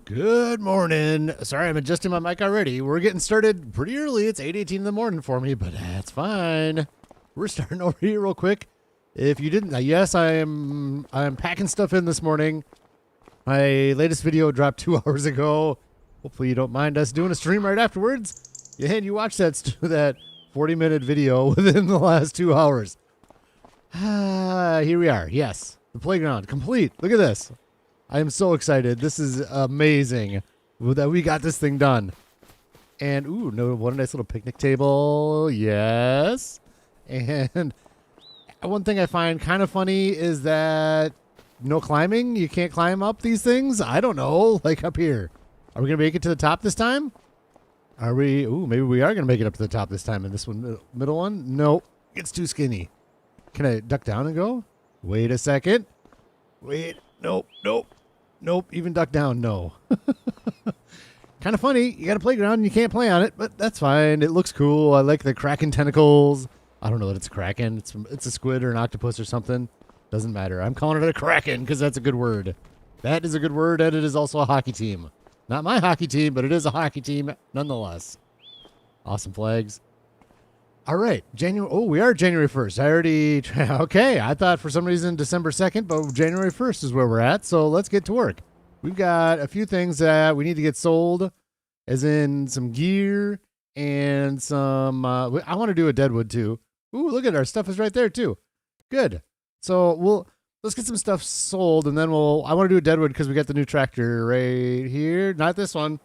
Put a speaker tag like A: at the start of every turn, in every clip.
A: Good morning. Sorry, I'm adjusting my mic already. We're getting started pretty early. It's 8:18 in the morning for me, but that's fine. We're starting over here real quick. If you didn't, yes, I'm packing stuff in this morning. My latest video dropped 2 hours ago. Hopefully you don't mind us doing a stream right afterwards. Yeah, and you watched that 40-minute video within the last 2 hours. Here we are. Yes, the playground complete. Look at this. I am so excited. This is amazing that we got this thing done. And, ooh, no, what a nice little picnic table. Yes. And one thing I find kind of funny is that no climbing. You can't climb up these things. I don't know. Like up here. Are we going to make it to the top this time? Are we? Ooh, maybe we are going to make it up to the top this time. And this one, middle one? Nope. It's too skinny. Can I duck down and go? Wait a second. Wait. Nope. Even duck down, no. Kind of funny. You got a playground and you can't play on it, but that's fine. It looks cool. I like the kraken tentacles. I don't know that it's a kraken. It's a squid or an octopus or something. Doesn't matter. I'm calling it a kraken because that's a good word. That is a good word, and it is also a hockey team. Not my hockey team, but it is a hockey team nonetheless. Awesome flags. All right, we are January 1st. I already, okay, I thought for some reason December 2nd, but January 1st is where we're at, so let's get to work. We've got a few things that we need to get sold, as in some gear and some, I want to do a deadwood too. Ooh, look at our stuff is right there too. Good. So let's get some stuff sold, and then I want to do a deadwood because we got the new tractor right here. Not this one.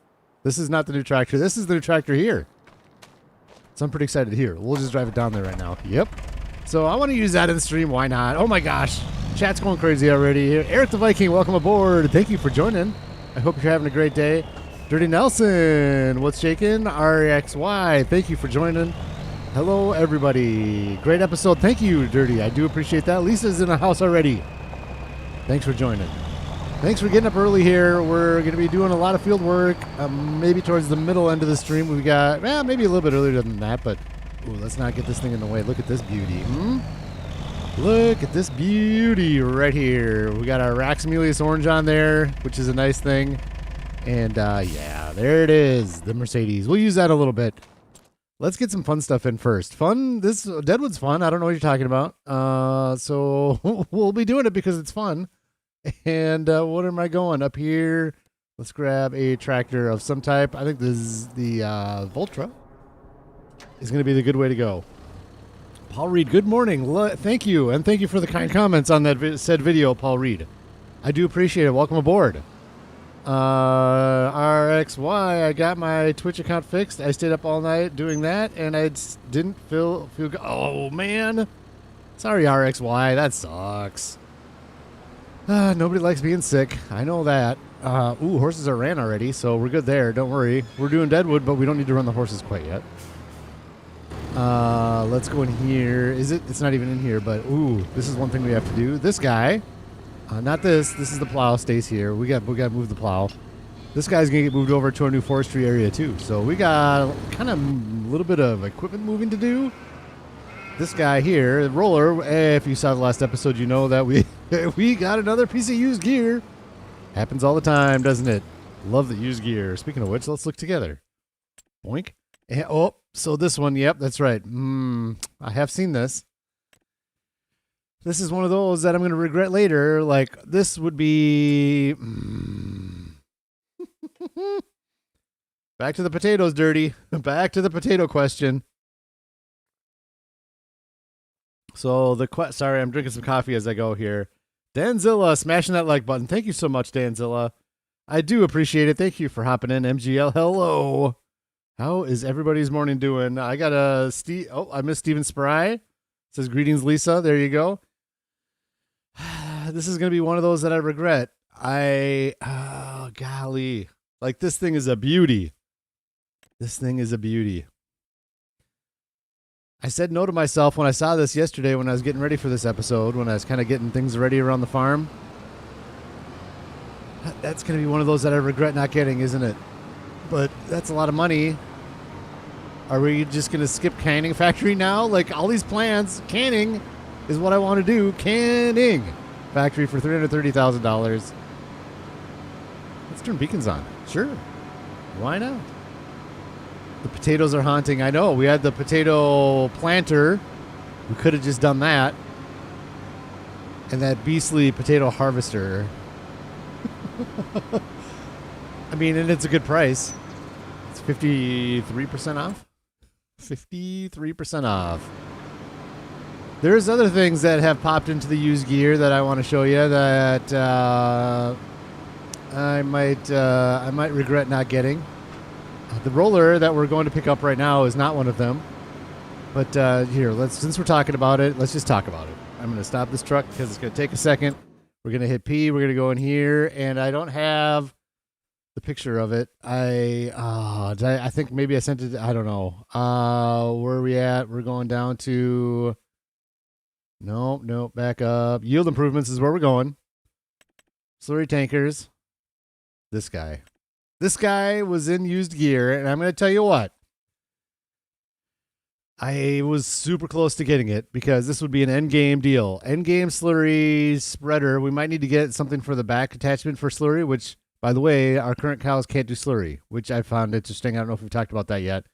A: This is not the new tractor. This is the new tractor here. So I'm pretty excited here. We'll just drive it down there right now. Yep. So I want to use that in the stream. Why not? Oh my gosh. Chat's going crazy already here. Eric the Viking, welcome aboard. Thank you for joining. I hope you're having a great day. Dirty Nelson, what's shaking? RXY, thank you for joining. Hello, everybody. Great episode. Thank you, Dirty. I do appreciate that. Lisa's in the house already. Thanks for joining. Thanks for getting up early here. We're going to be doing a lot of field work. Maybe towards the middle end of the stream, we've got, maybe a little bit earlier than that, but let's not get this thing in the way. Look at this beauty. Look at this beauty right here. We got our Raxamelius orange on there, which is a nice thing. And yeah, there it is, the Mercedes. We'll use that a little bit. Let's get some fun stuff in first. Fun? This Deadwood's fun. I don't know what you're talking about. So we'll be doing it because it's fun. And what am I going up here? Let's grab a tractor of some type. I think this is the Voltra. Is going to be the good way to go. Paul Reed, good morning. Thank you, and thank you for the kind comments on that said video, Paul Reed. I do appreciate it. Welcome aboard. RXY, I got my Twitch account fixed. I stayed up all night doing that, and I didn't feel good. Oh man, sorry RXY, that sucks. Nobody likes being sick. I know that. Horses are ran already, so we're good there. Don't worry. We're doing Deadwood, but we don't need to run the horses quite yet. Let's go in here. It's not even in here, but this is one thing we have to do. This guy, not this. This is the plow. Stays here. We got to move the plow. This guy's gonna get moved over to our new forestry area too. So we got kind of a little bit of equipment moving to do. This guy here, the roller, if you saw the last episode, you know that we got another piece of used gear. Happens all the time, doesn't it? Love the used gear. Speaking of which, let's look together. Boink. So this one, yep, that's right. I have seen this. This is one of those that I'm going to regret later. Like, this would be... Back to the potatoes, Dirty. Back to the potato question. So sorry, I'm drinking some coffee as I go here. Danzilla, smashing that like button. Thank you so much, Danzilla. I do appreciate it. Thank you for hopping in. MGL, hello. How is everybody's morning doing? I got a I missed Steven Spry. Says greetings, Lisa. There you go. This is gonna be one of those that I regret. Golly, like this thing is a beauty. This thing is a beauty. I said no to myself when I saw this yesterday when I was getting ready for this episode, when I was kind of getting things ready around the farm. That's going to be one of those that I regret not getting, isn't it? But that's a lot of money. Are we just going to skip canning factory now? Like all these plans, canning is what I want to do. Canning factory for $330,000. Let's turn beacons on. Sure. Why not? The potatoes are haunting. I know. We had the potato planter. We could have just done that. And that beastly potato harvester. I mean, and it's a good price. It's 53% off. 53% off. There's other things that have popped into the used gear that I want to show you that I might regret not getting. The roller that we're going to pick up right now is not one of them. But here, since we're talking about it, let's just talk about it. I'm going to stop this truck because it's going to take a second. We're going to hit P. We're going to go in here, and I don't have the picture of it. I think maybe I sent it. I don't know. Where are we at? We're going down to. Nope. Back up. Yield improvements is where we're going. Slurry tankers. This guy. This guy was in used gear, and I'm going to tell you what. I was super close to getting it because this would be an endgame deal. Endgame slurry spreader. We might need to get something for the back attachment for slurry, which, by the way, our current cows can't do slurry, which I found interesting. I don't know if we've talked about that yet.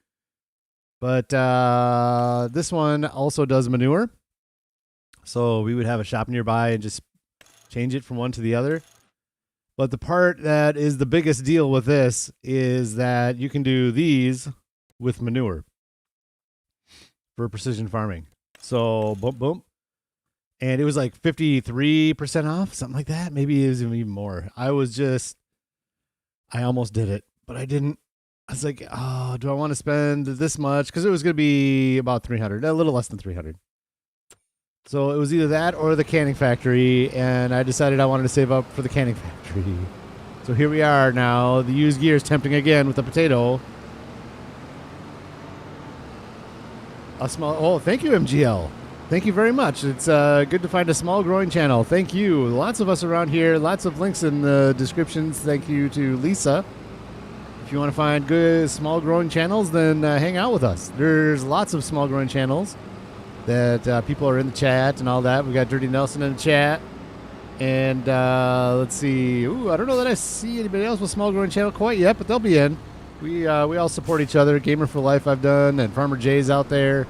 A: But this one also does manure. So we would have a shop nearby and just change it from one to the other. But the part that is the biggest deal with this is that you can do these with manure for precision farming. So boom. And it was like 53% off, something like that. Maybe it was even more. I almost did it, but I didn't. I was like, oh, do I want to spend this much? Because it was going to be about 300, a little less than 300. So it was either that or the canning factory, and I decided I wanted to save up for the canning factory. So here we are now. The used gear is tempting again with the potato. Thank you, MGL. Thank you very much. It's good to find a small growing channel. Thank you. Lots of us around here. Lots of links in the descriptions. Thank you to Lisa. If you want to find good small growing channels, then hang out with us. There's lots of small growing channels that people are in the chat and all that. We got Dirty Nelson in the chat. And let's see. Ooh, I don't know that I see anybody else with small growing channel quite yet, but they'll be in. We all support each other. Gamer for Life I've done, and Farmer Jay's out there.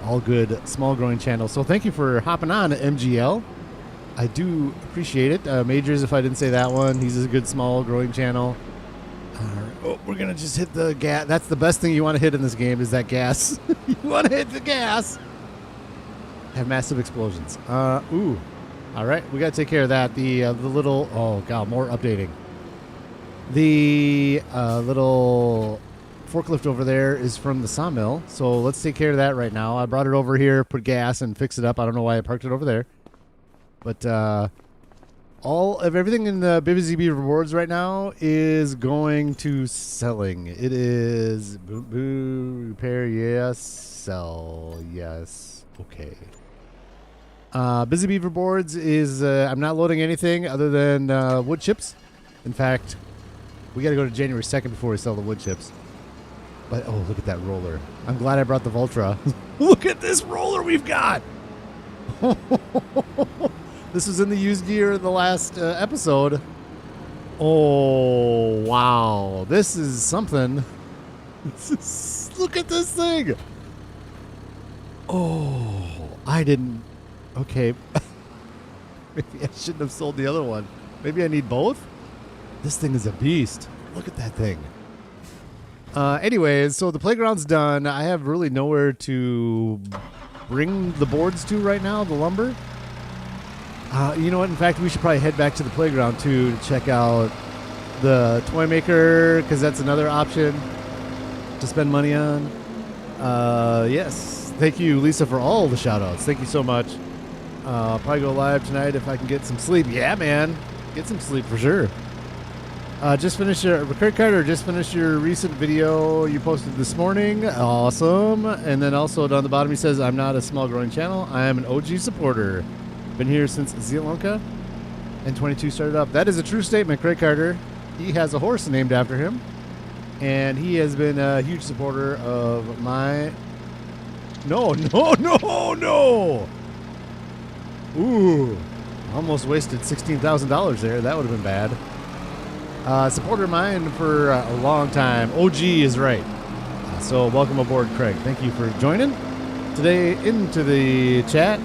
A: All good small growing channels. So thank you for hopping on, MGL. I do appreciate it. Majors, if I didn't say that one, he's a good small growing channel. We're going to just hit the gas. That's the best thing you want to hit in this game is that gas. You want to hit the gas. Have massive explosions. Ooh. All right. We got to take care of that. The little, oh, God, more updating. The little forklift over there is from the sawmill. So let's take care of that right now. I brought it over here, put gas, and fix it up. I don't know why I parked it over there. But all of everything in the Busy Beaver boards right now is going to selling. It is repair, yes. Sell, yes. Okay. Busy Beaver boards is, I'm not loading anything other than wood chips. In fact, we got to go to January 2nd before we sell the wood chips. But, oh, look at that roller. I'm glad I brought the Voltra. Look at this roller we've got. This was in the used gear in the last episode. Oh, wow. This is something. Look at this thing. Oh, I didn't. Okay. Maybe I shouldn't have sold the other one. Maybe I need both? This thing is a beast. Look at that thing. Anyways, so the playground's done. I have really nowhere to bring the boards to right now, the lumber. You know what? In fact, we should probably head back to the playground, too, to check out the toy maker, because that's another option to spend money on. Yes. Thank you, Lisa, for all the shout-outs. Thank you so much. I'll probably go live tonight if I can get some sleep. Yeah, man. Get some sleep for sure. Just finished Kurt Carter, just finished your recent video you posted this morning. Awesome. And then also down the bottom he says, I'm not a small growing channel. I am an OG supporter. Been here since Zielonka and 22 started up. That is a true statement, Craig Carter. He has a horse named after him. And he has been a huge supporter of my... No. Ooh. Almost wasted $16,000 there. That would have been bad. Supporter of mine for a long time. OG is right. So welcome aboard, Craig. Thank you for joining today into the chat.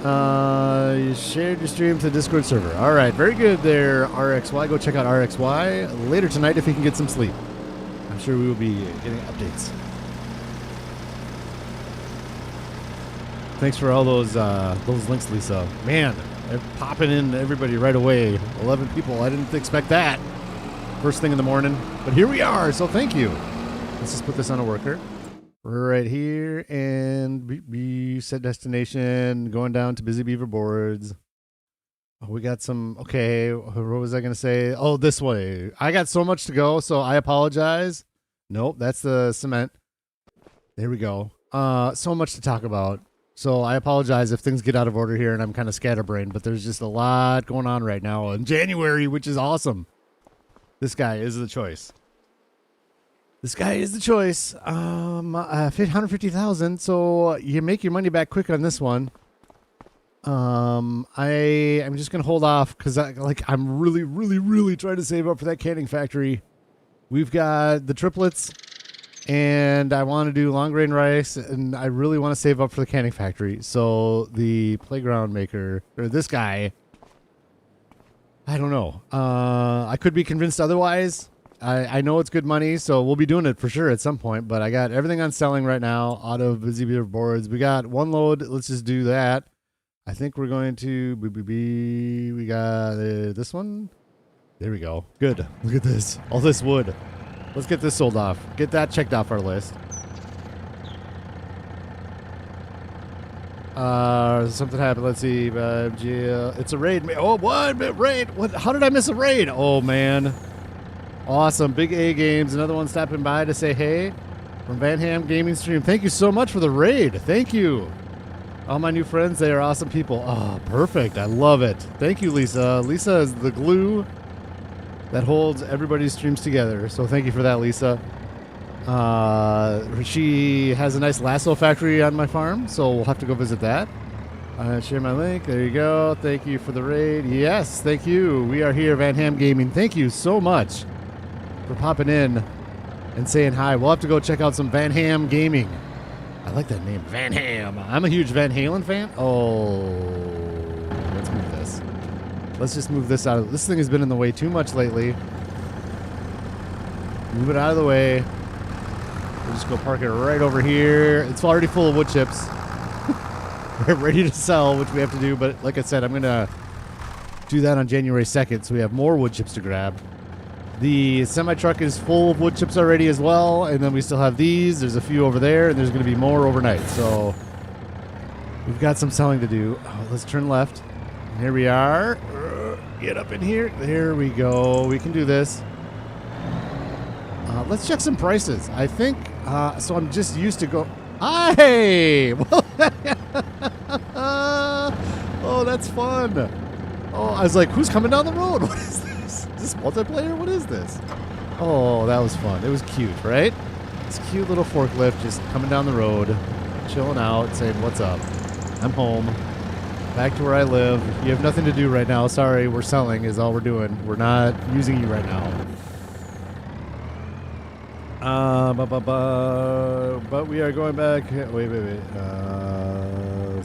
A: You shared your stream to the Discord server. All right, very good there, RXY. Go check out RXY later tonight if you can get some sleep. I'm sure we will be getting updates. Thanks for all those links, Lisa. Man, they're popping in everybody right away. 11 people. I didn't expect that. First thing in the morning. But here we are, so thank you. Let's just put this on a worker. Right here, and we set destination, going down to Busy Beaver Boards. Oh, we got some, okay, what was I going to say? Oh, this way. I got so much to go, so I apologize. Nope, that's the cement. There we go. So much to talk about. So I apologize if things get out of order here and I'm kind of scatterbrained, but there's just a lot going on right now in January, which is awesome. This guy is the choice. This guy is the choice. 150,000. So you make your money back quick on this one. I'm just gonna hold off because I'm really trying to save up for that canning factory. We've got the triplets, and I want to do long grain rice, and I really want to save up for the canning factory. So the playground maker, or this guy, I don't know. I could be convinced otherwise. I know it's good money, so we'll be doing it for sure at some point, but I got everything on selling right now out of Busy Beaver Boards. We got one load. Let's just do that. I think we're going to, we got this one. There we go. Good. Look at this. All this wood. Let's get this sold off. Get that checked off our list. Something happened. Let's see. It's a raid. Oh, what? Raid? What? How did I miss a raid? Oh, man. Awesome. Big A Games. Another one stopping by to say hey from Van Ham Gaming Stream. Thank you so much for the raid. Thank you. All my new friends, they are awesome people. Oh, perfect. I love it. Thank you, Lisa. Lisa is the glue that holds everybody's streams together. So thank you for that, Lisa. She has a nice lasso factory on my farm, so we'll have to go visit that. Share my link. There you go. Thank you for the raid. Yes, thank you. We are here, Van Ham Gaming. Thank you so much for popping in and saying hi. We'll have to go check out some Van Ham Gaming. I like that name, Van Ham. I'm a huge Van Halen fan. Oh, let's move this. Let's just move this out of. This thing has been in the way too much lately. Move it out of the way. We'll just go park it right over here. It's already full of wood chips. We're ready to sell, which we have to do. But like I said, I'm going to do that on January 2nd, so we have more wood chips to grab. The semi-truck is full of wood chips already as well, and then we still have these. There's a few over there, and there's going to be more overnight. So we've got some selling to do. Oh, let's turn left. Here we are. Get up in here. There we go. We can do this. Let's check some prices. I think, so I'm just used to go. Hey! Oh, that's fun. Oh, I was like, who's coming down the road? What is this? Is this multiplayer? What is this? Oh, that was fun. It was cute, right? This cute little forklift just coming down the road, chilling out, saying, what's up? I'm home. Back to where I live. You have nothing to do right now. Sorry, we're selling is all we're doing. We're not using you right now. But we are going back. Wait.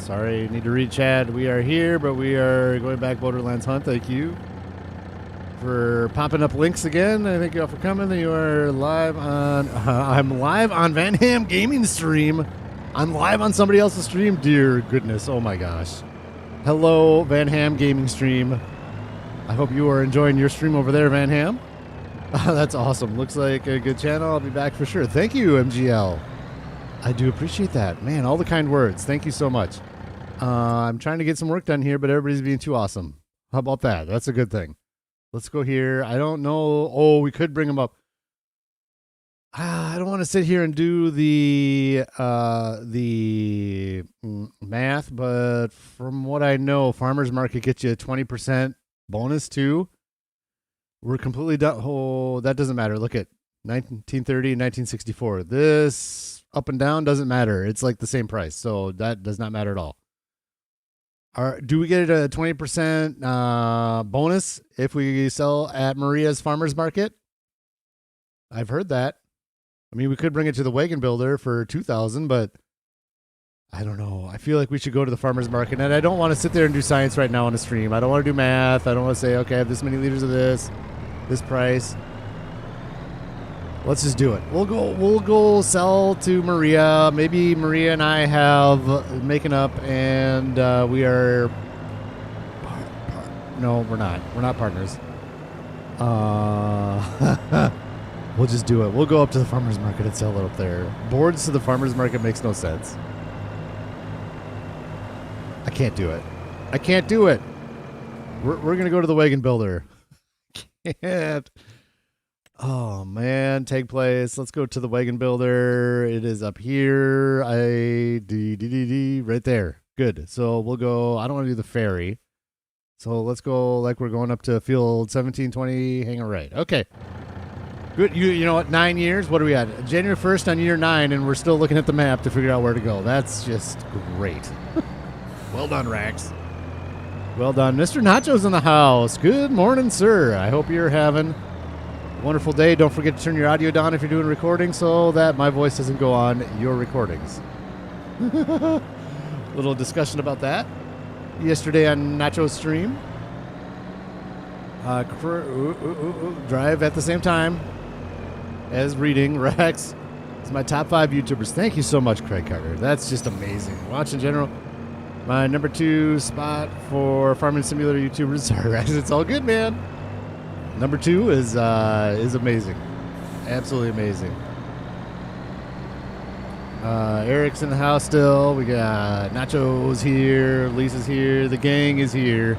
A: Sorry, need to read chat. We are here, but we are going back Borderlands Hunt. Thank you for popping up links again. I thank you all for coming. You are live on. I'm live on Van Ham Gaming Stream. I'm live on somebody else's stream. Dear goodness. Oh my gosh. Hello, Van Ham Gaming Stream. I hope you are enjoying your stream over there, Van Ham. That's awesome. Looks like a good channel. I'll be back for sure. Thank you, MGL. I do appreciate that. Man, all the kind words. Thank you so much. I'm trying to get some work done here, but everybody's being too awesome. How about that? That's a good thing. Let's go here. I don't know. Oh, we could bring them up. I don't want to sit here and do the math, but from what I know, Farmers Market gets you a 20% bonus too. We're completely done. Oh, that doesn't matter. Look at 1930 and 1964. This up and down doesn't matter. It's like the same price. So that does not matter at all. Do we get a 20% bonus if we sell at Maria's Farmers Market? I've heard that. I mean, we could bring it to the wagon builder for 2,000, but I don't know. I feel like we should go to the farmer's market, and I don't want to sit there and do science right now on the stream. I don't want to do math. I don't want to say, okay, I have this many liters of this price. Let's just do it. We'll go sell to Maria. Maybe Maria and I have making up, and we are. No, we're not. We're not partners. We'll just do it. We'll go up to the farmer's market and sell it up there. Boards to the farmer's market makes no sense. I can't do it. I can't do it. We're going to go to the wagon builder. Can't. Oh, man. Take place. Let's go to the wagon builder. It is up here. Right there. Good. So we'll go. I don't want to do the ferry. So let's go like we're going up to field 1720. Hang a right. Okay. Good. You know what? 9 years? What are we at? January 1st on year 9, and we're still looking at the map to figure out where to go. That's just great. Well done, Rax. Well done. Mr. Nacho's in the house. Good morning, sir. I hope you're having a wonderful day. Don't forget to turn your audio down if you're doing recording so that my voice doesn't go on your recordings. Little discussion about that yesterday on Nacho's stream. Drive at the same time as reading. Rex is my top 5 YouTubers. Thank you so much, Craig Carter. That's just amazing. Watch in general. My number 2 spot for Farming Simulator YouTubers. Sorry, Rex. It's all good, man. Number 2 is amazing. Absolutely amazing. Eric's in the house still. We got Nacho's here. Lisa's here. The gang is here.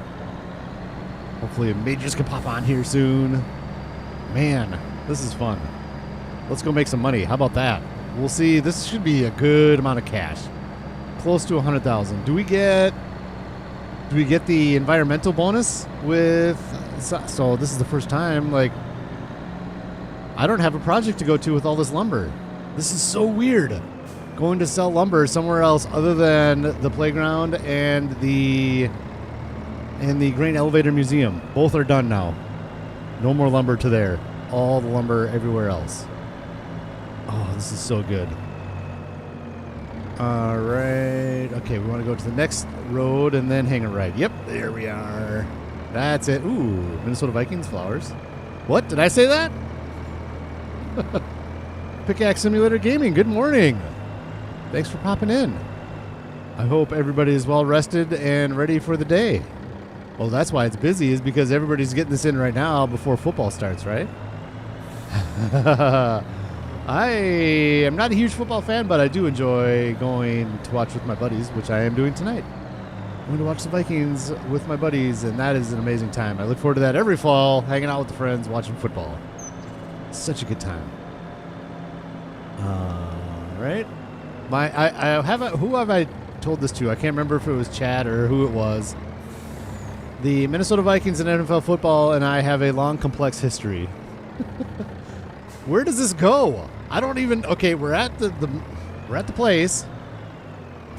A: Hopefully Majors can pop on here soon. Man, this is fun. Let's go make some money. How about that? We'll see. This should be a good amount of cash. Close to 100,000. Do we get the environmental bonus with... So this is the first time, like, I don't have a project to go to with all this lumber. This is so weird. Going to sell lumber somewhere else other than the playground and the Grain Elevator Museum. Both are done now. No more lumber to there. All the lumber everywhere else. Oh, this is so good. All right. Okay, we want to go to the next road and then hang a right. Yep, there we are. That's it. Ooh, Minnesota Vikings flowers. What? Did I say that? Pickaxe Simulator Gaming, good morning. Thanks for popping in. I hope everybody is well rested and ready for the day. Well, that's why it's busy, is because everybody's getting this in right now before football starts, right? I am not a huge football fan, but I do enjoy going to watch with my buddies, which I am doing tonight. I'm going to watch the Vikings with my buddies, and that is an amazing time. I look forward to that every fall, hanging out with the friends, watching football. It's such a good time. Right? Who have I told this to? I can't remember if it was Chad or who it was. The Minnesota Vikings and NFL football and I have a long, complex history. Where does this go? I don't even... Okay, we're at the place.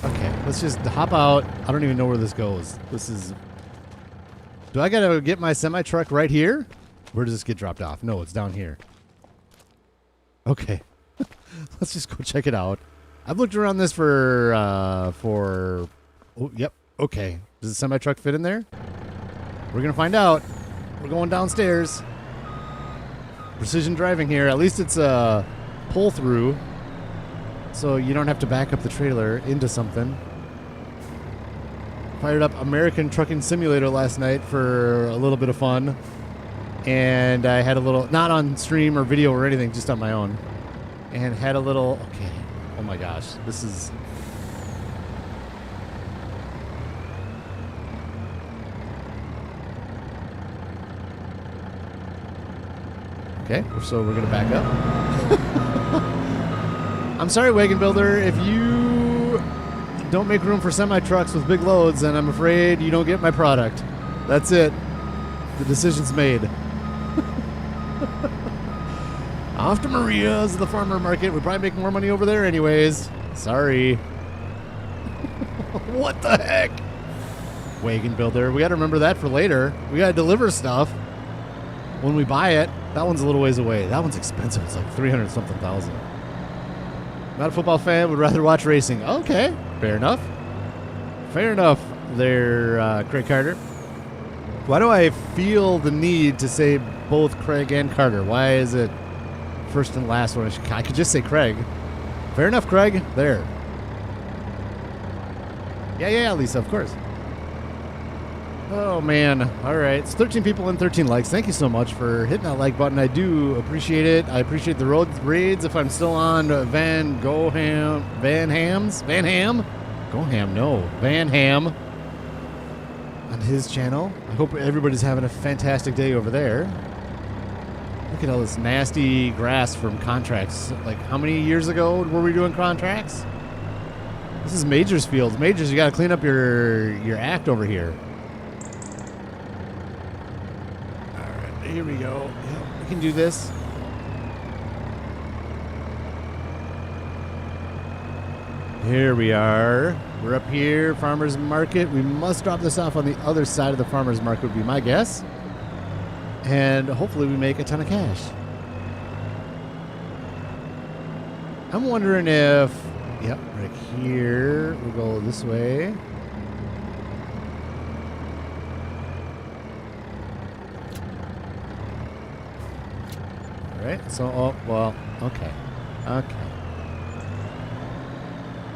A: Okay, let's just hop out. I don't even know where this goes. This is... Do I gotta get my semi-truck right here? Where does this get dropped off? No, it's down here. Okay. Let's just go check it out. I've looked around this for... Oh, yep. Okay. Does the semi-truck fit in there? We're gonna find out. We're going downstairs. Precision driving here. At least it's a pull-through, so you don't have to back up the trailer into something. Fired up American Trucking Simulator last night for a little bit of fun. And I had a little... Not on stream or video or anything, just on my own. And had a little... Okay. Oh my gosh. This is... Okay, so we're going to back up. I'm sorry, Wagon Builder. If you don't make room for semi-trucks with big loads, then I'm afraid you don't get my product. That's it. The decision's made. Off to Maria's, the farmer market. We probably make more money over there anyways. Sorry. What the heck? wagon builder. We got to remember that for later. We got to deliver stuff when we buy it. That one's a little ways away. That one's expensive. It's like 300 something thousand. Not a football fan. Would rather watch racing. Okay, fair enough. Fair enough there, Craig Carter. Why do I feel the need to say both Craig and Carter? Why is it first and last one? I could just say Craig. Fair enough, Craig. There. Yeah, Lisa, of course. Oh, man. All right. It's 13 people and 13 likes. Thank you so much for hitting that like button. I do appreciate it. I appreciate the road raids. If I'm still on Van Ham on his channel. I hope everybody's having a fantastic day over there. Look at all this nasty grass from contracts. Like, how many years ago were we doing contracts? This is Majors Field. Majors, you got to clean up your act over here. All right, here we go. Yeah, we can do this. Here we are. We're up here, farmer's market. We must drop this off on the other side of the farmer's market would be my guess. And hopefully we make a ton of cash. I'm wondering if, yep, right here, we'll go this way. All right, so, oh, well, okay. Okay.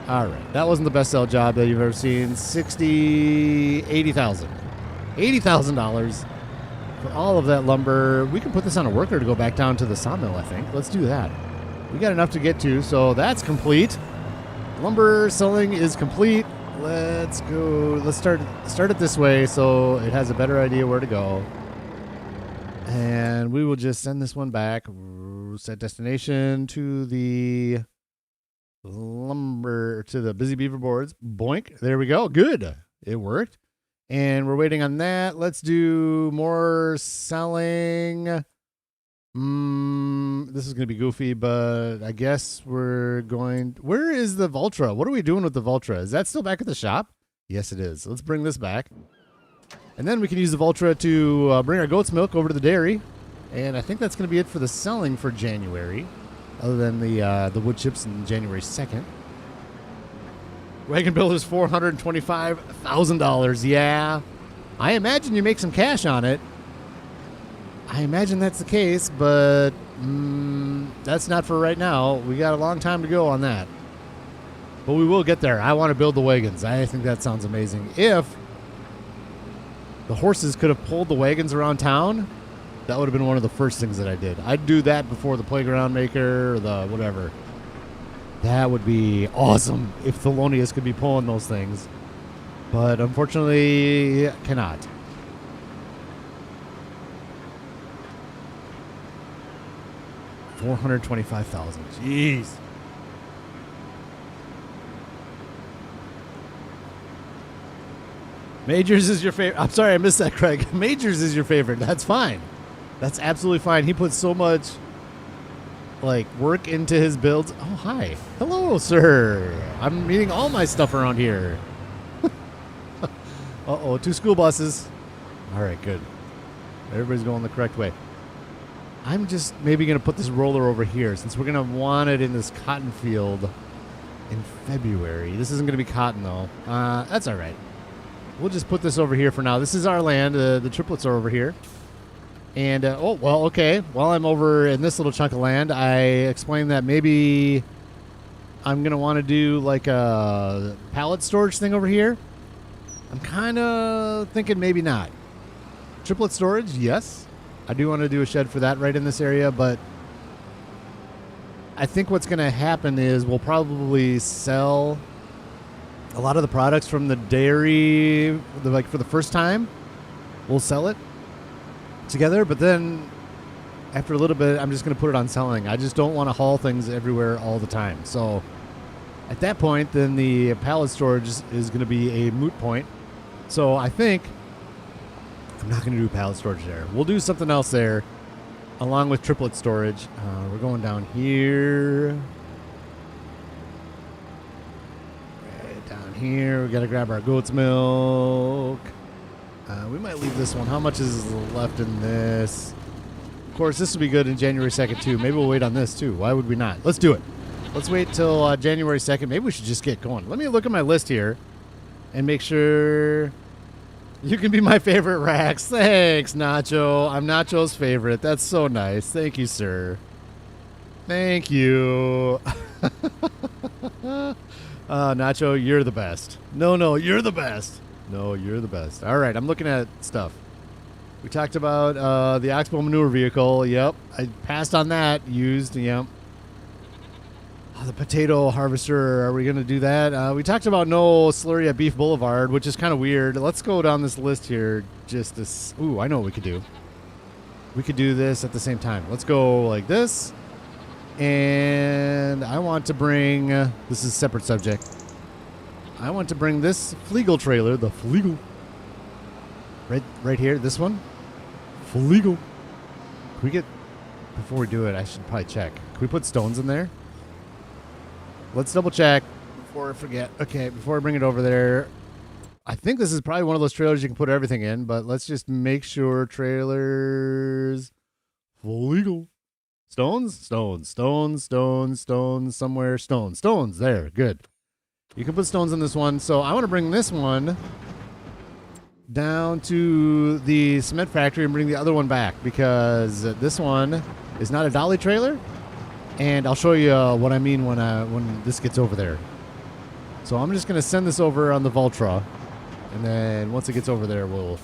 A: All right, that wasn't the best sell job that you've ever seen. $80,000. $80,000 for all of that lumber. We can put this on a worker to go back down to the sawmill, I think. Let's do that. We got enough to get to, so that's complete. Lumber selling is complete. Let's go. Let's start it this way so it has a better idea where to go. And we will just send this one back. Set destination to the lumber, to the Busy Beaver boards. Boink. There we go. Good. It worked. And we're waiting on that. Let's do more selling. This is going to be goofy, but I guess we're going... Where is the Voltra? What are we doing with the Voltra? Is that still back at the shop? Yes, it is. Let's bring this back. And then we can use the Voltra to bring our goat's milk over to the dairy. And I think that's going to be it for the selling for January. Other than the wood chips in January 2nd. Wagon builder's $425,000. Yeah. I imagine you make some cash on it. I imagine that's the case, but that's not for right now. We got a long time to go on that. But we will get there. I want to build the wagons. I think that sounds amazing. If the horses could have pulled the wagons around town, that would have been one of the first things that I did. I'd do that before the playground maker or the whatever. That would be awesome if Thelonious could be pulling those things. But unfortunately, cannot. $425,000. Jeez. Majors is your favorite. I'm sorry, I missed that, Craig. Majors is your favorite. That's fine. That's absolutely fine. He puts so much work into his builds. Oh, hi. Hello, sir. I'm meeting all my stuff around here. Uh-oh, 2 school buses. All right, good. Everybody's going the correct way. I'm just maybe going to put this roller over here since we're going to want it in this cotton field in February. This isn't going to be cotton, though. That's all right. We'll just put this over here for now. This is our land. The triplets are over here. And, oh, well, okay. While I'm over in this little chunk of land, I explained that maybe I'm going to want to do like a pallet storage thing over here. I'm kind of thinking maybe not. Triplet storage, yes. I do want to do a shed for that right in this area, but I think what's going to happen is we'll probably sell a lot of the products from the dairy, for the first time. We'll sell it together, but then after a little bit, I'm just going to put it on selling. I just don't want to haul things everywhere all the time. So at that point, then the pallet storage is going to be a moot point. So I think I'm not going to do pallet storage there. We'll do something else there along with triplet storage. We're going down here. Right down here. We got to grab our goat's milk. We might leave this one. How much is left in this? Of course, this will be good in January 2nd, too. Maybe we'll wait on this, too. Why would we not? Let's do it. Let's wait till January 2nd. Maybe we should just get going. Let me look at my list here and make sure you can be my favorite, Rax. Thanks, Nacho. I'm Nacho's favorite. That's so nice. Thank you, sir. Thank you. Nacho, you're the best. No, you're the best. No, you're the best. All right, I'm looking at stuff. We talked about the Oxbow manure vehicle. Yep, I passed on that. Used, yep. Oh, the potato harvester, are we going to do that? We talked about no slurry at Beef Boulevard, which is kind of weird. Let's go down this list here. Just this. Ooh, I know what we could do. We could do this at the same time. Let's go like this. And I want to bring, this is a separate subject. I want to bring this Flegel trailer, the Flegel. Right here, this one. Flegel. Can we get, before we do it, I should probably check. Can we put stones in there? Let's double check before I forget. Okay, before I bring it over there. I think this is probably one of those trailers you can put everything in, but let's just make sure trailers. Flegel. Stones? Stones, somewhere. Stones, there, good. You can put stones in this one. So I want to bring this one down to the cement factory and bring the other one back because this one is not a dolly trailer. And I'll show you what I mean when this gets over there. So I'm just going to send this over on the Voltra. And then once it gets over there, we'll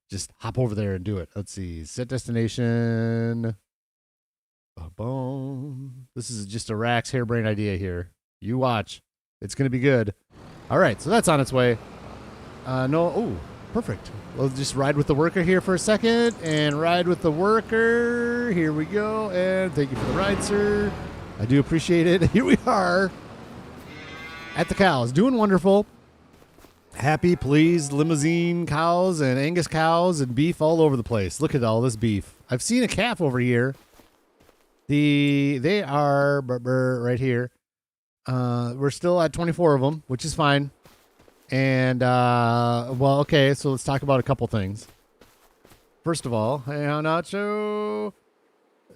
A: just hop over there and do it. Let's see. Set destination. Boom. This is just a Rax harebrained idea here. You watch. It's going to be good. All right, so that's on its way. Oh, perfect. We'll just ride with the worker here for a second and ride with the worker. Here we go. And thank you for the ride, sir. I do appreciate it. Here we are at the cows. Doing wonderful. Happy, pleased, limousine cows and Angus cows and beef all over the place. Look at all this beef. I've seen a calf over here. They are right here. We're still at 24 of them, which is fine. And, well, okay, so let's talk about a couple things. First of all, hey, Nacho,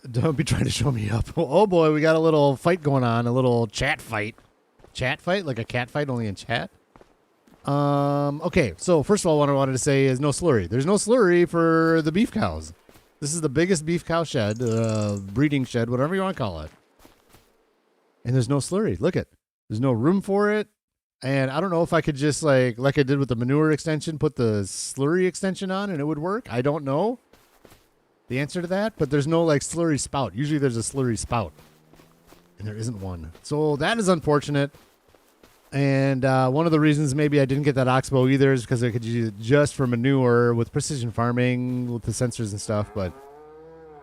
A: don't be trying to show me up. Oh, boy, we got a little fight going on, a little chat fight. Chat fight? Like a cat fight, only in chat? Okay, so first of all, what I wanted to say is no slurry. There's no slurry for the beef cows. This is the biggest beef cow shed, breeding shed, whatever you want to call it. And there's no slurry. Look it. There's no room for it. And I don't know if I could just, like I did with the manure extension, put the slurry extension on and it would work. I don't know the answer to that, but there's no, like, slurry spout. Usually there's a slurry spout. And there isn't one. So that is unfortunate. And one of the reasons maybe I didn't get that Oxbow either is because I could use it just for manure with precision farming with the sensors and stuff. But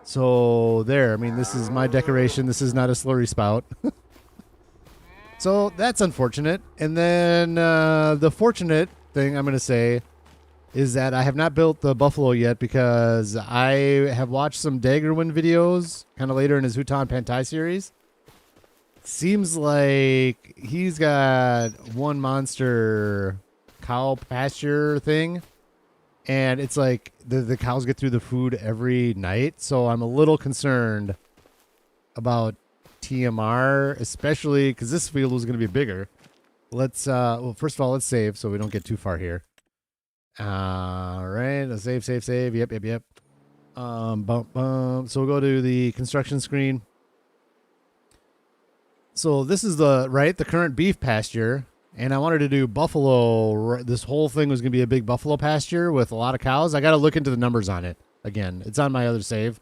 A: so there, I mean, this is my decoration. This is not a slurry spout. So that's unfortunate. And then the fortunate thing I'm going to say is that I have not built the Buffalo yet because I have watched some Daggerwin videos kind of later in his Huton Pantai series. Seems like he's got one monster cow pasture thing. And it's like the cows get through the food every night. So I'm a little concerned about TMR, especially because this field was going to be bigger. Let's, well, first of all, let's save so we don't get too far here. All right, let's save. Yep. So we'll go to the construction screen. So this is the current beef pasture, and I wanted to do buffalo. This whole thing was going to be a big buffalo pasture with a lot of cows. I got to look into the numbers on it. Again, it's on my other save,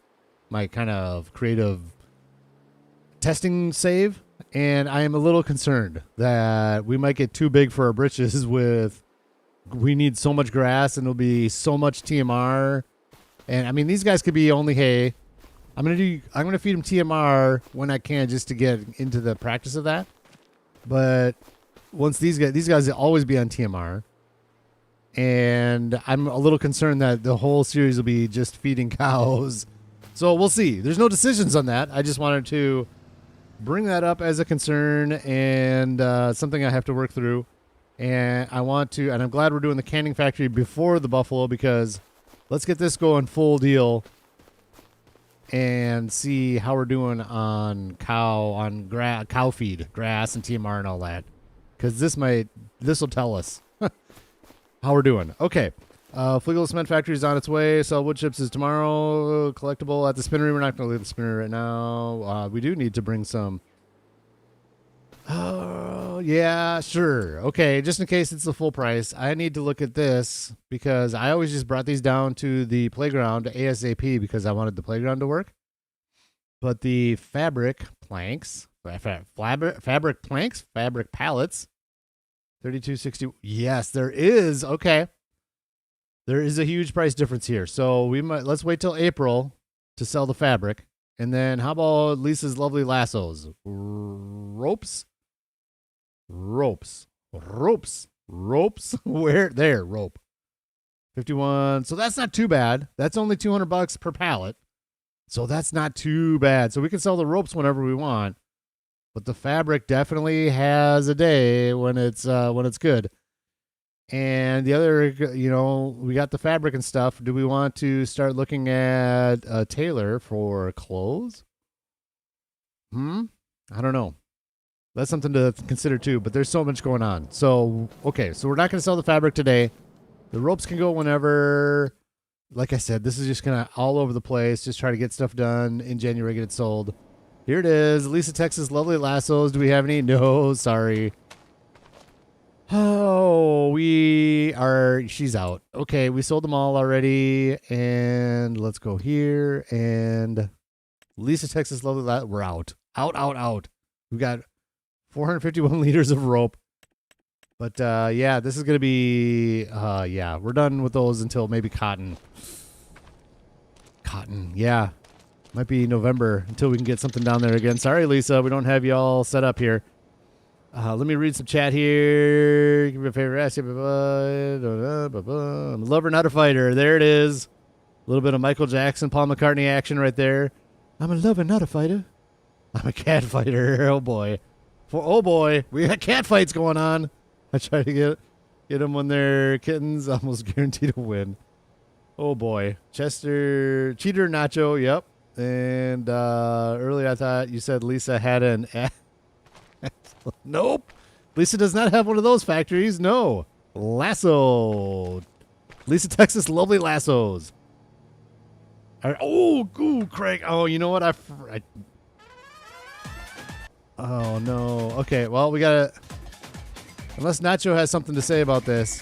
A: my kind of creative testing save, and I am a little concerned that we might get too big for our britches we need so much grass and it'll be so much TMR. And I mean, these guys could be only hay. I'm gonna feed them TMR when I can just to get into the practice of that. But once these guys will always be on TMR. And I'm a little concerned that the whole series will be just feeding cows. So we'll see. There's no decisions on that. I just wanted to bring that up as a concern and something I have to work through. And I want to, and I'm glad we're doing the canning factory before the buffalo, because let's get this going full deal and see how we're doing on cow feed, grass and TMR and all that. Because this will tell us how we're doing. Okay. Fleagle Cement Factory is on its way. Sell wood chips is tomorrow. Collectible at the spinnery. We're not going to leave the spinnery right now. We do need to bring some. Oh, yeah, sure. Okay, just in case it's the full price, I need to look at this because I always just brought these down to the playground ASAP because I wanted the playground to work. But the fabric planks, fabric pallets, 32.60. Yes, there is. Okay. There is a huge price difference here. So let's wait till April to sell the fabric. And then how about Lisa's lovely lassos? Ropes. Where? There, rope. 51. So that's not too bad. That's only $200 per pallet. So that's not too bad. So we can sell the ropes whenever we want. But the fabric definitely has a day when it's good. And the other, we got the fabric and stuff. Do we want to start looking at a tailor for clothes? I don't know. That's something to consider too, but there's so much going on. So, okay, so we're not going to sell the fabric today. The ropes can go whenever. Like I said, this is just going to all over the place. Just try to get stuff done in January, get it sold. Here it is. Lisa, Texas, lovely lassos. Do we have any? No, sorry. Oh, she's out. Okay, we sold them all already. And let's go here. And Lisa, Texas, lovely, we're out. Out. We've got 451 liters of rope. But, yeah, this is going to be, we're done with those until maybe cotton. Yeah. Might be November until we can get something down there again. Sorry, Lisa, we don't have you all set up here. Let me read some chat here. Give me a favor. I'm a lover, not a fighter. There it is. A little bit of Michael Jackson, Paul McCartney action right there. I'm a lover, not a fighter. I'm a cat fighter. Oh, boy. We got cat fights going on. I try to get them when they're kittens. Almost guaranteed to win. Oh, boy. Chester, cheater, nacho. Yep. And earlier I thought you said Lisa had an... Nope. Lisa does not have one of those factories. No. Lasso. Lisa, Texas, lovely lassos. Craig. Oh, you know what? Oh, no. Okay, well, we got to... Unless Nacho has something to say about this,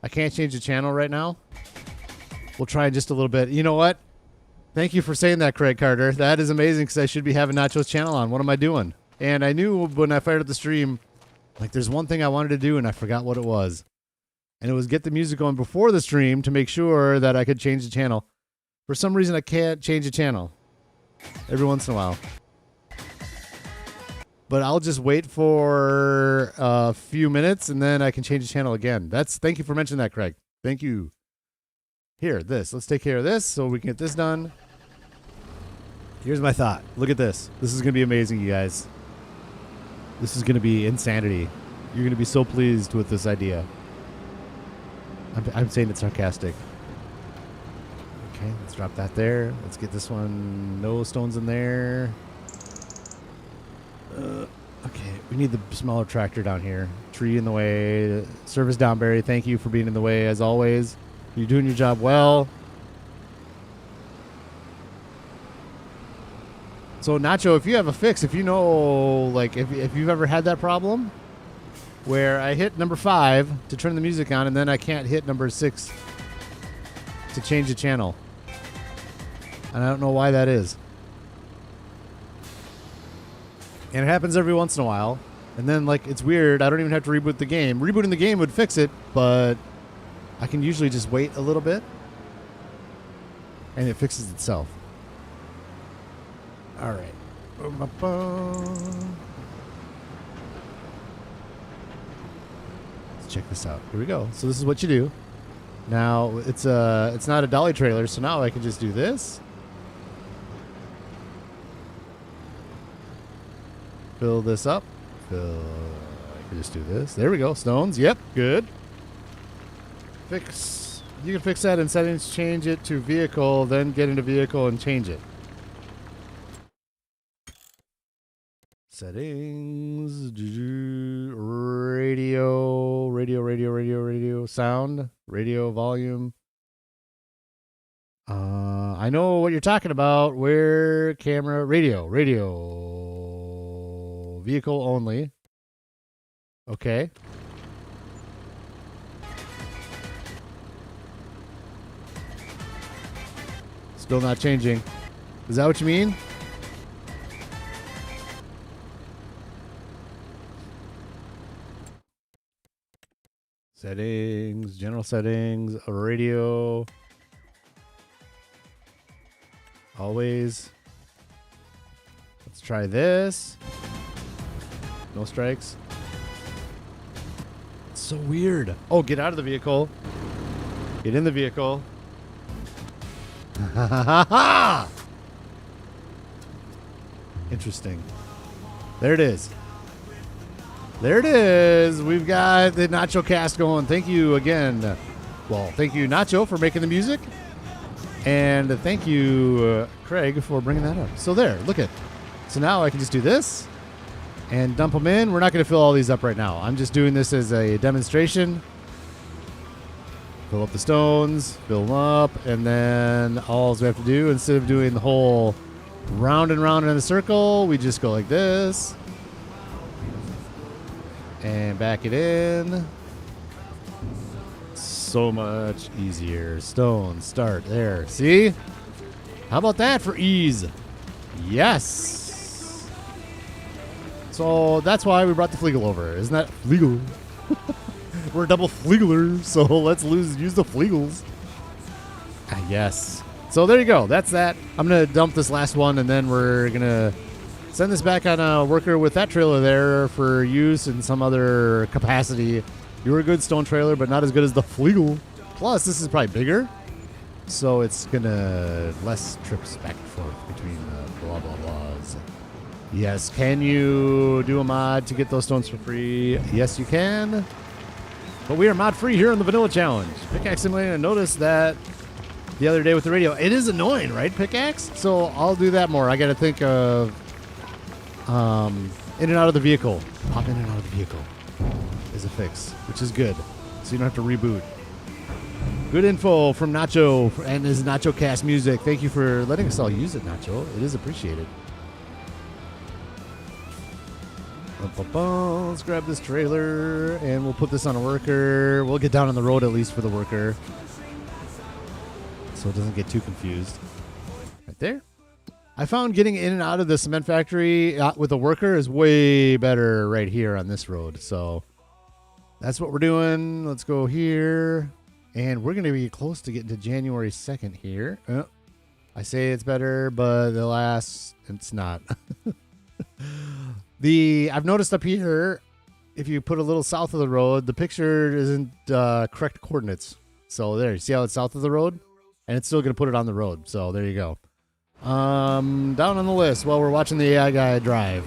A: I can't change the channel right now. We'll try in just a little bit. You know what? Thank you for saying that, Craig Carter. That is amazing because I should be having Nacho's channel on. What am I doing? And I knew when I fired up the stream, like there's one thing I wanted to do and I forgot what it was. And it was get the music going before the stream to make sure that I could change the channel. For some reason, I can't change the channel every once in a while. But I'll just wait for a few minutes and then I can change the channel again. Thank you for mentioning that, Craig. Thank you. Here, let's take care of this so we can get this done. Here's my thought. Look at this. This is going to be amazing, you guys. This is going to be insanity. You're going to be so pleased with this idea. I'm saying it sarcastic. Okay, let's drop that there. Let's get this one. No stones in there. Okay, we need the smaller tractor down here. Tree in the way. Service Downberry, thank you for being in the way as always. You're doing your job well. So Nacho, if you have a fix, if you know, like if you've ever had that problem where I hit number 5 to turn the music on and then I can't hit number 6 to change the channel. And I don't know why that is. And it happens every once in a while. And then like it's weird, I don't even have to reboot the game. Rebooting the game would fix it, but I can usually just wait a little bit and it fixes itself. All right. Let's check this out. Here we go. So this is what you do. Now it's not a dolly trailer, so now I can just do this. Fill this up. Fill like We just do this. There we go. Stones. Yep. Good. You can fix that in settings, change it to vehicle, then get into vehicle and change it. Settings. Radio. Sound. Radio volume. I know what you're talking about. Where camera, radio, vehicle only. Okay. Still not changing. Is that what you mean? Settings, general settings, radio. Always. Let's try this. No strikes. It's so weird. Oh, get out of the vehicle. Get in the vehicle. Interesting. There it is. There it is. We've got the Nacho cast going. Thank you again. Well, thank you, Nacho, for making the music. And thank you, Craig, for bringing that up. So there, look at. So now I can just do this and dump them in. We're not going to fill all these up right now. I'm just doing this as a demonstration. Fill up the stones, fill them up, and then all we have to do, instead of doing the whole round and round in a circle, we just go like this. And back it in. So much easier. Stone, start there. See? How about that for ease? Yes. So that's why we brought the Flegel over. Isn't that legal? We're double Flegelers, so let's use the Flegels. Yes. So there you go. That's that. I'm going to dump this last one, and then we're going to send this back on a worker with that trailer there for use in some other capacity. You were a good stone trailer, but not as good as the Flegel. Plus, this is probably bigger, so it's going to less trips back and forth between blah, blah, blahs. Yes, can you do a mod to get those stones for free? Yes, you can. But we are mod free here in the Vanilla Challenge. Pickaxe Simulator, I noticed that the other day with the radio. It is annoying, right, Pickaxe? So I'll do that more. I got to think of in and out of the vehicle. Pop in and out of the vehicle is a fix, which is good. So you don't have to reboot. Good info from Nacho and his Nacho Cast music. Thank you for letting us all use it, Nacho. It is appreciated. Let's grab this trailer and we'll put this on a worker. We'll get down on the road at least for the worker, so it doesn't get too confused. Right there. I found getting in and out of the cement factory with a worker is way better right here on this road. So that's what we're doing. Let's go here. And we're going to be close to getting to January 2nd here. I say it's better, but it's not. I've noticed up here, if you put a little south of the road, the picture isn't correct coordinates. So there, you see how it's south of the road? And it's still going to put it on the road. So there you go. Down on the list while we're watching the AI guy drive.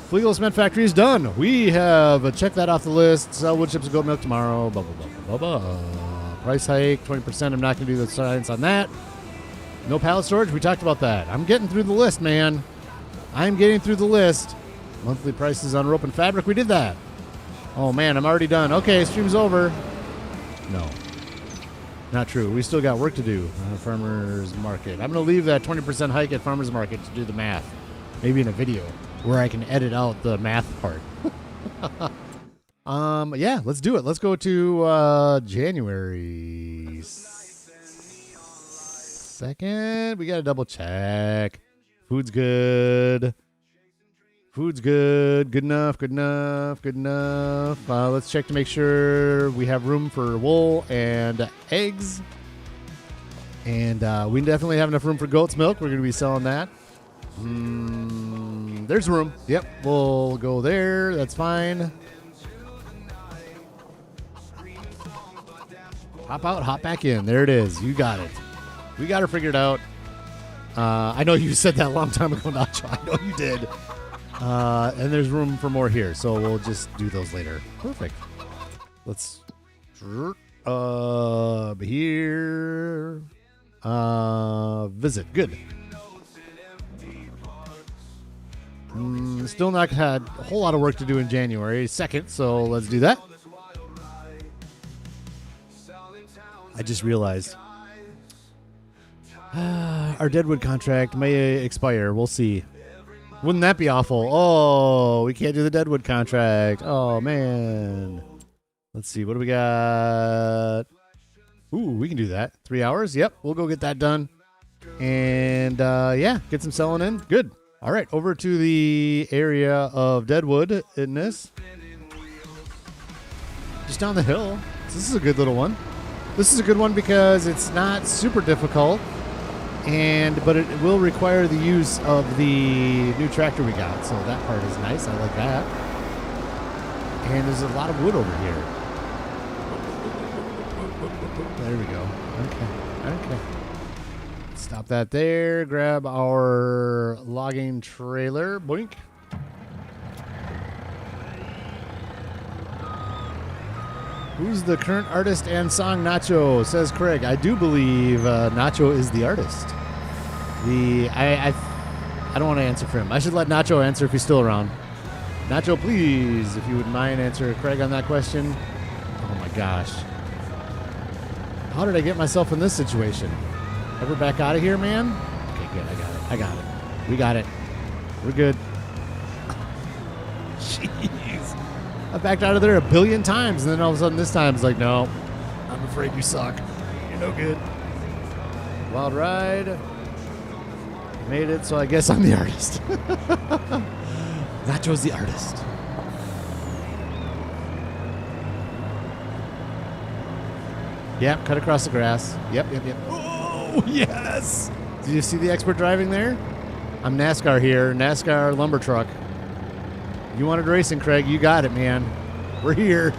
A: Flegel Cement Factory is done. We have checked that off the list. Sell wood chips and goat milk tomorrow. Price hike, 20%. I'm not going to do the science on that. No pallet storage. We talked about that. I'm getting through the list, man. I'm getting through the list. Monthly prices on rope and fabric. We did that. Oh, man, I'm already done. Okay, stream's over. No. Not true. We still got work to do on Farmer's Market. I'm going to leave that 20% hike at Farmer's Market to do the math. Maybe in a video where I can edit out the math part. Yeah, let's do it. Let's go to January 2nd. We got to double check. Food's good. Food's good. Good enough. Good enough. Good enough. Let's check to make sure we have room for wool and eggs. And we definitely have enough room for goat's milk. We're going to be selling that. There's room. Yep, we'll go there. That's fine. Hop out, hop back in. There it is. You got it. We got her figured out. I know you said that a long time ago, Nacho. I know you did. And there's room for more here, so we'll just do those later. Perfect. Let's here. Visit. Good. Still not had a whole lot of work to do in January 2nd, so let's do that. I just realized our Deadwood contract may expire. We'll see. Wouldn't that be awful? Oh, we can't do the Deadwood contract. Oh, man. Let's see. What do we got? Ooh, we can do that. 3 hours? Yep. We'll go get that done. And, yeah, get some selling in. Good. All right. Over to the area of Deadwood in this. Just down the hill. So this is a good little one. This is a good one because it's not super difficult. But it will require the use of the new tractor we got. So that part is nice. I like that. And there's a lot of wood over here. There we go. Okay. Stop that there. Grab our logging trailer. Boink. Who's the current artist and song Nacho? Says Craig. I do believe Nacho is the artist. I don't want to answer for him. I should let Nacho answer if he's still around. Nacho, please, if you wouldn't mind, answer Craig on that question. Oh my gosh. How did I get myself in this situation? Ever back out of here, man? Okay, good. I got it. We got it. We're good. Jeez. I backed out of there a billion times, and then all of a sudden this time it's like, no, I'm afraid you suck. You're no good. Wild ride. Made it, so I guess I'm the artist. Nacho's the artist. Yep, cut across the grass. Yep. Oh, yes! Did you see the expert driving there? I'm NASCAR here. NASCAR lumber truck. You wanted racing, Craig. You got it, man. We're here.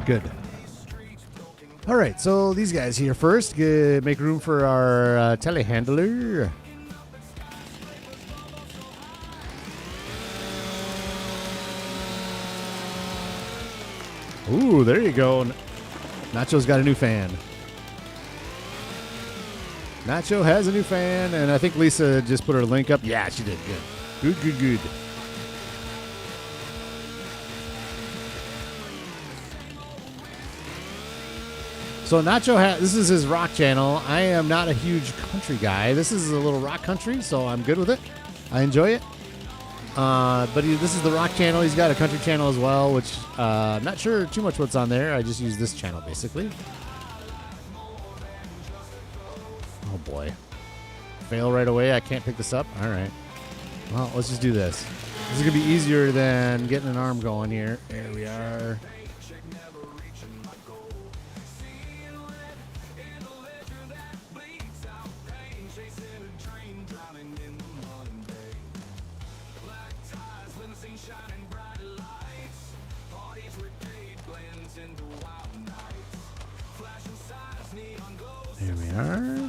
A: Good. All right, so these guys here first. Make room for our telehandler. Ooh, there you go. Nacho's got a new fan. Nacho has a new fan, and I think Lisa just put her link up. Yeah, she did. Good. So Nacho this is his rock channel. I am not a huge country guy. This is a little rock country, so I'm good with it. I enjoy it. But this is the rock channel. He's got a country channel as well, which I'm not sure too much what's on there. I just use this channel, basically. Oh, boy. Fail right away. I can't pick this up. All right. Well, let's just do this. This is going to be easier than getting an arm going here. There we are. There we are.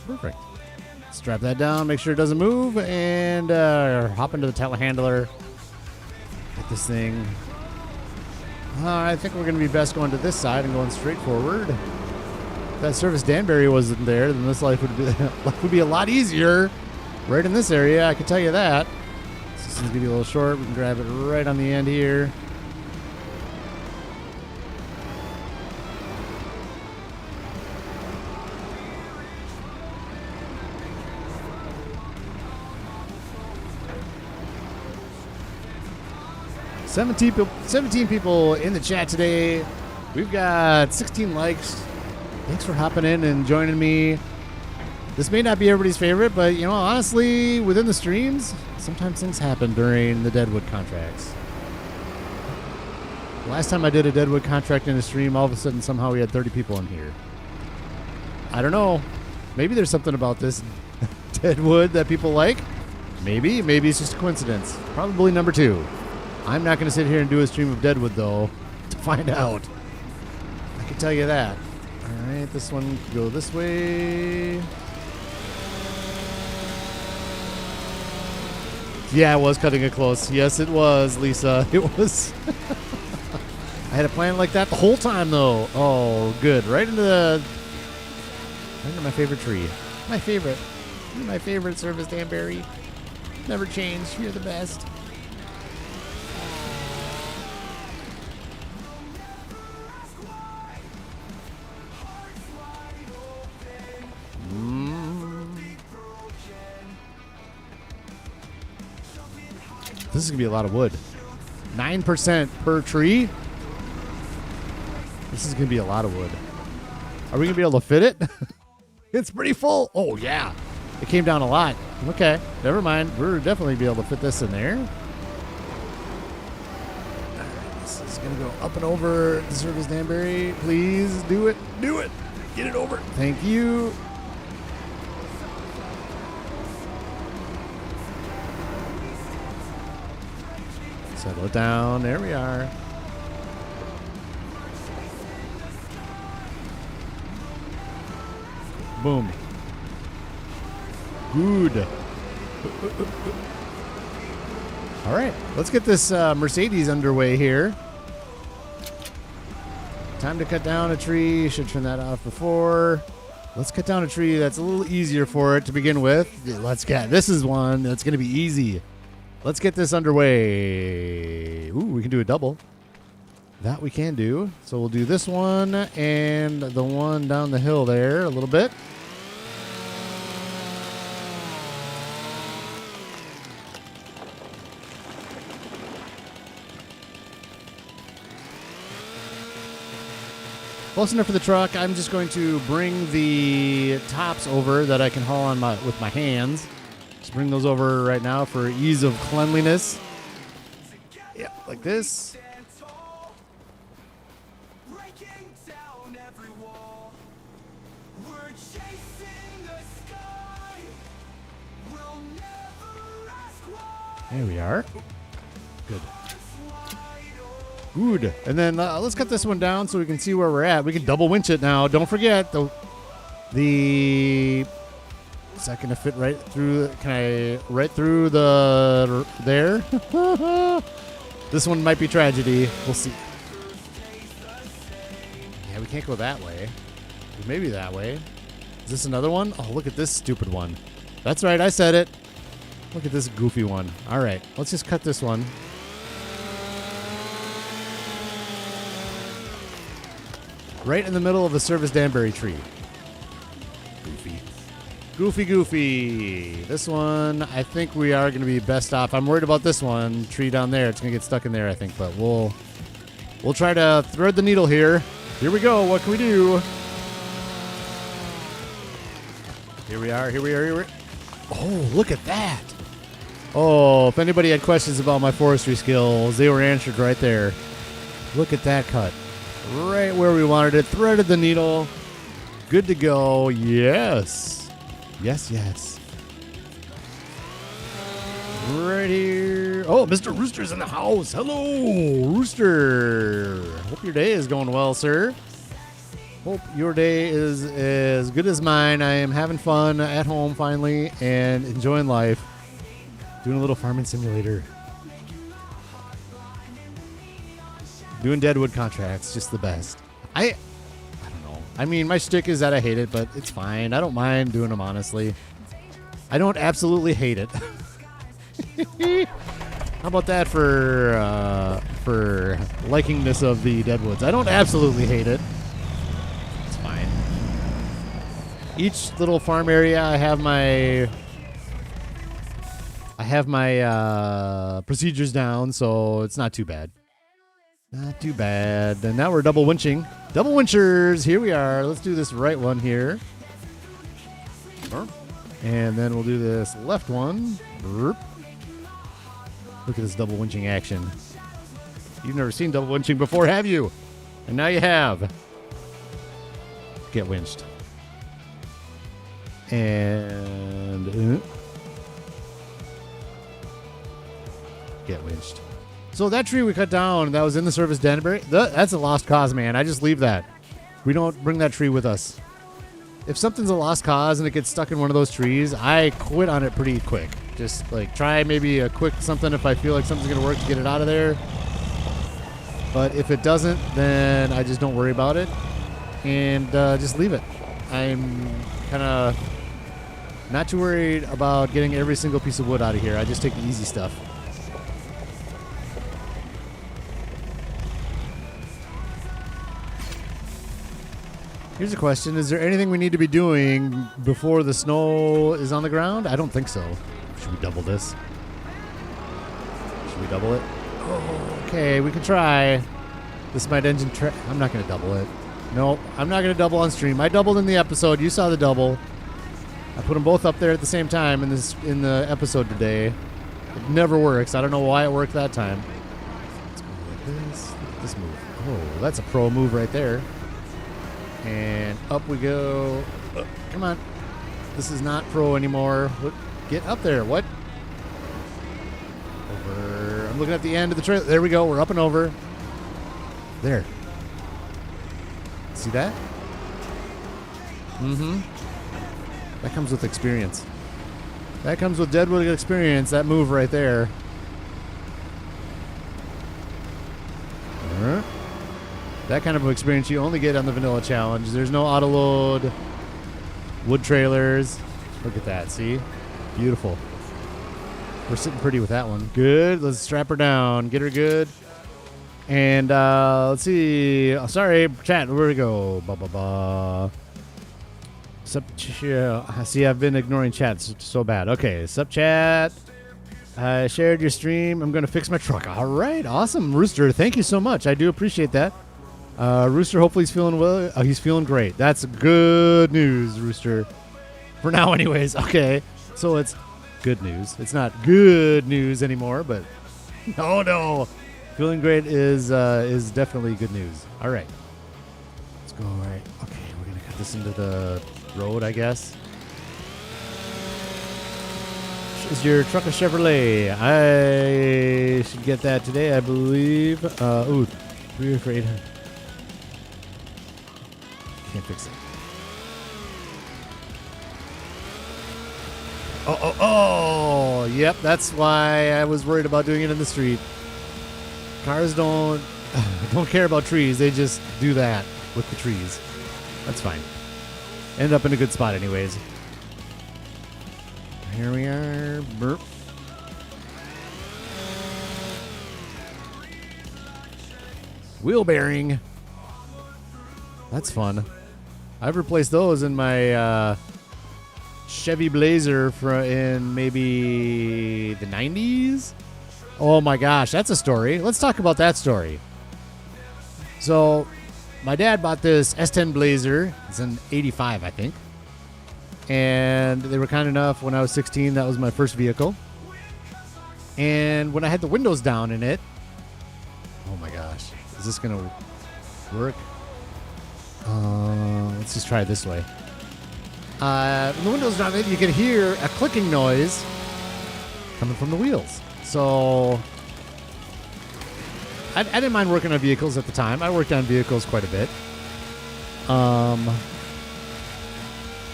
A: Perfect. Strap that down, make sure it doesn't move, and hop into the telehandler. Get this thing. I think we're going to be best going to this side and going straight forward. If that Service Danbury wasn't there, then this life would be a lot easier right in this area, I can tell you that. This is going to be a little short. We can grab it right on the end here. Seventeen people in the chat today. We've got 16 likes. Thanks for hopping in and joining me. This may not be everybody's favorite, but you know, honestly, within the streams, sometimes things happen during the Deadwood contracts. Last time I did a Deadwood contract in a stream, all of a sudden somehow we had 30 people in here. I don't know. Maybe there's something about this Deadwood that people like. Maybe it's just a coincidence. Probably number 2. I'm not going to sit here and do a stream of Deadwood, though, to find out. I can tell you that. All right, this one can go this way. Yeah, I was cutting it close. Yes, it was, Lisa. It was. I had a plan like that the whole time, though. Oh, good. Right into my favorite tree. My favorite. You're my favorite, Service Danbury. Never change. You're the best. This is going to be a lot of wood. 9% per tree. This is going to be a lot of wood. Are we going to be able to fit it? It's pretty full. Oh, yeah. It came down a lot. Okay. Never mind. We're definitely be able to fit this in there. All right, this is going to go up and over the Service Danbury. Please do it. Do it. Get it over. Thank you. Settle it down. There we are. Boom. Good. All right. Let's get this Mercedes underway here. Time to cut down a tree. Should turn that off before. Let's cut down a tree that's a little easier for it to begin with. Let's get. This is one that's going to be easy. Let's get this underway. Ooh, we can do a double. That we can do. So we'll do this one and the one down the hill there a little bit. Close enough for the truck. I'm just going to bring the tops over that I can haul on with my hands. Just bring those over right now for ease of cleanliness. Yeah, like this. There we are. Good. Good. And then let's cut this one down so we can see where we're at. We can double winch it now. Don't forget the is that gonna fit right through? Can I right through the there? This one might be tragedy. We'll see. Yeah, we can't go that way. Maybe that way. Is this another one? Oh, look at this stupid one. That's right, I said it. Look at this goofy one. All right, let's just cut this one. Right in the middle of the Service Danbury tree. Goofy. Goofy, goofy. This one, I think we are going to be best off. I'm worried about this one. Tree down there. It's going to get stuck in there, I think. But we'll try to thread the needle here. Here we go. What can we do? Here we are. Here we are. Here we are. Oh, look at that. Oh, if anybody had questions about my forestry skills, they were answered right there. Look at that cut. Right where we wanted it. Threaded the needle. Good to go. Yes. Yes, yes. Right here. Oh, Mr. Rooster's in the house. Hello, Rooster. Hope your day is going well, sir. Hope your day is as good as mine. I am having fun at home finally and enjoying life. Doing a little farming simulator. Doing Deadwood contracts, just the best. I don't know. I mean, my shtick is that I hate it, but it's fine. I don't mind doing them, honestly. I don't absolutely hate it. How about that for likingness of the Deadwoods? I don't absolutely hate it. It's fine. Each little farm area, I have my procedures down, so it's not too bad. Not too bad. And now we're double winching. Double winchers. Here we are. Let's do this right one here. And then we'll do this left one. Look at this double winching action. You've never seen double winching before, have you? And now you have. Get winched. And get winched. So that tree we cut down that was in the service Danbury, that's a lost cause, man. I just leave that. We don't bring that tree with us. If something's a lost cause and it gets stuck in one of those trees, I quit on it pretty quick. Just like try maybe a quick something if I feel like something's gonna work to get it out of there. But if it doesn't, then I just don't worry about it and just leave it. I'm kind of not too worried about getting every single piece of wood out of here. I just take the easy stuff. Here's a question. Is there anything we need to be doing before the snow is on the ground? I don't think so. Should we double this? Should we double it? Oh, okay, we can try. This is my engine I'm not going to double it. No, I'm not going to double on stream. I doubled in the episode. You saw the double. I put them both up there at the same time in the episode today. It never works. I don't know why it worked that time. Let's go like this. Look at this move. Oh, that's a pro move right there. And up we go. Come on. This is not pro anymore. Get up there. What? Over. I'm looking at the end of the trail. There we go. We're up and over. There. See that? Mm-hmm. That comes with experience. That comes with Deadwood experience. That move right there. That kind of experience you only get on the vanilla challenge. There's no auto load wood trailers. Look at that. See? Beautiful. We're sitting pretty with that one. Good. Let's strap her down. Get her good. And let's see. Oh, sorry, chat. Where we go? Sup, see, I've been ignoring chats so bad. Okay, sup, chat. I shared your stream. I'm going to fix my truck. All right, awesome, Rooster. Thank you so much. I do appreciate that. Rooster, hopefully he's feeling well. He's feeling great. That's good news, Rooster. For now, anyways. Okay, so it's good news. It's not good news anymore, but no. Feeling great is definitely good news. All right. Let's go right. Okay, we're going to cut this into the road, I guess. Is your truck a Chevrolet? I should get that today, I believe. Ooh, 3 for 800. Can't fix it. Oh, yep, that's why I was worried about doing it in the street. Cars don't care about trees. They just do that with the trees. That's fine. End up in a good spot anyways. Here we are. Burp. Wheel bearing. That's fun. I've replaced those in my Chevy Blazer in maybe the 90s. Oh my gosh, that's a story. Let's talk about that story. So, my dad bought this S10 Blazer. It's an 85, I think. And they were kind enough when I was 16. That was my first vehicle. And when I had the windows down in it, oh my gosh, is this going to work? Let's just try it this way. The windows down in it, you can hear a clicking noise coming from the wheels. So, I didn't mind working on vehicles at the time. I worked on vehicles quite a bit.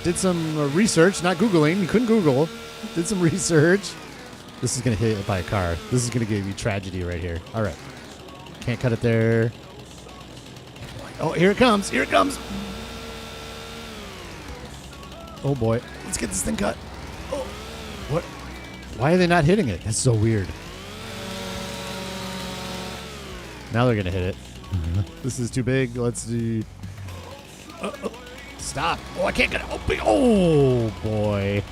A: Did some research, not Googling. You couldn't Google. Did some research. This is going to hit by a car. This is going to give you tragedy right here. All right. Can't cut it there. Oh, here it comes. Here it comes. Oh, boy. Let's get this thing cut. Oh, what? Why are they not hitting it? That's so weird. Now they're going to hit it. This is too big. Let's do... Stop. Oh, I can't get it. Oh, boy.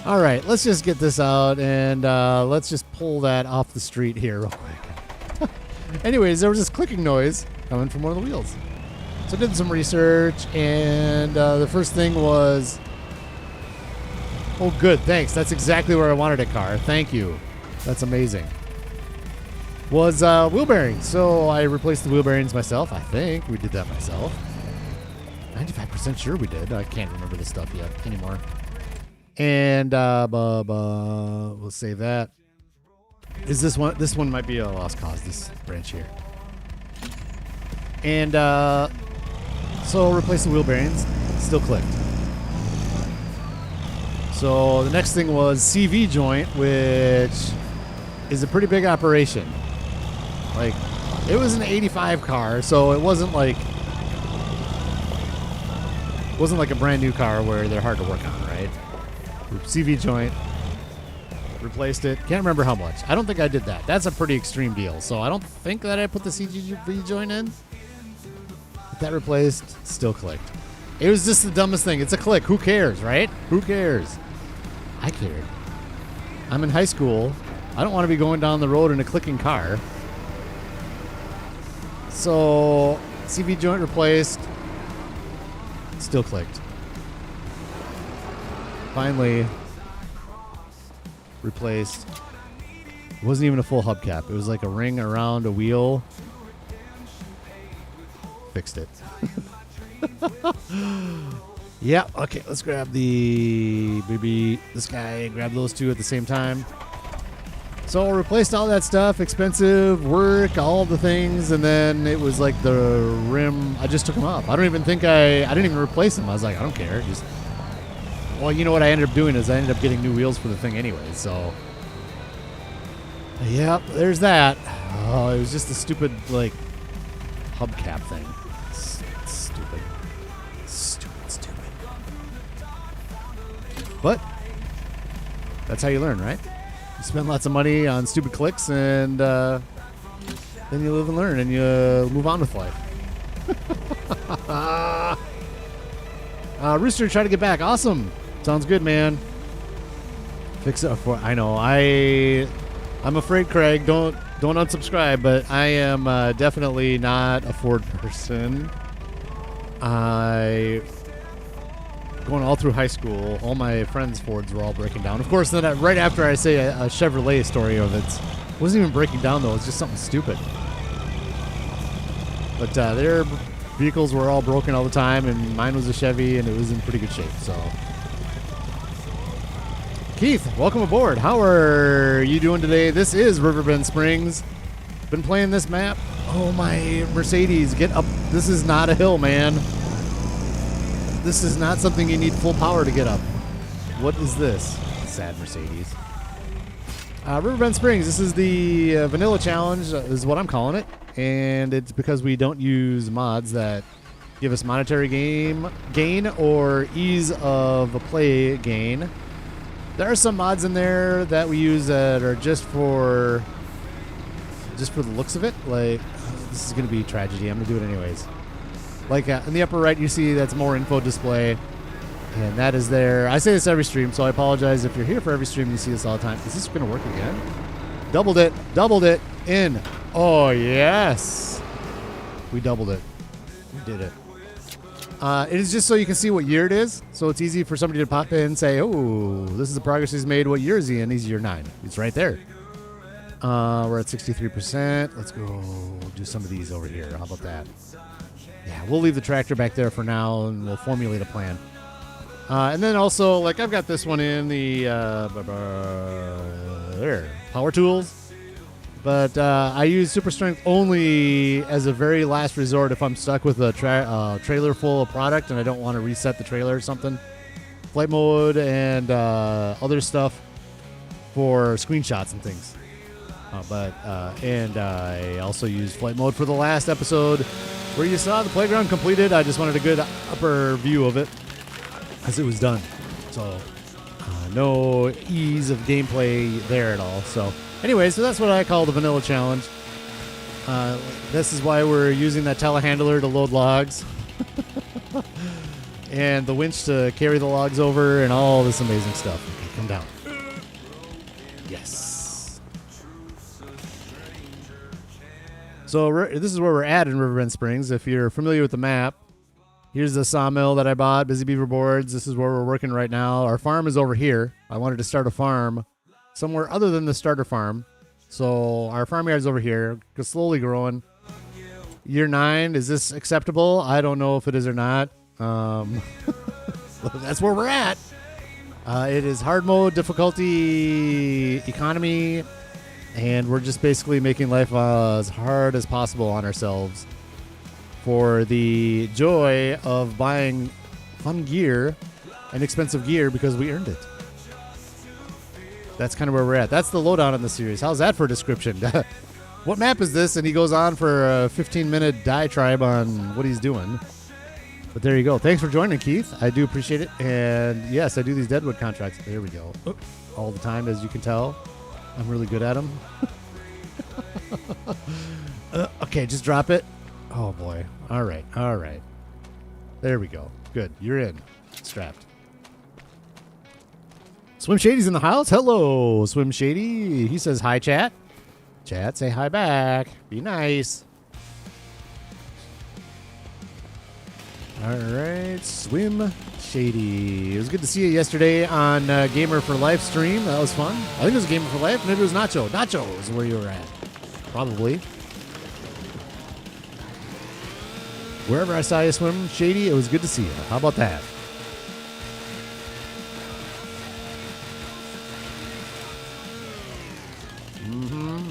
A: All right. Let's just get this out, and let's just pull that off the street here real quick. Anyways, there was this clicking noise coming from one of the wheels. So I did some research, and the first thing was... Oh, good. Thanks. That's exactly where I wanted it, car. Thank you. That's amazing. Was wheel bearings. So I replaced the wheel bearings myself. I think we did that myself. 95% sure we did. I can't remember the stuff yet anymore. And we'll save that. is this one. This one might be a lost cause, this branch here. And so replacing wheel bearings, still clicked. So the next thing was CV joint, which is a pretty big operation. Like, it was an 85 car, so it wasn't like a brand new car where they're hard to work on, right? CV joint, replaced it. Can't remember how much. I don't think I did that. That's a pretty extreme deal. So I don't think that I put the CV joint in. But that replaced, still clicked. It was just the dumbest thing. It's a click. Who cares, right? Who cares? I cared. I'm in high school. I don't want to be going down the road in a clicking car. So CV joint replaced, still clicked. Finally replaced. It wasn't even a full hubcap. It was like a ring around a wheel. Fixed it. Yeah, okay, let's grab this guy, grab those two at the same time. So replaced all that stuff, expensive work, all the things, and then it was like the rim, I just took them off. I didn't even replace them. I was like, I don't care. Well, you know what I ended up doing is I ended up getting new wheels for the thing anyway, so. Yep, there's that. Oh, it was just a stupid, like, hubcap thing. Stupid. But that's how you learn, right? You spend lots of money on stupid clicks, and then you live and learn, and you move on with life. Rooster, try to get back. Awesome. Sounds good, man. Fix it for. I know. I'm afraid, Craig. Don't unsubscribe. But I am definitely not a Ford person. Going all through high school, all my friends' Fords were all breaking down. Of course, then right after I say a Chevrolet story of it, wasn't even breaking down though. It was just something stupid. But their vehicles were all broken all the time, and mine was a Chevy, and it was in pretty good shape. So, Keith, welcome aboard. How are you doing today? This is Riverbend Springs. Been playing this map. Oh, my Mercedes, get up. This is not a hill, man. This is not something you need full power to get up. What is this? Sad Mercedes. Riverbend Springs, this is the Vanilla Challenge, is what I'm calling it. And it's because we don't use mods that give us monetary gain or ease of play gain. There are some mods in there that we use that are just for the looks of it. Like, this is going to be tragedy. I'm going to do it anyways. Like in the upper right, you see that's more info display. And that is there. I say this every stream, so I apologize if you're here for every stream. You see this all the time. Is this going to work again? Doubled it. In. Oh, yes. We doubled it. We did it. It is just so you can see what year it is. So it's easy for somebody to pop in and say, oh, this is the progress he's made. What year is he in? He's year 9. It's right there. We're at 63%. Let's go do some of these over here. How about that? Yeah, we'll leave the tractor back there for now, and we'll formulate a plan. And then also, like, I've got this one in the there, power tools. But I use super strength only as a very last resort if I'm stuck with a trailer full of product and I don't want to reset the trailer or something. Flight mode and other stuff for screenshots and things. And I also use flight mode for the last episode where you saw the playground completed. I just wanted a good upper view of it as it was done. So no ease of gameplay there at all. So anyway, so that's what I call the vanilla challenge. This is why we're using that telehandler to load logs. And the winch to carry the logs over and all this amazing stuff. Okay, come down. Yes. So this is where we're at in Riverbend Springs. If you're familiar with the map, here's the sawmill that I bought, Busy Beaver Boards. This is where we're working right now. Our farm is over here. I wanted to start a farm somewhere other than the starter farm. So our farmyard's over here, slowly growing. Year 9, is this acceptable? I don't know if it is or not. That's where we're at. It is hard mode, difficulty, economy, And we're just basically making life as hard as possible on ourselves for the joy of buying fun gear and expensive gear because we earned it. That's kind of where we're at. That's the lowdown on the series. How's that for a description? What map is this? And he goes on for a 15-minute diatribe on what he's doing. But there you go. Thanks for joining, Keith. I do appreciate it. And yes, I do these Deadwood contracts. There we go. All the time, as you can tell. I'm really good at them. Okay, just drop it. Oh, boy. All right. All right. There we go. Good. You're in. Strapped. Swim Shady's in the house. Hello, Swim Shady. He says hi, chat. Chat, say hi back. Be nice. All right, Swim Shady. It was good to see you yesterday on Gamer for Life stream. That was fun. I think it was Gamer for Life. Maybe it was Nacho. Nacho is where you were at. Probably. Wherever I saw you, Swim Shady, it was good to see you. How about that? Mm-hmm.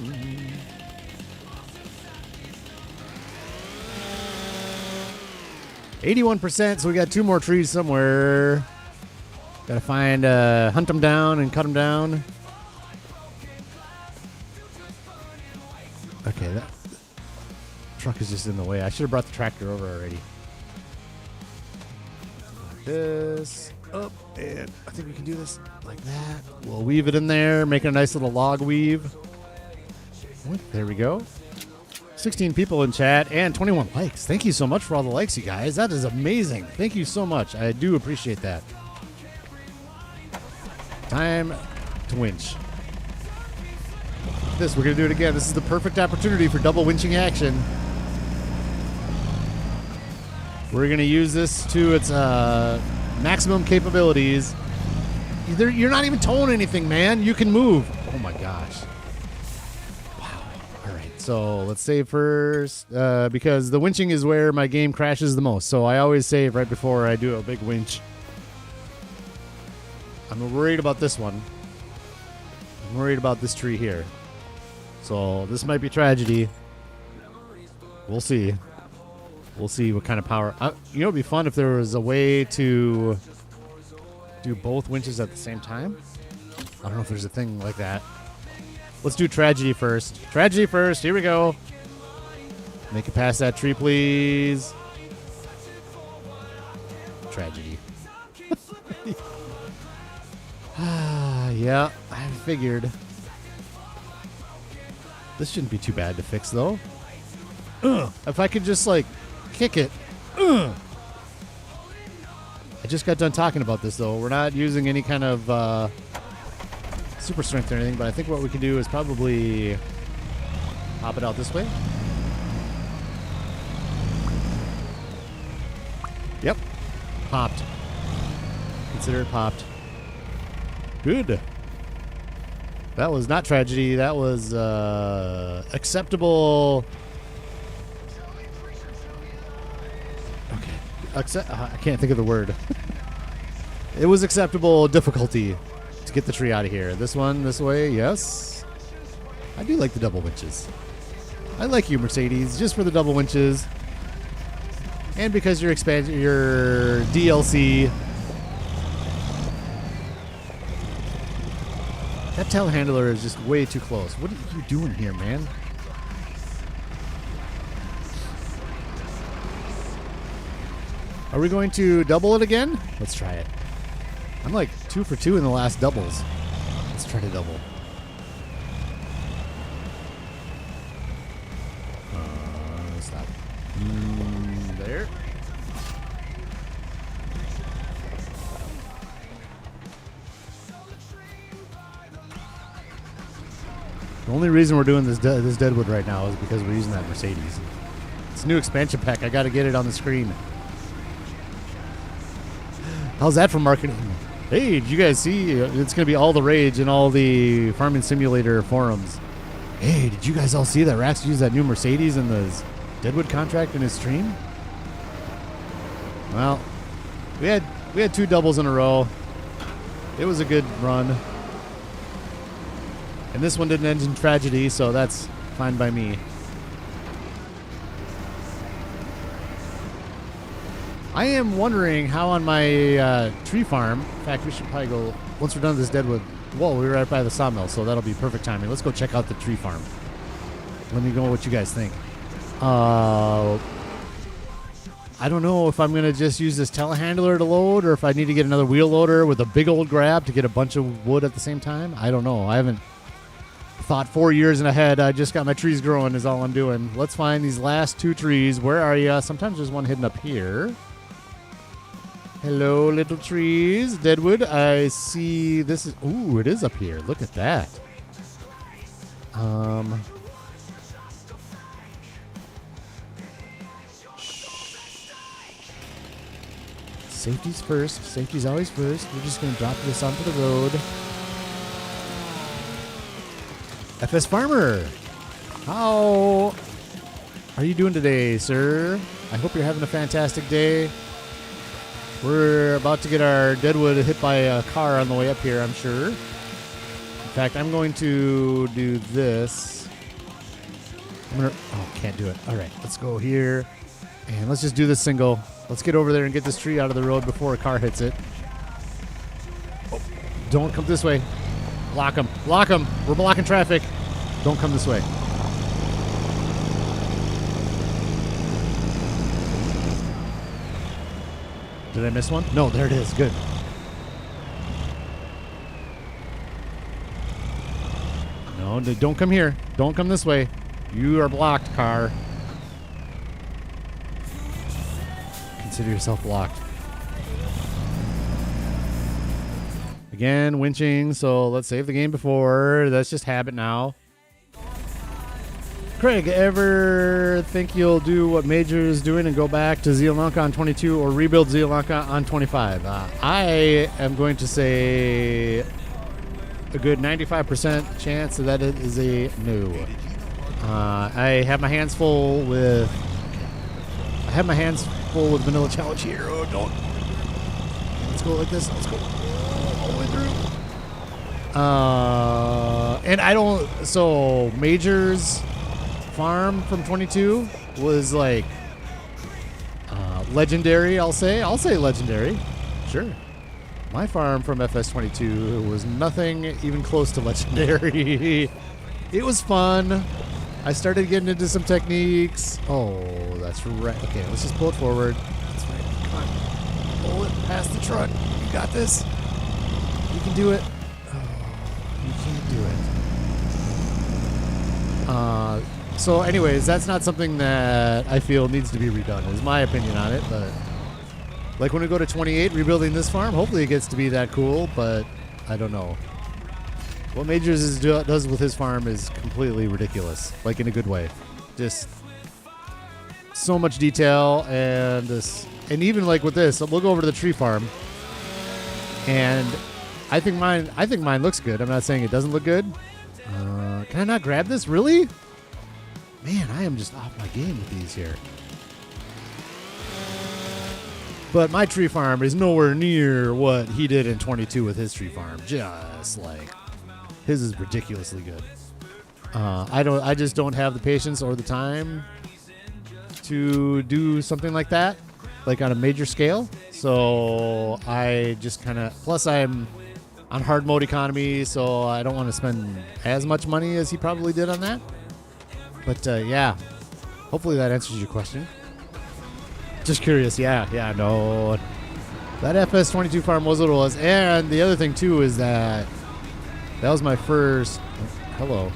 A: 81%, so we got 2 more trees somewhere. Gotta find, hunt them down and cut them down. Okay, that truck is just in the way. I should have brought the tractor over already. Like this, up, and I think we can do this like that. We'll weave it in there, make a nice little log weave. There we go. 16 people in chat and 21 likes. Thank you so much for all the likes, you guys. That is amazing. Thank you so much. I do appreciate that. Time to winch. We're going to do it again. This is the perfect opportunity for double winching action. We're going to use this to its maximum capabilities. You're not even towing anything, man. You can move. Oh, my gosh. So let's save first because the winching is where my game crashes the most. So I always save right before I do a big winch. I'm worried about this one. I'm worried about this tree here. So this might be tragedy. We'll see. We'll see what kind of power. You know, it'd be fun if there was a way to do both winches at the same time. I don't know if there's a thing like that. Let's do tragedy first. Tragedy first. Here we go. Make it past that tree, please. Tragedy. Yeah, I figured. This shouldn't be too bad to fix, though. If I could just, like, kick it. I just got done talking about this, though. We're not using any kind of... super strength or anything, but I think what we can do is probably pop it out this way. Yep. Popped. Consider it popped. Good. That was not tragedy. That was acceptable. Okay. I can't think of the word. It was acceptable difficulty. Get the tree out of here. This one, this way, yes. I do like the double winches. I like you, Mercedes, just for the double winches. And because your DLC. That telehandler is just way too close. What are you doing here, man? Are we going to double it again? Let's try it. I'm like 2 for 2 in the last doubles. Let's try to double. Stop. There. The only reason we're doing this Deadwood right now is because we're using that Mercedes. It's a new expansion pack. I got to get it on the screen. How's that for marketing? Hey, did you guys see? It's going to be all the rage in all the Farming Simulator forums. Hey, did you guys all see that Rax used that new Mercedes in the Deadwood contract in his stream? Well, we had 2 doubles in a row. It was a good run. And this one didn't end in tragedy, so that's fine by me. I am wondering how on my tree farm, in fact, we should probably go, once we're done with this deadwood, whoa, we were right by the sawmill, so that'll be perfect timing. Let's go check out the tree farm. Let me know what you guys think. I don't know if I'm going to just use this telehandler to load or if I need to get another wheel loader with a big old grab to get a bunch of wood at the same time. I don't know. I haven't thought 4 years in ahead. I just got my trees growing is all I'm doing. Let's find these last 2 trees. Where are you? Sometimes there's one hidden up here. Hello, little trees. Deadwood, I see this is... Ooh, it is up here. Look at that. Safety's first. Safety's always first. We're just going to drop this onto the road. FS Farmer, how are you doing today, sir? I hope you're having a fantastic day. We're about to get our deadwood hit by a car on the way up here, I'm sure. In fact, I'm going to do this. Can't do it. All right, let's go here. And let's just do this single. Let's get over there and get this tree out of the road before a car hits it. Oh, don't come this way. Block them. Block them. We're blocking traffic. Don't come this way. Did I miss one? No, there it is. Good. No, don't come here. Don't come this way. You are blocked, car. Consider yourself blocked. Again, winching, so let's save the game before. That's just habit now. Craig, ever think you'll do what Major is doing and go back to Zealanka on 22 or rebuild Zealanka on 25? I am going to say a good 95% chance that it is a no. I have my hands full with Vanilla Challenge here. Oh, don't. Let's go like this. Let's go all the way through. And I don't. So Major's farm from 22 was like legendary. I'll say legendary. Sure. My farm from FS25 was nothing even close to legendary. It was fun. I started getting into some techniques. Oh, that's right. Okay, let's just pull it forward. That's right. Come on. Pull it past the truck. You got this. You can do it. Oh, you can't do it. So anyways, that's not something that I feel needs to be redone, is my opinion on it. But like when we go to 28, rebuilding this farm, hopefully it gets to be that cool, but I don't know. What Majors does with his farm is completely ridiculous, like in a good way. Just so much detail, and even like with this, we'll go over to the tree farm, and I think mine looks good. I'm not saying it doesn't look good. Can I not grab this? Really? Man, I am just off my game with these here. But my tree farm is nowhere near what he did in 22 with his tree farm. Just like. His is ridiculously good. I just don't have the patience or the time to do something like that, like on a major scale. So I just kind of, plus I'm on hard mode economy, so I don't want to spend as much money as he probably did on that. But yeah, hopefully that answers your question. Just curious. Yeah, no. That FS25 farm was what it was. And the other thing too is that was my first, hello.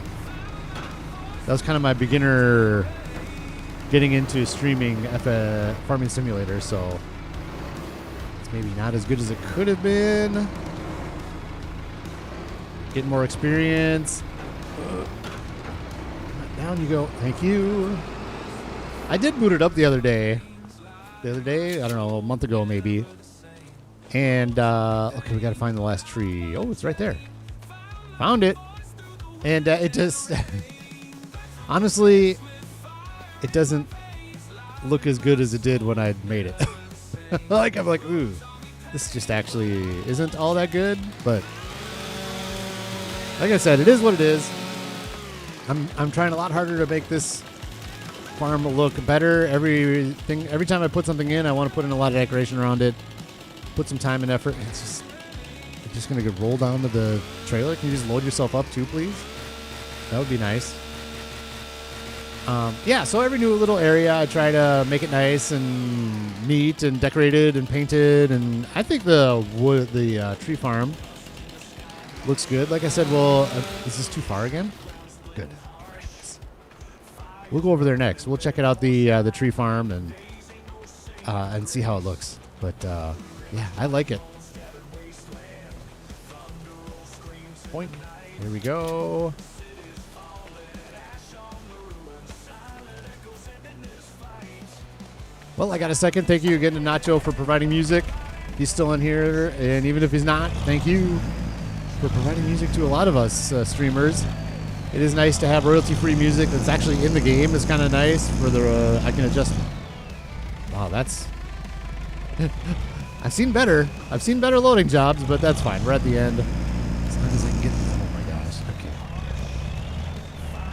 A: That was kind of my beginner getting into streaming Farming Simulator, so it's maybe not as good as it could have been. Getting more experience. Down you go. Thank you. I did boot it up the other day. I don't know, a month ago maybe. And, okay, we got to find the last tree. Oh, it's right there. Found it. And it just, honestly, it doesn't look as good as it did when I made it. I'm like, ooh, this just actually isn't all that good. But Like I said, it is what it is. I'm trying a lot harder to make this farm look better. Every time I put something in, I want to put in a lot of decoration around it. Put some time and effort. It's just gonna get rolled down to the trailer. Can you just load yourself up too, please? That would be nice. Yeah, so every new little area, I try to make it nice and neat and decorated and painted. And I think the tree farm looks good. Like I said, well, is this too far again? Good. We'll go over there next. We'll check it out the tree farm and see how it looks. But yeah, I like it. Boink. Here we go. Well, I got a second. Thank you again to Nacho for providing music. He's still in here, and even if he's not, thank you for providing music to a lot of us streamers. It is nice to have royalty-free music that's actually in the game. It's kind of nice for the. I can adjust. Wow, that's. I've seen better loading jobs, but that's fine. We're at the end. As long as I can get. Oh my gosh. Okay.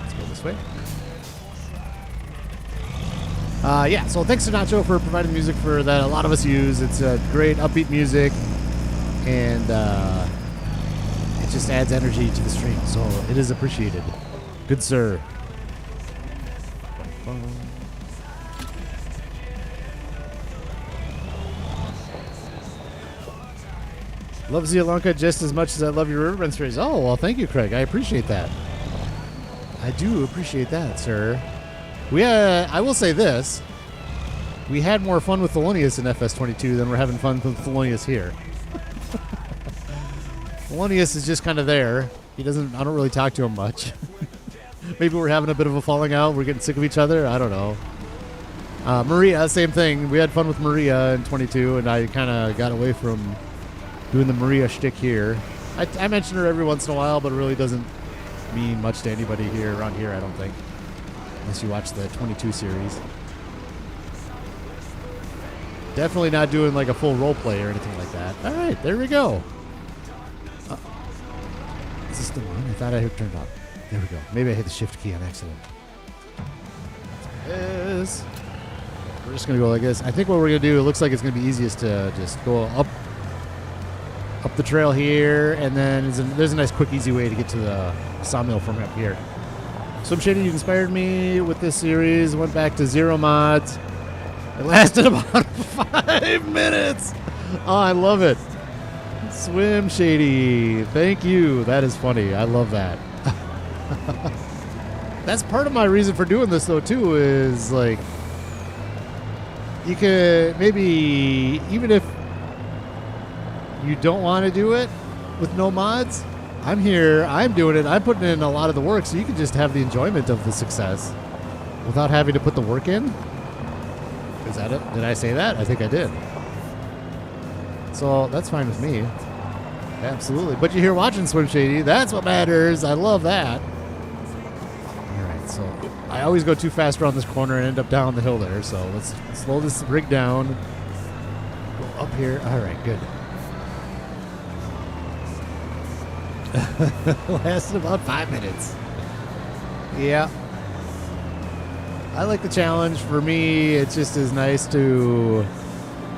A: Let's go this way. Yeah, so thanks to Nacho for providing music for that a lot of us use. It's great upbeat music, and it just adds energy to the stream, so it is appreciated. Good sir. Love Zialanka just as much as I love your Riverbend Springs. Oh, well, thank you, Craig. I appreciate that. I do appreciate that, sir. I will say this. We had more fun with Thelonious in FS22 than we're having fun with Thelonious here. Thelonious is just kind of there. I don't really talk to him much. Maybe we're having a bit of a falling out. We're getting sick of each other. I don't know. Maria, same thing. We had fun with Maria in 22, and I kind of got away from doing the Maria shtick here. I mention her every once in a while, but it really doesn't mean much to anybody here around here, I don't think. Unless you watch the 22 series. Definitely not doing like a full role play or anything like that. All right, there we go. Is this the one? I thought I had turned off. There we go. Maybe I hit the shift key on accident. Yes. We're just going to go like this. I think what we're going to do, it looks like it's going to be easiest to just go up the trail here, and then there's a nice, quick, easy way to get to the sawmill from up here. Swim Shady, you inspired me with this series. Went back to 0 mods. It lasted about 5 minutes. Oh, I love it. Swim Shady. Thank you. That is funny. I love that. That's part of my reason for doing this, though, too, is like you could maybe, even if you don't want to do it with no mods, I'm here, I'm doing it, I'm putting in a lot of the work, so you can just have the enjoyment of the success without having to put the work in. Is that it? Did I say that? I think I did. So that's fine with me. Absolutely. But you're here watching Swim Shady. That's what matters. I love that. All right, so I always go too fast around this corner and end up down the hill there, so let's slow this rig down. Go up here. All right, good. Lasted about 5 minutes. Yeah. I like the challenge. For me, it just is nice to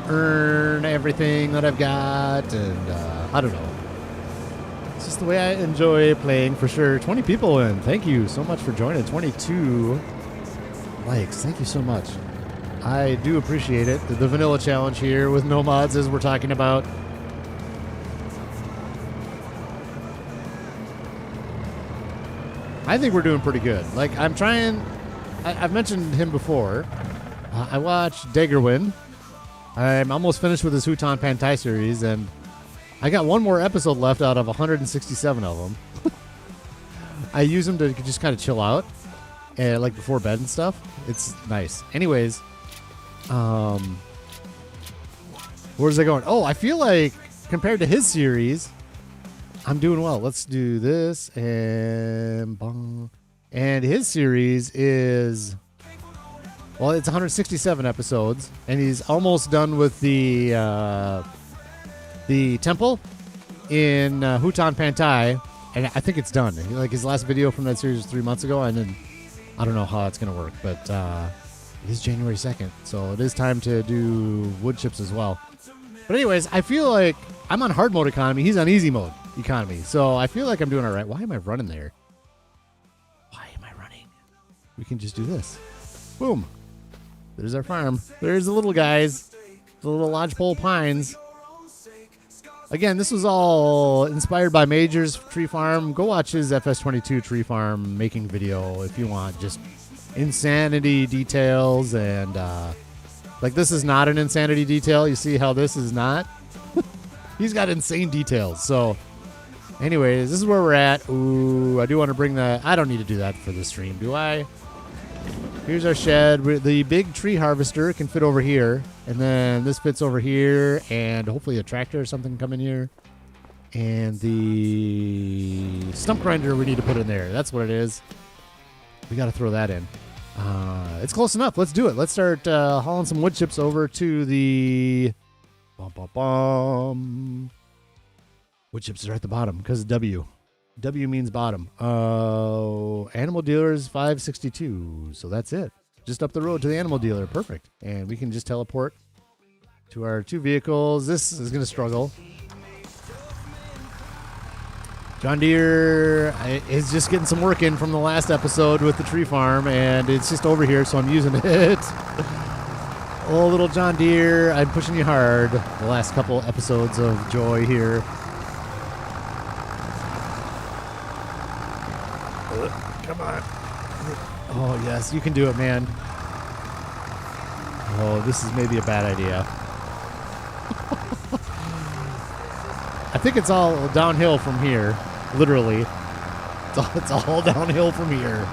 A: earn everything that I've got, and I don't know. It's just the way I enjoy playing, for sure. 20 people in. Thank you so much for joining. 22 likes. Thank you so much. I do appreciate it. The vanilla challenge here with no mods, as we're talking about. I think we're doing pretty good. Like, I'm trying. I've mentioned him before. I watched Dagerwin. I'm almost finished with his Huton Pantai series, and I got one more episode left out of 167 of them. I use them to just kind of chill out, and like before bed and stuff. It's nice. Anyways, where's I going? Oh, I feel like compared to his series, I'm doing well. Let's do this, and bong. And his series is, well, it's 167 episodes, and he's almost done with the temple in Huton Pantai, And I think it's done. Like his last video from that series was 3 months ago, and then I don't know how it's going to work, but it is January 2nd, so it is time to do wood chips as well. But anyways, I feel like I'm on hard mode economy. He's on easy mode economy, so I feel like I'm doing all right. Why am I running there? Why am I running? We can just do this. Boom. There's our farm. There's the little guys, the little lodgepole pines. Again, this was all inspired by Major's tree farm. Go watch his FS25 tree farm making video if you want. Just insanity details and like this is not an insanity detail. You see how this is not? He's got insane details. So anyways, this is where we're at. Ooh, I do want to bring the... I don't need to do that for this stream, do I? Here's our shed. The big tree harvester can fit over here. And then this fits over here. And hopefully a tractor or something can come in here. And the stump grinder we need to put in there. That's what it is. We got to throw that in. It's close enough. Let's do it. Let's start hauling some wood chips over to the... Wood chips are at the bottom because W. W means bottom. Animal dealers 562. So that's it. Just up the road to the animal dealer. Perfect. And we can just teleport to our 2 vehicles. This is going to struggle. John Deere is just getting some work in from the last episode with the tree farm, and it's just over here, so I'm using it. Oh, little John Deere, I'm pushing you hard. The last couple episodes of joy here. Come on. Oh, yes, you can do it, man. Oh, this is maybe a bad idea. I think it's all downhill from here. Literally. It's all downhill from here.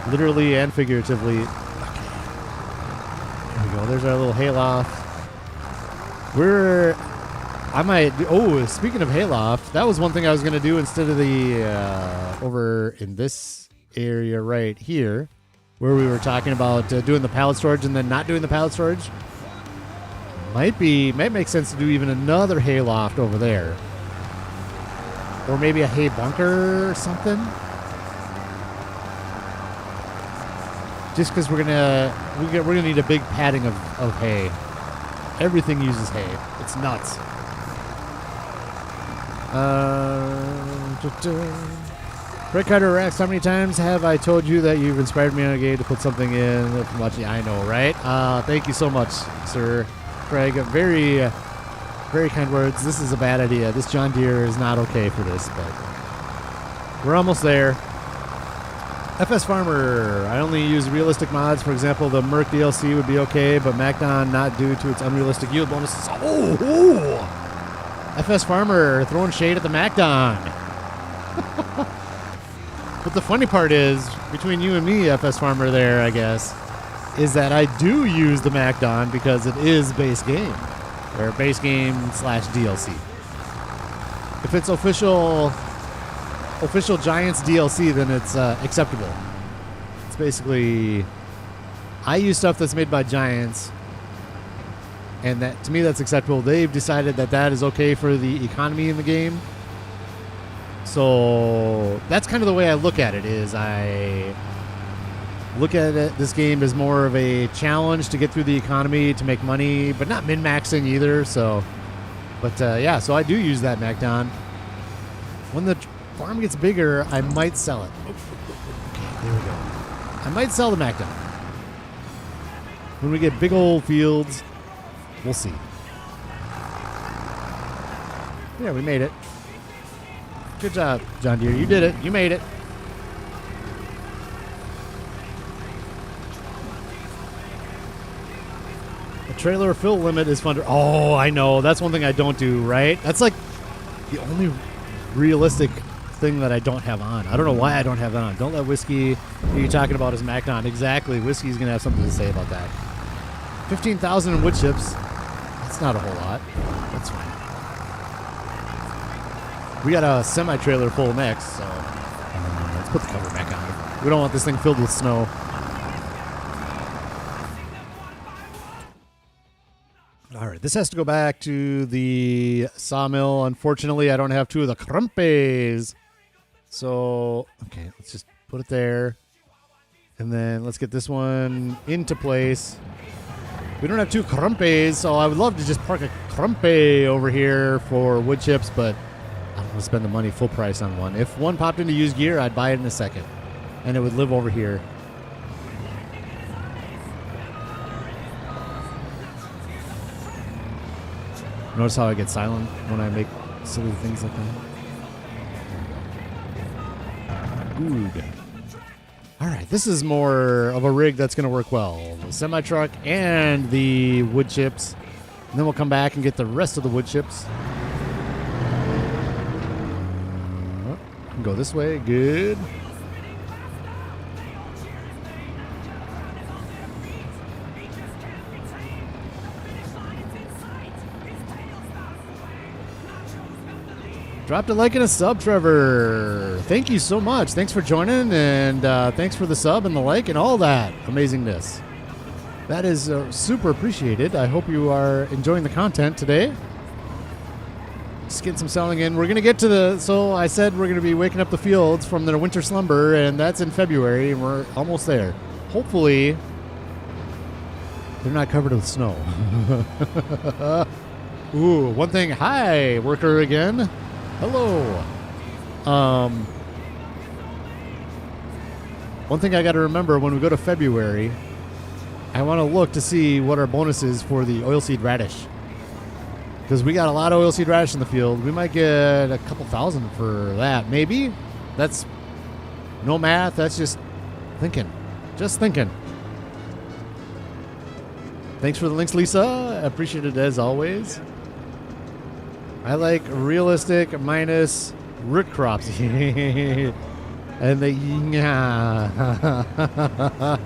A: Literally and figuratively. Okay. There we go. There's our little hayloft. Speaking of hayloft, that was one thing I was going to do instead of the, over in this area right here, where we were talking about doing the pallet storage and then not doing the pallet storage. Might make sense to do even another hayloft over there. Or maybe a hay bunker or something. Just because we're gonna need a big padding of hay. Everything uses hay. It's nuts. Rick Carter Rax, how many times have I told you that you've inspired me on a game to put something in from watching? I know, right? Thank you so much, sir. Craig, very, very kind words. This is a bad idea. This John Deere is not okay for this, but we're almost there. FS Farmer, I only use realistic mods. For example, the Merc DLC would be okay, but MacDon not due to its unrealistic yield bonuses. Oh! FS Farmer throwing shade at the MacDon. But the funny part is, between you and me, FS Farmer there, I guess, is that I do use the MacDon because it is base game. Or base game / DLC. If it's official Giants DLC, then it's acceptable. It's basically, I use stuff that's made by Giants, and that to me that's acceptable. They've decided that that is okay for the economy in the game. So that's kind of the way I look at it. Is I look at it, this game as more of a challenge to get through the economy to make money, but not min-maxing either. So, but yeah, so I do use that MacDon. When the farm gets bigger, I might sell it. Okay, there we go. I might sell the MacDon. When we get big old fields, we'll see. Yeah, we made it. Good job, John Deere. You did it. You made it. The trailer fill limit is fun. Oh, I know. That's one thing I don't do, right? That's like the only realistic thing that I don't have on. I don't know why I don't have that on. Don't let Whiskey who you're talking about is MacDon. Exactly. Whiskey's going to have something to say about that. 15,000 in wood chips. That's not a whole lot. That's fine. We got a semi-trailer full next, so let's put the cover back on. We don't want this thing filled with snow. All right, this has to go back to the sawmill. Unfortunately, I don't have two of the crumpets. So, okay, let's just put it there. And then let's get this one into place. We don't have 2 crumpets, so I would love to just park a crumpet over here for wood chips, but I don't want to spend the money full price on one. If one popped into used gear, I'd buy it in a second. And it would live over here. Notice how I get silent when I make silly things like that? Good. All right, this is more of a rig that's going to work well. The semi-truck and the wood chips. And then we'll come back and get the rest of the wood chips. Go this way. Good. Dropped a like and a sub, Trevor. Thank you so much. Thanks for joining, and thanks for the sub and the like and all that amazingness. That is super appreciated. I hope you are enjoying the content today. Just getting some selling in. We're going to get to the... So I said we're going to be waking up the fields from their winter slumber, and that's in February, and we're almost there. Hopefully, they're not covered with snow. Ooh, one thing. Hi, worker again. Hello. One thing I got to remember when we go to February, I want to look to see what our bonus is for the oilseed radish. Because we got a lot of oilseed radish in the field. We might get a couple thousand for that. Maybe. That's no math. That's just thinking. Just thinking. Thanks for the links, Lisa. I appreciate it as always. I like realistic minus root crops. And the yeah.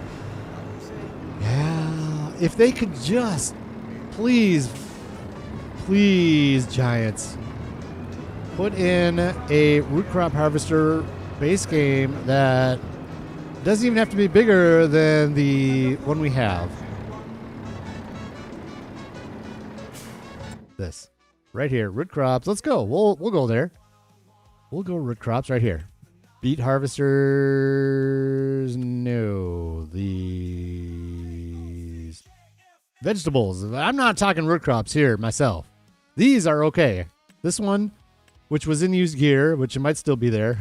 A: If they could just please Giants, put in a root crop harvester base game that doesn't even have to be bigger than the one we have. This. Right here, root crops. Let's go. We'll go there. We'll go root crops right here. Beet harvesters. No, these vegetables. I'm not talking root crops here myself. These are okay. This one, which was in used gear, which it might still be there,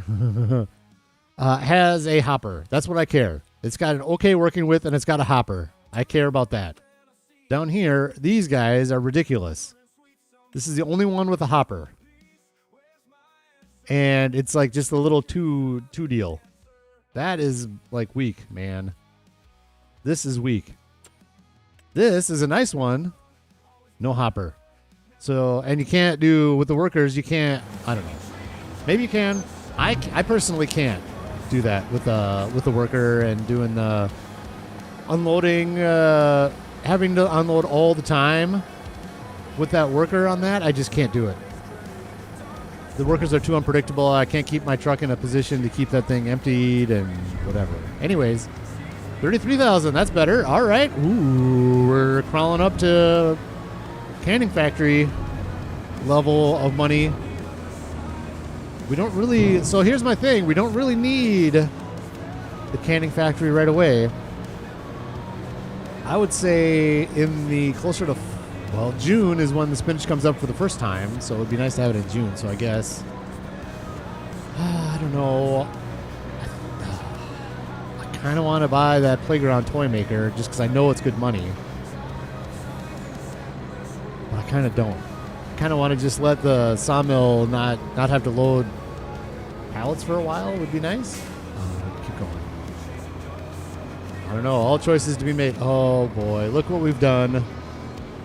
A: has a hopper. That's what I care. It's got an okay working width and it's got a hopper. I care about that. Down here, these guys are ridiculous. This is the only one with a hopper. And it's like just a little two deal. That is like weak, man. This is weak. This is a nice one. No hopper. So, and you can't do, with the workers, you can't, I don't know. Maybe you can. I personally can't do that with the worker and doing the unloading, having to unload all the time. With that worker on that, I just can't do it. The workers are too unpredictable. I can't keep my truck in a position to keep that thing emptied and whatever. Anyways, 33,000. That's better. All right. Ooh, we're crawling up to canning factory level of money. We don't really... So here's my thing. We don't really need the canning factory right away. I would say in the closer to... Well, June is when the spinach comes up for the first time, so it would be nice to have it in June. So I guess, I don't know. I kind of want to buy that playground toy maker just because I know it's good money. But I kind of don't. I kind of want to just let the sawmill not have to load pallets for a while. Would be nice. Keep going. I don't know. All choices to be made. Oh, boy. Look what we've done.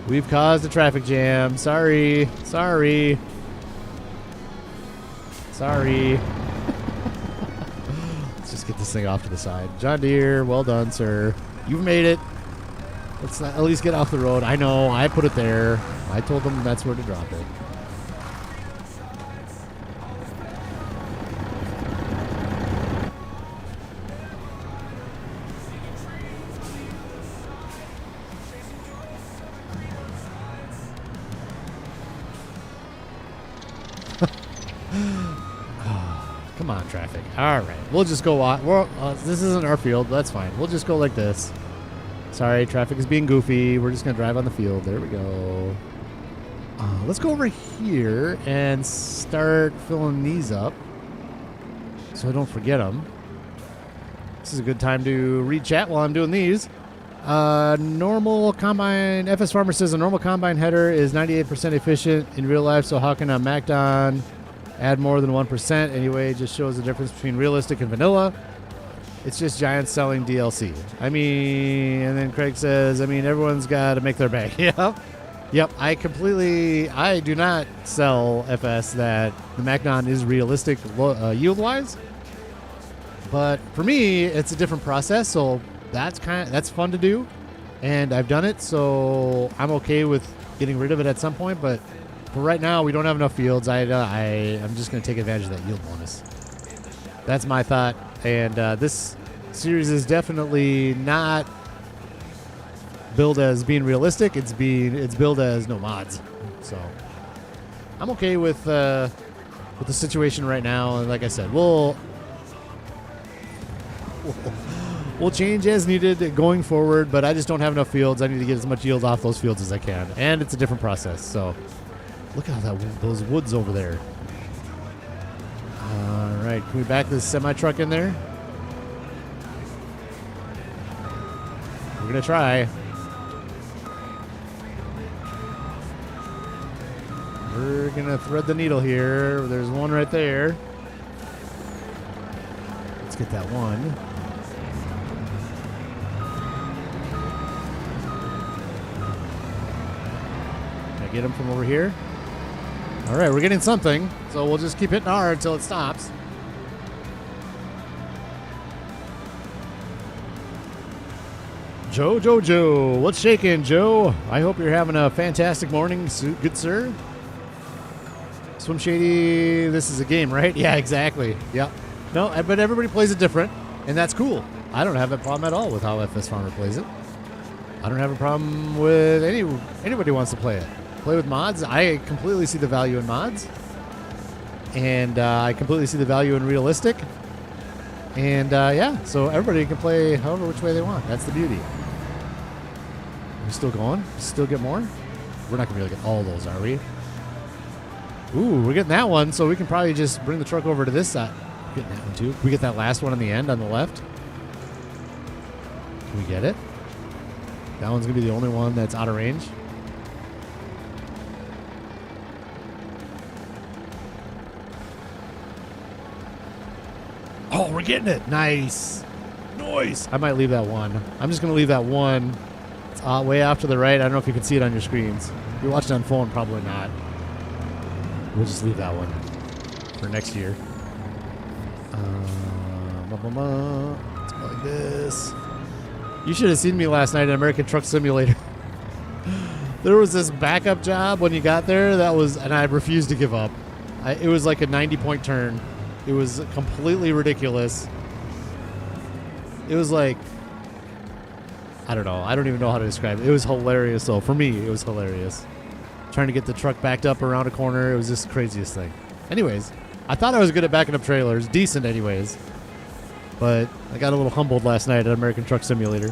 A: We've caused a traffic jam. Sorry. Sorry. Sorry. Let's just get this thing off to the side. John Deere, well done, sir. You've made it. Let's not at least get off the road. I know. I put it there. I told them that's where to drop it. Come on, traffic. All right. We'll just go. This isn't our field, but that's fine. We'll just go like this. Sorry, traffic is being goofy. We're just going to drive on the field. There we go. Let's go over here and start filling these up so I don't forget them. This is a good time to read chat while I'm doing these. Normal combine, FS Farmer says a normal combine header is 98% efficient in real life, so how can a MacDon add more than 1%? Anyway, it just shows the difference between realistic and vanilla. It's just giants selling DLC. I mean, and then Craig says, I mean, everyone's got to make their bag. Yep. I do not sell FS that the MacDon is realistic yield-wise. But for me, it's a different process, so that's fun to do, and I've done it, so I'm okay with getting rid of it at some point. But for right now, we don't have enough fields. I'm just going to take advantage of that yield bonus. That's my thought, and this series is definitely not build as being realistic. It's billed as no mods, so I'm okay with the situation right now. And like I said, we'll change as needed going forward, but I just don't have enough fields. I need to get as much yield off those fields as I can, and it's a different process. So look at those woods over there. All right, can we back this semi-truck in there? We're gonna try. We're gonna thread the needle here. There's one right there. Let's get that one. Can I get him from over here? All right, we're getting something, so we'll just keep hitting R until it stops. Joe, what's shaking, Joe? I hope you're having a fantastic morning, good sir. Swim Shady, this is a game, right? Yeah, exactly. Yep. No, but everybody plays it different, and that's cool. I don't have a problem at all with how FS Farmer plays it. I don't have a problem with anybody who wants to play it. Play with mods. I completely see the value in mods, and I completely see the value in realistic. And yeah, so everybody can play however which way they want. That's the beauty. Are we still going? Still get more? We're not gonna be able to get all those, are we? Ooh, we're getting that one, so we can probably just bring the truck over to this side. We're getting that one too. Can we get that last one on the end on the left? Can we get it? That one's gonna be the only one that's out of range. Oh, we're getting it. Nice. Nice. I might leave that one. I'm just going to leave that one. It's way off to the right. I don't know if you can see it on your screens. If you're watching on phone, probably not. We'll just leave that one for next year. Let's go like this. You should have seen me last night in American Truck Simulator. There was this backup job when you got there. And I refused to give up. It was like a 90-point turn. It was completely ridiculous. It was like, I don't know. I don't even know how to describe it. It was hilarious, though. For me, it was hilarious. Trying to get the truck backed up around a corner. It was just the craziest thing. Anyways, I thought I was good at backing up trailers. Decent anyways. But I got a little humbled last night at American Truck Simulator.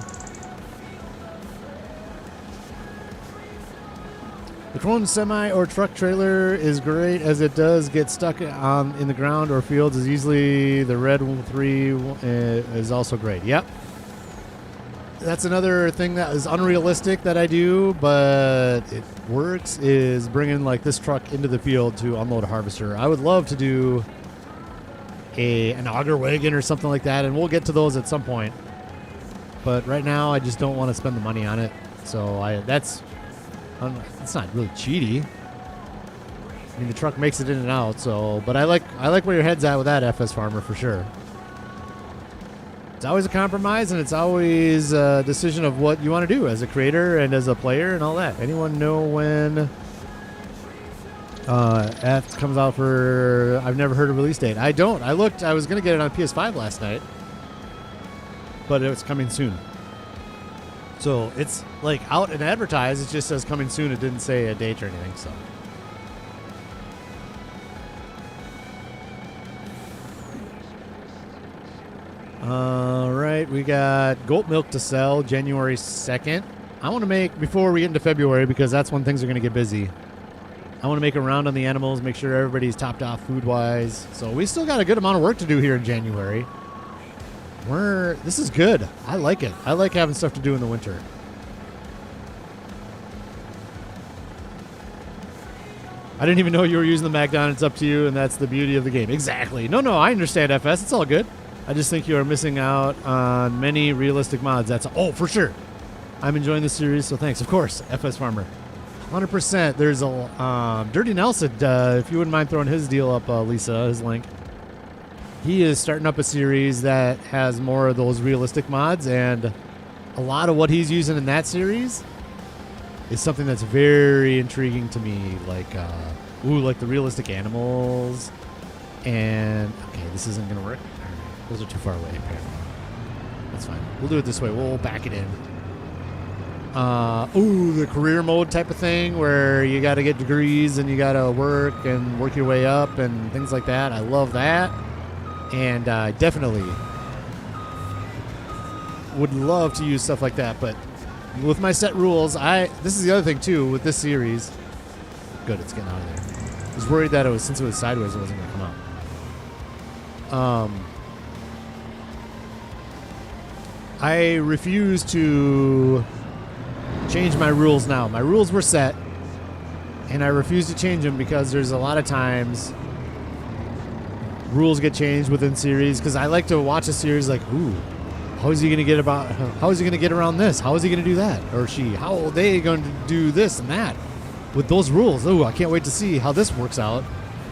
A: The Clone semi or truck trailer is great as it does get stuck in the ground or fields as easily. The Red 3 is also great. Yep. That's another thing that is unrealistic that I do, but it works, is bringing like this truck into the field to unload a harvester. I would love to do an auger wagon or something like that, and we'll get to those at some point. But right now, I just don't want to spend the money on it. So it's not really cheaty. I mean, the truck makes it in and out, so, but I like where your head's at with that FS Farmer for sure. It's always a compromise, and it's always a decision of what you want to do as a creator and as a player and all that. Anyone know when F comes out for, I've never heard a release date. I don't. I looked, I was going to get it on PS5 last night, but it's coming soon. So it's like out and advertised. It just says coming soon. It didn't say a date or anything. So All right, we got goat milk to sell January 2nd. I want to make, before we get into February, because that's when things are going to get busy, I want to make a round on the animals, make sure everybody's topped off food-wise. So we still got a good amount of work to do here in January. This is good. I like it. I like having stuff to do in the winter. I didn't even know you were using the MacDon. It's up to you, and that's the beauty of the game. Exactly. No, I understand, FS. It's all good. I just think you are missing out on many realistic mods. Oh, for sure. I'm enjoying the series, so thanks. Of course, FS Farmer. 100%. There's a Dirty Nelson. If you wouldn't mind throwing his deal up, Lisa, his link. He is starting up a series that has more of those realistic mods, and a lot of what he's using in that series is something that's very intriguing to me, like like the realistic animals. And okay, this isn't gonna work. All right, those are too far away. Apparently. That's fine. We'll do it this way. We'll back it in. The career mode type of thing where you got to get degrees and you got to work your way up and things like that. I love that. And definitely would love to use stuff like that. But with my set rules, this is the other thing too with this series. Good, it's getting out of there. I was worried that since it was sideways, it wasn't going to come out. I refuse to change my rules now. My rules were set, and I refuse to change them because there's a lot of times rules get changed within series, because I like to watch a series like, ooh, how is he going to get around this? How is he going to do that? Or she, how are they going to do this and that with those rules? Ooh, I can't wait to see how this works out.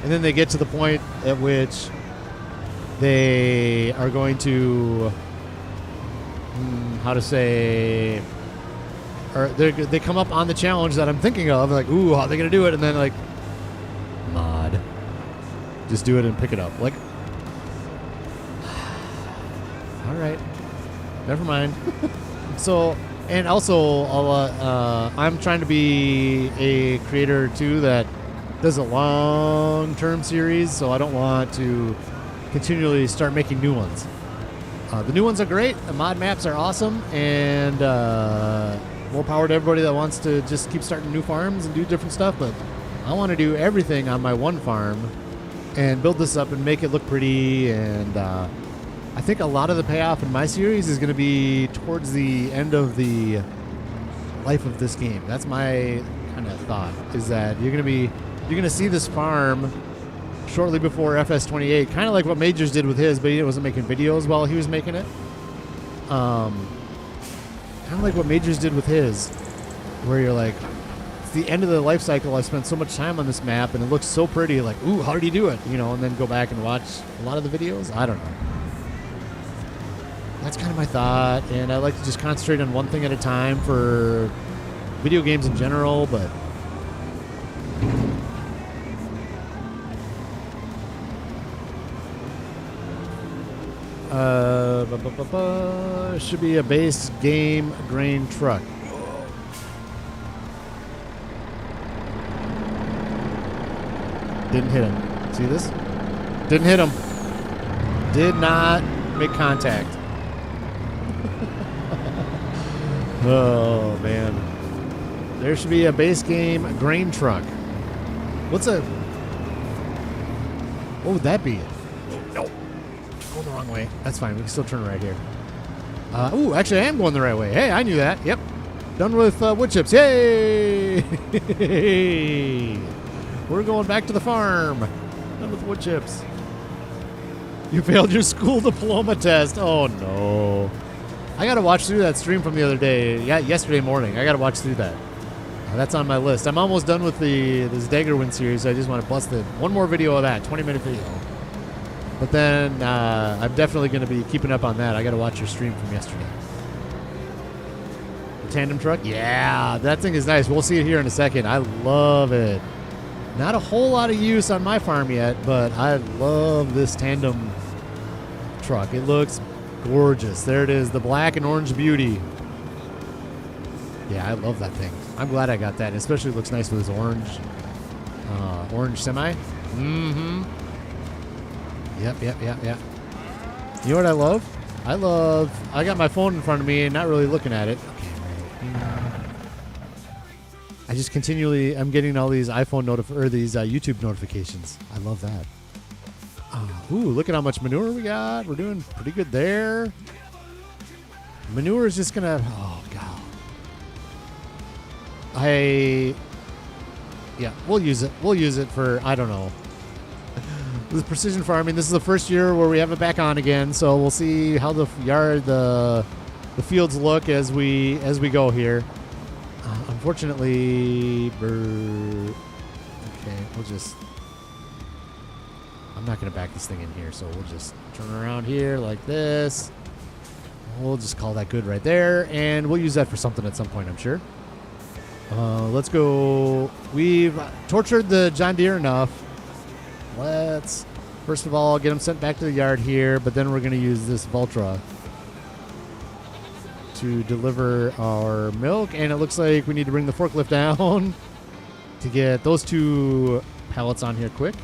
A: And then they get to the point at which they are going to, or they come up on the challenge that I'm thinking of, like, ooh, how are they going to do it? And then like, mod. Just do it and pick it up. Like, all right, never mind. So, and also, I'm trying to be a creator too that does a long-term series, so I don't want to continually start making new ones. The new ones are great. The mod maps are awesome, and more power to everybody that wants to just keep starting new farms and do different stuff. But I want to do everything on my one farm and build this up and make it look pretty. And I think a lot of the payoff in my series is going to be towards the end of the life of this game. That's my kind of thought, is that you're going to see this farm shortly before FS28, kind of like what Majors did with his, but he wasn't making videos while he was making it. Kind of like what Majors did with his, where you're like, it's the end of the life cycle. I spent so much time on this map, and it looks so pretty. Like, ooh, how did he do it? And then go back and watch a lot of the videos. I don't know. That's kind of my thought, and I like to just concentrate on one thing at a time for video games in general, but should be a base game grain truck. Didn't hit him. See this? Didn't hit him. Did not make contact. Oh, man. There should be a base game grain truck. What would that be? No. Going the wrong way. That's fine. We can still turn right here. Actually, I am going the right way. Hey, I knew that. Yep. Done with wood chips. Yay! We're going back to the farm. Done with wood chips. You failed your school diploma test. Oh, no. I got to watch through that stream from the other day. Yeah, yesterday morning. I got to watch through that. That's on my list. I'm almost done with this Daggerwind series. So I just want to bust one more video of that, 20-minute video. But then I'm definitely going to be keeping up on that. I got to watch your stream from yesterday. The tandem truck? Yeah, that thing is nice. We'll see it here in a second. I love it. Not a whole lot of use on my farm yet, but I love this tandem truck. It looks gorgeous. There it is, the black and orange beauty. Yeah, I love that thing. I'm glad I got that. It especially looks nice with this orange semi. Mm-hmm. Yep. You know what I love? I got my phone in front of me and not really looking at it. I just I'm getting all these these YouTube notifications. I love that. Ooh, look at how much manure we got. We're doing pretty good there. Manure is just gonna, oh god. Yeah, we'll use it. We'll use it for, I don't know. With precision farming, this is the first year where we have it back on again, so we'll see how the fields look as we go here. Unfortunately, okay, I'm not going to back this thing in here, so we'll just turn around here like this. We'll just call that good right there, and we'll use that for something at some point, I'm sure. Let's go. We've tortured the John Deere enough. Let's, first of all, get them sent back to the yard here, but then we're going to use this Valtra to deliver our milk, and it looks like we need to bring the forklift down to get those 2 pallets on here quick.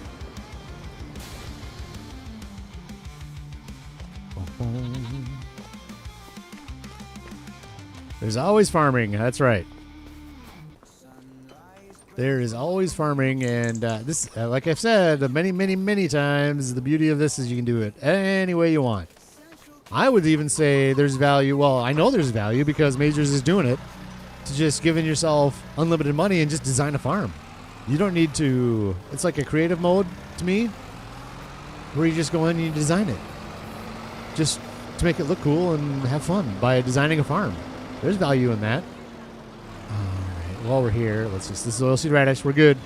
A: There's always farming. That's right. There is always farming, and this, like I've said many times, the beauty of this is you can do it any way you want. I would even say there's value. Well, I know there's value because Majors is doing it, to just giving yourself unlimited money and just design a farm. You don't need to. It's like a creative mode to me, where you just go in and you design it, just to make it look cool and have fun by designing a farm. There's value in that. All right, while we're here, let's just, this is oilseed radish. We're good.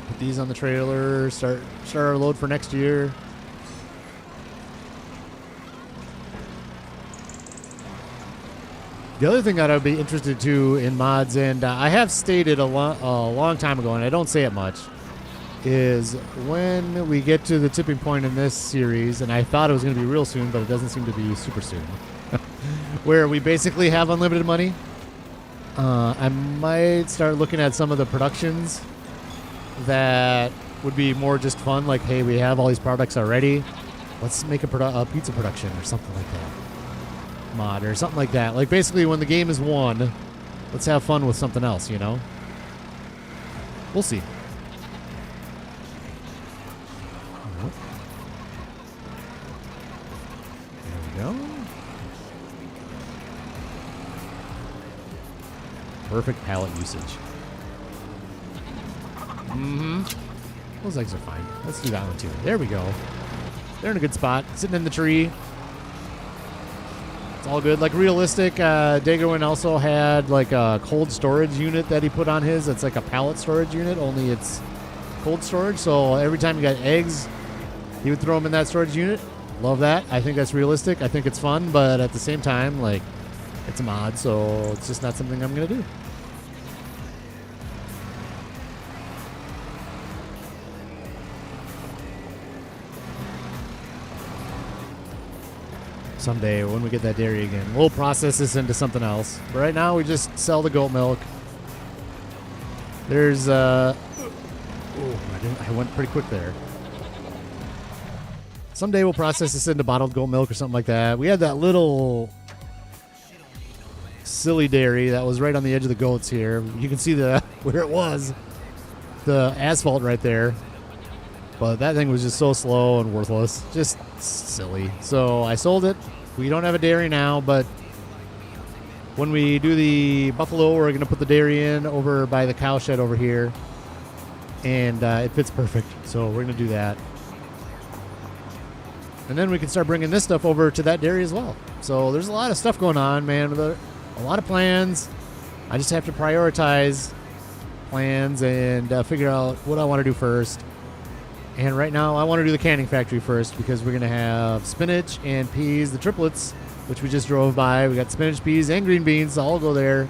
A: Put these on the trailer. Start our load for next year. The other thing that I'd be interested to in mods, and I have stated a long time ago, and I don't say it much, is when we get to the tipping point in this series, and I thought it was going to be real soon, but it doesn't seem to be super soon, where we basically have unlimited money. I might start looking at some of the productions that would be more just fun, like, hey, we have all these products already. Let's make a pizza production or something like that. Mod or something like that. Like, basically, when the game is won, let's have fun with something else, you know? We'll see. There we go. Perfect pallet usage. Those eggs are fine. Let's do that one too. There we go. They're in a good spot. Sitting in the tree. It's all good. Like, realistic, Dagerwin also had like a cold storage unit that he put on his. It's like a pallet storage unit, only it's cold storage. So every time you got eggs, he would throw them in that storage unit. Love that. I think that's realistic. I think it's fun, but at the same time, like, it's a mod, so it's just not something I'm going to do. Someday, when we get that dairy again, we'll process this into something else. But right now, we just sell the goat milk. There's, I went pretty quick there. Someday, we'll process this into bottled goat milk or something like that. We had that little silly dairy that was right on the edge of the goats here. You can see where it was, the asphalt right there. But that thing was just so slow and worthless. Just silly. So I sold it. We don't have a dairy now, but when we do the buffalo, we're going to put the dairy in over by the cow shed over here. And it fits perfect. So we're going to do that. And then we can start bringing this stuff over to that dairy as well. So there's a lot of stuff going on, man. A lot of plans. I just have to prioritize plans and figure out what I want to do first. And right now, I want to do the canning factory first because we're going to have spinach and peas, the triplets, which we just drove by. We got spinach, peas, and green beans. I'll go there.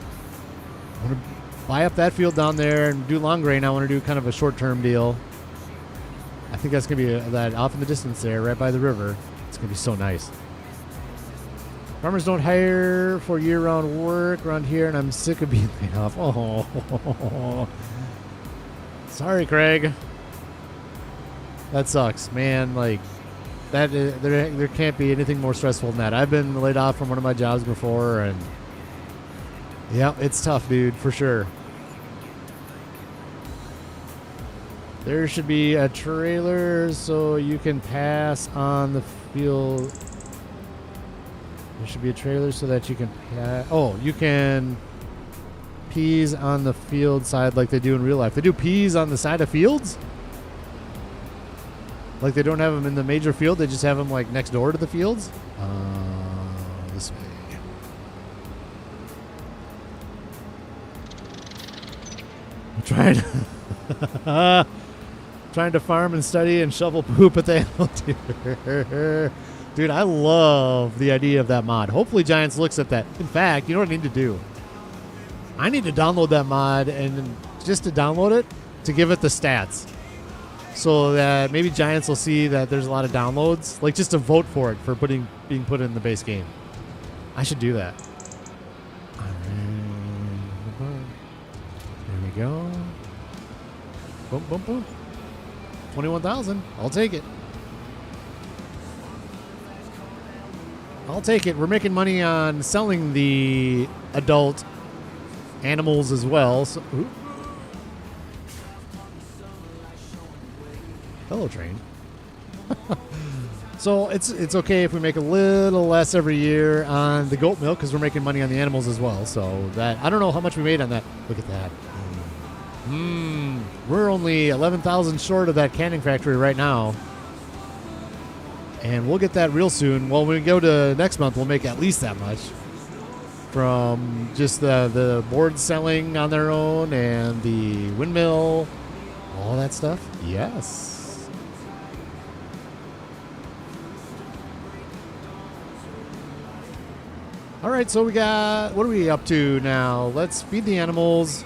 A: I want to buy up that field down there and do long grain. I want to do kind of a short-term deal. I think that's going to be that off in the distance there, right by the river. It's going to be so nice. Farmers don't hire for year-round work around here, and I'm sick of being laid off. Oh, sorry, Craig. That sucks, man. Like, There can't be anything more stressful than that. I've been laid off from one of my jobs before, and yeah, it's tough, dude, for sure. There should be a trailer so you can pass on the field. There should be a trailer so that you can pass. Oh, you can peas on the field side like they do in real life. They do peas on the side of fields? Like they don't have them in the major field, they just have them like next door to the fields? This way. I'm trying to farm and study and shovel poop at the animal dealer. Dude, I love the idea of that mod. Hopefully Giants looks at that. In fact, you know what I need to do? I need to download that mod, and just to download it, to give it the stats. So that maybe Giants will see that there's a lot of downloads. Like just to vote for it for being put in the base game. I should do that. There we go. Boom, boom, boom. 21,000. I'll take it. I'll take it. We're making money on selling the adult animals as well. So, hello, train. So it's okay if we make a little less every year on the goat milk because we're making money on the animals as well. So that I don't know how much we made on that. Look at that. We're only 11,000 short of that canning factory right now. And we'll get that real soon. Well, when we go to next month, we'll make at least that much from just the boards selling on their own and the windmill, all that stuff. Yes. All right, so we got, what are we up to now? Let's feed the animals,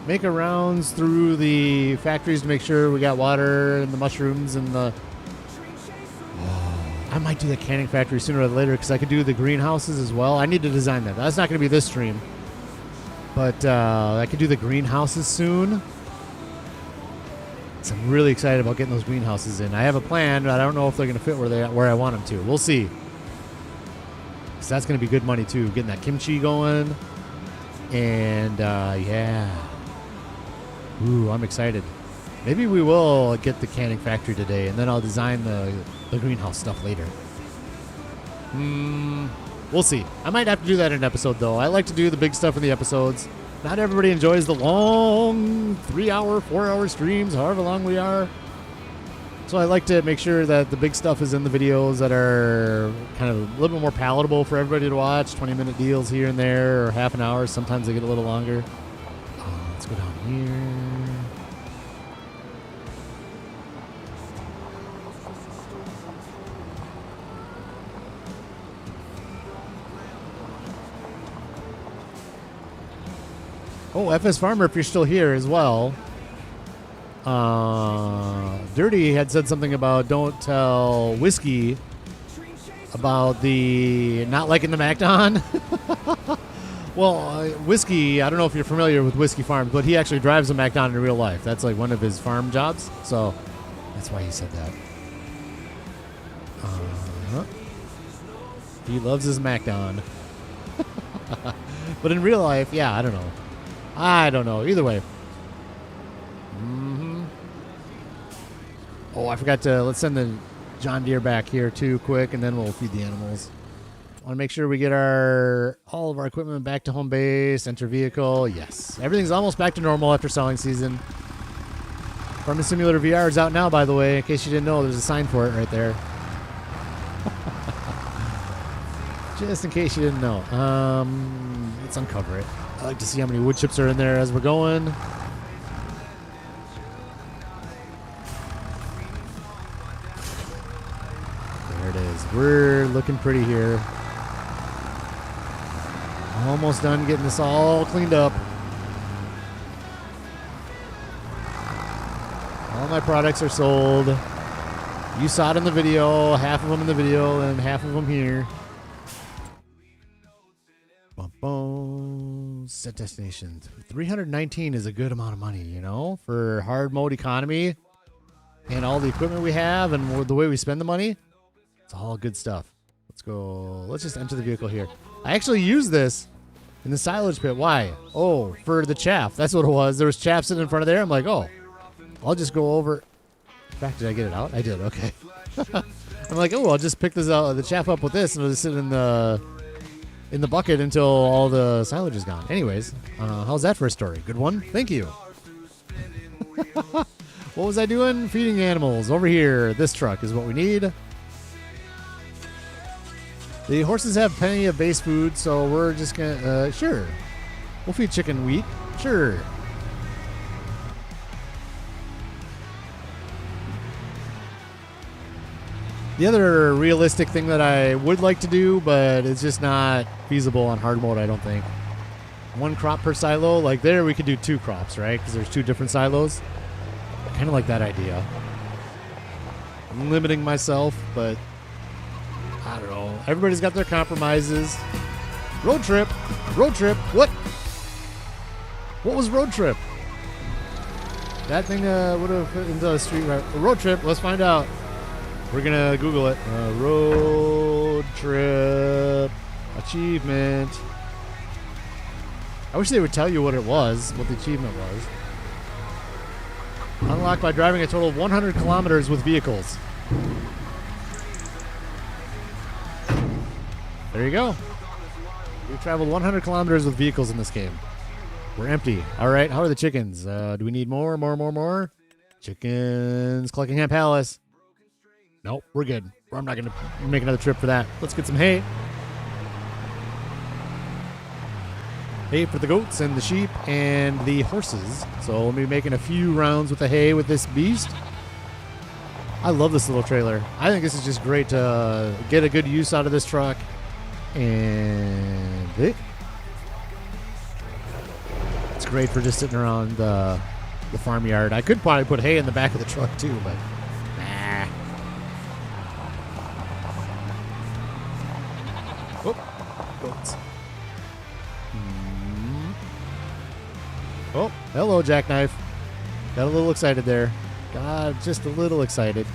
A: make our rounds through the factories to make sure we got water and the mushrooms and the... I might do the canning factory sooner or later because I could do the greenhouses as well. I need to design that. That's not going to be this stream. But I could do the greenhouses soon. So I'm really excited about getting those greenhouses in. I have a plan, but I don't know if they're going to fit where I want them to. We'll see. So that's going to be good money too, getting that kimchi going. And yeah. Ooh, I'm excited. Maybe we will get the canning factory today, and then I'll design the greenhouse stuff later. We'll see. I might have to do that in an episode, though. I like to do the big stuff in the episodes. Not everybody enjoys the long 3-hour, 4-hour streams, however long we are. So I like to make sure that the big stuff is in the videos that are kind of a little bit more palatable for everybody to watch. 20-minute deals here and there, or half an hour. Sometimes they get a little longer. Let's go down here. Oh, FS Farmer, if you're still here as well. Dirty had said something about don't tell Whiskey about the not liking the MacDon. Well, Whiskey, I don't know if you're familiar with Whiskey Farms, but he actually drives a MacDon in real life. That's like one of his farm jobs. So that's why he said that. He loves his MacDon. But in real life, yeah, I don't know. Either way. Oh, I forgot to... Let's send the John Deere back here, too, quick, and then we'll feed the animals. Want to make sure we get all of our equipment back to home base, enter vehicle. Yes. Everything's almost back to normal after selling season. Farming Simulator VR is out now, by the way. In case you didn't know, there's a sign for it right there. Just in case you didn't know. Let's uncover it. I like to see how many wood chips are in there as we're going. There it is. We're looking pretty here. Almost done getting this all cleaned up. All my products are sold. You saw it in the video. Half of them in the video and half of them here. Set destination. 319 is a good amount of money, you know, for hard mode economy and all the equipment we have and the way we spend the money. It's all good stuff. Let's go. Let's just enter the vehicle here. I actually used this in the silage pit. Why? Oh, for the chaff. That's what it was. There was chaff sitting in front of there. I'm like, oh, I'll just go over. In fact, did I get it out? I did. Okay. I'm like, oh, I'll just pick this out, the chaff up with this, and it'll just sit in the bucket until all the silage is gone. Anyways, how's that for a story? Good one. Thank you. What was I doing? Feeding animals over here. This truck is what we need. The horses have plenty of base food, so we're just gonna sure. We'll feed chicken wheat. Sure. The other realistic thing that I would like to do, but it's just not feasible on hard mode, I don't think. One crop per silo. Like there, we could do 2 crops, right? Because there's 2 different silos. I kind of like that idea. I'm limiting myself, but I don't know. Everybody's got their compromises. Road trip. Road trip. What? What was road trip? That thing would have fit into a street road trip. Let's find out. We're going to Google it. Road trip achievement. I wish they would tell you what it was, what the achievement was. Unlocked by driving a total of 100 kilometers with vehicles. There you go. We traveled 100 kilometers with vehicles in this game. We're empty. All right, how are the chickens? Do we need more? Chickens, Cluckingham Palace. Nope, we're good. I'm not going to make another trip for that. Let's get some hay. Hay for the goats and the sheep and the horses. So we'll be making a few rounds with the hay with this beast. I love this little trailer. I think this is just great to get a good use out of this truck. And it's great for just sitting around the farmyard. I could probably put hay in the back of the truck too, but nah. Oh, goats. Oh, hello, Jackknife. Got a little excited there. Got just a little excited.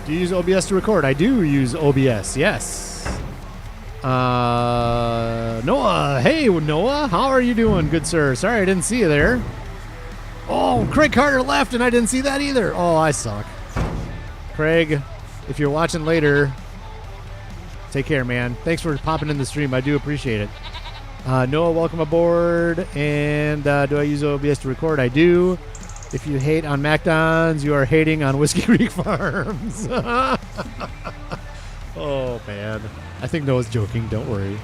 A: Do you use OBS to record? I do use OBS, yes. Noah. Hey, Noah. How are you doing, good sir? Sorry I didn't see you there. Oh, Craig Carter left and I didn't see that either. Oh, I suck. Craig, if you're watching later, take care, man. Thanks for popping in the stream. I do appreciate it. Noah, welcome aboard. And do I use OBS to record? I do. If you hate on MacDons, you are hating on Whiskey Creek Farms. Oh, man. I think Noah's joking. Don't worry.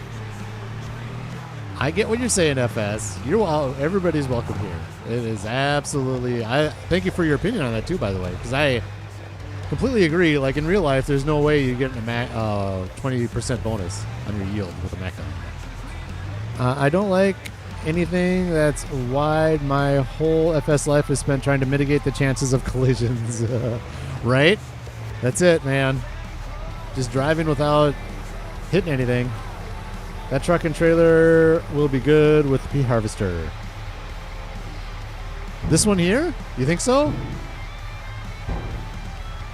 A: I get what you're saying, FS. Everybody's welcome here. It is absolutely... I thank you for your opinion on that, too, by the way, because I completely agree. Like, in real life, there's no way you get a 20% bonus on your yield with a MacDon. I don't like anything that's wide. My whole FS life is spent trying to mitigate the chances of collisions. Right? That's it, man. Just driving without hitting anything. That truck and trailer will be good with the pea harvester. This one here? You think so?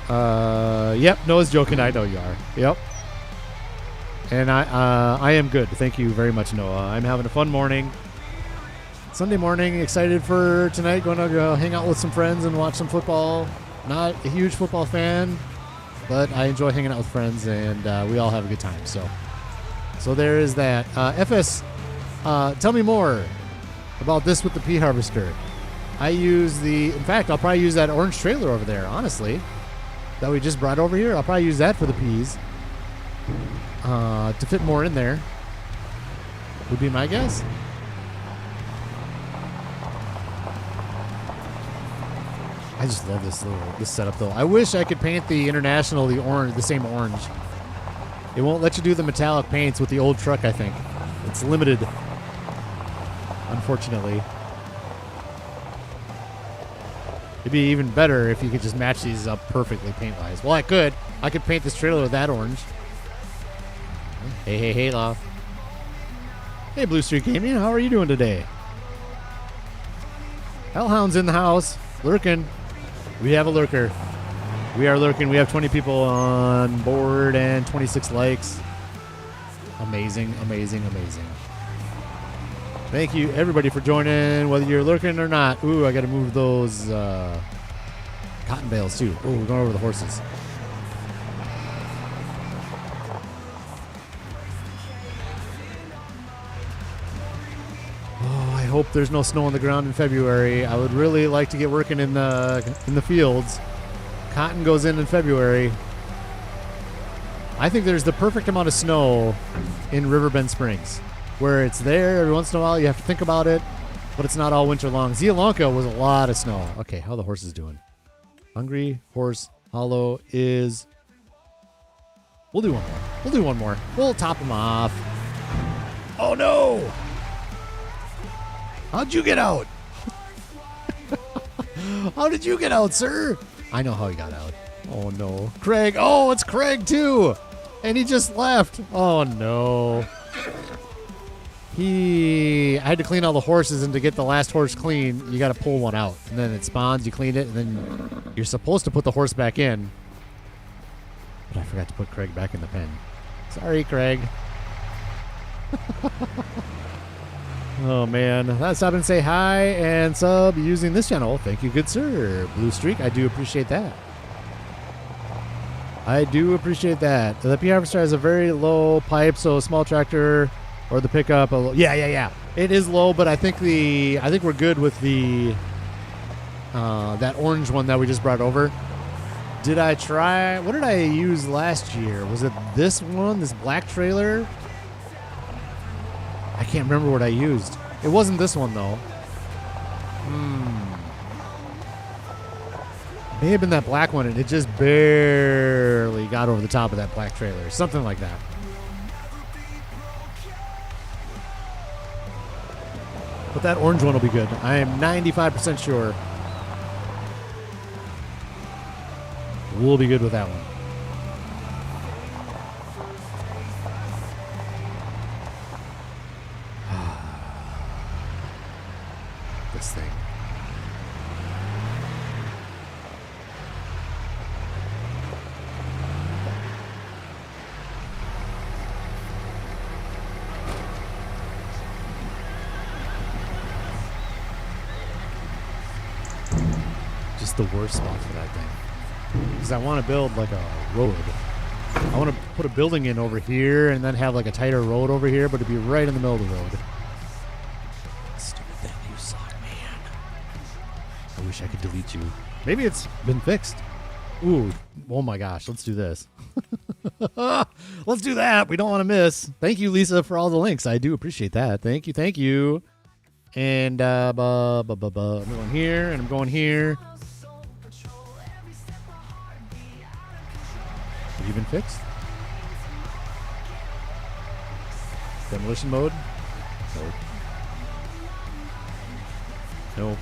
A: Yep. Noah's joking. I know you are. Yep. And I am good. Thank you very much, Noah. I'm having a fun morning. Sunday morning, excited for tonight. Going to go hang out with some friends and watch some football. Not a huge football fan, but I enjoy hanging out with friends, and we all have a good time. So there is that. FS, tell me more about this with the pea harvester. In fact, I'll probably use that orange trailer over there, honestly, that we just brought over here. I'll probably use that for the peas to fit more in there, would be my guess. I just love this setup though. I wish I could paint the International the same orange. It won't let you do the metallic paints with the old truck, I think. It's limited, unfortunately. It'd be even better if you could just match these up perfectly paint-wise. Well, I could. I could paint this trailer with that orange. Hey, Love. Hey, Blue Street Gaming. How are you doing today? Hellhound's in the house. Lurking. We have a lurker. We are lurking. We have 20 people on board and 26 likes. Amazing, amazing, amazing. Thank you, everybody, for joining, whether you're lurking or not. Ooh, I got to move those cotton bales, too. Ooh, we're going over the horses. Oh, I hope there's no snow on the ground in February. I would really like to get working in the fields. Cotton goes in February. I think there's the perfect amount of snow in Riverbend Springs, where it's there every once in a while. You have to think about it, but it's not all winter long. Zialanka was a lot of snow. Okay, how are the horses doing? Hungry Horse Hollow is... We'll do one more. We'll do one more. We'll top them off. Oh, no! How'd you get out? How did you get out, sir? I know how he got out. Oh, no. Craig. Oh, it's Craig, too. And he just left. Oh, no. I had to clean all the horses, and to get the last horse clean, you got to pull one out. And then it spawns, you clean it, and then you're supposed to put the horse back in. But I forgot to put Craig back in the pen. Sorry, Craig. Oh, man. Let's stop and say hi and sub using this channel. Thank you, good sir. Blue Streak, I do appreciate that. I do appreciate that. The P harvester has a very low pipe, so a small tractor or the pickup. Yeah. It is low, but I think we're good with the that orange one that we just brought over. Did I try? What did I use last year? Was it this one? This black trailer? I can't remember what I used. It wasn't this one, though. May have been that black one, and it just barely got over the top of that black trailer. Something like that. But that orange one will be good. I am 95% sure we'll be good with that one. This thing. Just the worst spot for that thing. Because I want to build like a road. I want to put a building in over here and then have like a tighter road over here, but it'd be right in the middle of the road. Stupid thing, you suck, man. I wish I could delete you. Maybe it's been fixed. Ooh, oh my gosh, let's do this. Let's do that. We don't want to miss. Thank you, Lisa, for all the links. I do appreciate that. Thank you. And I'm going here, and I'm going here. Have you been fixed? Demolition mode? Nope.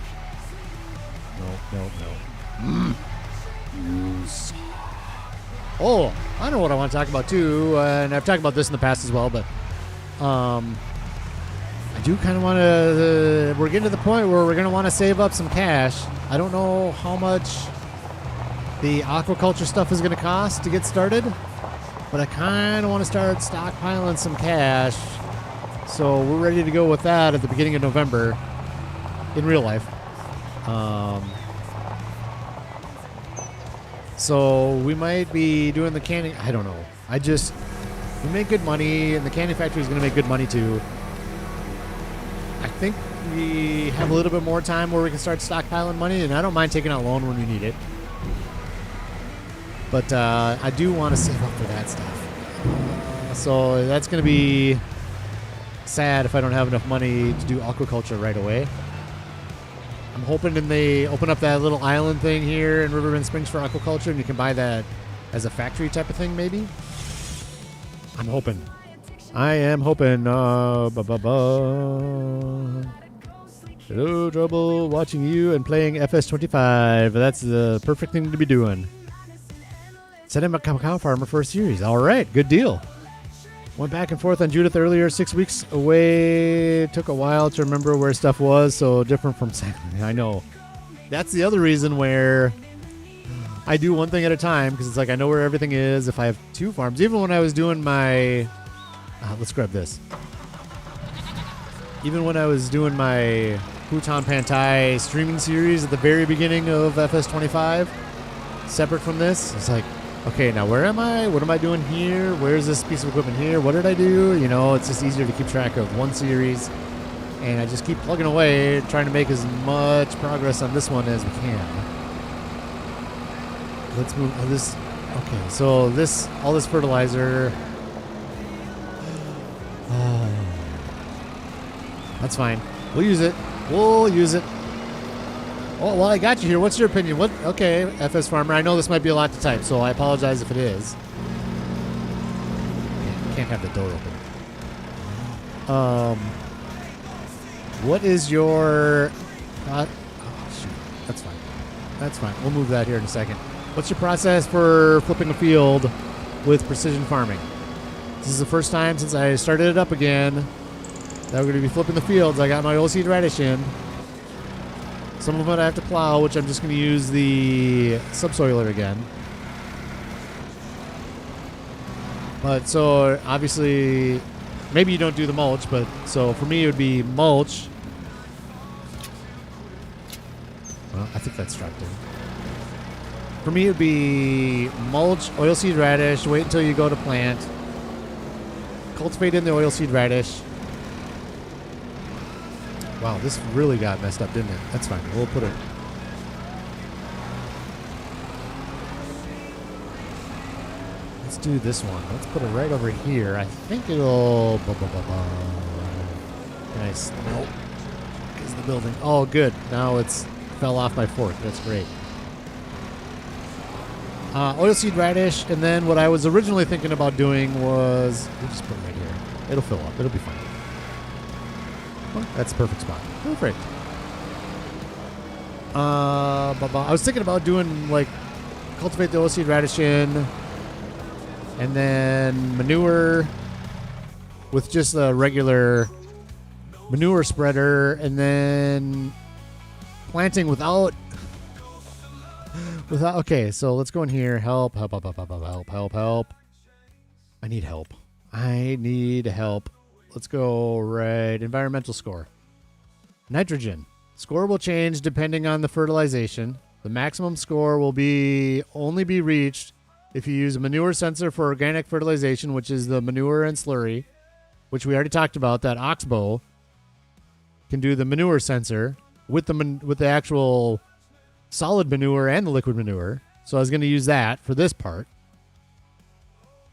A: No. Use. Oh, I know what I want to talk about too, and I've talked about this in the past as well, but I do kind of want to, we're getting to the point where we're going to want to save up some cash. I don't know how much the aquaculture stuff is going to cost to get started, but I kind of want to start stockpiling some cash, so we're ready to go with that at the beginning of November in real life. So we might be doing the canning. I don't know. We make good money, and the canning factory is going to make good money too. I think we have a little bit more time where we can start stockpiling money, and I don't mind taking out a loan when we need it. But I do want to save up for that stuff. So that's going to be sad if I don't have enough money to do aquaculture right away. I'm hoping they open up that little island thing here in Riverbend Springs for aquaculture, and you can buy that as a factory type of thing, maybe. I'm hoping. I am hoping. Hello, Trouble. Watching you and playing FS25. That's the perfect thing to be doing. Send him a cow farmer for a series. All right, good deal. Went back and forth on Judith earlier. 6 weeks away. Took a while to remember where stuff was, so different from Saturday. I know. That's the other reason where I do one thing at a time, because it's like I know where everything is. If I have 2 farms, even when I was doing my... let's grab this. Even when I was doing my Hutan Pantai streaming series at the very beginning of FS25, separate from this, it's like, okay, now where am I? What am I doing here? Where's this piece of equipment here? What did I do? You know, it's just easier to keep track of one series. And I just keep plugging away, trying to make as much progress on this one as we can. Let's move this. Okay, so this, all this fertilizer. That's fine. We'll use it. We'll use it. Oh, well, I got you here. What's your opinion? What? Okay, FS Farmer. I know this might be a lot to type, so I apologize if it is. Can't have the door open. What is your... oh, shoot. That's fine. That's fine. We'll move that here in a second. What's your process for flipping a field with precision farming? This is the first time since I started it up again that we're going to be flipping the fields. I got my oilseed radish in. Some of it I have to plow, which I'm just going to use the subsoiler again. But so obviously, maybe you don't do the mulch, but so for me it would be mulch. Well, I think that's dropped in. For me it would be mulch, oilseed radish, wait until you go to plant. Cultivate in the oilseed radish. Wow, this really got messed up, didn't it? That's fine. We'll put it... Let's do this one. Let's put it right over here. I think it'll... Nice. Nope. Is the building... Oh, good. Now it's fell off my fork. That's great. Oilseed radish, and then what I was originally thinking about doing was... We'll just put it right here. It'll fill up. It'll be fine. Oh, that's the perfect spot. Perfect. I was thinking about doing, like, cultivate the oilseed radish in, and then manure with just a regular manure spreader, and then planting without... Okay, so let's go in here. Help. I need help. Let's go right. Environmental score. Nitrogen. Score will change depending on the fertilization. The maximum score will only be reached if you use a manure sensor for organic fertilization, which is the manure and slurry, which we already talked about. That oxbow can do the manure sensor with the actual solid manure and the liquid manure. So I was going to use that for this part.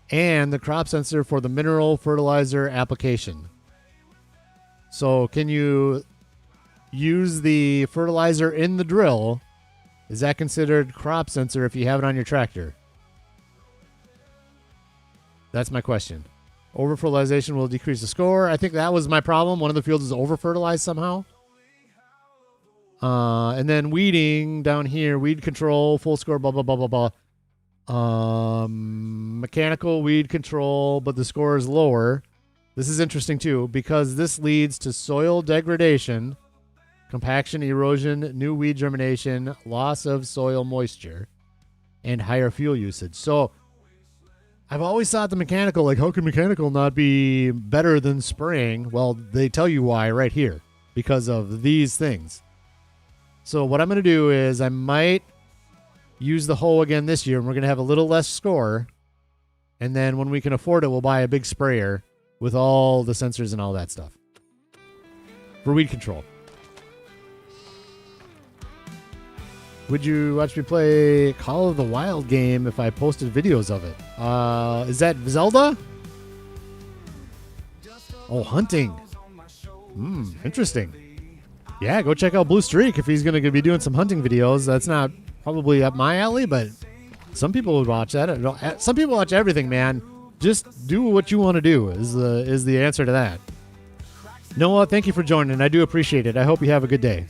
A: And the crop sensor for the mineral fertilizer application. So can you use the fertilizer in the drill? Is that considered crop sensor if you have it on your tractor? That's my question. Over-fertilization will decrease the score. I think that was my problem. One of the fields is over-fertilized somehow. And then weeding down here, weed control, full score, blah, blah, blah, blah, blah. Mechanical weed control, but the score is lower. This is interesting too, because this leads to soil degradation, compaction, erosion, new weed germination, loss of soil moisture, and higher fuel usage. So I've always thought the mechanical, like, how can mechanical not be better than spraying? Well, they tell you why right here, because of these things. So what I'm going to do is I might use the hoe again this year, and we're going to have a little less score. And then when we can afford it, we'll buy a big sprayer with all the sensors and all that stuff for weed control. Would you watch me play Call of the Wild game if I posted videos of it? Is that Zelda? Oh, hunting. Interesting. Yeah, go check out Blue Streak if he's going to be doing some hunting videos. That's not probably up my alley, but some people would watch that. Some people watch everything, man. Just do what you want to do is the answer to that. Noah, thank you for joining. I do appreciate it. I hope you have a good day.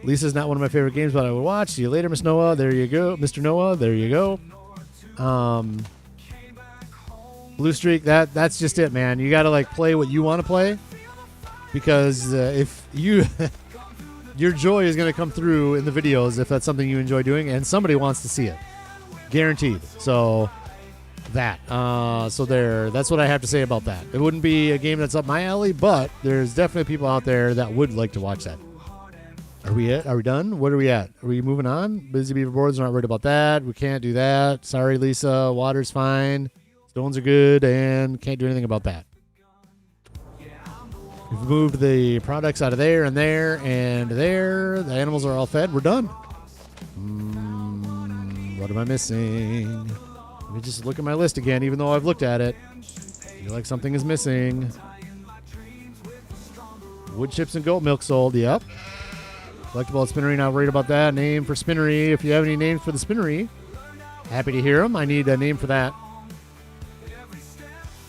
A: Lisa's not one of my favorite games, but I would watch. See you later, Miss Noah. There you go. Mr. Noah, there you go. Blue streak, that's just it, man. You got to like play what you want to play, because if you your joy is going to come through in the videos if that's something you enjoy doing and somebody wants to see it, guaranteed. So that's what I have to say about that. It wouldn't be a game that's up my alley, but there's definitely people out there that would like to watch that. Are we done? What are we at? Are we moving on? Busy Beaver Boards, we're not worried about that. We can't do that. Sorry, Lisa. Water's fine. Stones are good, and can't do anything about that. We've moved the products out of there and there and there. The animals are all fed. We're done. What am I missing? Let me just look at my list again, even though I've looked at it. I feel like something is missing. Wood chips and goat milk sold. Yep. Collectible at Spinnery, not worried about that. Name for Spinnery. If you have any names for the Spinnery, happy to hear them. I need a name for that.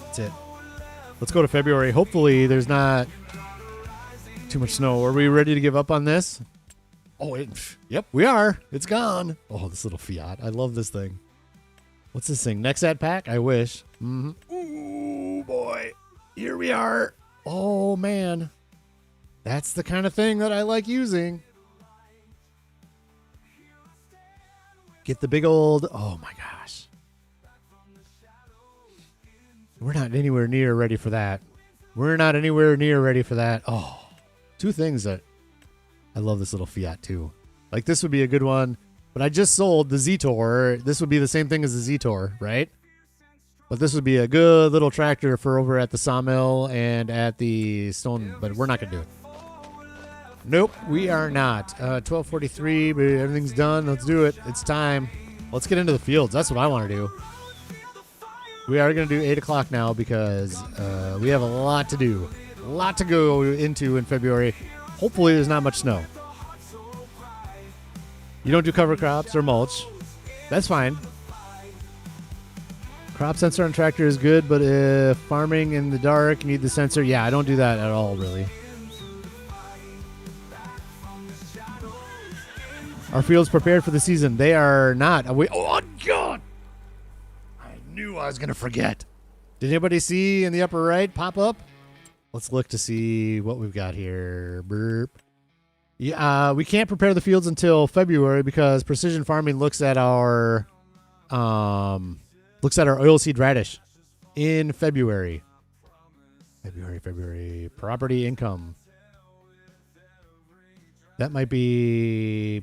A: That's it. Let's go to February. Hopefully there's not too much snow. Are we ready to give up on this? Oh, yep, we are. It's gone. Oh, this little Fiat. I love this thing. What's this thing? Nexat pack? I wish. Ooh, boy. Here we are. Oh, man. That's the kind of thing that I like using. Get the big old... Oh, my gosh. We're not anywhere near ready for that. We're not anywhere near ready for that. Oh, two things that... I love this little Fiat, too. Like, this would be a good one. But I just sold the Z-Tor. This would be the same thing as the Z-Tor, right? But this would be a good little tractor for over at the sawmill and at the stone. But we're not going to do it. Nope, we are not. 12:43, but everything's done. Let's do it. It's time. Let's get into the fields. That's what I want to do. We are going to do 8 o'clock now because we have a lot to do. A lot to go into in February. Hopefully there's not much snow. You don't do cover crops or mulch. That's fine. Crop sensor on tractor is good, but if farming in the dark, you need the sensor. Yeah, I don't do that at all, really. Our fields prepared for the season. They are not. Oh, God! I knew I was going to forget. Did anybody see in the upper right pop up? Let's look to see what we've got here. Burp. Yeah, we can't prepare the fields until February because Precision Farming looks at our oilseed radish in February. February. Property income. That might be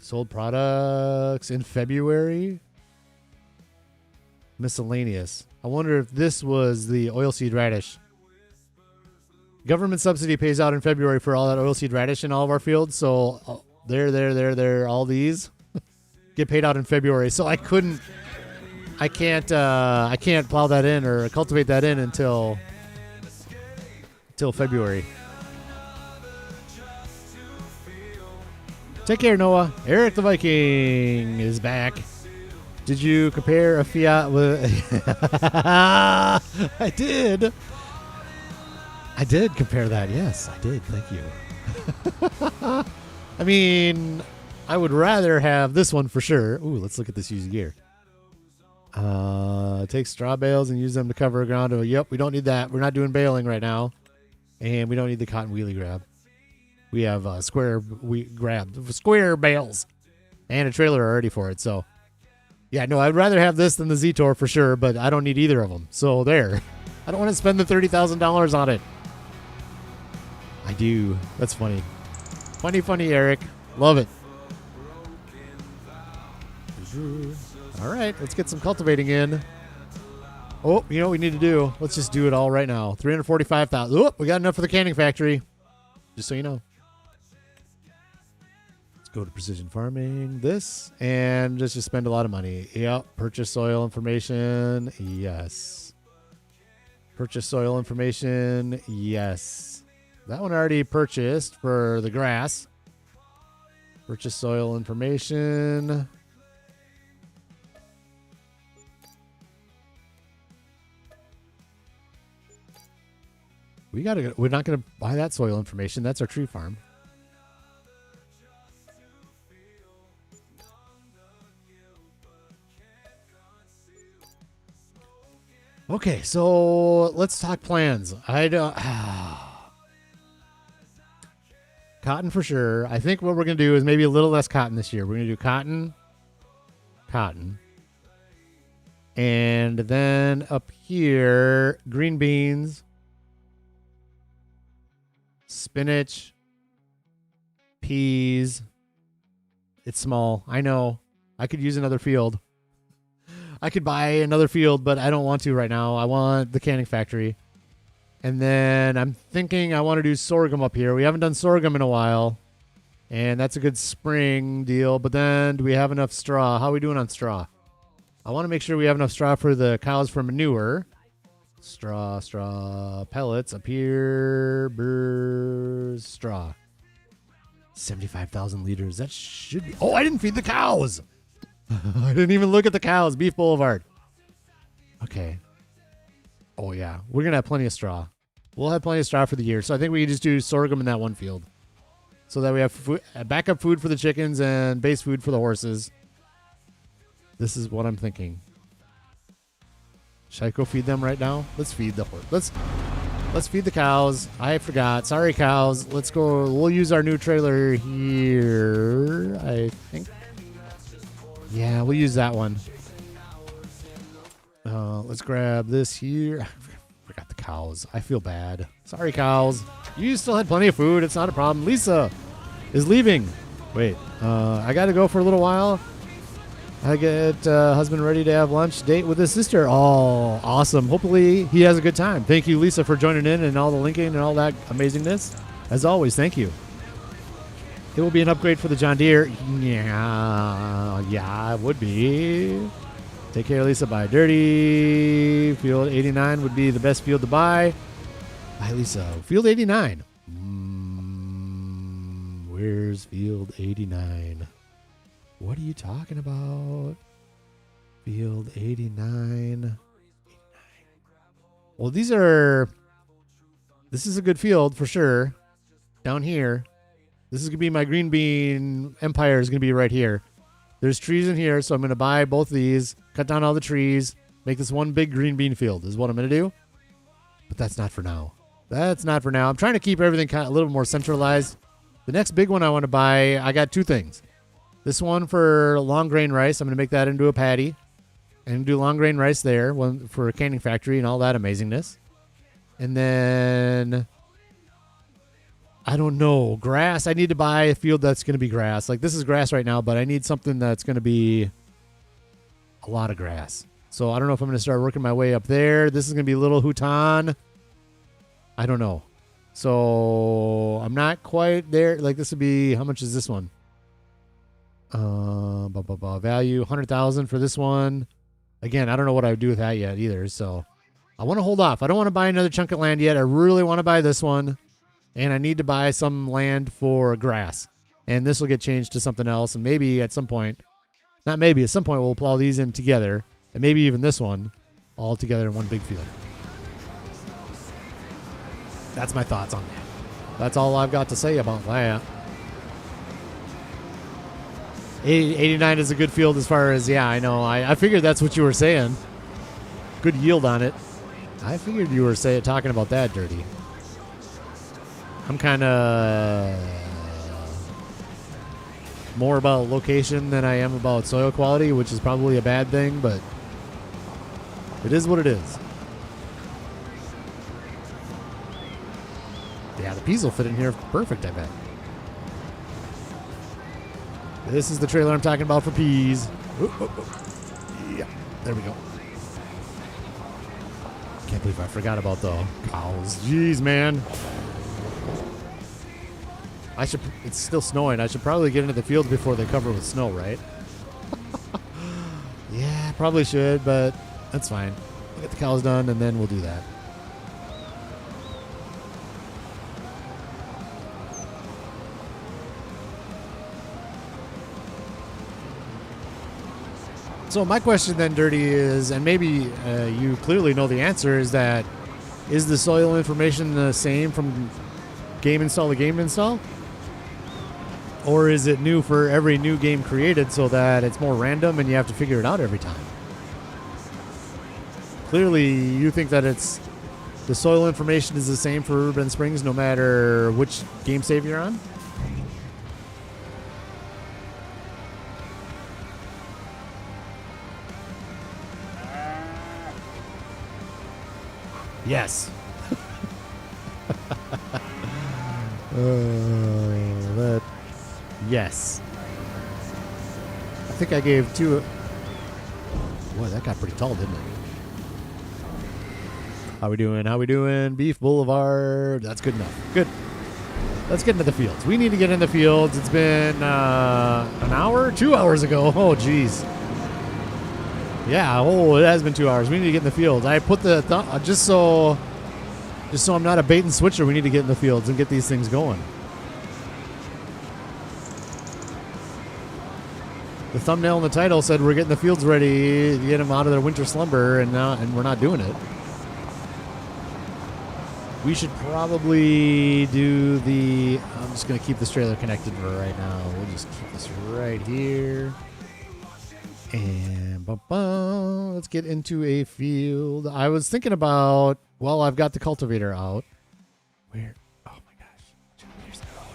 A: sold products in February. Miscellaneous. I wonder if this was the oilseed radish. Government subsidy pays out in February for all that oilseed radish in all of our fields. So there, all these get paid out in February. So I can't plow that in or cultivate that in until February. Take care, Noah. Eric the Viking is back. Did you compare a Fiat with... I did. I did compare that. Yes, I did. Thank you. I mean, I would rather have this one for sure. Ooh, let's look at this used gear. Take straw bales and use them to cover ground. Oh, yep, we don't need that. We're not doing baling right now. And we don't need the cotton wheelie grab. We have square bales and a trailer already for it. So, yeah, no, I'd rather have this than the Z-Tor for sure, but I don't need either of them. So there. I don't want to spend the $30,000 on it. I do. That's funny. Funny, Eric. Love it. All right, let's get some cultivating in. Oh, you know what we need to do? Let's just do it all right now. 345,000. Oh, we got enough for the canning factory. Just so you know. Let's go to Precision Farming. This. And just spend a lot of money. Yep. Purchase soil information. Yes. Purchase soil information. Yes. That one already purchased for the grass. Purchase soil information. We're not gonna buy that soil information. That's our tree farm. Okay, so let's talk plans. I don't. Cotton for sure. I think what we're going to do is maybe a little less cotton this year. We're going to do cotton. And then up here, green beans, spinach, peas. It's small. I know. I could use another field. I could buy another field, but I don't want to right now. I want the canning factory. And then I'm thinking I want to do sorghum up here. We haven't done sorghum in a while. And that's a good spring deal. But then do we have enough straw? How are we doing on straw? I want to make sure we have enough straw for the cows for manure. Straw, pellets up here. Straw. 75,000 liters. That should be... Oh, I didn't feed the cows. I didn't even look at the cows. Beef Boulevard. Okay. Oh, yeah. We're going to have plenty of straw. We'll have plenty of straw for the year. So I think we can just do sorghum in that one field. So that we have food, backup food for the chickens and base food for the horses. This is what I'm thinking. Should I go feed them right now? Let's feed the horse. Let's feed the cows. I forgot. Sorry, cows. Let's go. We'll use our new trailer here, I think. Yeah, we'll use that one. Let's grab this here. I forgot the cows. I feel bad. Sorry, cows. You still had plenty of food. It's not a problem. Lisa is leaving. Wait. I got to go for a little while. I get husband ready to have lunch date with his sister. Oh, awesome. Hopefully he has a good time. Thank you, Lisa, for joining in and all the linking and all that amazingness. As always, thank you. It will be an upgrade for the John Deere. Yeah, it would be. Take care, Lisa. Bye. Dirty. Field 89 would be the best field to buy. Bye, Lisa. Field 89. Where's Field 89? What are you talking about? Field 89. Well, this is a good field for sure. Down here. This is going to be my green bean empire is going to be right here. There's trees in here, so I'm going to buy both of these, cut down all the trees, make this one big green bean field is what I'm going to do. But that's not for now. That's not for now. I'm trying to keep everything kind of a little more centralized. The next big one I want to buy, I got two things. This one for long grain rice. I'm going to make that into a patty and do long grain rice there, one for a canning factory and all that amazingness. And then, I don't know, grass. I need to buy a field that's going to be grass. Like this is grass right now, but I need something that's going to be a lot of grass. So I don't know if I'm going to start working my way up there. This is going to be a little Hutan. I don't know. So I'm not quite there. Like this would be, how much is this one? Value 100,000 for this one. Again, I don't know what I would do with that yet either. So I want to hold off. I don't want to buy another chunk of land yet. I really want to buy this one. And I need to buy some land for grass. And this will get changed to something else. And maybe at some point, not maybe, at some point we'll plow these in together. And maybe even this one all together in one big field. That's my thoughts on that. That's all I've got to say about that. 89 is a good field as far as, yeah, I know. I figured that's what you were saying. Good yield on it. I figured you were talking about that, Dirty. I'm kind of more about location than I am about soil quality, which is probably a bad thing, but it is what it is. Yeah, the peas will fit in here perfect, I bet. This is the trailer I'm talking about for peas. Yeah, there we go. Can't believe I forgot about the cows. Jeez, man. It's still snowing. I should probably get into the fields before they cover with snow, right? Yeah, probably should, but that's fine. We'll get the cows done, and then we'll do that. So my question then, Dirty, is, and maybe you clearly know the answer, is that, is the soil information the same from game install to game install? Or is it new for every new game created so that it's more random and you have to figure it out every time? clearly you think that the soil information is the same for Riverbend Springs no matter which game save you're on? Yes. Yes. I think I gave two. Boy, that got pretty tall, didn't it? How we doing? How we doing? Beef Boulevard. That's good enough. Good. Let's get into the fields. We need to get in the fields. It's been an hour? 2 hours ago. Oh, geez. Yeah, it has been 2 hours. We need to get in the fields. I put the just so I'm not a bait and switcher. We need to get in the fields and get these things going. The thumbnail and the title said we're getting the fields ready to get them out of their winter slumber, and we're not doing it. We should probably do the. I'm just gonna keep this trailer connected for right now. We'll just keep this right here. And let's get into a field. I was thinking about, well, I've got the cultivator out. Where? Oh my gosh. Where's that out?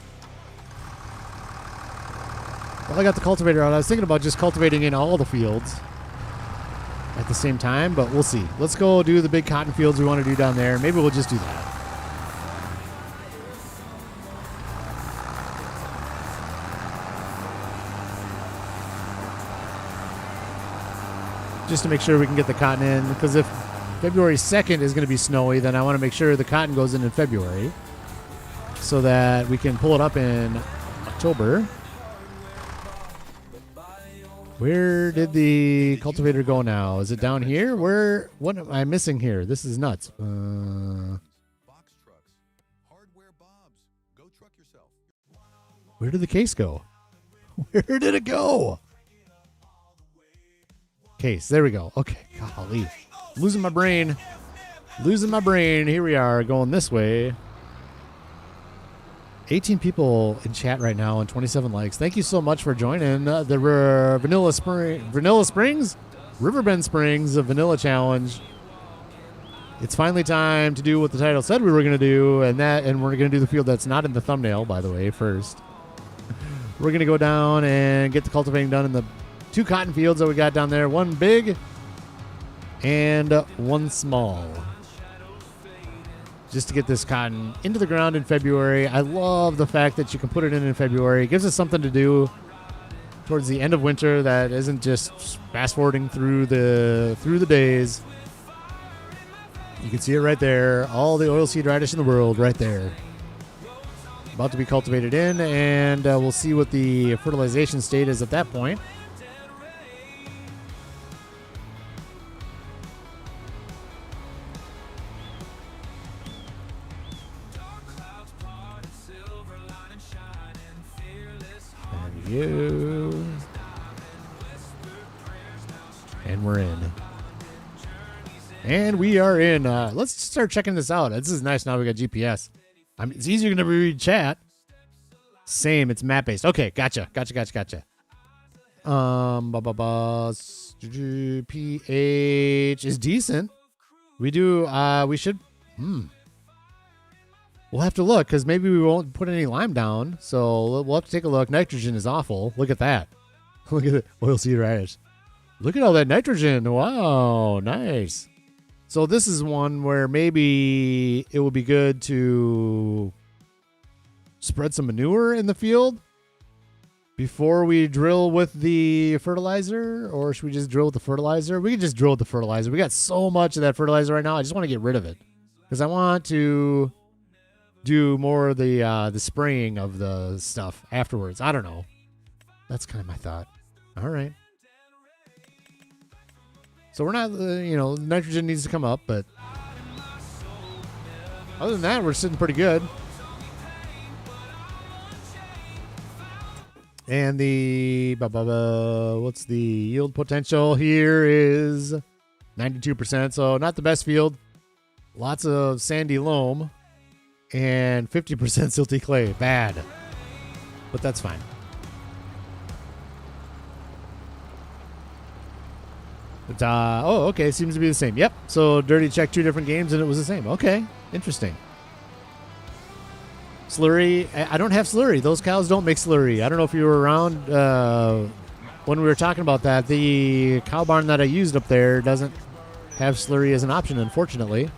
A: Well, I got the cultivator out. I was thinking about just cultivating in all the fields at the same time, but we'll see. Let's go do the big cotton fields we want to do down there. Maybe we'll just do that. Just to make sure we can get the cotton in, because if February 2nd is going to be snowy, then I want to make sure the cotton goes in February so that we can pull it up in October. Where did the cultivator go now? Is it down here? What am I missing here? This is nuts. Where did the case go? Where did it go? Case. There we go. Okay. Golly. Losing my brain. Here we are going this way. 18 people in chat right now and 27 likes. Thank you so much for joining the Vanilla Springs? Riverbend Springs, a vanilla challenge. It's finally time to do what the title said we were going to do, and we're going to do the field that's not in the thumbnail, by the way, first. We're going to go down and get the cultivating done in the 2 cotton fields that we got down there. One big and one small. Just to get this cotton into the ground in February. I love the fact that you can put it in February. It gives us something to do towards the end of winter that isn't just fast forwarding through the days. You can see it right there. All the oilseed radish in the world right there. About to be cultivated in, and we'll see what the fertilization state is at that point. And we're in. And we are in. Let's start checking this out. This is nice now we got GPS. It's easier to read chat. Same, it's map based. Okay, gotcha. pH is decent. We should we'll have to look, because maybe we won't put any lime down. So we'll have to take a look. Nitrogen is awful. Look at that. Look at the oilseed radish. Look at all that nitrogen. Wow, nice. So this is one where maybe it would be good to spread some manure in the field before we drill with the fertilizer, or should we just drill with the fertilizer? We can just drill with the fertilizer. We got so much of that fertilizer right now. I just want to get rid of it because I want to do more of the spraying of the stuff afterwards. I don't know. That's kind of my thought. All right. So we're not, nitrogen needs to come up, but other than that, we're sitting pretty good. And what's the yield potential here is 92%. So not the best field. Lots of sandy loam and 50% silty clay. Bad, but that's fine. Oh, okay. Seems to be the same. Yep. So Dirty checked 2 different games and it was the same. Okay. Interesting. Slurry. I don't have slurry. Those cows don't make slurry. I don't know if you were around when we were talking about that. The cow barn that I used up there doesn't have slurry as an option, unfortunately.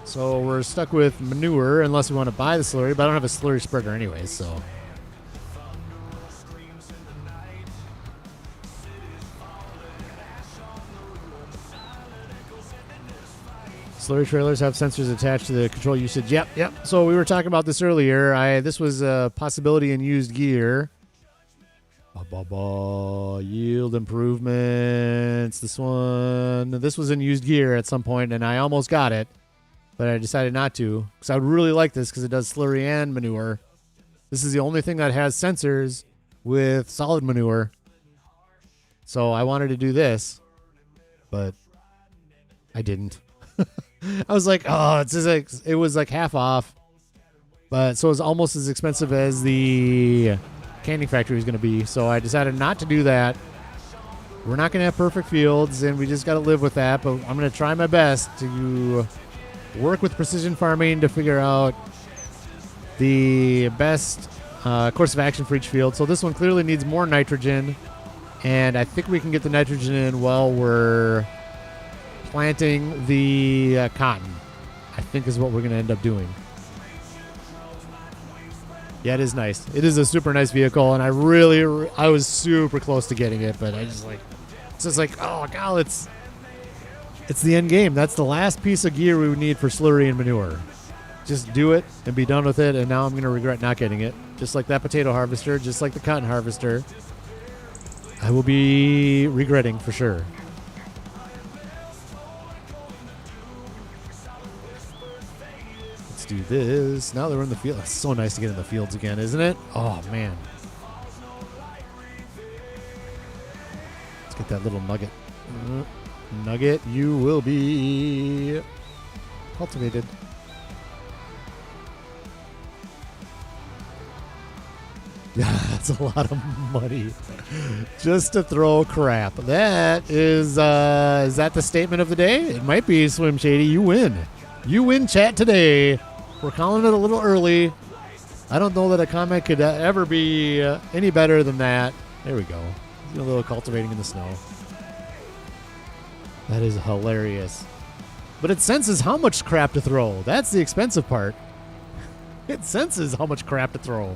A: So we're stuck with manure unless we want to buy the slurry, but I don't have a slurry spreader anyways, so. Slurry trailers have sensors attached to the control usage. Yep. So we were talking about this earlier. This was a possibility in used gear. Yield improvements. This was in used gear at some point, and I almost got it, but I decided not to because I would really like this because it does slurry and manure. This is the only thing that has sensors with solid manure. So I wanted to do this, but I didn't. I was like, oh, it's just like, it was like half off, but so it's almost as expensive as the canning factory is going to be. So I decided not to do that. We're not going to have perfect fields, and we just got to live with that. But I'm going to try my best to work with precision farming to figure out the best course of action for each field. So this one clearly needs more nitrogen, and I think we can get the nitrogen in while we're planting the cotton, I think is what we're going to end up doing. Yeah, it is nice. It is a super nice vehicle, and I was super close to getting it, but it's just like, oh god, it's the end game. That's the last piece of gear we would need for slurry and manure. Just do it and be done with it, and now I'm going to regret not getting it. Just like that potato harvester, just like the cotton harvester. I will be regretting for sure. Do this. Now that we're in the field. It's so nice to get in the fields again, isn't it? Oh, man. Let's get that little nugget. Nugget, you will be cultivated. That's a lot of money just to throw crap. That is that the statement of the day? It might be, Swim Shady. You win. You win chat today. We're calling it a little early. I don't know that a comment could ever be any better than that. There we go. A little cultivating in the snow. That is hilarious. But it senses how much crap to throw. That's the expensive part. It senses how much crap to throw.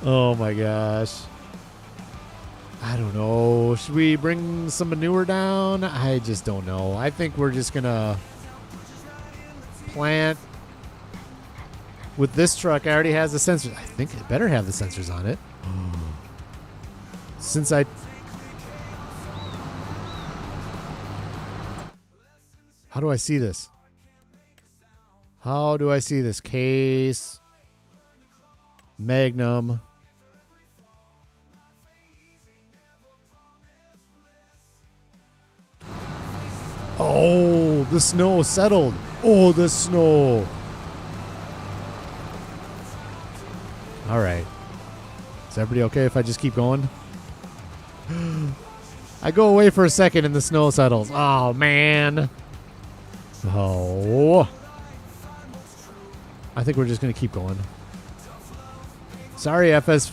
A: Oh my gosh. I don't know. Should we bring some manure down? I just don't know. I think we're just going to plant with this truck. I already has the sensors. I think it better have the sensors on it. Since how do I see this? How do I see this? Case. Magnum. Oh, the snow settled. Oh, the snow. All right. Is everybody okay if I just keep going? I go away for a second and the snow settles. Oh, man. Oh. I think we're just going to keep going. Sorry, FS.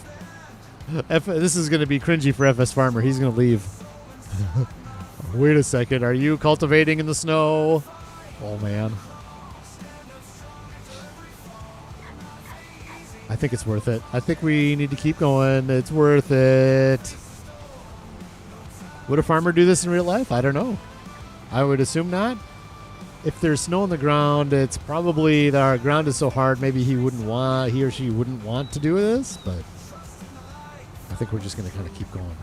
A: This is going to be cringy for FS Farmer. He's going to leave. Wait a second. Are you cultivating in the snow? Oh, man. I think it's worth it. I think we need to keep going. It's worth it. Would a farmer do this in real life? I don't know. I would assume not. If there's snow on the ground, it's probably that our ground is so hard, maybe he or she wouldn't want to do this, but I think we're just going to kind of keep going.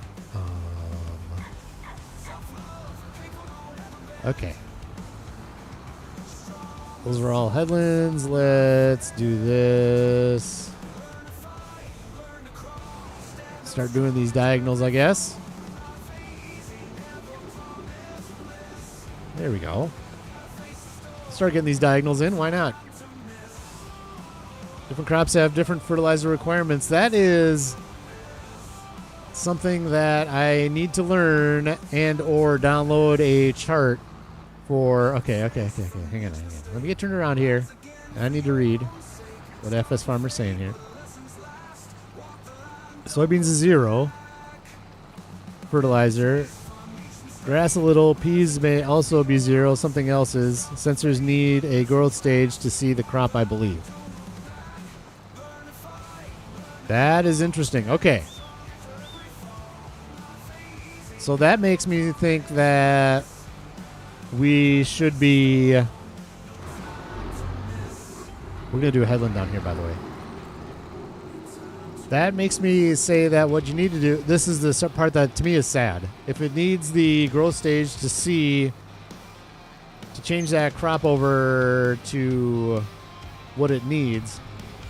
A: Okay. Those are all headlands. Let's do this. Start doing these diagonals, I guess. There we go. Start getting these diagonals in. Why not? Different crops have different fertilizer requirements. That is something that I need to learn and or download a chart for. Okay. Hang on. Let me get turned around here. I need to read what FS Farmer's saying here. Soybeans is 0. Fertilizer. Grass a little. Peas may also be 0. Something else is. Sensors need a growth stage to see the crop, I believe. That is interesting. Okay. So that makes me think that we should be... We're going to do a headland down here, by the way. That makes me say that what you need to do... This is the part that, to me, is sad. If it needs the growth stage to see... To change that crop over to what it needs,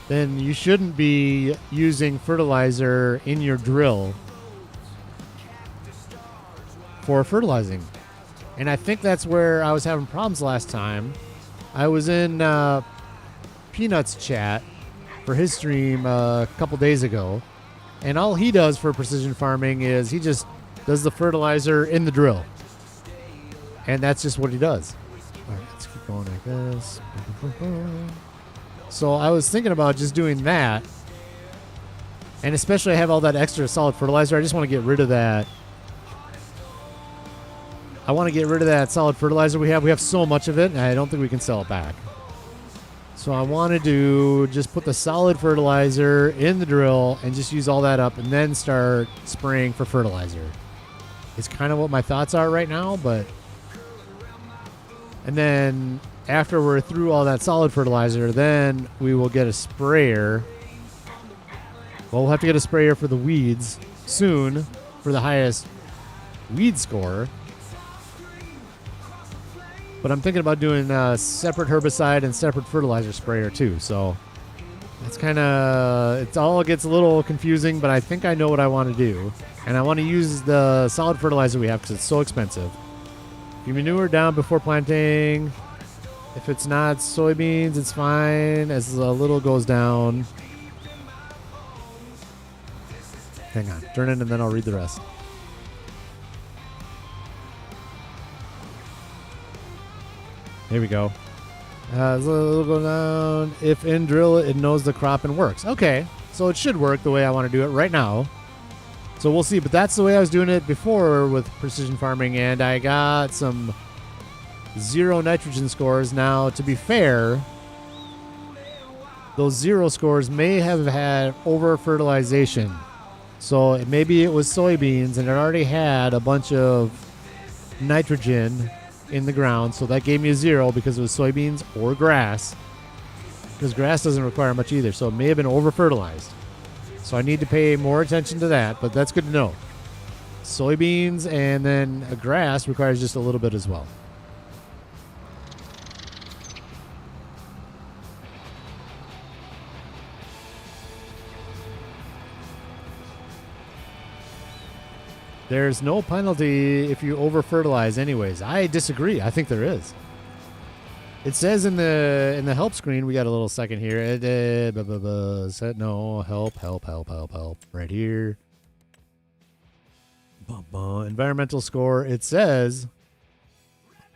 A: then you shouldn't be using fertilizer in your drill for fertilizing. And I think that's where I was having problems last time. I was in Peanut's chat for his stream a couple days ago, and all he does for precision farming is he just does the fertilizer in the drill. And that's just what he does. All right, let's keep going like this. So I was thinking about just doing that. And especially I have all that extra solid fertilizer. I just want to get rid of that. I want to get rid of that solid fertilizer we have. We have so much of it, and I don't think we can sell it back. So I wanted to just put the solid fertilizer in the drill and just use all that up and then start spraying for fertilizer. It's kind of what my thoughts are right now, but... And then after we're through all that solid fertilizer, then we will get a sprayer. Well, we'll have to get a sprayer for the weeds soon for the highest weed score. But I'm thinking about doing a separate herbicide and separate fertilizer sprayer too. So that's kind of, it all gets a little confusing, but I think I know what I want to do. And I want to use the solid fertilizer we have because it's so expensive. You manure down before planting. If it's not soybeans, it's fine as a little goes down. Hang on, turn it and then I'll read the rest. Here we go. A little go down. If in drill, it knows the crop and works. Okay, so it should work the way I want to do it right now. So we'll see, but that's the way I was doing it before with precision farming, and I got some 0 nitrogen scores. Now, to be fair, those 0 scores may have had over-fertilization. So maybe it was soybeans, and it already had a bunch of nitrogen in the ground, so that gave me a 0 because it was soybeans or grass, because grass doesn't require much either, so it may have been over-fertilized. So I need to pay more attention to that, but that's good to know. Soybeans and then grass requires just a little bit as well. There's no penalty if you over-fertilize anyways. I disagree. I think there is. It says in the help screen, we got a little second here. No, help. Right here. Environmental score. It says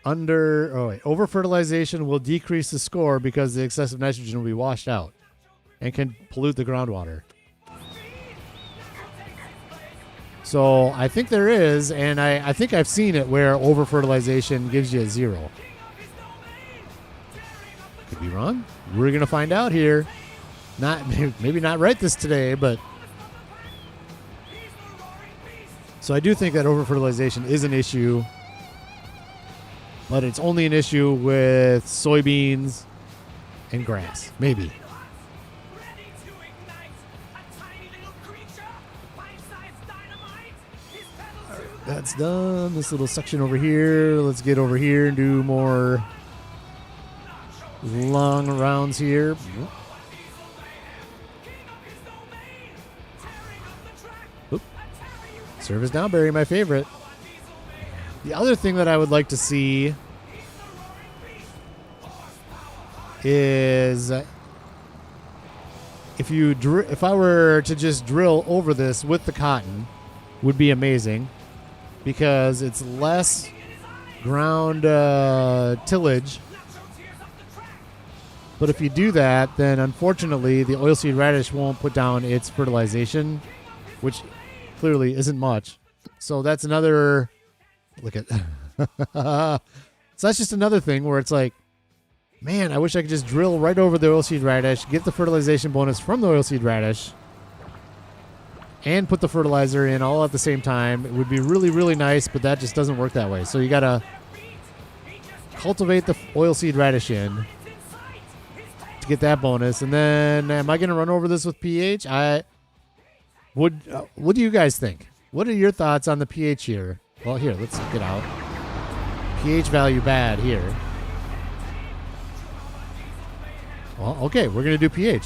A: over-fertilization will decrease the score because the excessive nitrogen will be washed out and can pollute the groundwater. So I think there is, and I think I've seen it where over-fertilization gives you a 0. Could be wrong. We're going to find out here. Maybe not right this today, but... So I do think that over-fertilization is an issue, but it's only an issue with soybeans and grass. Maybe. That's done. This little section over here. Let's get over here and do more long rounds here. Oop. Service downberry, my favorite. The other thing that I would like to see is if I were to just drill over this with the cotton would be amazing because it's less ground tillage. But if you do that, then unfortunately the oilseed radish won't put down its fertilization, which clearly isn't much. So that's another look at. So that's just another thing where it's like, man, I wish I could just drill right over the oilseed radish, get the fertilization bonus from the oilseed radish, and put the fertilizer in all at the same time. It would be really, really nice, but that just doesn't work that way. So you got to cultivate the oilseed radish in to get that bonus. And then am I going to run over this with pH? What do you guys think? What are your thoughts on the pH here? Well, here, let's get out. pH value bad here. Well, okay, we're going to do pH.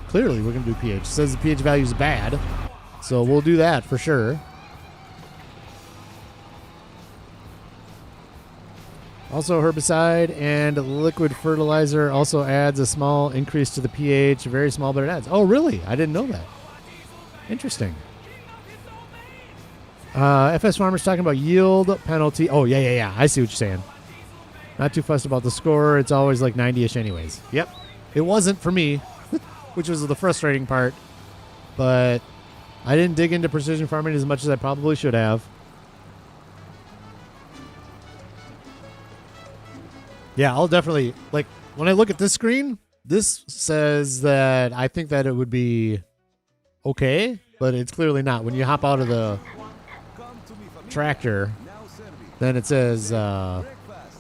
A: Clearly, we're going to do pH. It says the pH value is bad, so we'll do that for sure. Also, herbicide and liquid fertilizer also adds a small increase to the pH. Very small, but it adds. Oh, really? I didn't know that. Interesting. FS Farmer's talking about yield penalty. Oh, yeah. I see what you're saying. Not too fussed about the score. It's always like 90-ish anyways. Yep. It wasn't for me, which was the frustrating part. But I didn't dig into precision farming as much as I probably should have. Yeah, I'll definitely, like, when I look at this screen, this says that I think that it would be okay, but it's clearly not. When you hop out of the tractor, then it says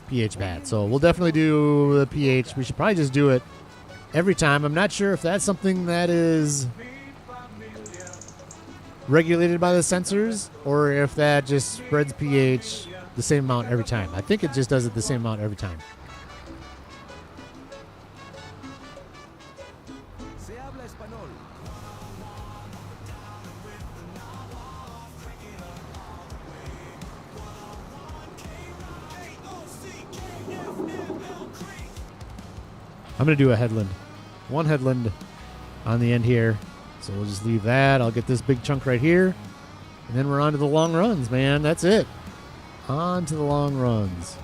A: pH bad. So we'll definitely do the pH. We should probably just do it every time. I'm not sure if that's something that is regulated by the sensors or if that just spreads pH the same amount every time. I think it just does it the same amount every time. I'm going to do a headland. One headland on the end here. So we'll just leave that. I'll get this big chunk right here. And then we're on to the long runs, man. That's it. On to the long runs.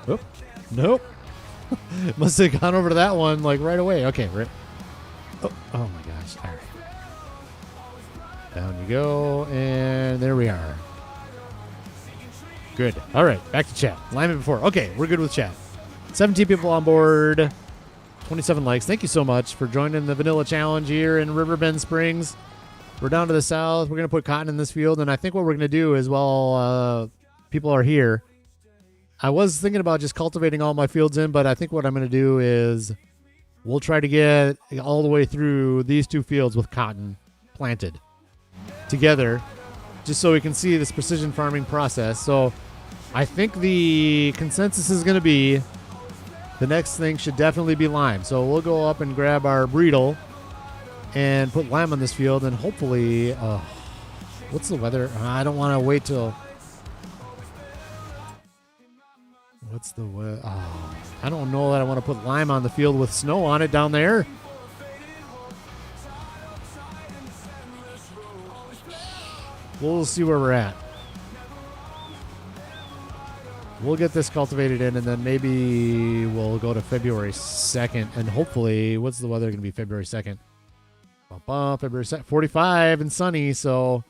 A: Oh, nope. Must have gone over to that one like right away. Okay, right. Oh my gosh. All right. Down you go, and there we are. Good. All right, back to chat. Alignment before. Okay, we're good with chat. 17 people on board. 27 likes. Thank you so much for joining the Vanilla Challenge here in Riverbend Springs. We're down to the south. We're going to put cotton in this field, and I think what we're going to do is while people are here, I was thinking about just cultivating all my fields in, but I think what I'm going to do is we'll try to get all the way through these two fields with cotton planted together, just so we can see this precision farming process. So I think the consensus is going to be the next thing should definitely be lime. So we'll go up and grab our Breedle and put lime on this field, and hopefully what's the weather? I don't want to wait till what's the weather? I don't know that I want to put lime on the field with snow on it down there. We'll see where we're at. We'll get this cultivated in, and then maybe we'll go to February 2nd, and hopefully, what's the weather going to be February 2nd? February 2nd, 45 and sunny, so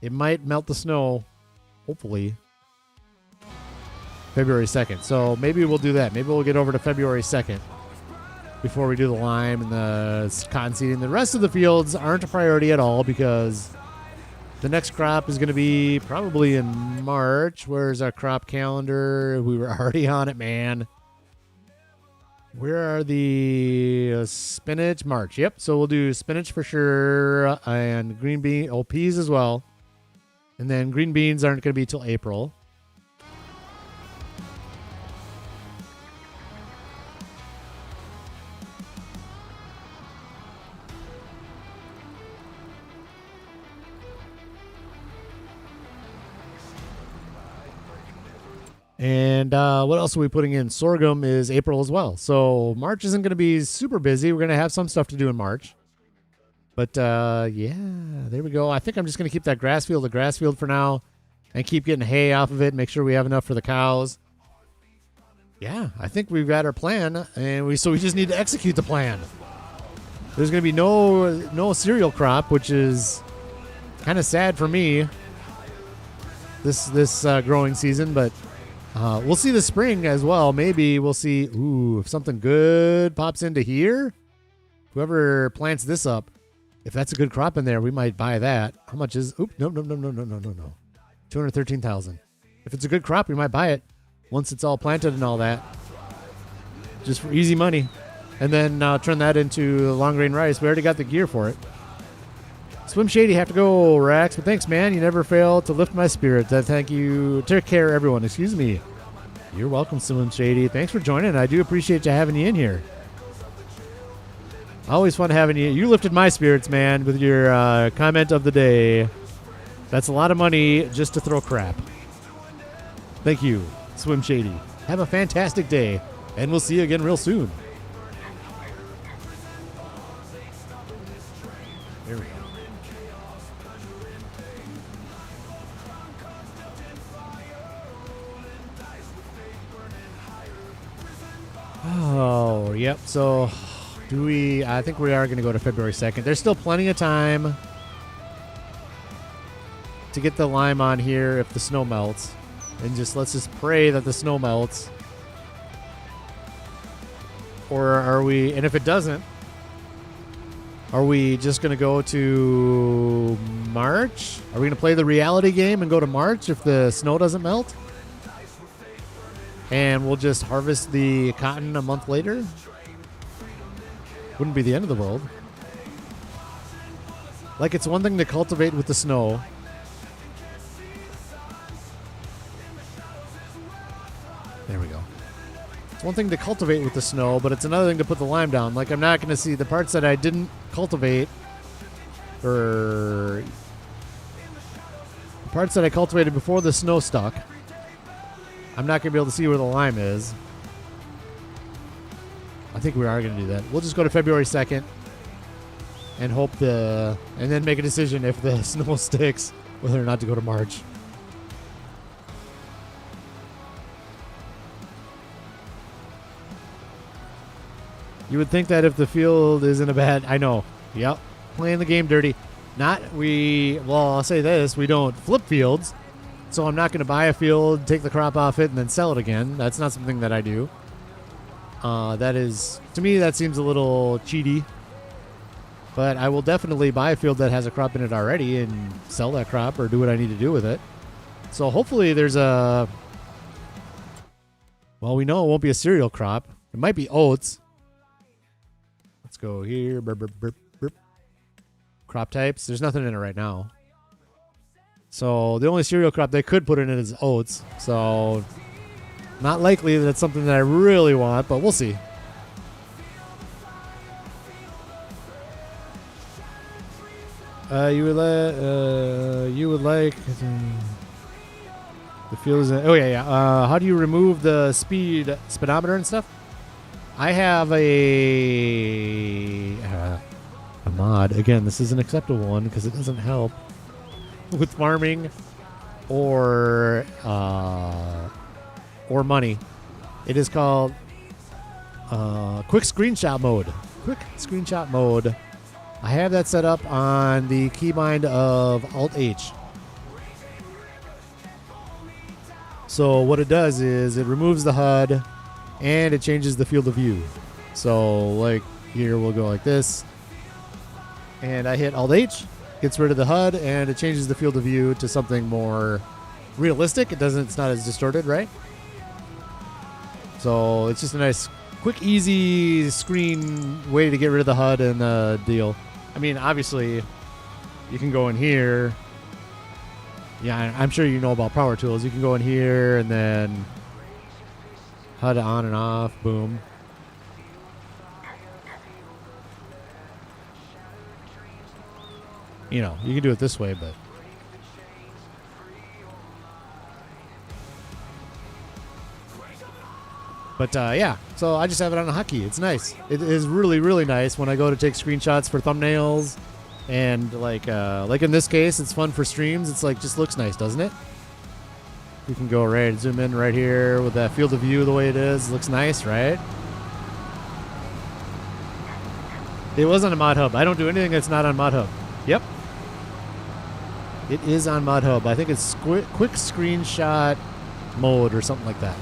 A: it might melt the snow, hopefully, February 2nd. So maybe we'll do that. Maybe we'll get over to February 2nd before we do the lime and the cotton seeding. The rest of the fields aren't a priority at all because the next crop is going to be probably in March. Where's our crop calendar? We were already on it, man. Where are the spinach? March. Yep. So we'll do spinach for sure and green bean, peas as well. And then green beans aren't going to be till April. And what else are we putting in? Sorghum is April as well. So March isn't going to be super busy. We're going to have some stuff to do in March. But yeah, there we go. I think I'm just going to keep that grass field a grass field for now and keep getting hay off of it. Make sure we have enough for the cows. Yeah, I think we've got our plan, and we just need to execute the plan. There's going to be no cereal crop, which is kind of sad for me this growing season, but we'll see the spring as well. Maybe we'll see, if something good pops into here. Whoever plants this up, if that's a good crop in there, we might buy that. How much is, no. 213,000. If it's a good crop, we might buy it once it's all planted and all that. Just for easy money. And then turn that into long grain rice. We already got the gear for it. Swim Shady, have to go, Rax. But thanks, man. You never fail to lift my spirits. Thank you. Take care, everyone. Excuse me. You're welcome, Swim Shady. Thanks for joining. I do appreciate you having you in here. Always fun having you. You lifted my spirits, man, with your comment of the day. That's a lot of money just to throw crap. Thank you, Swim Shady. Have a fantastic day, and we'll see you again real soon. There we go. Oh, yep. So, I think we are going to go to February 2nd. There's still plenty of time to get the lime on here if the snow melts. And let's just pray that the snow melts. Or are we, and if it doesn't, are we just going to go to March? Are we going to play the reality game and go to March if the snow doesn't melt? And we'll just harvest the cotton a month later? Wouldn't be the end of the world. Like, it's one thing to cultivate with the snow. There we go. It's one thing to cultivate with the snow, but it's another thing to put the lime down. Like, I'm not going to see the parts that I didn't cultivate, or the parts that I cultivated before the snow stuck. I'm not going to be able to see where the lime is. I think we are going to do that. We'll just go to February 2nd and and then make a decision if the snow sticks, whether or not to go to March. You would think that if the field is in a bad... I know. Yep. Playing the game dirty. I'll say this. We don't flip fields. So I'm not going to buy a field, take the crop off it, and then sell it again. That's not something that I do. To me, that seems a little cheaty. But I will definitely buy a field that has a crop in it already and sell that crop or do what I need to do with it. So hopefully there's we know it won't be a cereal crop. It might be oats. Let's go here. Burp, burp, burp, burp. Crop types. There's nothing in it right now. So the only cereal crop they could put in it is oats. So not likely that it's something that I really want, but we'll see. You would like the field is how do you remove the speedometer and stuff? I have a mod. Again, this is an acceptable one because it doesn't help with farming or money. It is called quick screenshot mode. Quick screenshot mode. I have that set up on the keybind of Alt-H. So what it does is it removes the HUD and it changes the field of view. So like here we'll go like this. And I hit Alt-H, gets rid of the HUD, and it changes the field of view to something more realistic. It's not as distorted, right? So it's just a nice, quick, easy screen way to get rid of the HUD and the deal. I mean, obviously, you can go in here. Yeah, I'm sure you know about power tools. You can go in here and then HUD on and off. Boom. You know, you can do it this way, but But yeah, so I just have it on a hotkey. It's nice. It is really, really nice when I go to take screenshots for thumbnails. And like in this case, it's fun for streams. It's like just looks nice, doesn't it? You can go right, zoom in right here with that field of view the way it is. Looks nice, right? It was on a mod hub. I don't do anything that's not on mod hub. Yep. It is on mod hub. I think it's quick screenshot mode or something like that.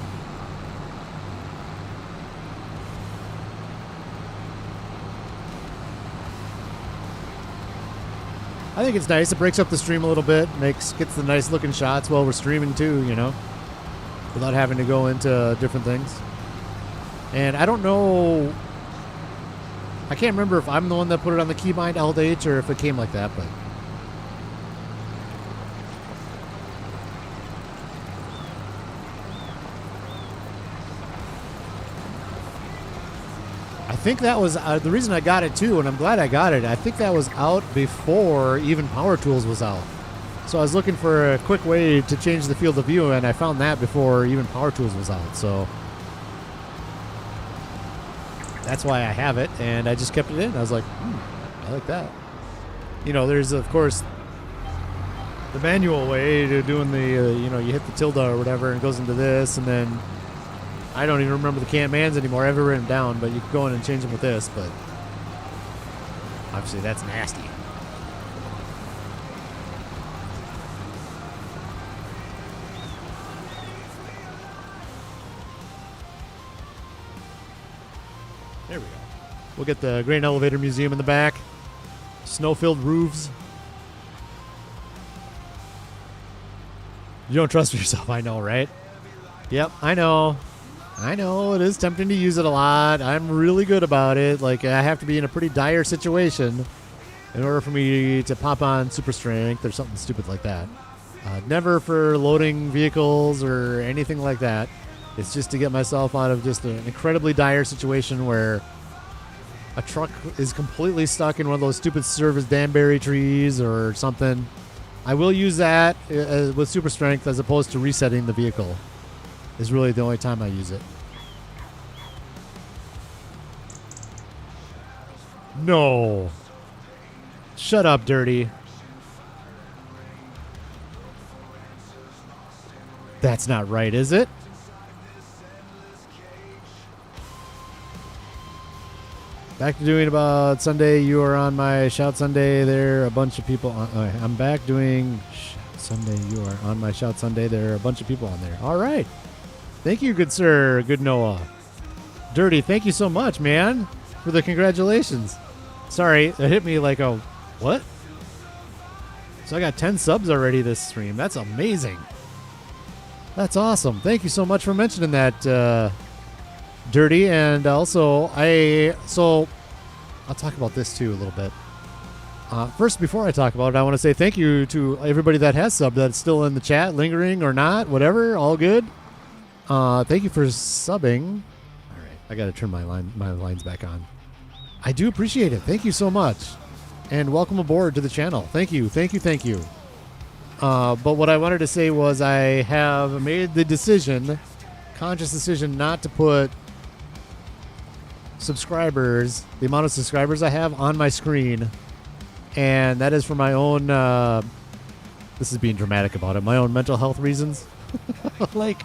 A: I think it's nice. It breaks up the stream a little bit, gets the nice looking shots while we're streaming too, you know, without having to go into different things. And I don't know, I can't remember if I'm the one that put it on the keybind Alt-H or if it came like that, but I think that was the reason I got it too, and I'm glad I got it. I think that was out before even Power Tools was out. So I was looking for a quick way to change the field of view, and I found that before even Power Tools was out. So that's why I have it, and I just kept it in. I was like, I like that. You know, there's, of course, the manual way to doing the, you know, you hit the tilde or whatever, and it goes into this, and then I don't even remember the commands anymore. I haven't written them down, but you can go in and change them with this, but obviously that's nasty. There we go. We'll get the Grain Elevator Museum in the back. Snow-filled roofs. You don't trust yourself, I know, right? Yep, I know. I know, it is tempting to use it a lot. I'm really good about it. Like, I have to be in a pretty dire situation in order for me to pop on super strength or something stupid like that. Never for loading vehicles or anything like that. It's just to get myself out of just an incredibly dire situation where a truck is completely stuck in one of those stupid service Danbury trees or something. I will use that with super strength as opposed to resetting the vehicle. Is really the only time I use it. No. Shut up, Dirty. That's not right, is it? Back to doing about Sunday. You are on my Shout Sunday. There are a bunch of people. I'm back doing Shout Sunday. You are on my Shout Sunday. There are a bunch of people on there. All right. Thank you, good sir, good Noah. Dirty, thank you so much, man, for the congratulations. Sorry, it hit me like a, what? So I got 10 subs already this stream. That's amazing. That's awesome. Thank you so much for mentioning that, Dirty. And also, I'll talk about this too a little bit. First, before I talk about it, I want to say thank you to everybody that has subbed, that's still in the chat, lingering or not, whatever, all good. Thank you for subbing. All right, I got to turn my lines back on. I do appreciate it. Thank you so much, and welcome aboard to the channel. Thank you, thank you, thank you. But what I wanted to say was I have made the conscious decision, not to put subscribers, the amount of subscribers I have, on my screen, and that is for my own. This is being dramatic about it. My own mental health reasons, like.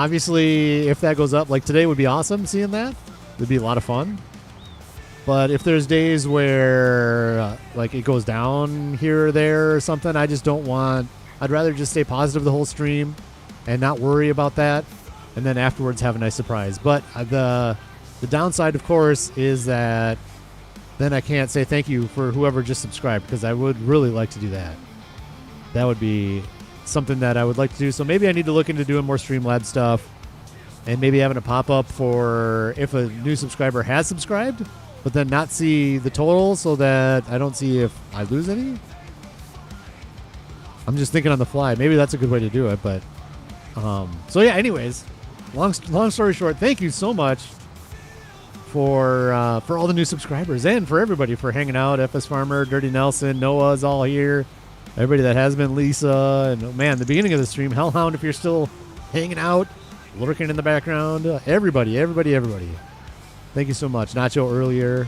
A: Obviously, if that goes up, like today would be awesome seeing that. It'd be a lot of fun. But if there's days where like it goes down here or there or something, I just don't want... I'd rather just stay positive the whole stream and not worry about that. And then afterwards have a nice surprise. But the downside, of course, is that then I can't say thank you for whoever just subscribed, because I would really like to do that. That would be... something that I would like to do. So maybe I need to look into doing more Streamlabs stuff, and maybe having a pop-up for if a new subscriber has subscribed, but then not see the total so that I don't see if I lose any. I'm just thinking on the fly. Maybe that's a good way to do it. But so yeah, anyways, long story short, thank you so much for all the new subscribers, and for everybody for hanging out. FS Farmer, Dirty Nelson, Noah's all here. Everybody that has been, Lisa, and man, the beginning of the stream, Hellhound, if you're still hanging out, lurking in the background. Everybody. Thank you so much. Nacho earlier.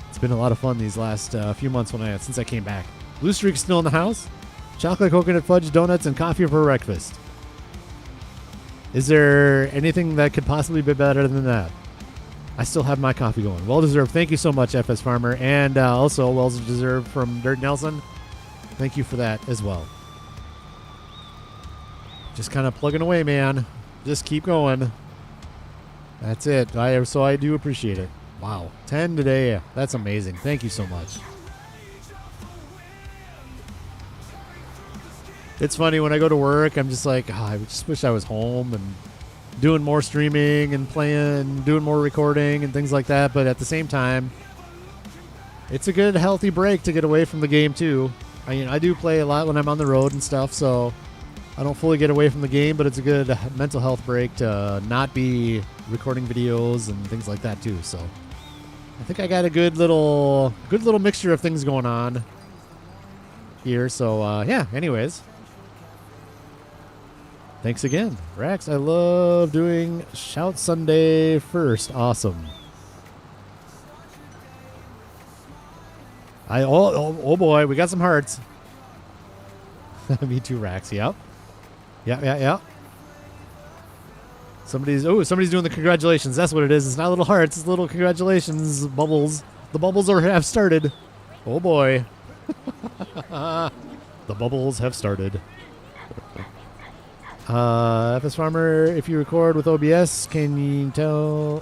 A: It's been a lot of fun these last few months since I came back. Blue Streak's still in the house. Chocolate coconut fudge donuts and coffee for breakfast. Is there anything that could possibly be better than that? I still have my coffee going. Well deserved. Thank you so much, FS Farmer. And also well deserved from Dirt Nelson. Thank you for that as well. Just kind of plugging away, man. Just keep going. That's it. So I do appreciate it. Wow. 10 today. That's amazing. Thank you so much. It's funny when I go to work, I'm just like, I just wish I was home and doing more streaming and playing, doing more recording and things like that. But at the same time, it's a good, healthy break to get away from the game too. I do play a lot when I'm on the road and stuff, so I don't fully get away from the game, but it's a good mental health break to not be recording videos and things like that too. So I think I got a good little mixture of things going on here. So yeah, anyways. Thanks again, Rax. I love doing Shout Sunday first. Awesome. Oh boy, we got some hearts. Me too, Rax. Yep. Yeah. Somebody's doing the congratulations. That's what it is. It's not little hearts. It's little congratulations bubbles. The bubbles have started. Oh boy. The bubbles have started. FS Farmer, if you record with OBS, can you tell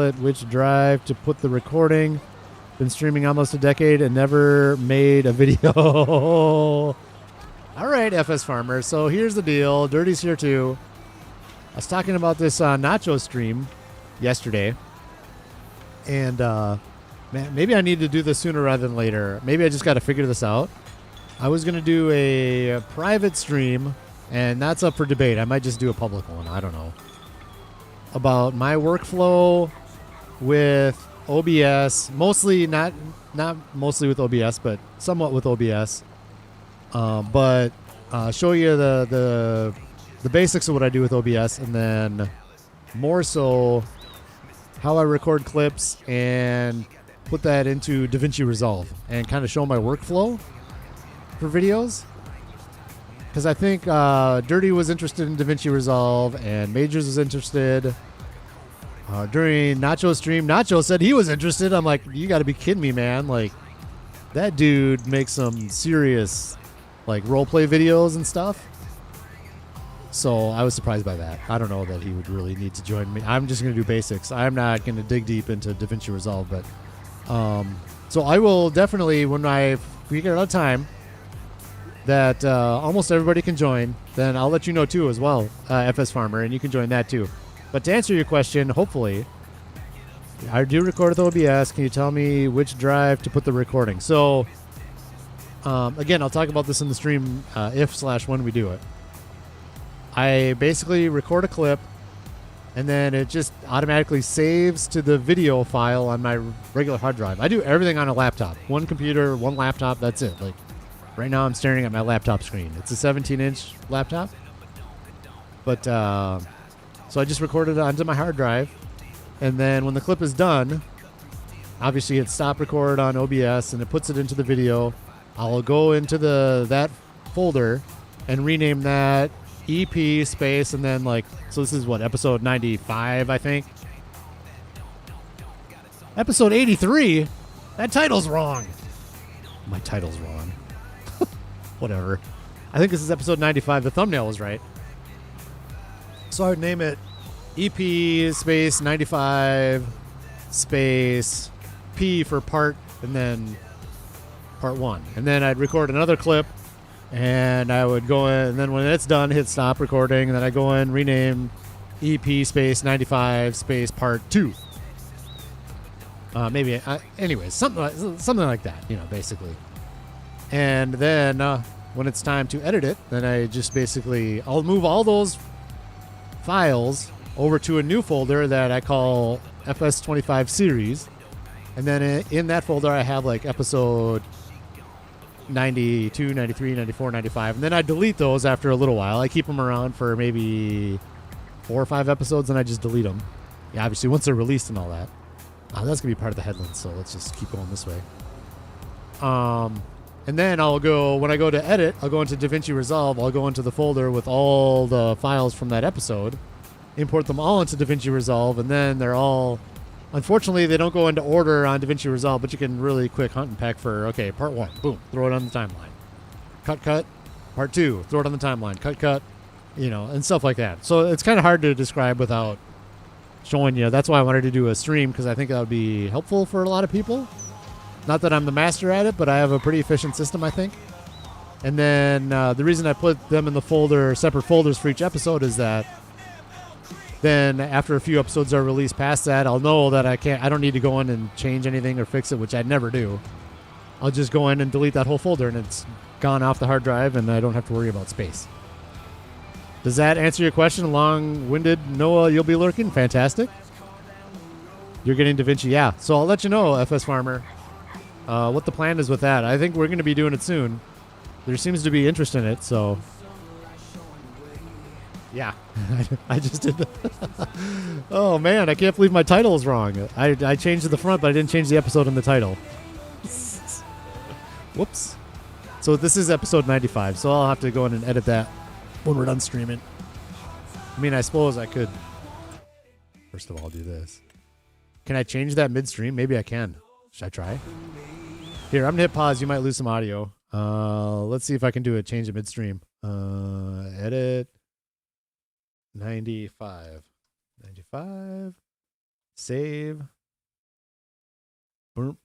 A: it which drive to put the recording? Been streaming almost a decade and never made a video. All right, FS Farmer. So here's the deal. Dirty's here too. I was talking about this Nacho stream yesterday, and man, maybe I need to do this sooner rather than later. Maybe I just got to figure this out. I was gonna do a private stream. And that's up for debate. I might just do a public one. I don't know. About my workflow with OBS. Mostly, not mostly with OBS, but somewhat with OBS. But show you the basics of what I do with OBS. And then more so how I record clips and put that into DaVinci Resolve. And kind of show my workflow for videos. Because I think Dirty was interested in DaVinci Resolve and Majors was interested. During Nacho's stream, Nacho said he was interested. I'm like, you got to be kidding me, man. Like, that dude makes some serious, like, roleplay videos and stuff. So I was surprised by that. I don't know that he would really need to join me. I'm just going to do basics. I'm not going to dig deep into DaVinci Resolve. But so I will definitely, when I figure out time, that almost everybody can join, then I'll let you know too as well, FS Farmer, and you can join that too. But to answer your question, hopefully, I do record with OBS. Can you tell me which drive to put the recording? So, again, I'll talk about this in the stream if/when we do it. I basically record a clip, and then it just automatically saves to the video file on my regular hard drive. I do everything on a laptop. One computer, one laptop, that's it. Like, right now I'm staring at my laptop screen. It's a 17-inch laptop. But, so I just recorded it onto my hard drive. And then when the clip is done, obviously hit stop record on OBS and it puts it into the video. I'll go into that folder and rename that EP space and then so this is what, episode 95, I think. Episode 83? That title's wrong. My title's wrong. Whatever. I think this is episode 95. The thumbnail was right. So I would name it EP space 95 space P for part and then part 1. And then I'd record another clip and I would go in and then when it's done, hit stop recording and then I go in, rename EP space 95 space part 2. Anyways, something like that, basically. And then when it's time to edit it, then I just basically, I'll move all those files over to a new folder that I call FS25 series. And then in that folder, I have episode 92, 93, 94, 95. And then I delete those after a little while. I keep them around for maybe 4 or 5 episodes, and I just delete them. Yeah, obviously, once they're released and all that. That's going to be part of the headland, so let's just keep going this way. And then I'll go, when I go to edit, I'll go into DaVinci Resolve. I'll go into the folder with all the files from that episode, import them all into DaVinci Resolve, and then they're all, unfortunately, they don't go into order on DaVinci Resolve, but you can really quick hunt and peck for, okay, part 1, boom, throw it on the timeline. Cut, part 2, throw it on the timeline. Cut, and stuff like that. So it's kind of hard to describe without showing you. That's why I wanted to do a stream, because I think that would be helpful for a lot of people. Not that I'm the master at it, but I have a pretty efficient system, I think. And then the reason I put them in the folder, separate folders for each episode, is that then after a few episodes are released past that, I'll know that I don't need to go in and change anything or fix it, which I'd never do. I'll just go in and delete that whole folder, and it's gone off the hard drive, and I don't have to worry about space. Does that answer your question? Long-winded Noah, you'll be lurking? Fantastic. You're getting DaVinci, yeah. So I'll let you know, FS Farmer, what the plan is with that. I think we're going to be doing it soon. There seems to be interest in it, so yeah. I just did that. Oh man, I can't believe my title is wrong. I changed the front, but I didn't change the episode in the title. Whoops. So this is episode 95, so I'll have to go in and edit that when we're done streaming. I mean, I suppose I could first of all do this. Can I change that midstream? Maybe I can. Should I try? Here, I'm gonna hit pause. You might lose some audio. Let's see if I can do it. Change it midstream. Edit 95. Save. Boom.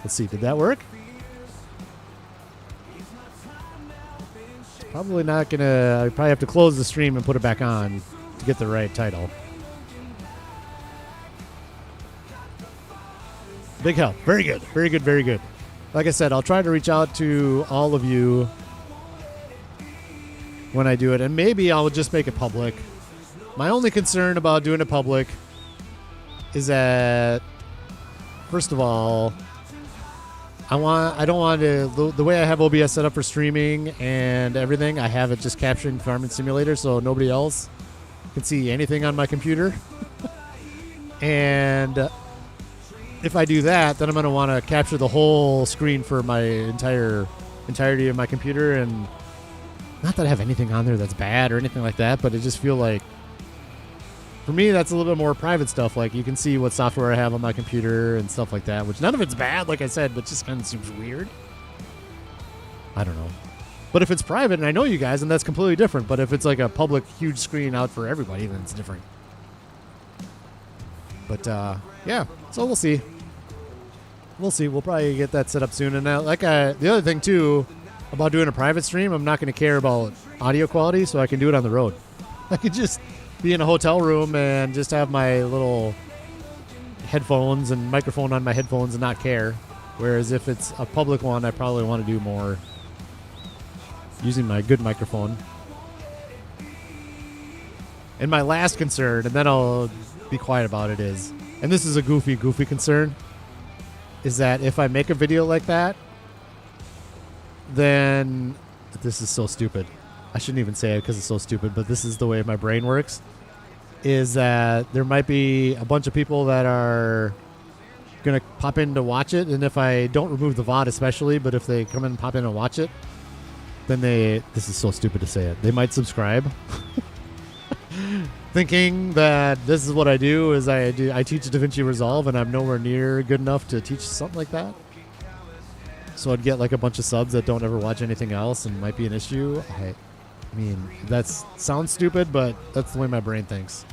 A: Let's see. Did that work? It's probably not gonna. I probably have to close the stream and put it back on to get the right title. Big help. Very good. Very good. Very good. Like I said, I'll try to reach out to all of you when I do it, and maybe I'll just make it public. My only concern about doing it public is that, first of all, I don't want to, the way I have OBS set up for streaming and everything, I have it just capturing Farming Simulator so nobody else can see anything on my computer. And if I do that, then I'm going to want to capture the whole screen for my entirety of my computer. And not that I have anything on there that's bad or anything like that, but I just feel like, for me, that's a little bit more private stuff. Like, you can see what software I have on my computer and stuff like that, which none of it's bad, like I said, but just kind of seems weird. I don't know. But if it's private and I know you guys, then that's completely different. But if it's like a public, huge screen out for everybody, then it's different. But, yeah, so we'll see. We'll see. We'll probably get that set up soon. And the other thing, too, about doing a private stream, I'm not going to care about audio quality, so I can do it on the road. I could just be in a hotel room and just have my little headphones and microphone on my headphones and not care. Whereas if it's a public one, I probably want to do more using my good microphone. And my last concern, and then I'll be quiet about it, is, and this is a goofy concern, is that if I make a video like that, then this is so stupid. I shouldn't even say it because it's so stupid, but this is the way my brain works, is that there might be a bunch of people that are going to pop in to watch it, and if I don't remove the VOD especially, but if they come in and pop in and watch it, then this is so stupid to say it, they might subscribe. Thinking that this is what I do, is I teach DaVinci Resolve, and I'm nowhere near good enough to teach something like that. So I'd get like a bunch of subs that don't ever watch anything else, and might be an issue. I mean, that sounds stupid, but that's the way my brain thinks.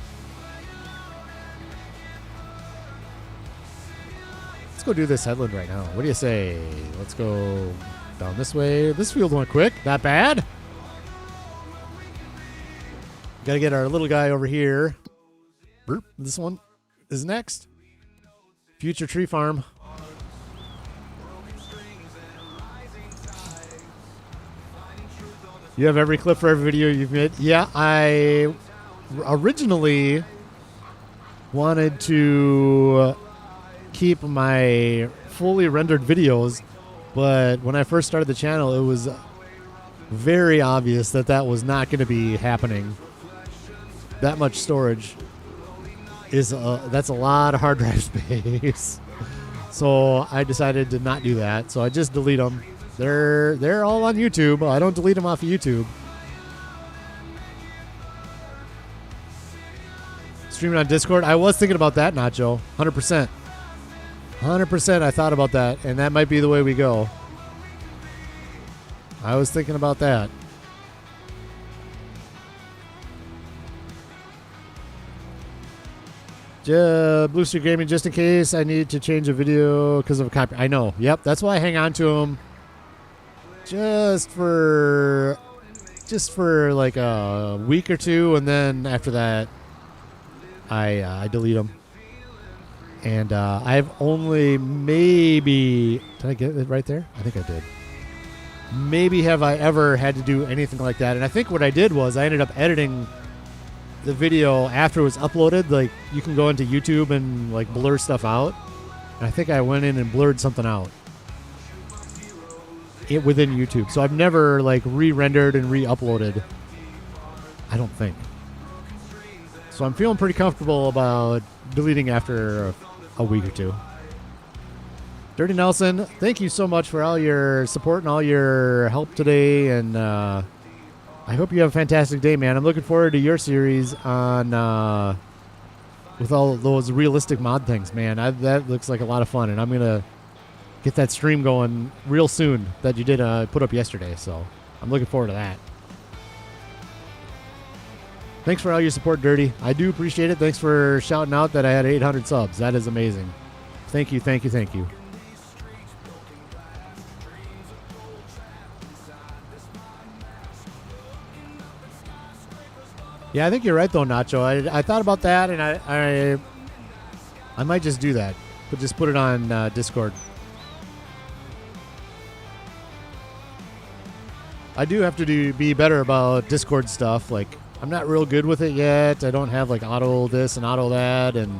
A: Let's go do this headland right now. What do you say? Let's go down this way. This field went quick. Not bad. Got to get our little guy over here. Burp. This one is next. Future tree farm. You have every clip for every video you've made? Yeah, I originally wanted to keep my fully rendered videos But when I first started the channel, it was very obvious that that was not going to be happening. That much storage is that's a lot of hard drive space. So I decided to not do that. So I just delete them. They're all on YouTube. I don't delete them off of YouTube. Streaming on Discord. I was thinking about that, Nacho. 100%. 100% I thought about that, and that might be the way we go. I was thinking about that. Blue Street Gaming, just in case I need to change a video because of a copy. I know. Yep, that's why I hang on to them. Just for like a week or two, and then after that, I delete them. And I've only maybe... Did I get it right there? I think I did. Maybe have I ever had to do anything like that. And I think what I did was I ended up editing the video after it was uploaded. Like, you can go into YouTube and, like, blur stuff out. And I think I went in and blurred something out. Within YouTube. So I've never, like, re-rendered and re-uploaded. I don't think. So I'm feeling pretty comfortable about deleting after a week or two. Dirty Nelson, thank you so much for all your support and all your help today, and I hope you have a fantastic day, man. I'm looking forward to your series on with all those realistic mod things, man. That looks like a lot of fun, and I'm gonna get that stream going real soon that you did put up yesterday. So I'm looking forward to that. Thanks for all your support, Dirty. I do appreciate it. Thanks for shouting out that I had 800 subs. That is amazing. Thank you, thank you, thank you. Yeah, I think you're right, though, Nacho. I thought about that, and I might just do that. But just put it on Discord. I do have to be better about Discord stuff. Like, I'm not real good with it yet. I don't have, like, auto this and auto that and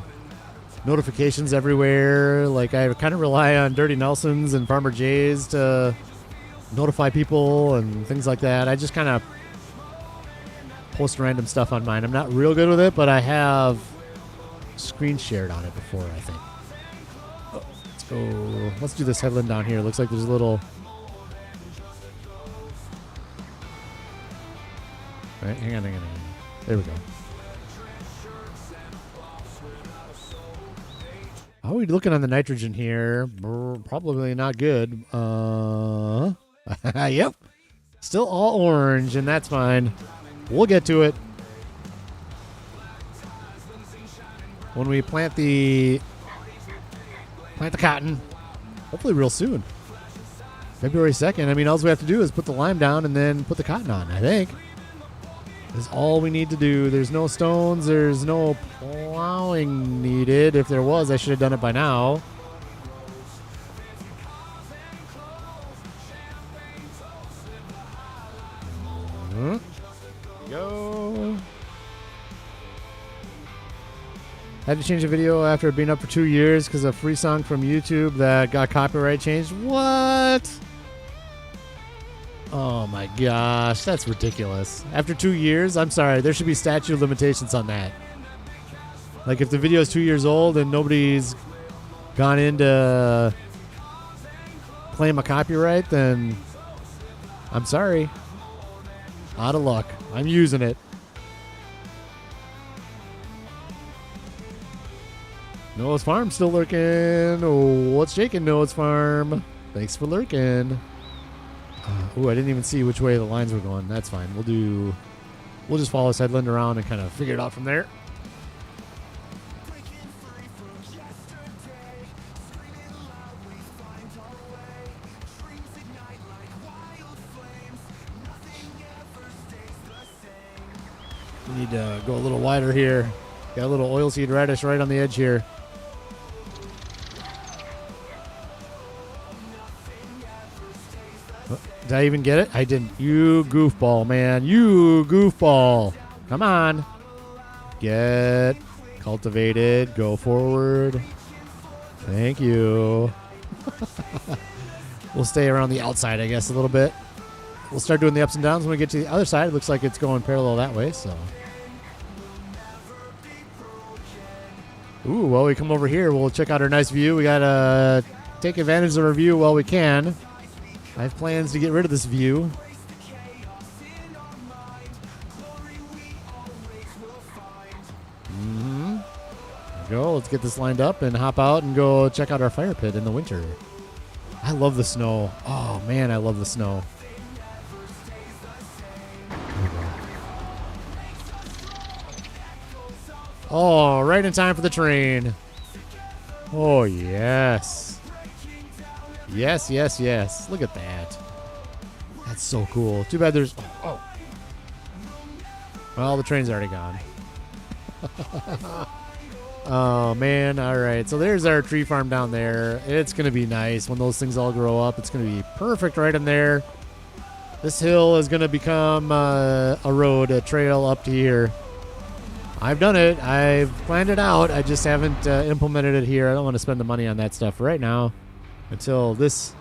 A: notifications everywhere. Like, I kind of rely on Dirty Nelsons and Farmer J's to notify people and things like that. I just kind of post random stuff on mine. I'm not real good with it, but I have screen shared on it before, I think. Oh, let's go. Let's do this headland down here. Looks like there's a little... All right, hang on. There we go. How are we looking on the nitrogen here? Probably not good. Yep. Still all orange, and that's fine. We'll get to it when we plant the cotton. Hopefully real soon. February 2nd. I mean, all we have to do is put the lime down and then put the cotton on, I think. Is all we need to do. There's no stones. There's no plowing needed. If there was, I should have done it by now. Go. Had to change the video after being up for 2 years because of a free song from YouTube that got copyright changed. What? Oh my gosh, that's ridiculous. After 2 years? I'm sorry, there should be statute of limitations on that. Like, if the video is 2 years old and nobody's gone into claim a copyright, then I'm sorry. Out of luck. I'm using it. Noah's Farm still lurking. Oh, what's shaking, Noah's Farm? Thanks for lurking. Oh, I didn't even see which way the lines were going. That's fine. We'll just follow this headland around and kind of figure it out from there. We need to go a little wider here. Got a little oilseed radish right on the edge here. Did I even get it? I didn't. You goofball, man. You goofball. Come on. Get cultivated. Go forward. Thank you. We'll stay around the outside, I guess, a little bit. We'll start doing the ups and downs when we get to the other side. It looks like it's going parallel that way, so. Ooh, well, we come over here. We'll check out our nice view. We got to take advantage of our view while we can. I have plans to get rid of this view. There we go. Let's get this lined up and hop out and go check out our fire pit in the winter. I love the snow. Oh, man, I love the snow. Oh, right in time for the train. Oh, yes. Yes, yes, yes. Look at that. That's so cool. Too bad there's... Oh. Well, the train's already gone. Oh, man. All right. So there's our tree farm down there. It's going to be nice when those things all grow up. It's going to be perfect right in there. This hill is going to become a road, a trail up to here. I've done it. I've planned it out. I just haven't implemented it here. I don't want to spend the money on that stuff right now until this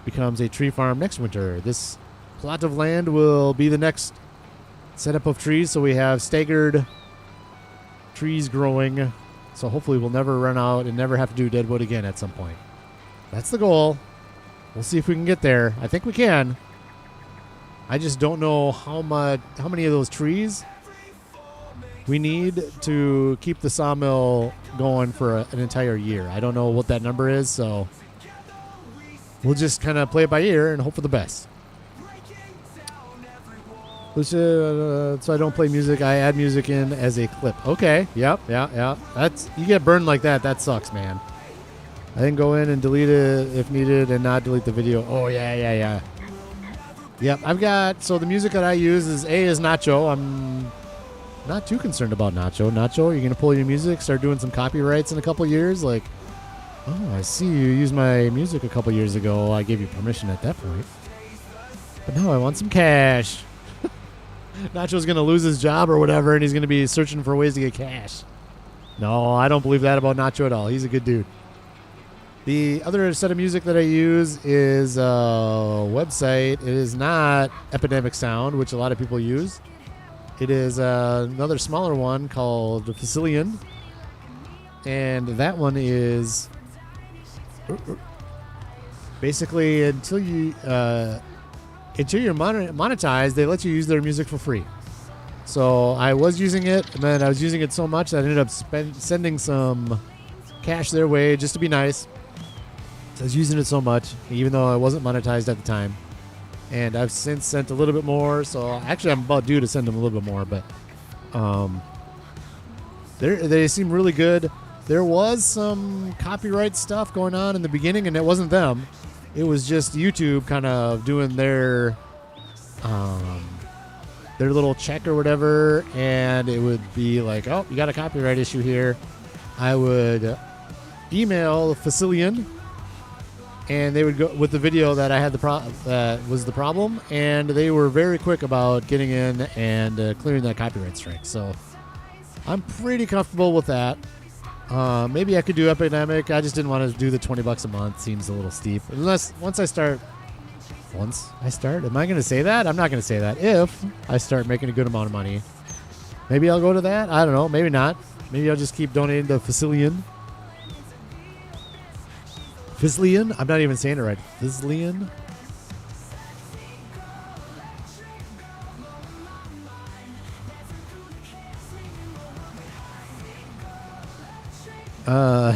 A: becomes a tree farm next winter. This plot of land will be the next setup of trees, so we have staggered trees growing, so hopefully we'll never run out and never have to do deadwood again at some point. That's the goal. We'll see if we can get there. I think we can. I just don't know how many of those trees we need to keep the sawmill going for an entire year. I don't know what that number is, so we'll just kind of play it by ear and hope for the best. So I don't play music. I add music in as a clip. Okay. Yep. Yeah. That's, you get burned like that. That sucks, man. I can go in and delete it if needed and not delete the video. Oh, yeah. Yep. I've got, so the music that I use is Nacho. I'm not too concerned about Nacho. Nacho, you're going to pull your music, start doing some copyrights in a couple years. Like, oh, I see you used my music a couple years ago. I gave you permission at that point. But now I want some cash. Nacho's going to lose his job or whatever, and he's going to be searching for ways to get cash. No, I don't believe that about Nacho at all. He's a good dude. The other set of music that I use is a website. It is not Epidemic Sound, which a lot of people use. It is another smaller one called Facilian. And that one is basically until you're monetized, they let you use their music for free. So I was using it, and then I was using it so much that I ended up sending some cash their way just to be nice. So I was using it so much, even though I wasn't monetized at the time. And I've since sent a little bit more, so actually I'm about due to send them a little bit more, but they seem really good. There was some copyright stuff going on in the beginning, and it wasn't them. It was just YouTube kind of doing their little check or whatever, and it would be like, oh, you got a copyright issue here. I would email Facilian, and they would go with the video that I had that was the problem, and they were very quick about getting in and clearing that copyright strike. So I'm pretty comfortable with that. Maybe I could do Epidemic. I just didn't want to do the $20 a month. Seems a little steep. Unless once I start, am I going to say that? I'm not going to say that. If I start making a good amount of money, maybe I'll go to that. I don't know. Maybe not. Maybe I'll just keep donating to Facilian. I'm not even saying it right. Facilian.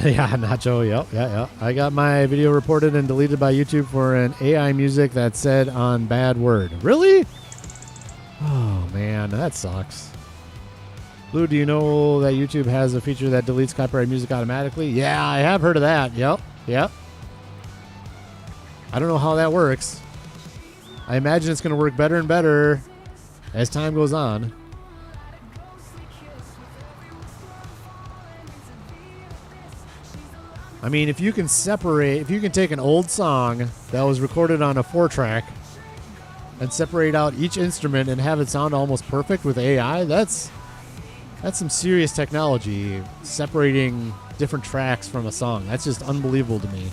A: Yeah, Nacho, yep. I got my video reported and deleted by YouTube for an AI music that said on bad word. Really? Oh, man, that sucks. Blue, do you know that YouTube has a feature that deletes copyright music automatically? Yeah, I have heard of that. Yep. I don't know how that works. I imagine it's going to work better and better as time goes on. I mean, if you can take an old song that was recorded on a 4-track and separate out each instrument and have it sound almost perfect with AI, that's some serious technology, separating different tracks from a song. That's just unbelievable to me.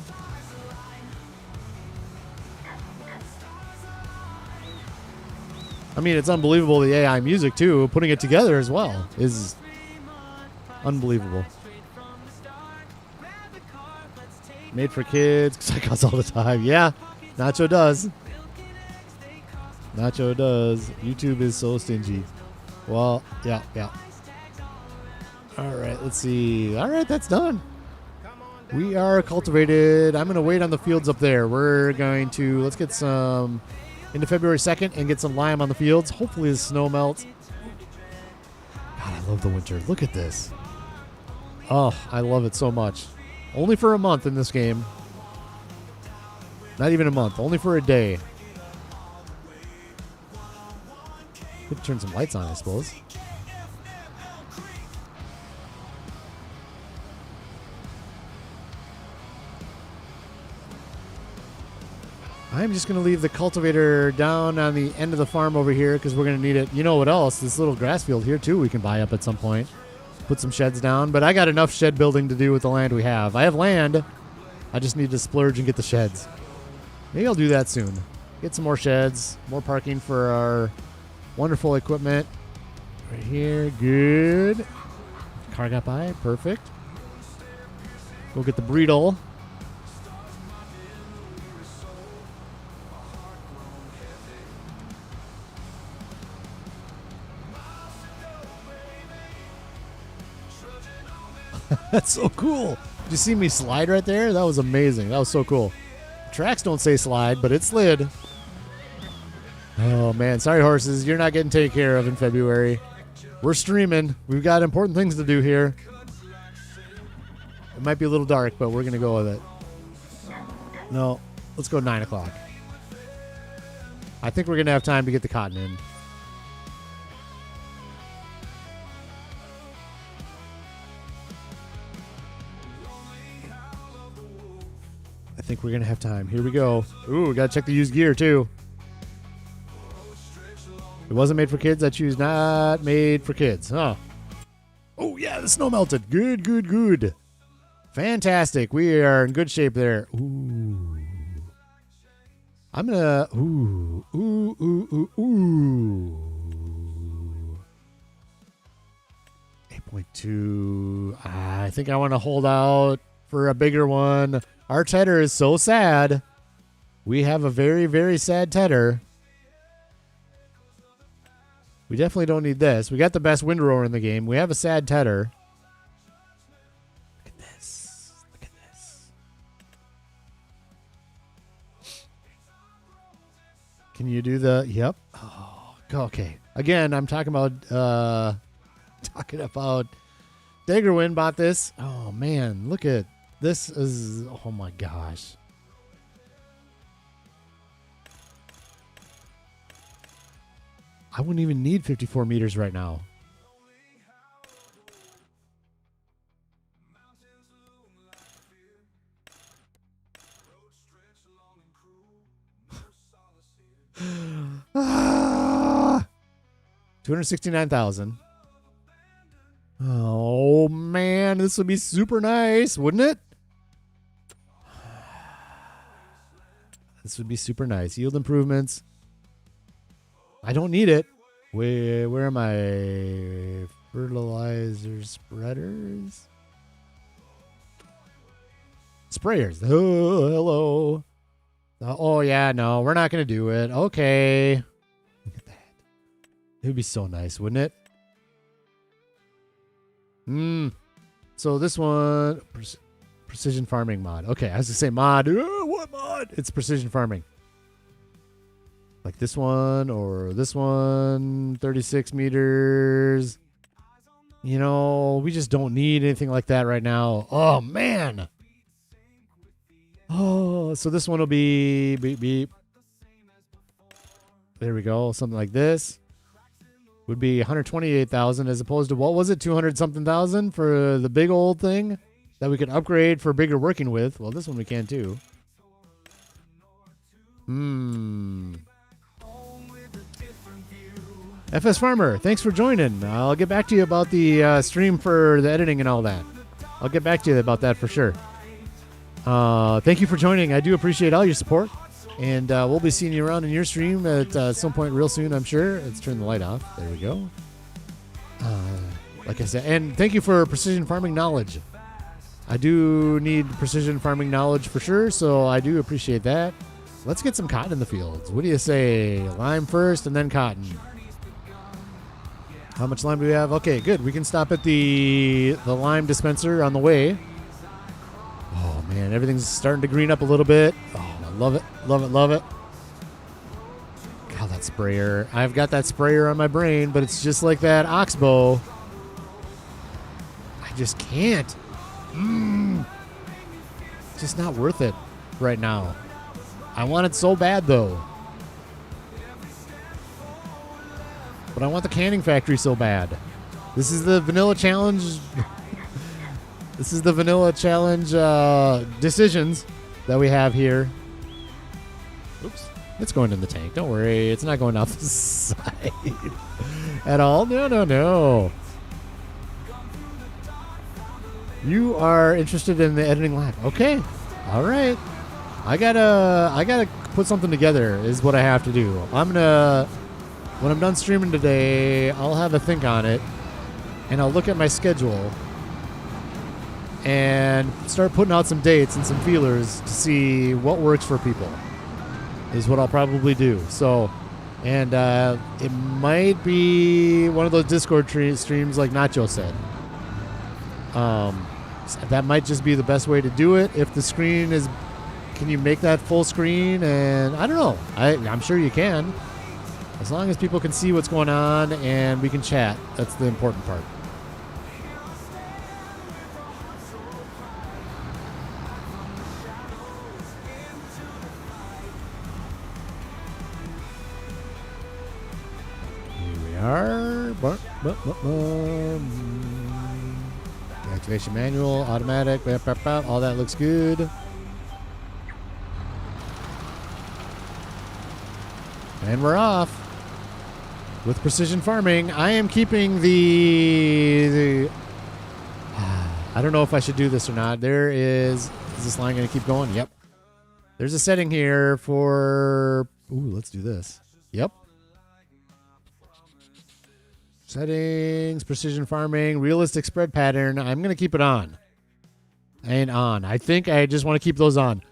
A: I mean, it's unbelievable, the AI music, too. Putting it together as well is unbelievable. Made for kids. Psychos all the time. Yeah, Nacho does. Nacho does. YouTube is so stingy. Well, yeah. All right, let's see. All right, that's done. We are cultivated. I'm going to wait on the fields up there. We're going to, let's get some into February 2nd and get some lime on the fields. Hopefully the snow melts. God, I love the winter. Look at this. Oh, I love it so much. Only for a month in this game. Not even a month. Only for a day. Could turn some lights on, I suppose. I'm just going to leave the cultivator down on the end of the farm over here because we're going to need it. You know what else? This little grass field here, too, we can buy up at some point. Put some sheds down. But I got enough shed building to do with the land we have. I have land. I just need to splurge and get the sheds. Maybe I'll do that soon. Get some more sheds. More parking for our wonderful equipment. Right here. Good. Car got by. Perfect. Go get the Breedle. That's so cool. Did you see me slide right there? That was amazing. That was so cool. Tracks don't say slide, but it slid. Oh, man. Sorry, horses. You're not getting taken care of in February. We're streaming. We've got important things to do here. It might be a little dark, but we're going to go with it. No, let's go 9 o'clock. I think we're going to have time to get the cotton in. I think we're going to have time. Here we go. Ooh, we got to check the used gear, too. It wasn't made for kids. I choose not made for kids. Huh. Oh, yeah, the snow melted. Good, good, good. Fantastic. We are in good shape there. Ooh. I'm going to... Ooh. 8.2. I think I want to hold out for a bigger one. Our tedder is so sad. We have a very, very sad tedder. We definitely don't need this. We got the best windrower in the game. We have a sad tedder. Look at this. Look at this. Can you do the... Yep. Oh, okay. Again, I'm talking about... Daggerwind bought this. Oh, man. Look at... This is... Oh, my gosh. I wouldn't even need 54 meters right now. $269,000. Oh, man. This would be super nice, wouldn't it? This would be super nice. Yield improvements. I don't need it. Where are my fertilizer spreaders? Sprayers. Oh, hello. Oh, yeah, no, we're not going to do it. Okay. Look at that. It would be so nice, wouldn't it? So this one, precision farming mod. Okay, I was going to say mod. What mod? It's precision farming. Like this one or this one, 36 meters. You know, we just don't need anything like that right now. Oh, man. Oh, so this one will be beep, beep. There we go. Something like this would be 128,000 as opposed to, what was it? 200 something thousand for the big old thing that we could upgrade for bigger working with. Well, this one we can too. FS Farmer, thanks for joining. I'll get back to you about the stream for the editing and all that. I'll get back to you about that for sure. Thank you for joining. I do appreciate all your support. And we'll be seeing you around in your stream at some point real soon, I'm sure. Let's turn the light off. There we go. Like I said, and thank you for precision farming knowledge. I do need precision farming knowledge for sure, so I do appreciate that. Let's get some cotton in the fields. What do you say? Lime first and then cotton. How much lime do we have? Okay, good. We can stop at the lime dispenser on the way. Oh, man, everything's starting to green up a little bit. Oh, I love it, love it, love it. God, that sprayer. I've got that sprayer on my brain, but it's just like that oxbow. I just can't. Just not worth it right now. I want it so bad, though. But I want the canning factory so bad. This is the vanilla challenge. This is the vanilla challenge decisions that we have here. Oops. It's going in the tank. Don't worry. It's not going off the side at all. No, no, no. You are interested in the editing lab. Okay. All right. I gotta put something together is what I have to do. When I'm done streaming today, I'll have a think on it, and I'll look at my schedule and start putting out some dates and some feelers to see what works for people is what I'll probably do. So, and it might be one of those Discord streams like Nacho said. That might just be the best way to do it. If the screen is, can you make that full screen? And I don't know. I'm sure you can. As long as people can see what's going on and we can chat. That's the important part. Here we are. Activation manual, automatic, all that looks good. And we're off with precision farming. I am keeping the I don't know if I should do this or not. Is this line going to keep going? Yep. There's a setting here for, let's do this. Yep. Settings, precision farming, realistic spread pattern. I'm going to keep it on. And on. I think I just want to keep those on.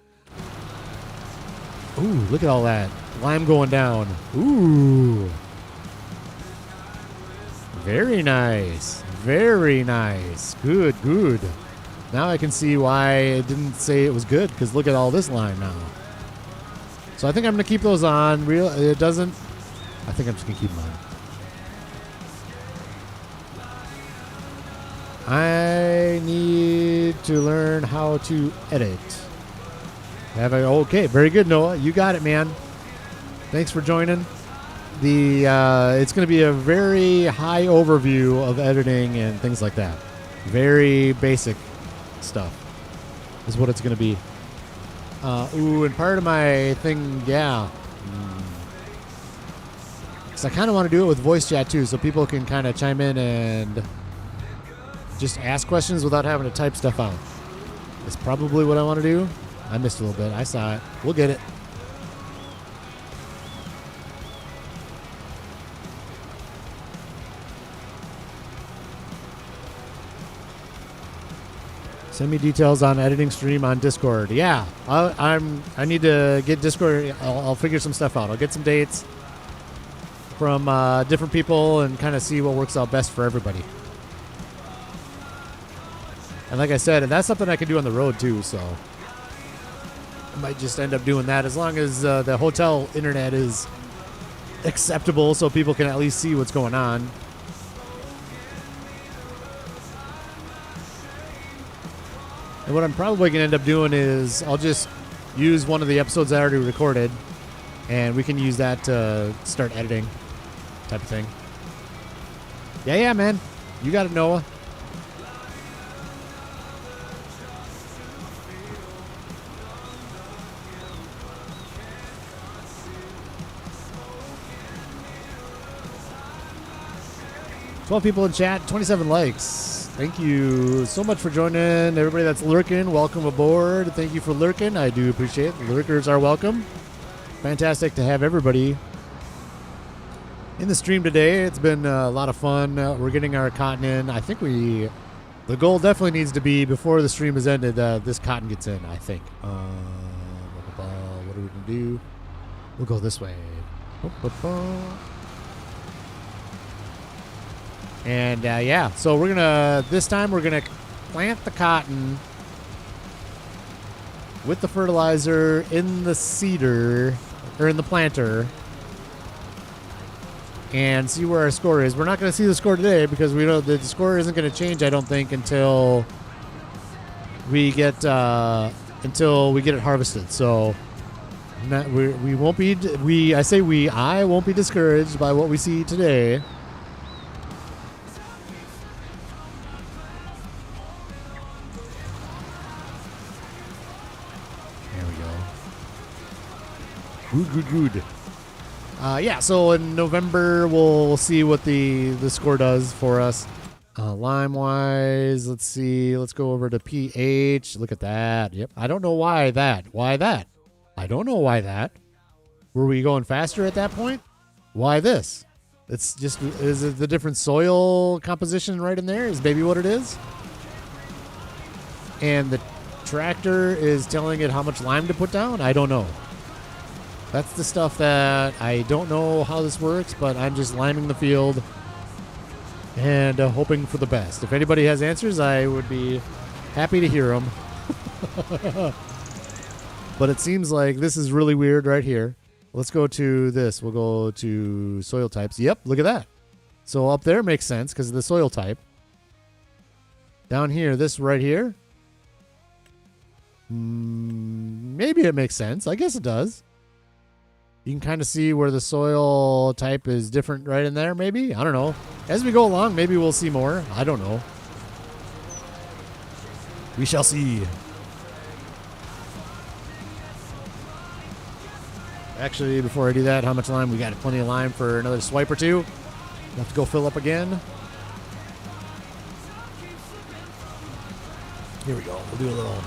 A: Ooh, look at all that. Lime going down. Ooh. Very nice. Very nice. Good, good. Now I can see why it didn't say it was good, because look at all this lime now. So I think I'm going to keep those on. I think I'm just going to keep them on. I need to learn how to edit. Okay, very good, Noah. You got it, man. Thanks for joining. It's going to be a very high overview of editing and things like that. Very basic stuff is what it's going to be. And part of my thing, yeah. Because I kind of want to do it with voice chat too, so people can kind of chime in and just ask questions without having to type stuff out. That's probably what I want to do. I missed a little bit. I saw it. We'll get it. Send me details on editing stream on Discord. Yeah, I need to get Discord. I'll figure some stuff out. I'll get some dates from different people and kind of see what works out best for everybody. And like I said, and that's something I can do on the road too, so I might just end up doing that as long as the hotel internet is acceptable so people can at least see what's going on. And what I'm probably going to end up doing is I'll just use one of the episodes I already recorded, and we can use that to start editing type of thing. Yeah, man. You got it, Noah. $12 people in chat, 27 likes. Thank you so much for joining. Everybody that's lurking, welcome aboard. Thank you for lurking. I do appreciate it. Lurkers are welcome. fantastic to have everybody in the stream today. It's been a lot of fun. We're getting our cotton in. I think the goal definitely needs to be before the stream is ended, this cotton gets in, I think. What are we going to do? We'll go this way. And yeah, so this time we're going to plant the cotton with the fertilizer in the seeder, or in the planter, and see where our score is. We're not going to see the score today because we know the score isn't going to change, I don't think, until we get it harvested. So we won't be I won't be discouraged by what we see today. Good. Yeah, so in November, we'll see what the score does for us. Lime-wise, let's see. Let's go over to pH. Look at that. Yep. I don't know why that. Why that? I don't know why that. Were we going faster at that point? Why this? It's just, is it the different soil composition right in there? Is maybe what it is? And the tractor is telling it how much lime to put down? I don't know. That's the stuff that I don't know how this works, but I'm just liming the field and hoping for the best. If anybody has answers, I would be happy to hear them. But it seems like this is really weird right here. Let's go to this. We'll go to soil types. Yep, look at that. So up there makes sense because of the soil type. Down here, this right here. Maybe it makes sense. I guess it does. You can kind of see where the soil type is different right in there, maybe? I don't know. As we go along, maybe we'll see more. I don't know. We shall see. Actually, before I do that, how much lime? We got plenty of lime for another swipe or two. We'll have to go fill up again. Here we go. We'll do a little...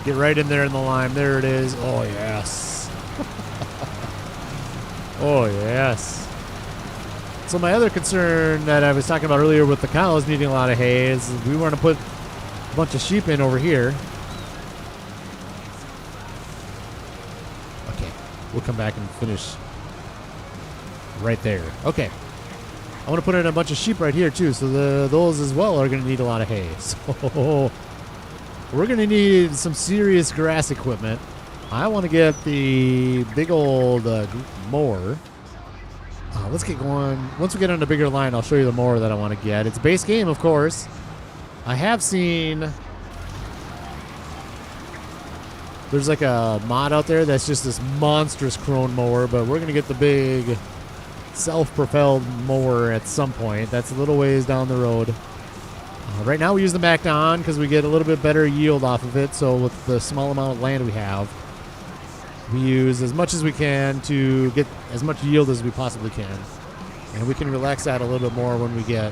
A: Get right in there in the lime. There it is. Oh, yes. Oh, yes. So my other concern that I was talking about earlier with the cows needing a lot of hay is we want to put a bunch of sheep in over here. Okay. We'll come back and finish right there. Okay. I want to put in a bunch of sheep right here, too. So those as well are going to need a lot of hay. So we're going to need some serious grass equipment. I want to get the big old mower. Let's get going. Once we get on a bigger line, I'll show you the mower that I want to get. It's base game, of course. I have seen... There's like a mod out there that's just this monstrous crone mower, but we're going to get the big self-propelled mower at some point. That's a little ways down the road. Right now we use the Macdon because we get a little bit better yield off of it. So with the small amount of land we have, we use as much as we can to get as much yield as we possibly can. And we can relax that a little bit more when we get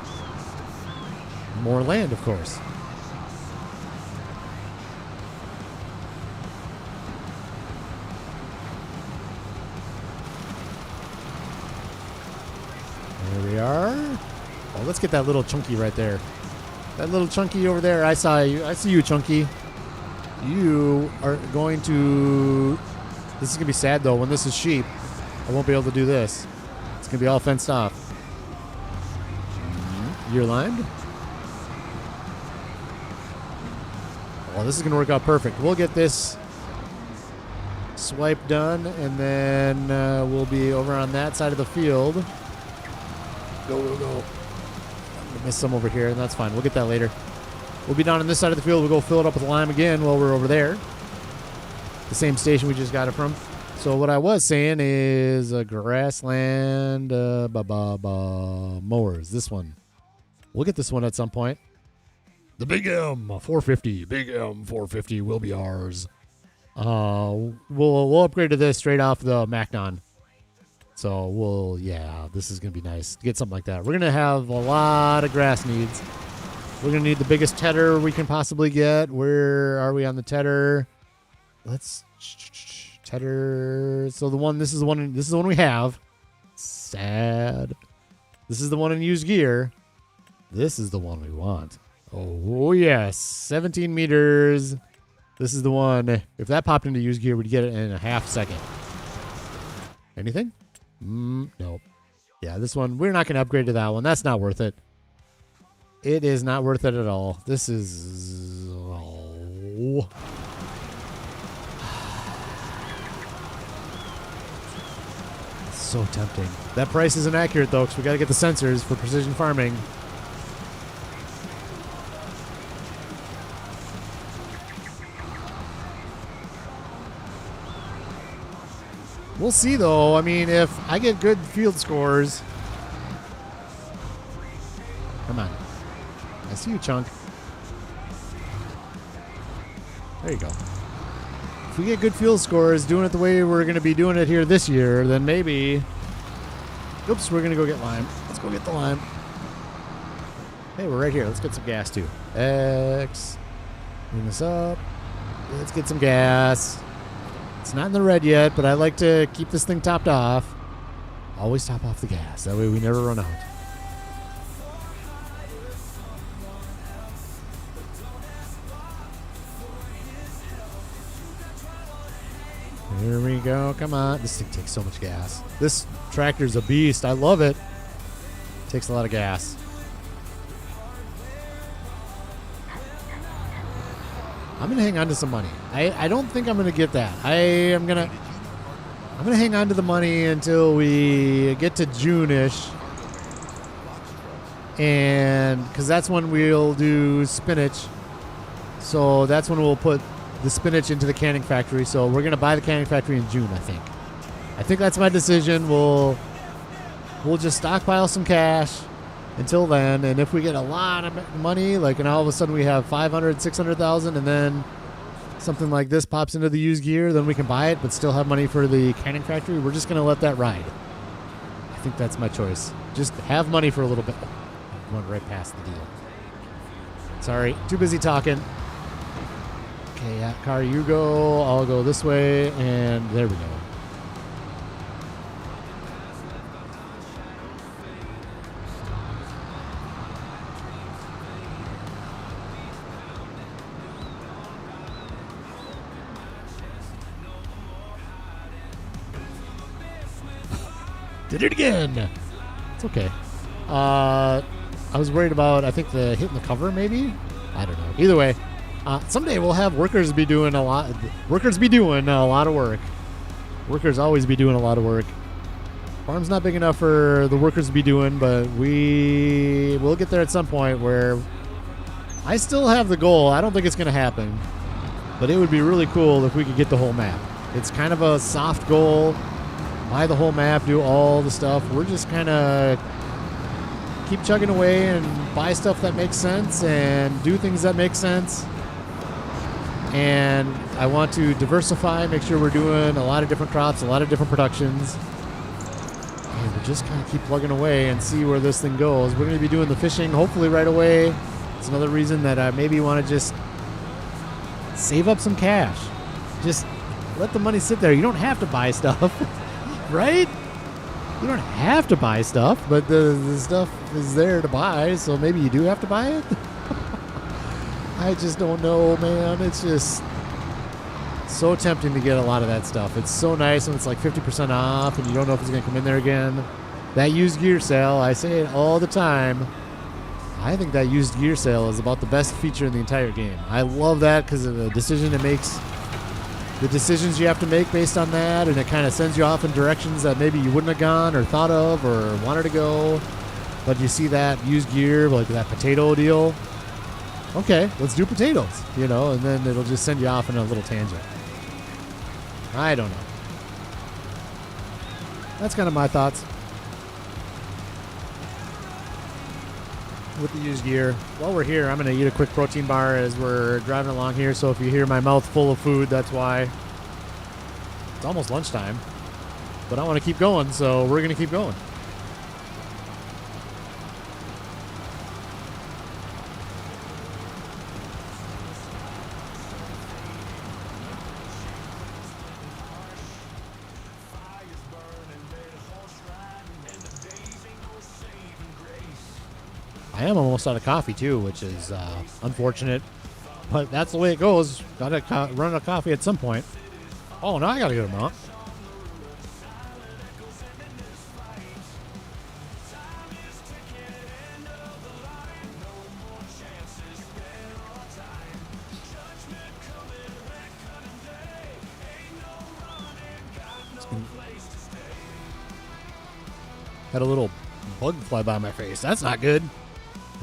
A: more land, of course. There we are. Oh, let's get that little chunky right there. That little chunky over there. I saw you. I see you, chunky. You are going to... This is going to be sad, though. When this is sheep, I won't be able to do this. It's going to be all fenced off. You're limed? Well, this is going to work out perfect. We'll get this swipe done, and then we'll be over on that side of the field. Go. I'm going to miss some over here, and that's fine. We'll get that later. We'll be down on this side of the field. We'll go fill it up with lime again while we're over there. The same station we just got it from. So what I was saying is grassland mowers. This one. We'll get this one at some point. The Big M450. Big M450 will be ours. We'll upgrade to this straight off the Macdon. So this is going to be nice to get something like that. We're going to have a lot of grass needs. We're going to need the biggest tedder we can possibly get. Where are we on the tedder? Let's Cheddar. So this is the one we have. Sad. This is the one in used gear. This is the one we want. Oh yes, 17 meters. This is the one. If that popped into used gear, we'd get it in a half second. Anything? Nope. Yeah, this one, we're not going to upgrade to that one. That's not worth it. It is not worth it at all. This is... Oh. So tempting. That price isn't accurate, though, because we got to get the sensors for precision farming. We'll see, though. I mean, if I get good field scores... Come on. I see you, Chunk. There you go. If we get good field scores doing it the way we're going to be doing it here this year, then maybe... Oops, we're going to go get lime. Let's go get the lime. Hey, we're right here. Let's get some gas, too. X. Bring this up. Let's get some gas. It's not in the red yet, but I like to keep this thing topped off. Always top off the gas. That way we never run out. Here we go. Come on. This thing takes so much gas. This tractor's a beast. I love it. Takes a lot of gas. I'm going to hang on to some money. I don't think I'm going to get that. I'm going to hang on to the money until we get to June-ish. And because that's when we'll do spinach. So that's when we'll put the spinach into the canning factory. So we're going to buy the canning factory in June, I think. I think that's my decision. We'll just stockpile some cash until then, and if we get a lot of money, like, and all of a sudden we have 500, 600,000, and then something like this pops into the used gear, then we can buy it, but still have money for the canning factory. We're just going to let that ride. I think that's my choice. Just have money for a little bit. I went right past the deal. Sorry, too busy talking. Okay, yeah, car, you go. I'll go this way, and there we go. Did it again. It's okay. I was worried about, I think, the hitting the cover, maybe? I don't know. Either way, someday we'll have workers be doing a lot. Workers be doing a lot of work. Workers always be doing a lot of work. Farm's not big enough for the workers to be doing, but we will get there at some point where I still have the goal. I don't think it's going to happen, but it would be really cool if we could get the whole map. It's kind of a soft goal. Buy the whole map, do all the stuff. We're just kind of keep chugging away and buy stuff that makes sense and do things that make sense. And I want to diversify, make sure we're doing a lot of different crops, a lot of different productions. And we'll just kind of keep plugging away and see where this thing goes. We're going to be doing the fishing hopefully right away. It's another reason that I maybe want to just save up some cash. Just let the money sit there. You don't have to buy stuff. Right? You don't have to buy stuff, but the stuff is there to buy, so maybe you do have to buy it? I just don't know, man. It's just so tempting to get a lot of that stuff. It's so nice when it's like 50% off and you don't know if it's going to come in there again. That used gear sale, I say it all the time. I think that used gear sale is about the best feature in the entire game. I love that because of the decision it makes. The decisions you have to make based on that, and it kind of sends you off in directions that maybe you wouldn't have gone or thought of or wanted to go. But you see that used gear, like that potato deal. Okay, let's do potatoes, you know, and then it'll just send you off in a little tangent. I don't know. That's kind of my thoughts with the used gear. While we're here, I'm going to eat a quick protein bar as we're driving along here. So if you hear my mouth full of food, that's why. It's almost lunchtime, but I want to keep going, so we're going to keep going. I am almost out of coffee too, which is unfortunate. But that's the way it goes. Gotta run out of coffee at some point. Oh, now I gotta go to Mount. Had a little bug fly by my face. That's not good.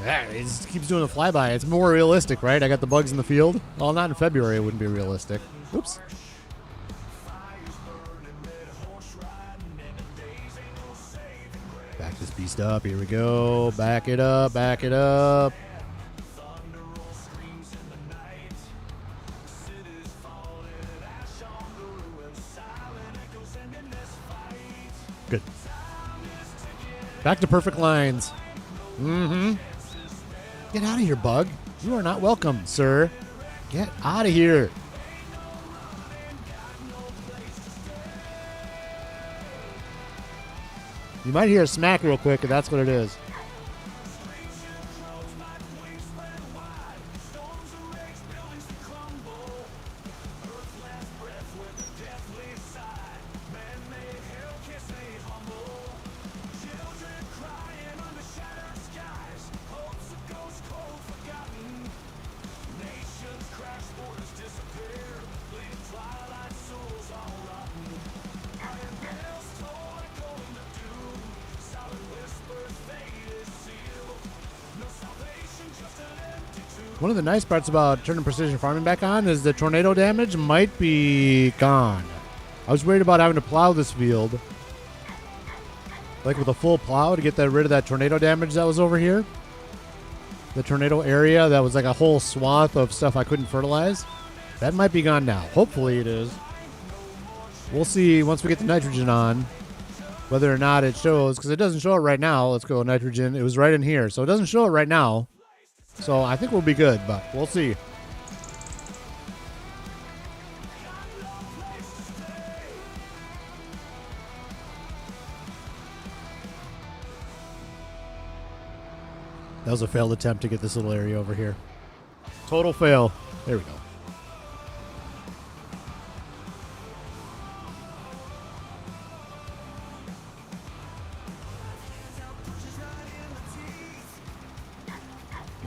A: Yeah, it just keeps doing the flyby. It's more realistic, right? I got the bugs in the field. Well, not in February. It wouldn't be realistic. Oops. Back this beast up. Here we go. Back it up. Back it up. Good. Back to perfect lines. Mm-hmm. Get out of here, bug. You are not welcome, sir. Get out of here. You might hear a smack real quick, if that's what it is. One of the nice parts about turning precision farming back on is the tornado damage might be gone. I was worried about having to plow this field, like with a full plow, to get rid of that tornado damage that was over here. The tornado area that was like a whole swath of stuff I couldn't fertilize. That might be gone now. Hopefully it is. We'll see once we get the nitrogen on whether or not it shows, because it doesn't show it right now. Let's go nitrogen. It was right in here, so it doesn't show it right now. So I think we'll be good, but we'll see. That was a failed attempt to get this little area over here. Total fail. There we go.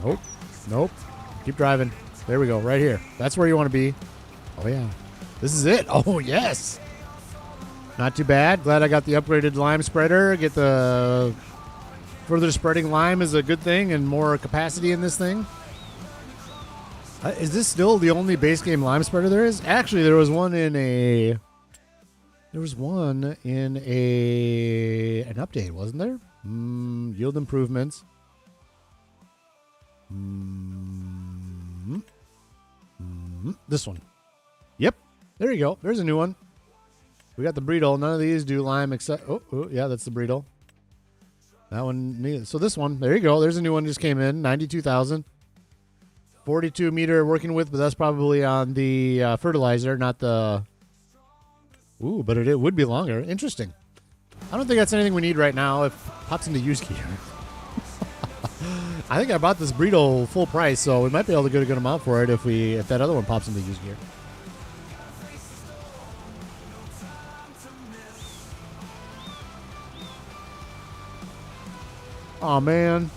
A: Nope. Nope. Keep driving. There we go. Right here. That's where you want to be. Oh, yeah. This is it. Oh, yes. Not too bad. Glad I got the upgraded lime spreader. Get the further spreading lime is a good thing and more capacity in this thing. Is this still the only base game lime spreader there is? Actually, there was one in a... There was one in an update, wasn't there? Yield improvements. This one. Yep. There you go. There's a new one. We got the Breedle. None of these do lime except... Oh, yeah, that's the Breedle. That one. So this one. There you go. There's a new one just came in. 92,000. 42 meter working with, but that's probably on the fertilizer, not the... Ooh, but it would be longer. Interesting. I don't think that's anything we need right now. If it pops into use gear. I think I bought this Breedle full price, so we might be able to get a good amount for it if that other one pops into use gear. Oh man.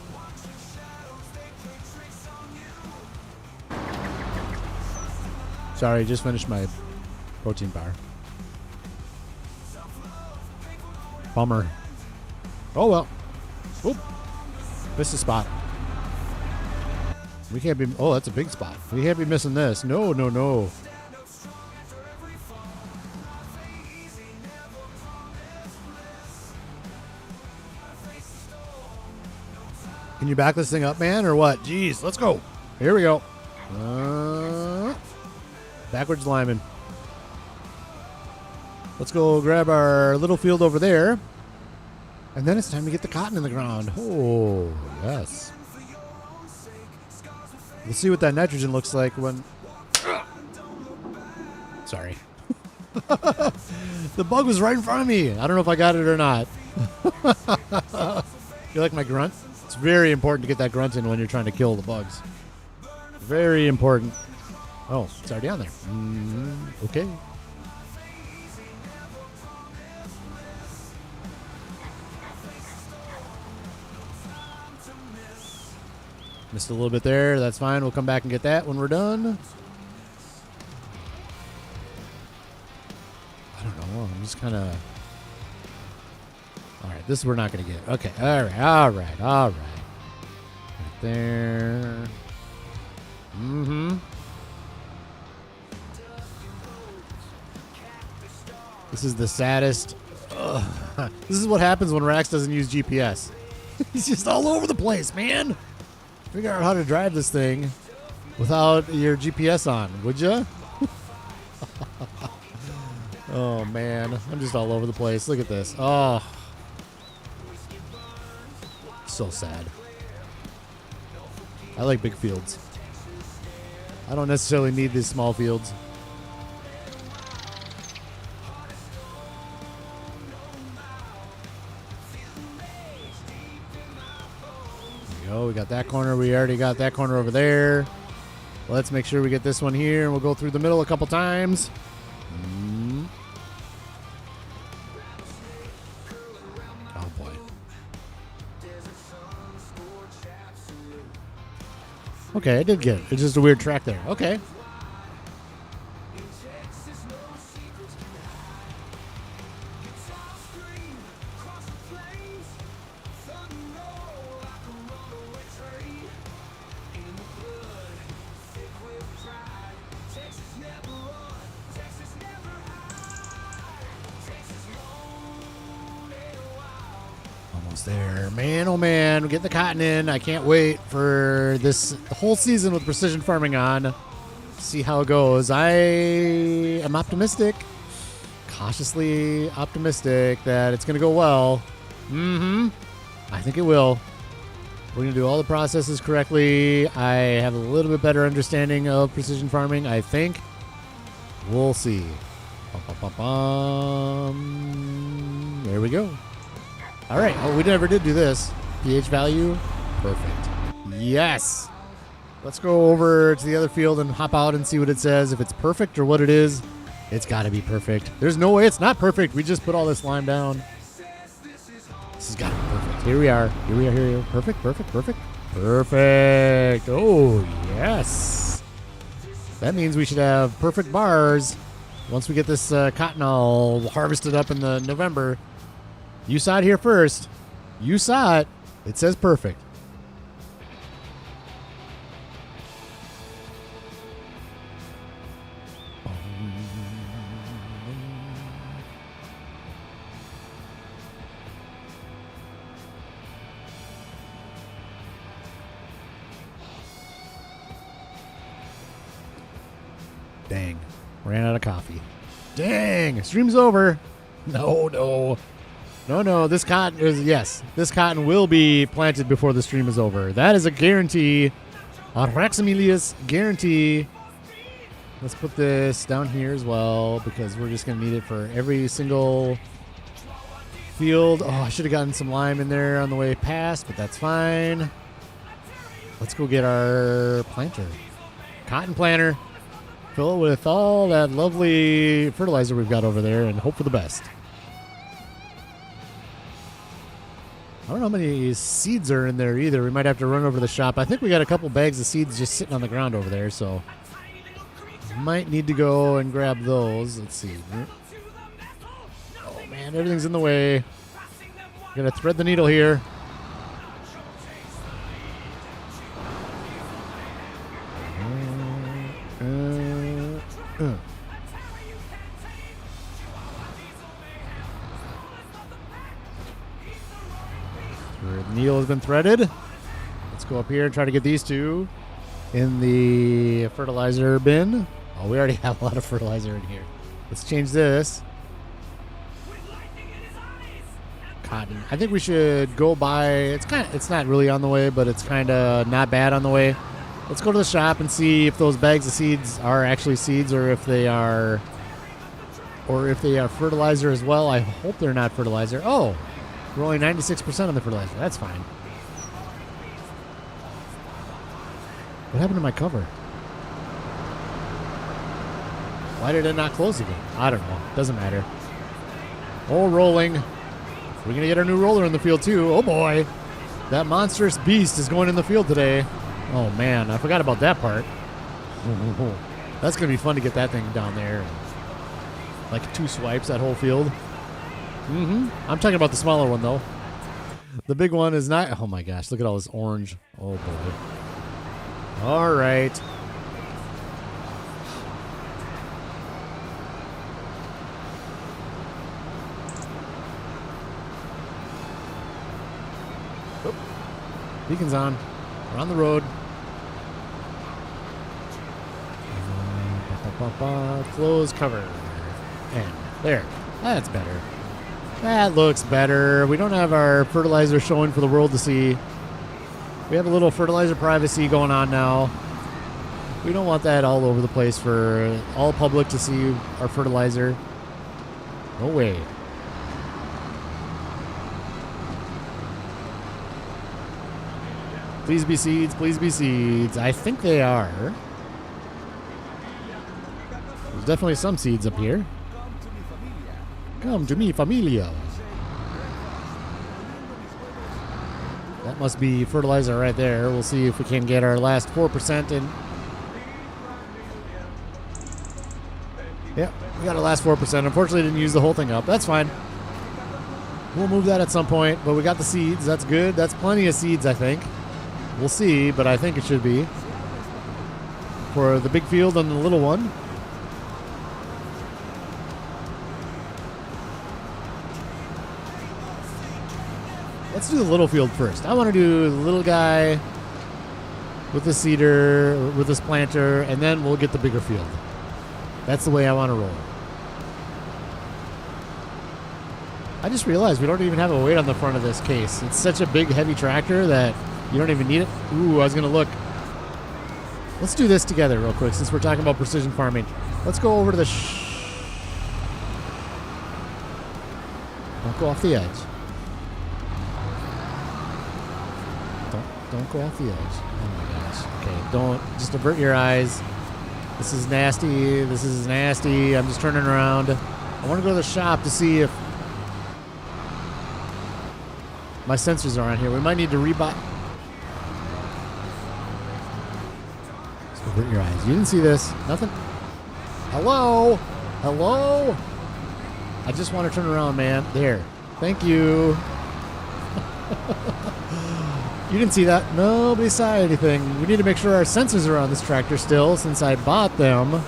A: Sorry, just finished my protein bar. Bummer. Oh well. Oop. Missed a spot. We can't be... Oh, that's a big spot. We can't be missing this. No, no, no. Can you back this thing up, man, or what? Jeez, let's go. Here we go. Backwards lineman. Let's go grab our little field over there. And then it's time to get the cotton in the ground. Oh, yes. Let's see what that nitrogen looks like when... Sorry. The bug was right in front of me. I don't know if I got it or not. You like my grunt? It's It's very important to get that grunt in when you're trying to kill the bugs. Very important. Oh, it's already on there. Okay. Missed a little bit there. That's fine. We'll come back and get that when we're done. I don't know. I'm just kind of... All right. This we're not going to get. Okay. All right. All right. All right. Right there. This is the saddest. This is what happens when Rax doesn't use GPS. He's just all over the place, man. Figure out how to drive this thing without your GPS on, would you? Oh, man. I'm just all over the place. Look at this. Oh. So sad. I like big fields. I don't necessarily need these small fields. We got that corner. We already got that corner over there. Let's make sure we get this one here, and we'll go through the middle a couple times. Oh, boy. Okay, I did get it. It's just a weird track there. Okay. There, man, oh man, we're getting the cotton in. I can't wait for this whole season with precision farming on. See how it goes. I am optimistic, cautiously optimistic that it's going to go well. I think it will. We're going to do all the processes correctly. I have a little bit better understanding of precision farming, I think. We'll see. There we go. All right. Oh, we never did do this. pH value. Perfect. Yes. Let's go over to the other field and hop out and see what it says. If it's perfect or what it is, it's got to be perfect. There's no way it's not perfect. We just put all this lime down. This has got to be perfect. Here we are. Here we are. Here we are. Perfect. Perfect. Perfect. Perfect. Oh, yes. That means we should have perfect bars once we get this cotton all harvested up in the November. You saw it here first. You saw it. It says perfect. Dang. Ran out of coffee. Dang. Stream's over. No. This cotton is, yes, this cotton will be planted before the stream is over. That is a guarantee. A Raxamelius guarantee. Let's put this down here as well because we're just going to need it for every single field. Oh, I should have gotten some lime in there on the way past, but that's fine. Let's go get our planter. Cotton planter. Fill it with all that lovely fertilizer we've got over there and hope for the best. I don't know how many seeds are in there either. We might have to run over to the shop. I think we got a couple bags of seeds just sitting on the ground over there, so might need to go and grab those. Let's see. Oh, man, everything's in the way. Gonna thread the needle here. The needle has been threaded. Let's go up here and try to get these two in the fertilizer bin. Oh, we already have a lot of fertilizer in here. Let's change this. Cotton. I think we should go buy. It's not really on the way, but it's kind of not bad on the way. Let's go to the shop and see if those bags of seeds are actually seeds or if they are fertilizer as well. I hope they're not fertilizer. Oh, we're only 96% on the fertilizer. That's fine. What happened to my cover? Why did it not close again? I don't know. Doesn't matter. Oh, rolling. We're going to get our new roller in the field, too. Oh, boy. That monstrous beast is going in the field today. Oh, man. I forgot about that part. That's going to be fun to get that thing down there. Like 2 swipes, that whole field. I'm talking about the smaller one, though. The big one is not... Oh, my gosh. Look at all this orange. Oh, boy. All right. Oh. Beacon's on. We're on the road. Close cover. And there. That's better. That looks better. We don't have our fertilizer showing for the world to see. We have a little fertilizer privacy going on now. We don't want that all over the place for all public to see our fertilizer. No way. Please be seeds. Please be seeds. I think they are. There's definitely some seeds up here. Come to me, familia. That must be fertilizer right there. We'll see if we can get our last 4% in. Yep, we got our last 4%. Unfortunately, didn't use the whole thing up. That's fine. We'll move that at some point, but we got the seeds. That's good. That's plenty of seeds, I think. We'll see, but I think it should be. For the big field and the little one. Let's do the little field first. I want to do the little guy with the seeder, with this planter, and then we'll get the bigger field. That's the way I want to roll. I just realized we don't even have a weight on the front of this case. It's such a big, heavy tractor that you don't even need it. Ooh, I was going to look. Let's do this together real quick since we're talking about precision farming. Let's go over to the... Don't go off the edge. Don't go off the edge. Oh my gosh. Okay, don't. Just avert your eyes. This is nasty. This is nasty. I'm just turning around. I want to go to the shop to see if my sensors are on here. We might need to rebuy. Just avert your eyes. You didn't see this. Nothing. Hello? Hello? I just want to turn around, man. There. Thank you. You didn't see that? Nobody saw anything. We need to make sure our sensors are on this tractor still, since I bought them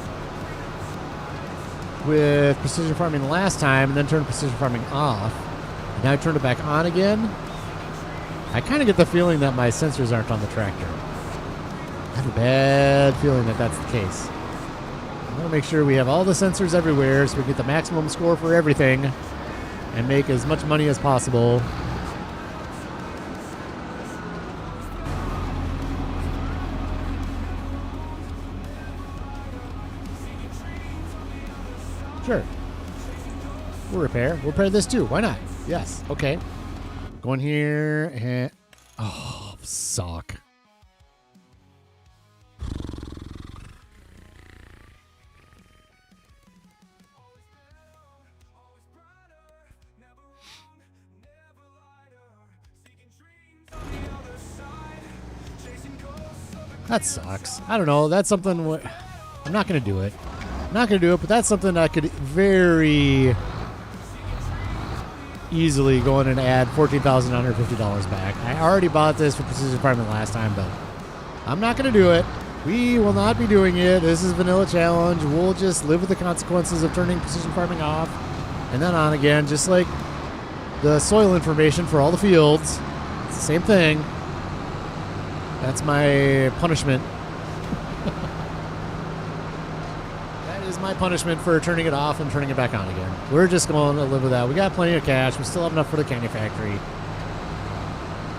A: with precision farming last time and then turned precision farming off. And now I turned it back on again. I kind of get the feeling that my sensors aren't on the tractor. I have a bad feeling that that's the case. I want to make sure we have all the sensors everywhere so we get the maximum score for everything and make as much money as possible. Sure. We'll repair. We'll repair this too. Why not? Yes. Okay. Go in here and... Oh, suck. That sucks. I don't know. That's something... I'm not going to do it. I'm not going to do it, but that's something I could very easily go in and add $14,950 back. I already bought this for precision farming last time, but I'm not going to do it. We will not be doing it. This is Vanilla Challenge. We'll just live with the consequences of turning precision farming off and then on again, just like the soil information for all the fields. It's the same thing. That's my punishment. My punishment for turning it off and turning it back on again. We're just going to live with that. We got plenty of cash. We still have enough for the candy factory.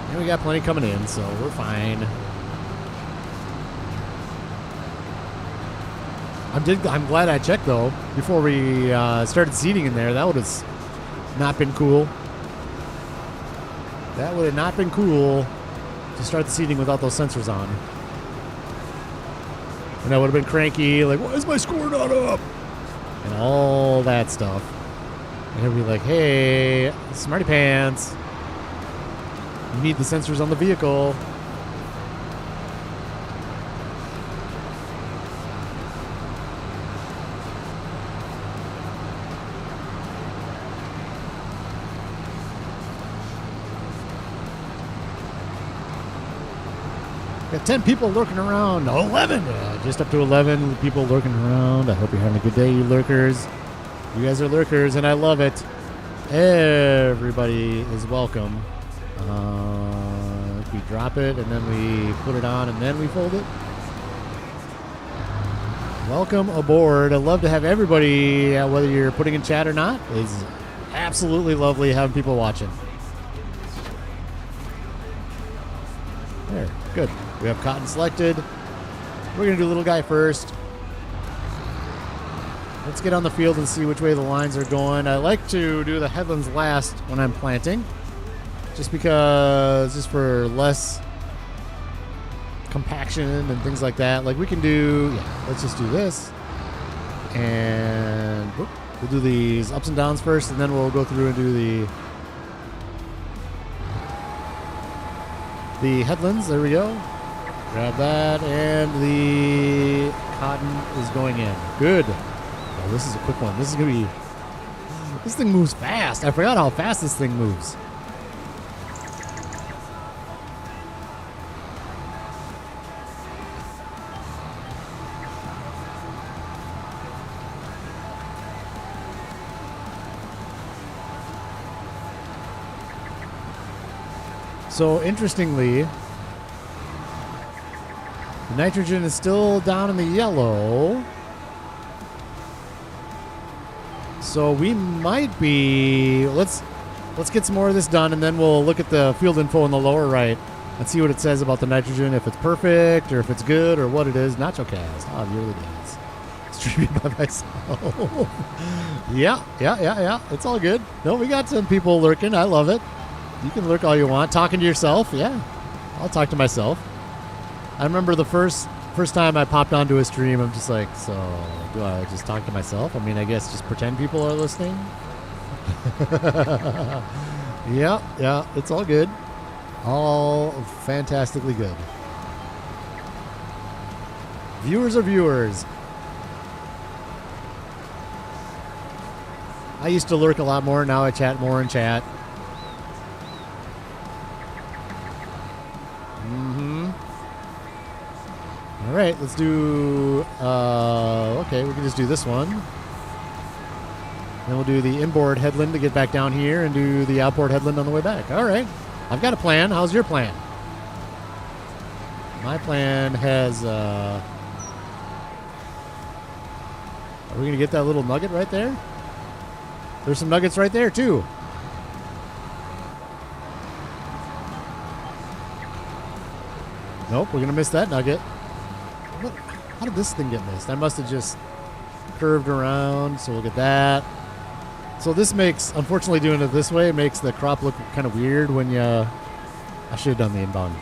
A: And we got plenty coming in, so we're fine. I'm glad I checked, though, before we started seeding in there. That would have not been cool. That would have not been cool to start the seeding without those sensors on. And I would have been cranky, like, why is my score not up? And all that stuff. And he'll be like, hey, smarty pants. You need the sensors on the vehicle. Got 10 people lurking around. 11. Just up to 11 people lurking around. I hope you're having a good day, you lurkers. You guys are lurkers, and I love it. Everybody is welcome. We drop it, and then we put it on, and then we fold it. Welcome aboard. I love to have everybody, whether you're putting in chat or not. It's absolutely lovely having people watching. There, good. We have cotton selected. We're going to do little guy first. Let's get on the field and see which way the lines are going. I like to do the headlands last when I'm planting. Just for less compaction and things like that. Like we can do, let's just do this. And we'll do these ups and downs first, and then we'll go through and do the headlands. There we go. Grab that, and the cotton is going in. Good. Oh, this is a quick one. This is going to be... This thing moves fast. I forgot how fast this thing moves. So, interestingly... nitrogen is still down in the yellow. So we might be... Let's get some more of this done, and then we'll look at the field info in the lower right and see what it says about the nitrogen, if it's perfect, or if it's good, or what it is. Nacho cast. Oh, it really is. Streaming by myself. Yeah. It's all good. No, we got some people lurking. I love it. You can lurk all you want. Talking to yourself. Yeah. I'll talk to myself. I remember the first time I popped onto a stream, I'm just like, so do I just talk to myself? I mean, I guess just pretend people are listening. Yeah, it's all good. All fantastically good. Viewers are viewers. I used to lurk a lot more. Now I chat more in chat. All right, let's do, okay, we can just do this one. Then we'll do the inboard headland to get back down here and do the outboard headland on the way back. All right, I've got a plan. How's your plan? My plan has, are we going to get that little nugget right there? There's some nuggets right there, too. Nope, we're going to miss that nugget. How did this thing get missed? I must have just curved around, so we'll get that. So this makes, unfortunately doing it this way, it makes the crop look kind of weird when you... I should have done the inbound.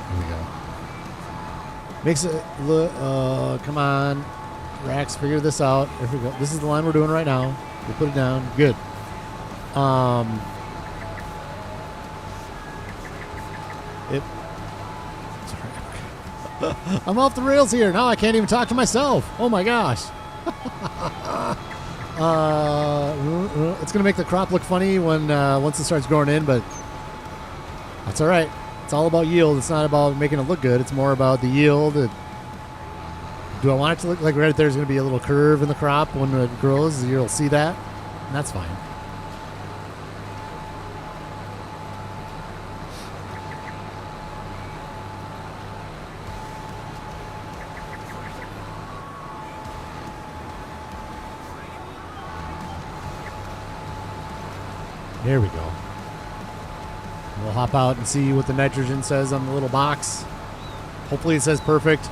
A: Here we go. Makes it look... come on. Rax, figure this out. Here we go. This is the line we're doing right now. We'll put it down. Good. I'm off the rails here. Now I can't even talk to myself. Oh my gosh. It's going to make the crop look funny when once it starts growing in, but that's all right. It's all about yield. It's not about making it look good. It's more about the yield. Do I want it to look like right there's going to be a little curve in the crop when it grows? You'll see that. And that's fine. There we go. We'll hop out and see what the nitrogen says on the little box. Hopefully it says perfect.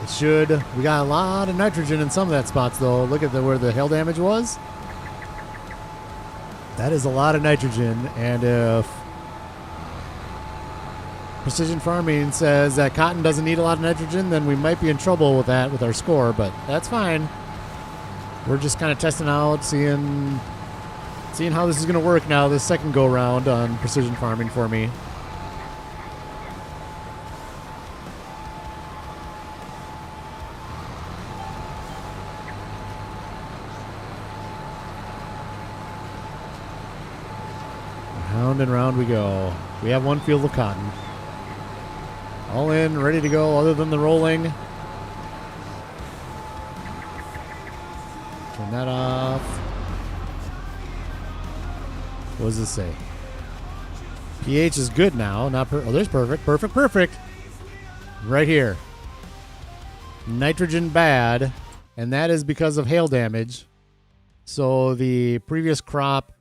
A: It should. We got a lot of nitrogen in some of that spots, though. Look at where the hail damage was. That is a lot of nitrogen. And Precision Farming says that cotton doesn't need a lot of nitrogen, then we might be in trouble with that with our score, but that's fine. We're just kind of testing out, seeing how this is going to work now, this second go round on Precision Farming for me. Round and round we go. We have one field of cotton. All in, ready to go, other than the rolling. Turn that off. What does this say? pH is good now. Not oh, there's perfect. Perfect. Right here. Nitrogen bad, and that is because of hail damage. So the previous crop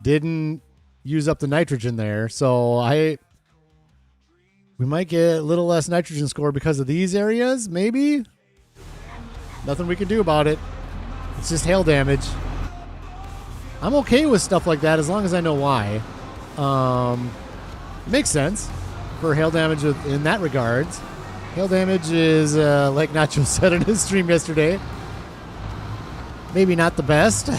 A: didn't use up the nitrogen there. So we might get a little less nitrogen score because of these areas, maybe? Nothing we can do about it. It's just hail damage. I'm okay with stuff like that as long as I know why. It makes sense for hail damage in that regards. Hail damage is, like Nacho said in his stream yesterday, maybe not the best.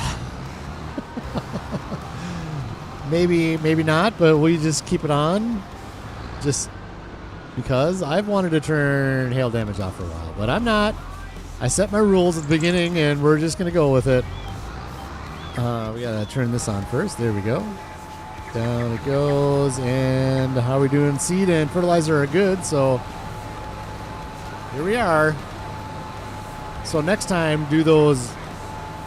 A: maybe not, but we just keep it on. Just because I've wanted to turn hail damage off for a while, but I'm not. I set my rules at the beginning, and we're just going to go with it. We got to turn this on first. There we go. Down it goes. And how are we doing? Seed and fertilizer are good, so here we are. So next time, do those.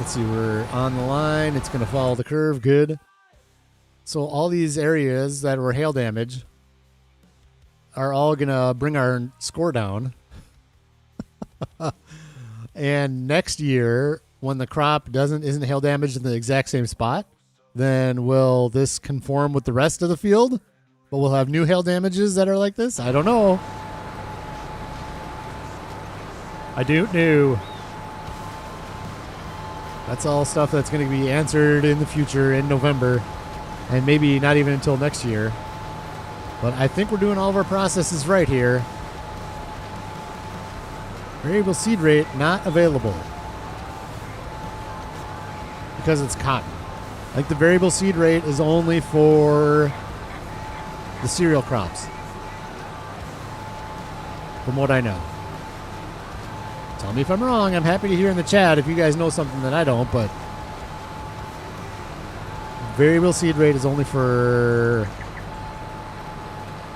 A: Let's see, we're on the line. It's going to follow the curve. Good. So all these areas that were hail damage are all going to bring our score down. And next year, when the crop isn't hail damaged in the exact same spot, then will this conform with the rest of the field? But we'll have new hail damages that are like this? I don't know. I don't know. That's all stuff that's going to be answered in the future in November, and maybe not even until next year. But I think we're doing all of our processes right here. Variable seed rate not available because it's cotton. Like the variable seed rate is only for the cereal crops, from what I know. Tell me if I'm wrong. I'm happy to hear in the chat if you guys know something that I don't, but variable seed rate is only for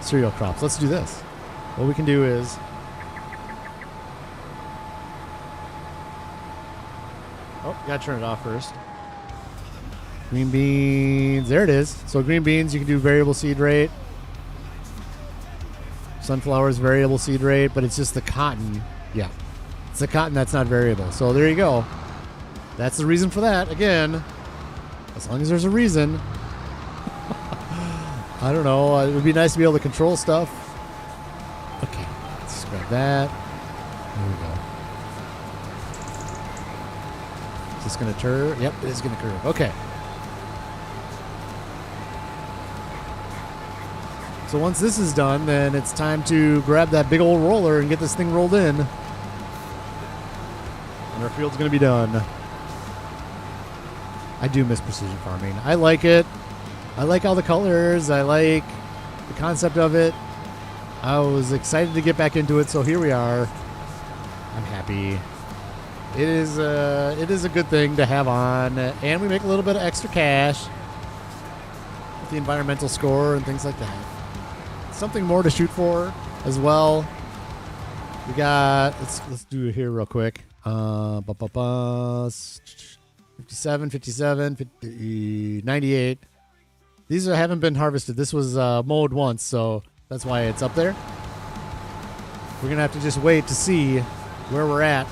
A: cereal crops. Let's do this. What we can do is gotta turn it off first. Green beans, there it is. So green beans, you can do variable seed rate. Sunflowers, variable seed rate, but it's just the cotton. Yeah, it's the cotton that's not variable. So there you go. That's the reason for that. Again, as long as there's a reason. I don't know. It would be nice to be able to control stuff. Okay, let's just grab that. There we go. Is this going to curve? Yep, it is going to curve. Okay. So once this is done, then it's time to grab that big old roller and get this thing rolled in. And our field's going to be done. I do miss precision farming. I like it. I like all the colors. I like the concept of it. I was excited to get back into it, so here we are. I'm happy. It is a good thing to have on, and we make a little bit of extra cash with the environmental score and things like that. Something more to shoot for as well. We got let's do it here real quick. 57, 57, 50, 98. These haven't been harvested. This was mowed once, so that's why it's up there. We're gonna have to just wait to see where we're at.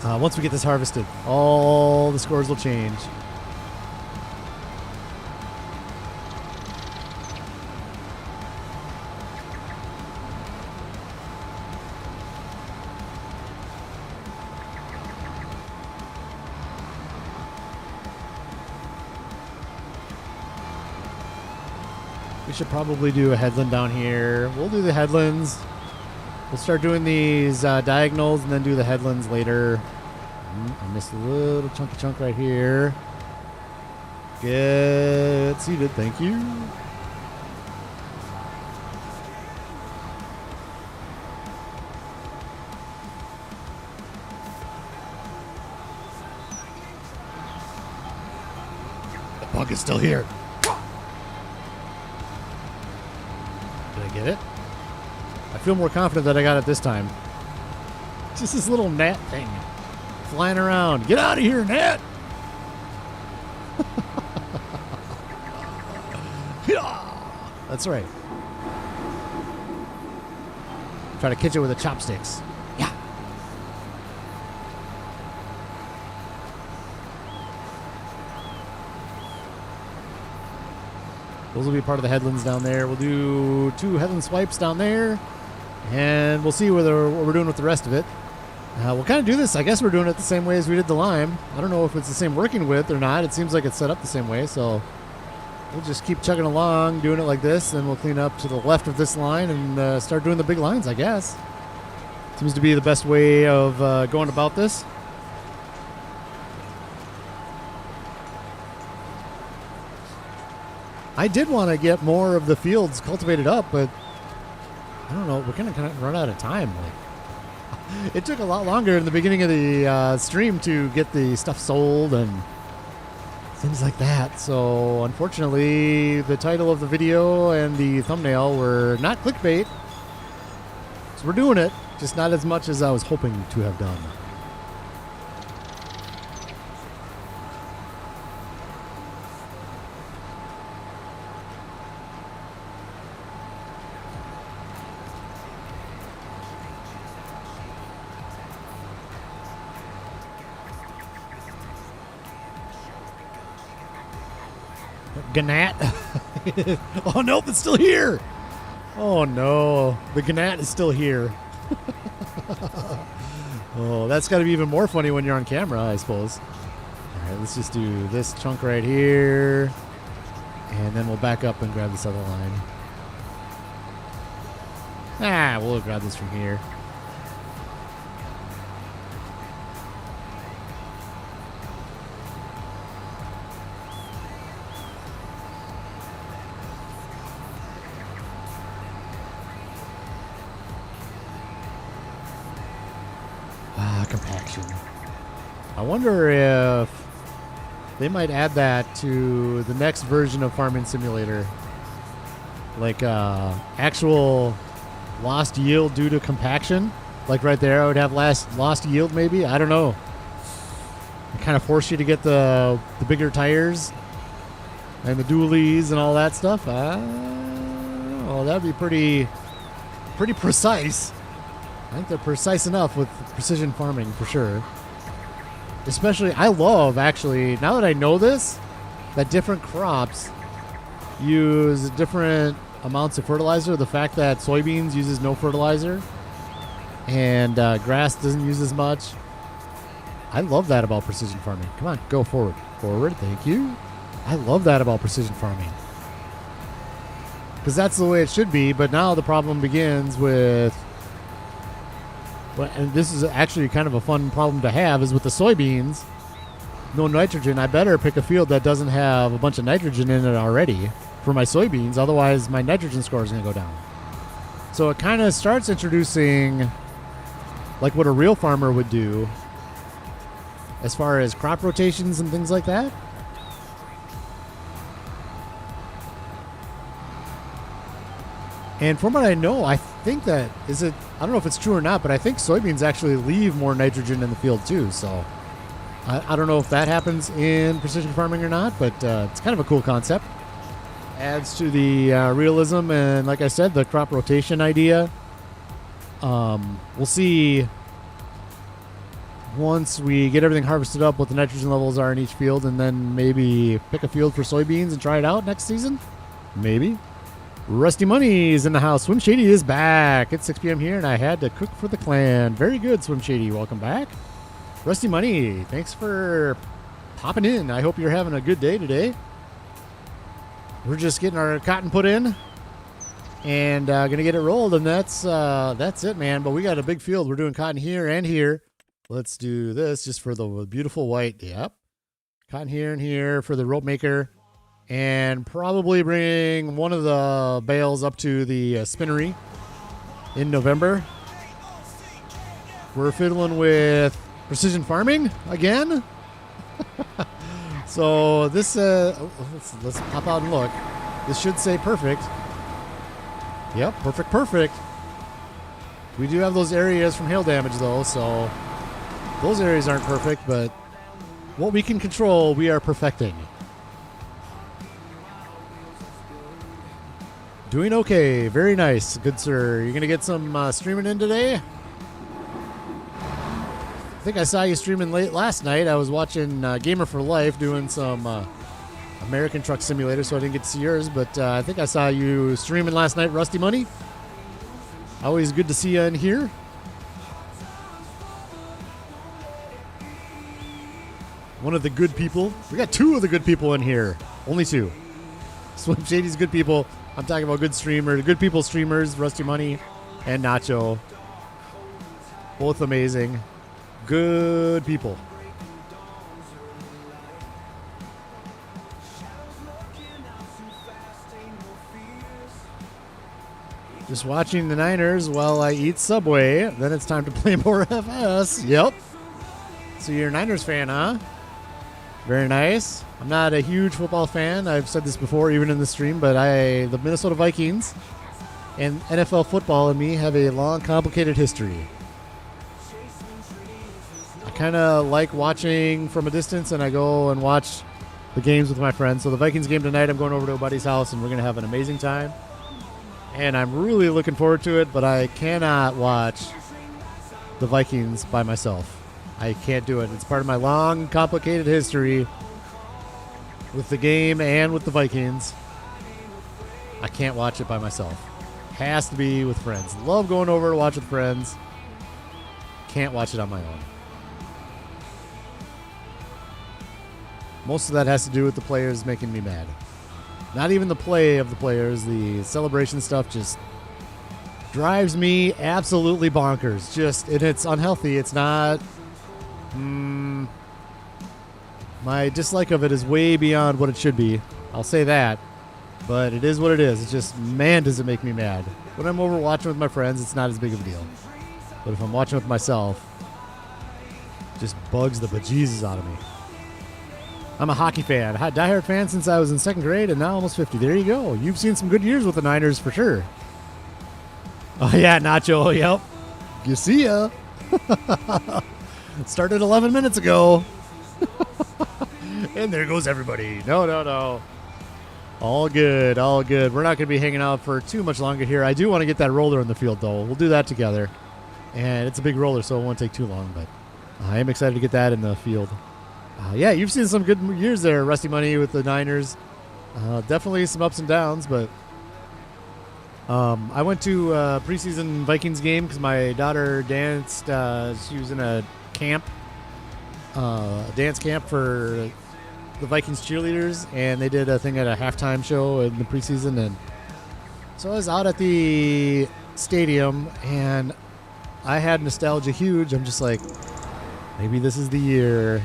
A: Once we get this harvested, all the scores will change. We should probably do a headland down here. We'll do the headlands. We'll start doing these diagonals and then do the headlands later. I missed a little chunky chunk right here. Get seated, thank you. The puck is still here. Did I get it? I feel more confident that I got it this time. Just this little gnat thing flying around. Get out of here, gnat! That's right. Try to catch it with the chopsticks. Yeah. Those will be part of the headlands down there. We'll do 2 headland swipes down there. And we'll see what we're doing with the rest of it. We'll kind of do this. I guess we're doing it the same way as we did the lime. I don't know if it's the same working width or not. It seems like it's set up the same way. So we'll just keep chugging along, doing it like this. Then we'll clean up to the left of this line and start doing the big lines, I guess. Seems to be the best way of going about this. I did want to get more of the fields cultivated up, but I don't know. We're kind of run out of time. Like, it took a lot longer in the beginning of the stream to get the stuff sold and things like that. So unfortunately, the title of the video and the thumbnail were not clickbait. So we're doing it, just not as much as I was hoping to have done. Gnat. Oh, nope, it's still here. Oh, no. The gnat is still here. Oh, that's got to be even more funny when you're on camera, I suppose. All right, let's just do this chunk right here. And then we'll back up and grab this other line. We'll grab this from here. Compaction. I wonder if they might add that to the next version of Farming Simulator. Like actual lost yield due to compaction. Like right there, I would have lost yield maybe. I don't know. It kind of force you to get the bigger tires and the dualies and all that stuff. Oh, that'd be pretty precise. I think they're precise enough with precision farming for sure. Especially, I love actually, now that I know this, that different crops use different amounts of fertilizer. The fact that soybeans uses no fertilizer and grass doesn't use as much. I love that about precision farming. Come on, go forward. Forward, thank you. I love that about precision farming. Because that's the way it should be, but now the problem begins with... and this is actually kind of a fun problem to have, is with the soybeans, no nitrogen. I better pick a field that doesn't have a bunch of nitrogen in it already for my soybeans. Otherwise, my nitrogen score is going to go down. So it kind of starts introducing like what a real farmer would do as far as crop rotations and things like that. And from what I know, I think that I don't know if it's true or not, but I think soybeans actually leave more nitrogen in the field too. So I don't know if that happens in precision farming or not, but it's kind of a cool concept. Adds to the realism and, like I said, the crop rotation idea. We'll see once we get everything harvested up what the nitrogen levels are in each field, and then maybe pick a field for soybeans and try it out next season. Maybe. Rusty Money's in the house. Swim Shady is back. It's 6 p.m. here, and I had to cook for the clan. Very good, Swim Shady. Welcome back. Rusty Money, thanks for popping in. I hope you're having a good day today. we're just getting our cotton put in and gonna get it rolled, and that's it, man. But we got a big field. We're doing cotton here and here. Let's do this just for the beautiful white. Yep. Cotton here and here for the rope maker, and probably bring one of the bales up to the spinnery in November. We're fiddling with precision farming again. So this, let's pop out and look. This should say perfect. Yep, perfect. We do have those areas from hail damage though, so those areas aren't perfect, but what we can control, we are perfecting. Doing okay. Very nice. Good, sir. You're going to get some streaming in today? I think I saw you streaming late last night. I was watching Gamer for Life doing some American Truck Simulator, so I didn't get to see yours, but I think I saw you streaming last night, Rusty Money. Always good to see you in here. One of the good people. We got two of the good people in here. Only two. Swim Shady's good people. I'm talking about good streamers, good people streamers, Rusty Money and Nacho. Both amazing. Good people. Just watching the Niners while I eat Subway. Then it's time to play more FS. Yep. So you're a Niners fan, huh? Very nice. I'm not a huge football fan. I've said this before, even in the stream, but the Minnesota Vikings and NFL football and me have a long, complicated history. I kind of like watching from a distance, and I go and watch the games with my friends. So the Vikings game tonight, I'm going over to a buddy's house, and we're going to have an amazing time. And I'm really looking forward to it, but I cannot watch the Vikings by myself. I can't do it. It's part of my long, complicated history with the game and with the Vikings. I can't watch it by myself. Has to be with friends. Love going over to watch with friends. Can't watch it on my own. Most of that has to do with the players making me mad. Not even the play of the players. The celebration stuff just drives me absolutely bonkers. And it's unhealthy. It's not... my dislike of it is way beyond what it should be. I'll say that. But it is what it is. It's just, man, does it make me mad. When I'm over watching with my friends, it's not as big of a deal. But if I'm watching with myself, it just bugs the bejesus out of me. I'm a hockey fan. A diehard fan since I was in second grade and now almost 50. There you go. You've seen some good years with the Niners for sure. Oh, yeah, Nacho. Yep. You see ya. Started 11 minutes ago. And there goes everybody. No. All good. We're not going to be hanging out for too much longer here. I do want to get that roller in the field, though. We'll do that together. And it's a big roller, so it won't take too long. But I am excited to get that in the field. Yeah, you've seen some good years there, Rusty Money, with the Niners. Definitely some ups and downs, but I went to a preseason Vikings game because my daughter danced. She was in a camp, a dance camp for the Vikings cheerleaders, and they did a thing at a halftime show in the preseason. And so I was out at the stadium, and I had nostalgia huge. I'm just like, maybe this is the year.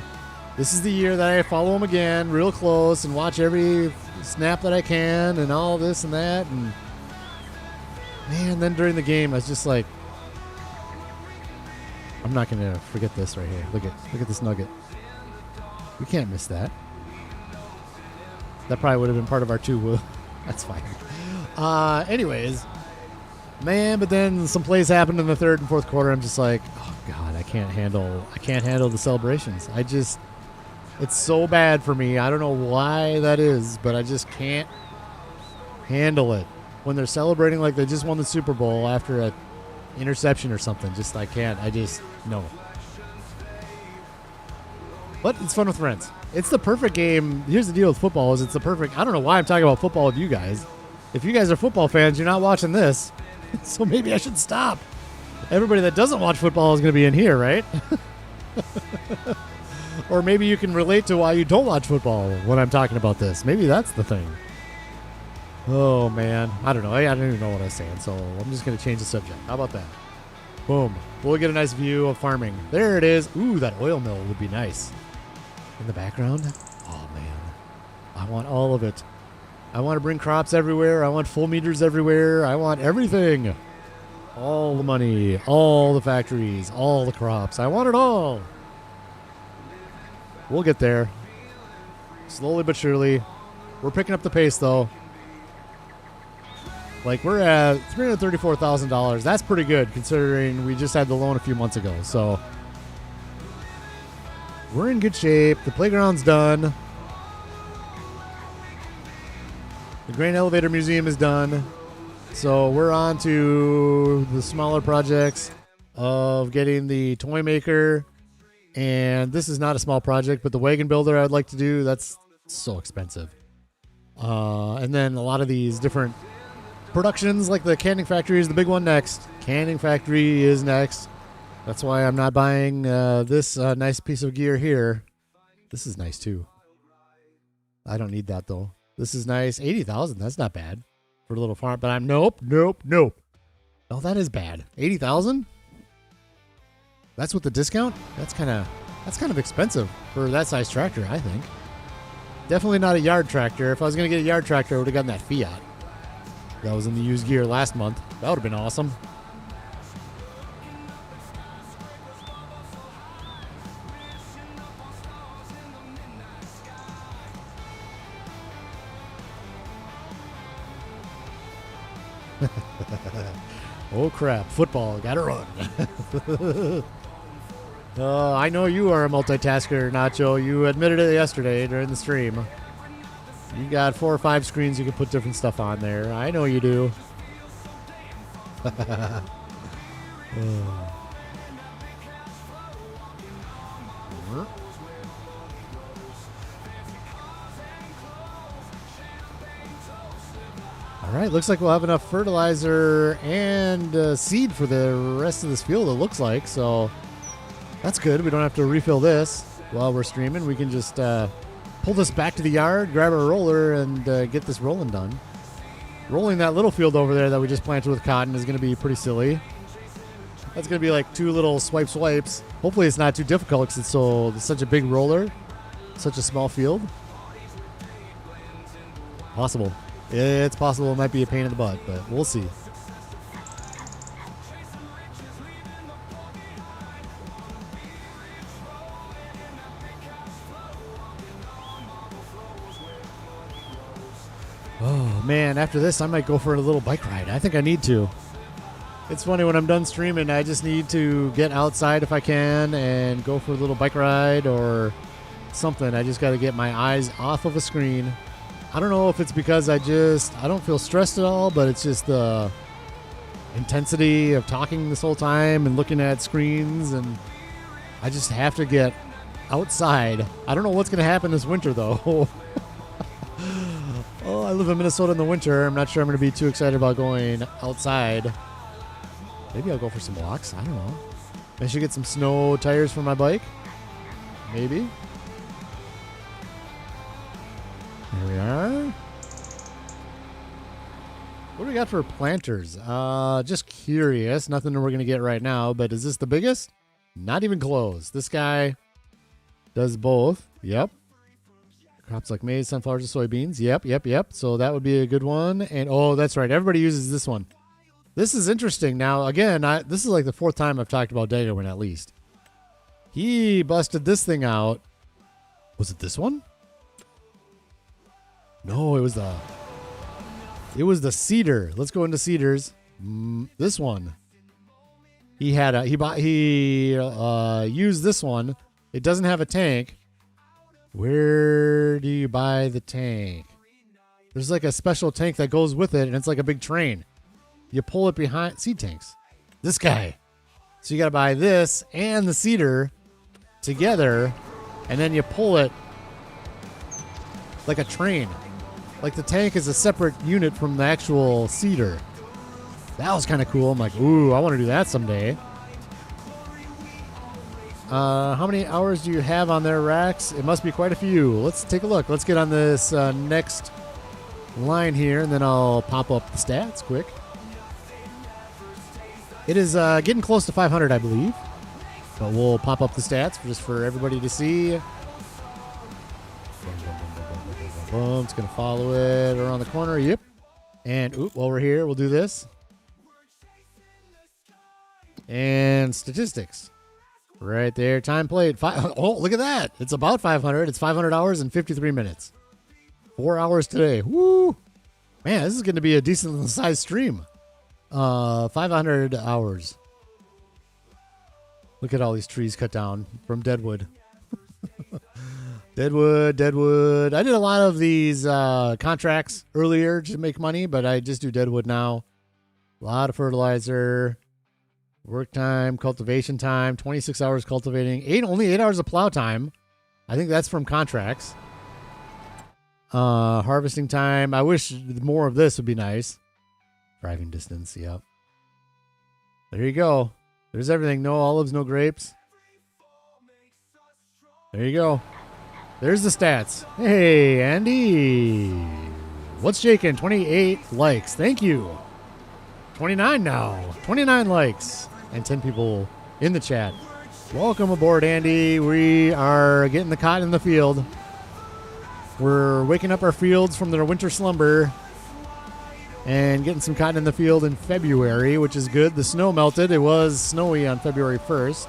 A: This is the year that I follow them again real close and watch every snap that I can and all this and that. And man, then during the game, I was just like, I'm not going to forget this right here. Look at this nugget. We can't miss that. That probably would have been part of our two. That's fine. Anyways, man, but then some plays happened in the third and fourth quarter. I'm just like, oh God, I can't handle the celebrations. It's so bad for me. I don't know why that is, but I just can't handle it. When they're celebrating like they just won the Super Bowl after an interception or something, no. But it's fun with friends. It's the perfect game. Here's the deal with football is I don't know why I'm talking about football with you guys. If you guys are football fans, you're not watching this. So maybe I should stop. Everybody that doesn't watch football is going to be in here, right? Or maybe you can relate to why you don't watch football when I'm talking about this. Maybe that's the thing. Oh, man. I don't know. I don't even know what I was saying, so I'm just going to change the subject. How about that? Boom. We'll get a nice view of farming. There it is. Ooh, that oil mill would be nice. In the background? Oh, man. I want all of it. I want to bring crops everywhere. I want full meters everywhere. I want everything. All the money, all the factories, all the crops. I want it all. We'll get there. Slowly but surely. We're picking up the pace, though. Like, we're at $334,000. That's pretty good, considering we just had the loan a few months ago. So, we're in good shape. The playground's done. The Grain Elevator Museum is done. So, we're on to the smaller projects of getting the toy maker. And this is not a small project, but the wagon builder I'd like to do, that's so expensive. And then a lot of these different productions, like the canning factory is the big one next. Canning factory is next. That's why I'm not buying this nice piece of gear here. This is nice too. I don't need that though. This is nice. 80,000. That's not bad for a little farm. But I'm nope. Oh, that is bad. 80,000. That's with the discount. That's kind of expensive for that size tractor, I think. Definitely not a yard tractor. If I was gonna get a yard tractor, I would have gotten that Fiat. That was in the used gear last month. That would have been awesome. Oh crap, football, gotta run. I know you are a multitasker, Nacho. You admitted it yesterday during the stream. You got 4 or 5 screens you can put different stuff on there. I know you do. All right, looks like we'll have enough fertilizer and seed for the rest of this field, it looks like. So that's good. We don't have to refill this while we're streaming. We can just pull this back to the yard, grab a roller, and get this rolling done. Rolling that little field over there that we just planted with cotton is going to be pretty silly. That's going to be like 2 little swipes. Hopefully it's not too difficult because it's such a big roller, such a small field. Possible. It's possible it might be a pain in the butt, but we'll see. Oh, man, after this, I might go for a little bike ride. I think I need to. It's funny, when I'm done streaming, I just need to get outside if I can and go for a little bike ride or something. I just got to get my eyes off of a screen. I don't know if it's because I don't feel stressed at all, but it's just the intensity of talking this whole time and looking at screens, and I just have to get outside. I don't know what's going to happen this winter, though. Oh, I live in Minnesota in the winter. I'm not sure I'm going to be too excited about going outside. Maybe I'll go for some walks. I don't know. I should get some snow tires for my bike. Maybe. Here we are. What do we got for planters? Just curious. Nothing we're going to get right now, but is this the biggest? Not even close. This guy does both. Yep. Crops like maize, sunflowers, and soybeans. Yep. So that would be a good one. And oh, that's right. Everybody uses this one. This is interesting. Now, again, this is like the 4th time I've talked about Daggerwin at least. He busted this thing out. Was it this one? No, it was the cedar. Let's go into cedars. This one. He used this one. It doesn't have a tank. Where do you buy the tank? There's like a special tank that goes with it, and it's like a big train. You pull it behind seed tanks. This guy. So you got to buy this and the cedar together, and then you pull it like a train. Like the tank is a separate unit from the actual cedar. That was kind of cool. I'm like, ooh, I want to do that someday. How many hours do you have on there, Rax? It must be quite a few. Let's take a look. Let's get on this next line here, and then I'll pop up the stats quick. It is getting close to 500, I believe. But we'll pop up the stats just for everybody to see. It's going to follow it around the corner. Yep. And while we're here, we'll do this. And statistics. Right there. Time played. Oh, look at that. It's about 500. It's 500 hours and 53 minutes. 4 hours today. Woo. Man, this is going to be a decent sized stream. 500 hours. Look at all these trees cut down from deadwood. Deadwood. I did a lot of these contracts earlier to make money, but I just do deadwood now. A lot of fertilizer. Work time, cultivation time, 26 hours cultivating, only 8 hours of plow time. I think that's from contracts. Harvesting time. I wish more of this would be nice. Driving distance, yep. There you go. There's everything. No olives, no grapes. There you go. There's the stats. Hey, Andy. What's shaking? 28 likes. Thank you. 29 now. 29 likes. And 10 people in the chat. Welcome aboard, Andy. We are getting the cotton in the field. We're waking up our fields from their winter slumber and getting some cotton in the field in February, which is good. The snow melted. It was snowy on February 1st.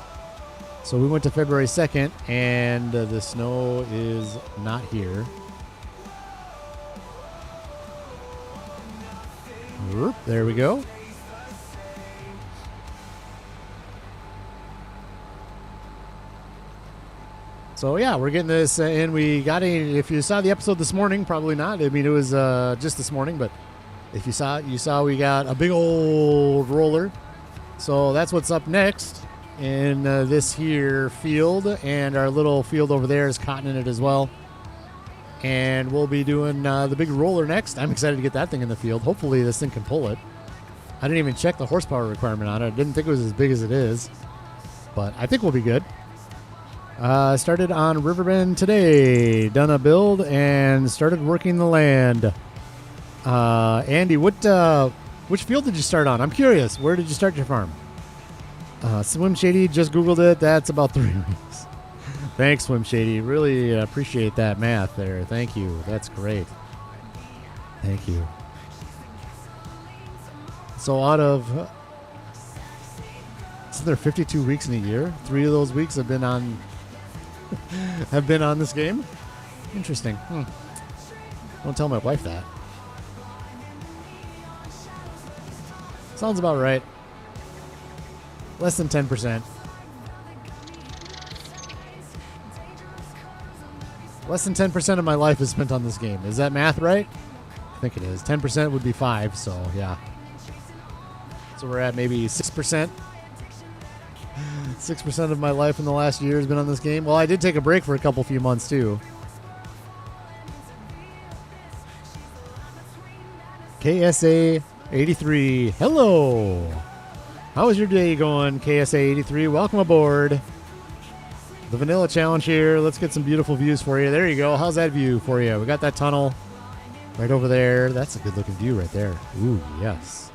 A: So we went to February 2nd, and the snow is not here. There we go. So yeah, we're getting this in. We got if you saw the episode this morning, probably not. I mean, it was just this morning, but if you saw it, you saw we got a big old roller. So that's what's up next in this here field, and our little field over there is cotton in it as well. And we'll be doing the big roller next. I'm excited to get that thing in the field. Hopefully this thing can pull it. I didn't even check the horsepower requirement on it. I didn't think it was as big as it is, but I think we'll be good. Started on Riverbend today. Done a build and started working the land. Andy, which field did you start on? I'm curious. Where did you start your farm? Swim Shady, just Googled it. That's about 3 weeks. Thanks, Swim Shady. Really appreciate that math there. Thank you. That's great. Thank you. So out of... isn't there 52 weeks in a year? 3 of those weeks have been on... have been on this game? Interesting. Don't tell my wife that. Sounds about right. Less than 10%. Less than 10% of my life is spent on this game. Is that math right? I think it is. 10% would be 5, so yeah. So we're at maybe 6%. 6% of my life in the last year has been on this game. Well, I did take a break for a few months too. KSA 83. Hello. How is your day going, KSA 83? Welcome aboard. The Vanilla Challenge here. Let's get some beautiful views for you. There you go. How's that view for you? We got that tunnel right over there. That's a good looking view right there. Ooh, yes.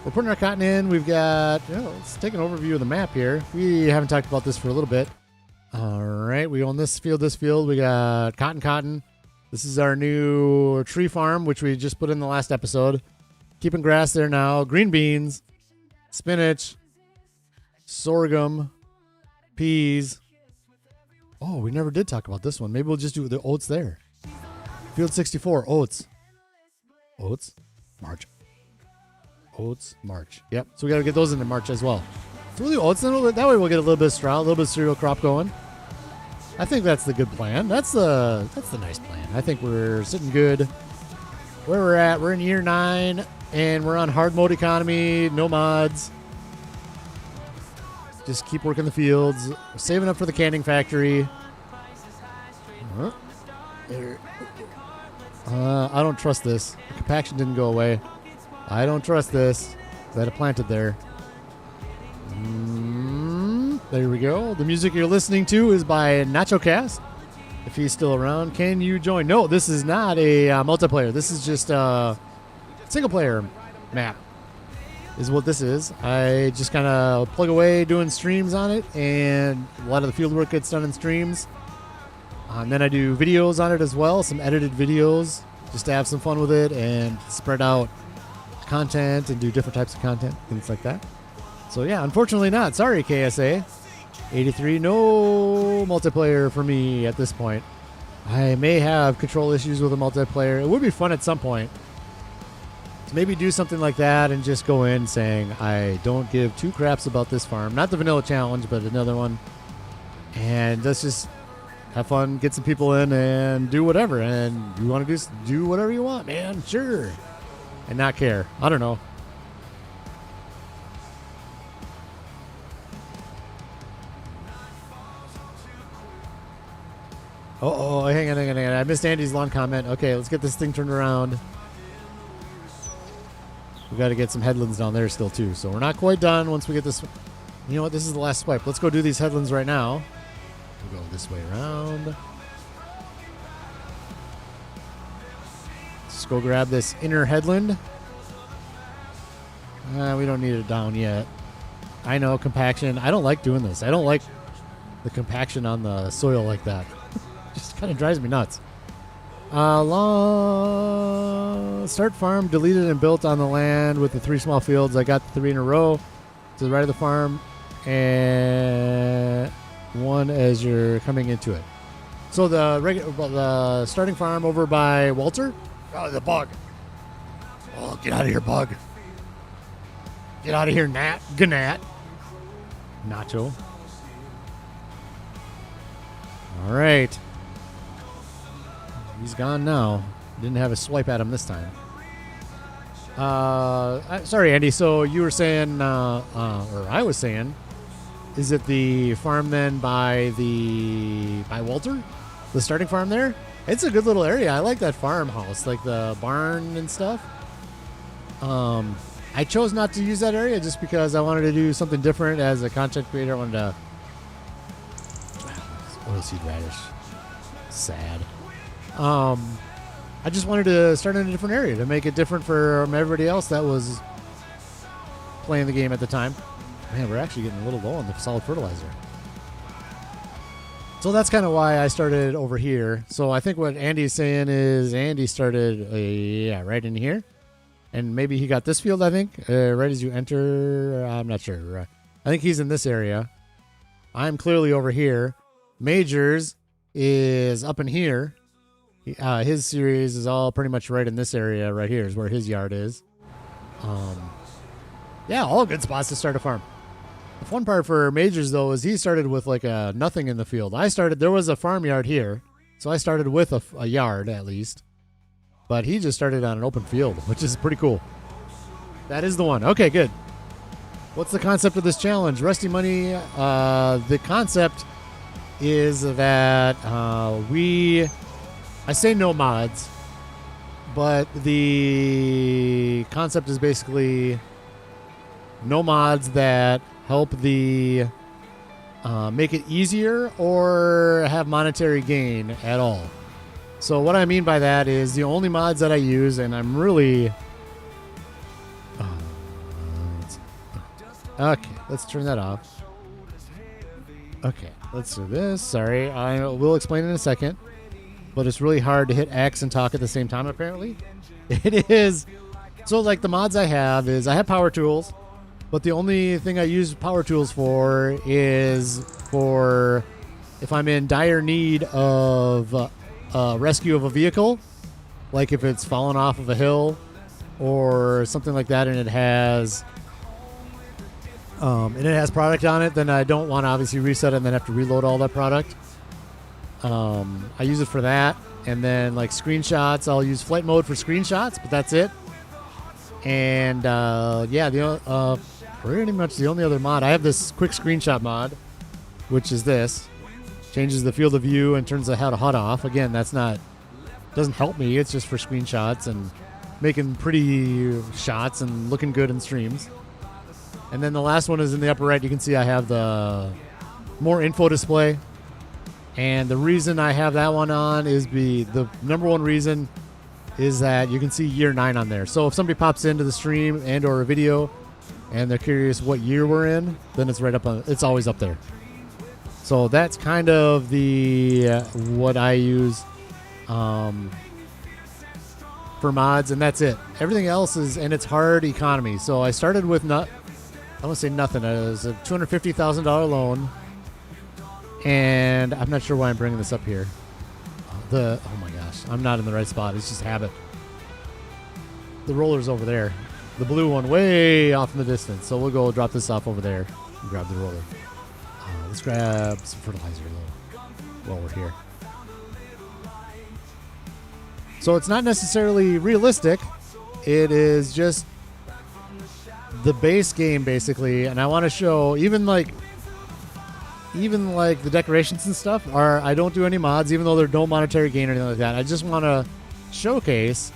A: We're putting our cotton in. We've got, let's take an overview of the map here. We haven't talked about this for a little bit. All right, we own this field, We got cotton. This is our new tree farm, which we just put in the last episode. Keeping grass there now. Green beans, spinach, sorghum, peas. Oh, we never did talk about this one. Maybe we'll just do the oats there. Field 64, oats. Oats, March. Oats, March. Yep. So we got to get those into March as well. So we'll do oats, then that way we'll get a little bit of straw, a little bit of cereal crop going. I think that's the good plan. That's the nice plan. I think we're sitting good. Where we're at, we're in year 9, and we're on hard mode economy, no mods. Just keep working the fields. We're saving up for the canning factory. I don't trust this. The compaction didn't go away. I don't trust this. I had it planted there. There we go. The music you're listening to is by NachoCast. if he's still around. Can you join? No, this is not a multiplayer. This is just a single player map is what this is. I just kind of plug away doing streams on it, and a lot of the field work gets done in streams. And then I do videos on it as well, some edited videos, just to have some fun with it and spread out content and do different types of content, things like that. So yeah, unfortunately not. Sorry, KSA. 83, no multiplayer for me at this point. I may have control issues with a multiplayer. It would be fun at some point to maybe do something like that and just go in saying, I don't give two craps about this farm. Not the vanilla challenge, but another one. And let's just have fun, get some people in, and do whatever. And you want to do whatever you want, man. Sure. And not care. I don't know. Oh, hang on. I missed Andy's long comment. Okay, let's get this thing turned around. We got to get some headlands down there still, too. So we're not quite done once we get this. You know what? This is the last swipe. Let's go do these headlands right now. We'll go this way around. Let's go grab this inner headland. We don't need it down yet. I know, compaction. I don't like doing this. I don't like the compaction on the soil like that. Just kind of drives me nuts. Start farm deleted and built on the land with the 3 small fields. I got the 3 in a row to the right of the farm and 1 as you're coming into it. So the starting farm over by Walter. Oh, the bug. Oh, get out of here, bug. Get out of here, Nat. Gnat. Nacho. All right. He's gone now. Didn't have a swipe at him this time. Sorry, Andy. So you were saying, or I was saying, is it the farm then by Walter? The starting farm there? It's a good little area. I like that farmhouse, like the barn and stuff. I chose not to use that area just because I wanted to do something different as a content creator. I wanted to... Oilseed radish. Sad. I just wanted to start in a different area to make it different from everybody else that was playing the game at the time. Man, we're actually getting a little low on the solid fertilizer. So that's kind of why I started over here. So I think what Andy's saying is Andy started right in here. And maybe he got this field, I think, right as you enter. I'm not sure. I think he's in this area. I'm clearly over here. Majors is up in here. His series is all pretty much right in this area right here is where his yard is. Yeah, all good spots to start a farm. The fun part for Majors, though, is he started with like a nothing in the field. There was a farmyard here, so I started with a yard at least. But he just started on an open field, which is pretty cool. That is the one. Okay, good. What's the concept of this challenge? Rusty Money, the concept is that I say no mods, but the concept is basically no mods that help the make it easier or have monetary gain at all. So what I mean by that is the only mods that I use, and I'm really... okay, let's turn that off. Okay, let's do this. Sorry, I will explain in a second. But it's really hard to hit X and talk at the same time, apparently. It is. So, like, the mods I have is I have power tools, but the only thing I use power tools for is for if I'm in dire need of rescue of a vehicle, like if it's fallen off of a hill or something like that, and it has product on it, then I don't want to obviously reset it and then have to reload all that product. I use it for that, and then like screenshots, I'll use flight mode for screenshots, but that's it. And yeah, pretty much the only other mod I have, this quick screenshot mod, which is this. Changes the field of view and turns the HUD off. Again, doesn't help me. It's just for screenshots and making pretty shots and looking good in streams. And then the last one is in the upper right. You can see I have the more info display. And the reason I have that one on is the number one reason is that you can see year 9 on there. So if somebody pops into the stream and or a video and they're curious what year we're in, then it's right up on, it's always up there. So that's kind of the what I use for mods, and that's it. Everything else is, and it's hard economy. So I started with I won't say nothing. It was a $250,000 loan, and I'm not sure why I'm bringing this up here. Oh my gosh, I'm not in the right spot. It's just habit. The roller's over there. The blue one way off in the distance. So we'll go drop this off over there and grab the roller. Let's grab some fertilizer while we're here. So it's not necessarily realistic. It is just the base game, basically. And I want to show even like the decorations and stuff I don't do any mods, even though there's no monetary gain or anything like that. I just want to showcase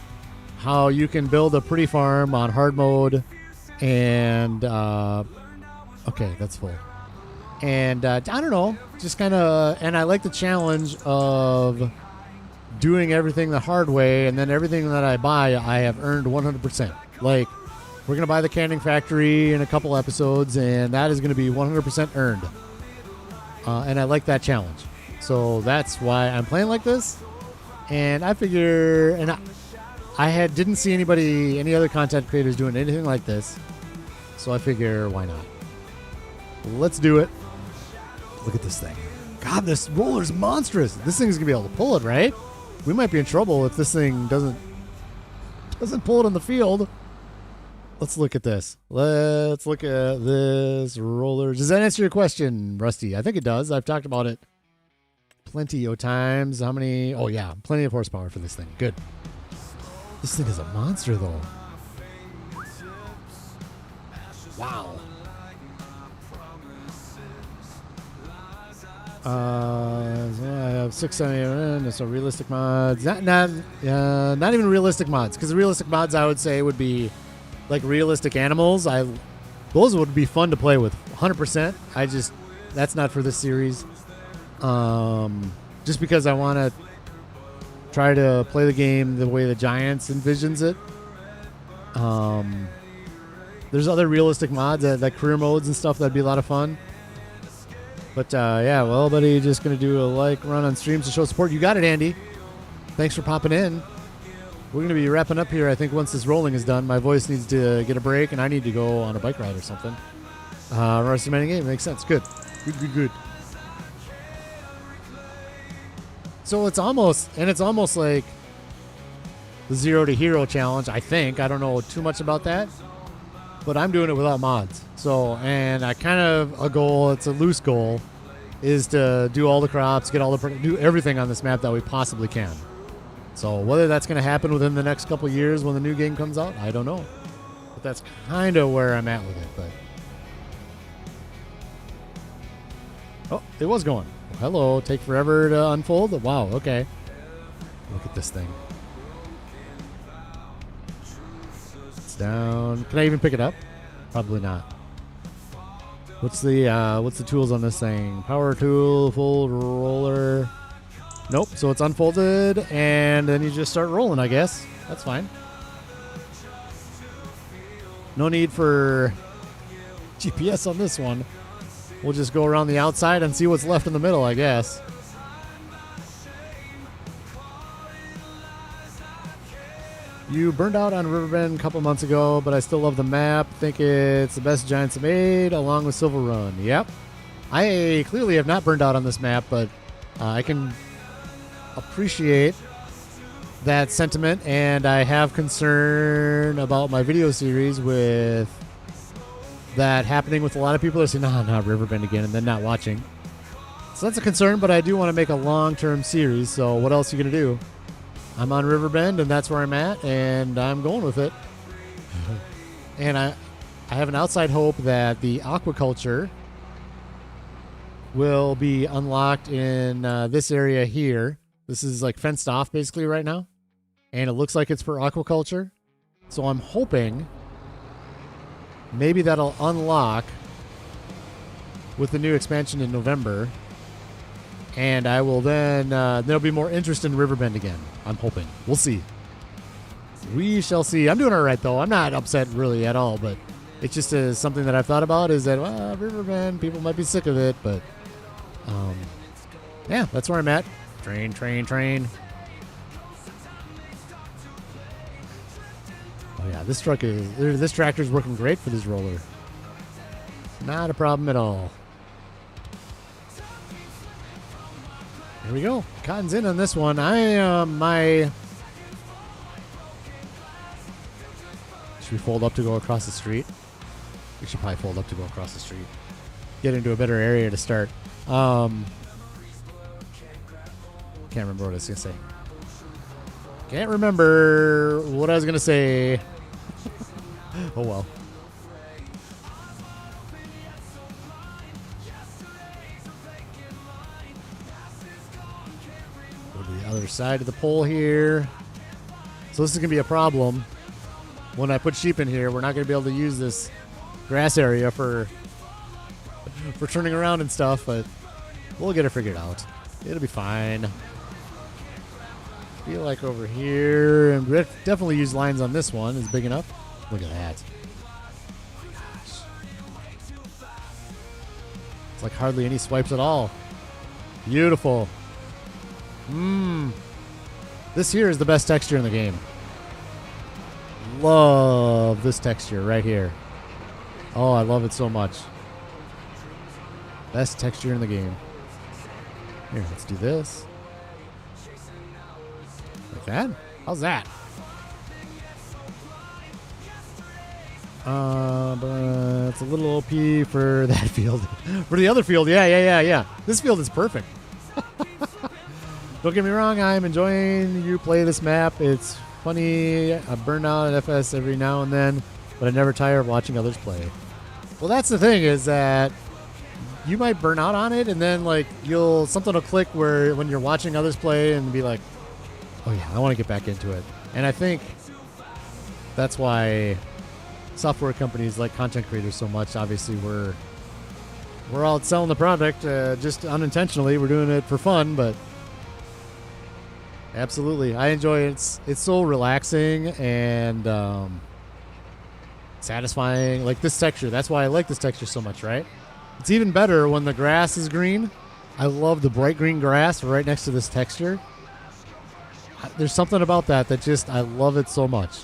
A: how you can build a pretty farm on hard mode. And okay, that's full. And I don't know, just kind of, and I like the challenge of doing everything the hard way, and then everything that I buy, I have earned 100%. Like, we're going to buy the canning factory in a couple episodes, and that is going to be 100% earned. And I like that challenge. So that's why I'm playing like this. And I figure, and I didn't see any other content creators doing anything like this. So I figure, why not? Let's do it. Look at this thing. God, this roller's monstrous. This thing's going to be able to pull it, right? We might be in trouble if this thing doesn't pull it on the field. Let's look at this. Let's look at this roller. Does that answer your question, Rusty? I think it does. I've talked about it plenty of times. How many? Oh, yeah. Plenty of horsepower for this thing. Good. This thing is a monster, though. Wow. I have 670. So realistic mods. Not even realistic mods, because the realistic mods I would say would be like realistic animals. Those would be fun to play with. 100%. That's not for this series. Just because I want to try to play the game the way the Giants envisions it. There's other realistic mods like career modes and stuff that'd be a lot of fun. But yeah, well, buddy, just going to do a run on streams to show support. You got it, Andy. Thanks for popping in. We're going to be wrapping up here, I think, once this rolling is done. My voice needs to get a break, and I need to go on a bike ride or something. Rusty Manning game makes sense. Good. Good. So it's almost like the 0 to Hero challenge, I think. I don't know too much about that. But I'm doing it without mods. So, and I kind of, a goal, it's a loose goal, is to do all the crops, do everything on this map that we possibly can. So whether that's going to happen within the next couple years when the new game comes out, I don't know. But that's kind of where I'm at with it. But oh, it was going. Hello, take forever to unfold? Wow, okay. Look at this thing. Down. Can I even pick it up? Probably not. What's the tools on this thing? Power tool, fold, roller. Nope. So it's unfolded, and then you just start rolling, I guess. That's fine. No need for GPS on this one. We'll just go around the outside and see what's left in the middle, I guess. You burned out on Riverbend a couple months ago, but I still love the map. Think it's the best Giants have made, along with Silver Run. Yep. I clearly have not burned out on this map, but I can appreciate that sentiment, and I have concern about my video series with that happening with a lot of people that say, nah, not Riverbend again, and then not watching. So that's a concern, but I do want to make a long-term series, so what else are you going to do? I'm on Riverbend, and that's where I'm at, and I'm going with it. And I have an outside hope that the aquaculture will be unlocked in this area here. This is like fenced off basically right now, and it looks like it's for aquaculture. So I'm hoping maybe that'll unlock with the new expansion in November. And I will then, there'll be more interest in Riverbend again. I'm hoping. We'll see. We shall see. I'm doing all right, though. I'm not upset really at all, but it's just something that I've thought about is that, well, Riverbend, people might be sick of it, but yeah, that's where I'm at. Train, train, train. Oh, yeah, this tractor's working great for this roller. Not a problem at all. Here we go. Cotton's in on this one. Should we fold up to go across the street? We should probably fold up to go across the street. Get into a better area to start. Can't remember what I was going to say. Can't remember what I was going to say. Oh, well. Go to the other side of the pole here. So this is going to be a problem. When I put sheep in here, we're not going to be able to use this grass area for turning around and stuff, but we'll get it figured out. It'll be fine. Feel like over here, and definitely use lines on this one. Is big enough. Look at that. Gosh. It's like hardly any swipes at all. Beautiful. This here is the best texture in the game. Love this texture right here. Oh, I love it so much. Best texture in the game. Here, let's do this. Like that? How's that? But it's a little OP for that field. For the other field, yeah. This field is perfect. Don't get me wrong, I'm enjoying you play this map. It's funny. I burn out at FS every now and then, but I never tire of watching others play. Well, that's the thing, is that you might burn out on it, and then like something will click where when you're watching others play and be like, oh yeah, I want to get back into it. And I think that's why software companies like content creators so much. Obviously, we're all selling the product just unintentionally. We're doing it for fun, but absolutely, I enjoy it. It's so relaxing and satisfying. Like this texture, that's why I like this texture so much, right? It's even better when the grass is green. I love the bright green grass right next to this texture. There's something about that just, I love it so much.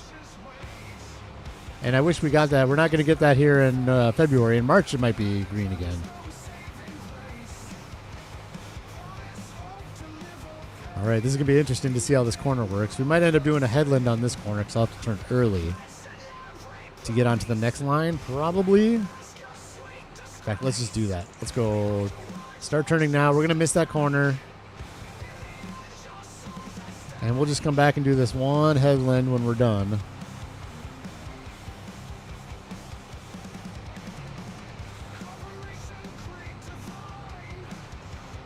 A: And I wish we got that. We're not going to get that here in February. In March, it might be green again. All right, this is going to be interesting to see how this corner works. We might end up doing a headland on this corner because I'll have to turn early to get onto the next line, probably. In fact, let's just do that. Let's go start turning now. We're going to miss that corner. And we'll just come back and do this one headland when we're done.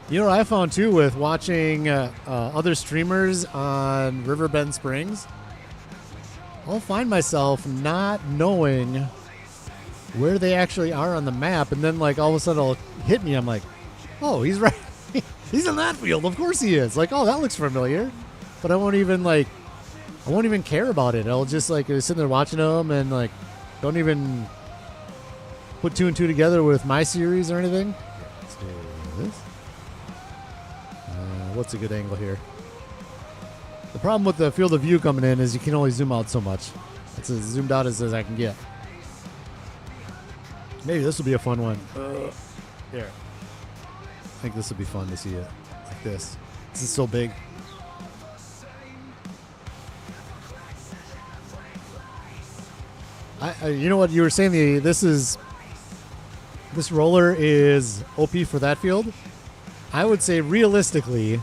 A: You know what I found too with watching other streamers on Riverbend Springs? I'll find myself not knowing where they actually are on the map, and then like all of a sudden it'll hit me. I'm like, oh, he's right. He's in that field. Of course he is. Like, oh, that looks familiar. But I won't even care about it. I'll just like sit there watching them and like don't even put two and two together with my series or anything. Let's do this. What's a good angle here? The problem with the field of view coming in is you can only zoom out so much. It's as zoomed out as I can get. Maybe this will be a fun one. Here. I think this will be fun to see it like this. This is so big. You know what you were saying? This roller is OP for that field. I would say realistically,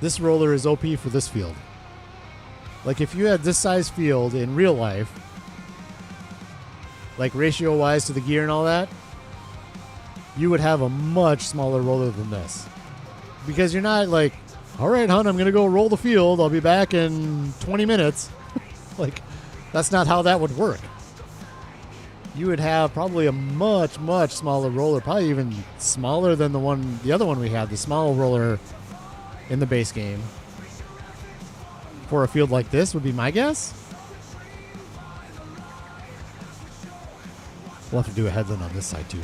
A: this roller is OP for this field. Like if you had this size field in real life, like ratio wise to the gear and all that, you would have a much smaller roller than this. Because you're not like, all right, hon, I'm going to go roll the field. I'll be back in 20 minutes. Like, that's not how that would work. you would have probably a much, much smaller roller, probably even smaller than the other one we had, the small roller in the base game. For a field like this would be my guess. We'll have to do a headland on this side too.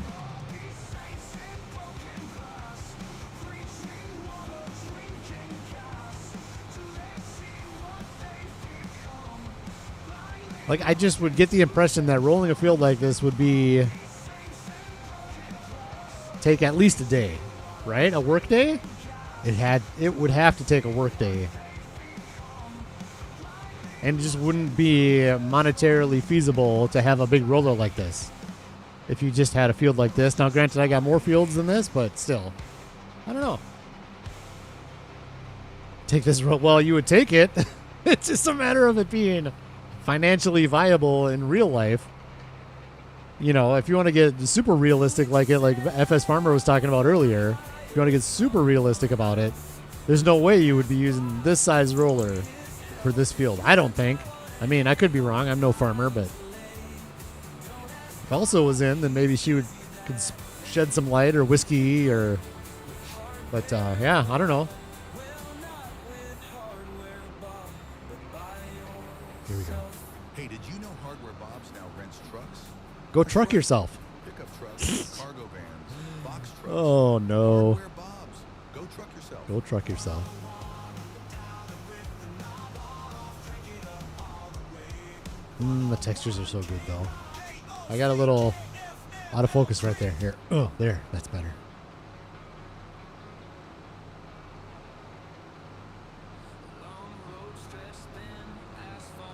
A: Like, I just would get the impression that rolling a field like this would take at least a day, right? A work day? It would have to take a work day. And it just wouldn't be monetarily feasible to have a big roller like this if you just had a field like this. Now, granted, I got more fields than this, but still, I don't know. Take this well, you would take it. It's just a matter of it being financially viable in real life. You know, if you want to get super realistic like FS Farmer was talking about earlier, if you want to get super realistic about it, there's no way you would be using this size roller for this field. I don't think. I mean, I could be wrong. I'm no farmer, but if Elsa was in, then maybe she could shed some light, or whiskey, or. But yeah, I don't know. Here we go.
B: Hey, did you know Hardware Bob's now rents trucks?
A: Go truck yourself.
B: Pickup trucks, cargo vans, box trucks.
A: Oh no.
B: Hardware Bob's. Go truck yourself.
A: Go truck yourself. The textures are so good though. I got a little out of focus right there. Here. Oh, there. That's better.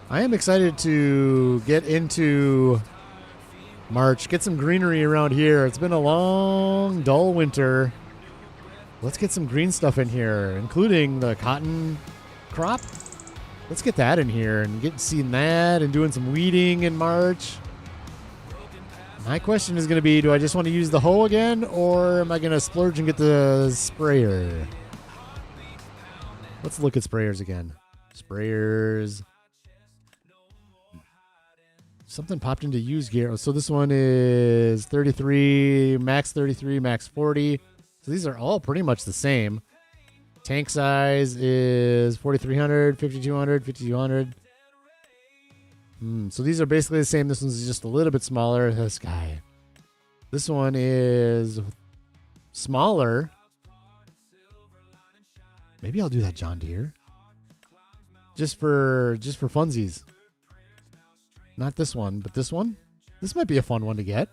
A: I am excited to get into March, get some greenery around here. It's been a long, dull winter. Let's get some green stuff in here, including the cotton crop. Let's get that in here and seeing that and doing some weeding in March. My question is going to be, do I just want to use the hoe again, or am I going to splurge and get the sprayer? Let's look at sprayers again. Sprayers. Something popped into use gear. So this one is 33, max 40. So these are all pretty much the same. Tank size is 4,300, 5,200, 5,200. So these are basically the same. This one's just a little bit smaller. This guy. This one is smaller. Maybe I'll do that John Deere. Just for funsies. Not this one, but this one. This might be a fun one to get.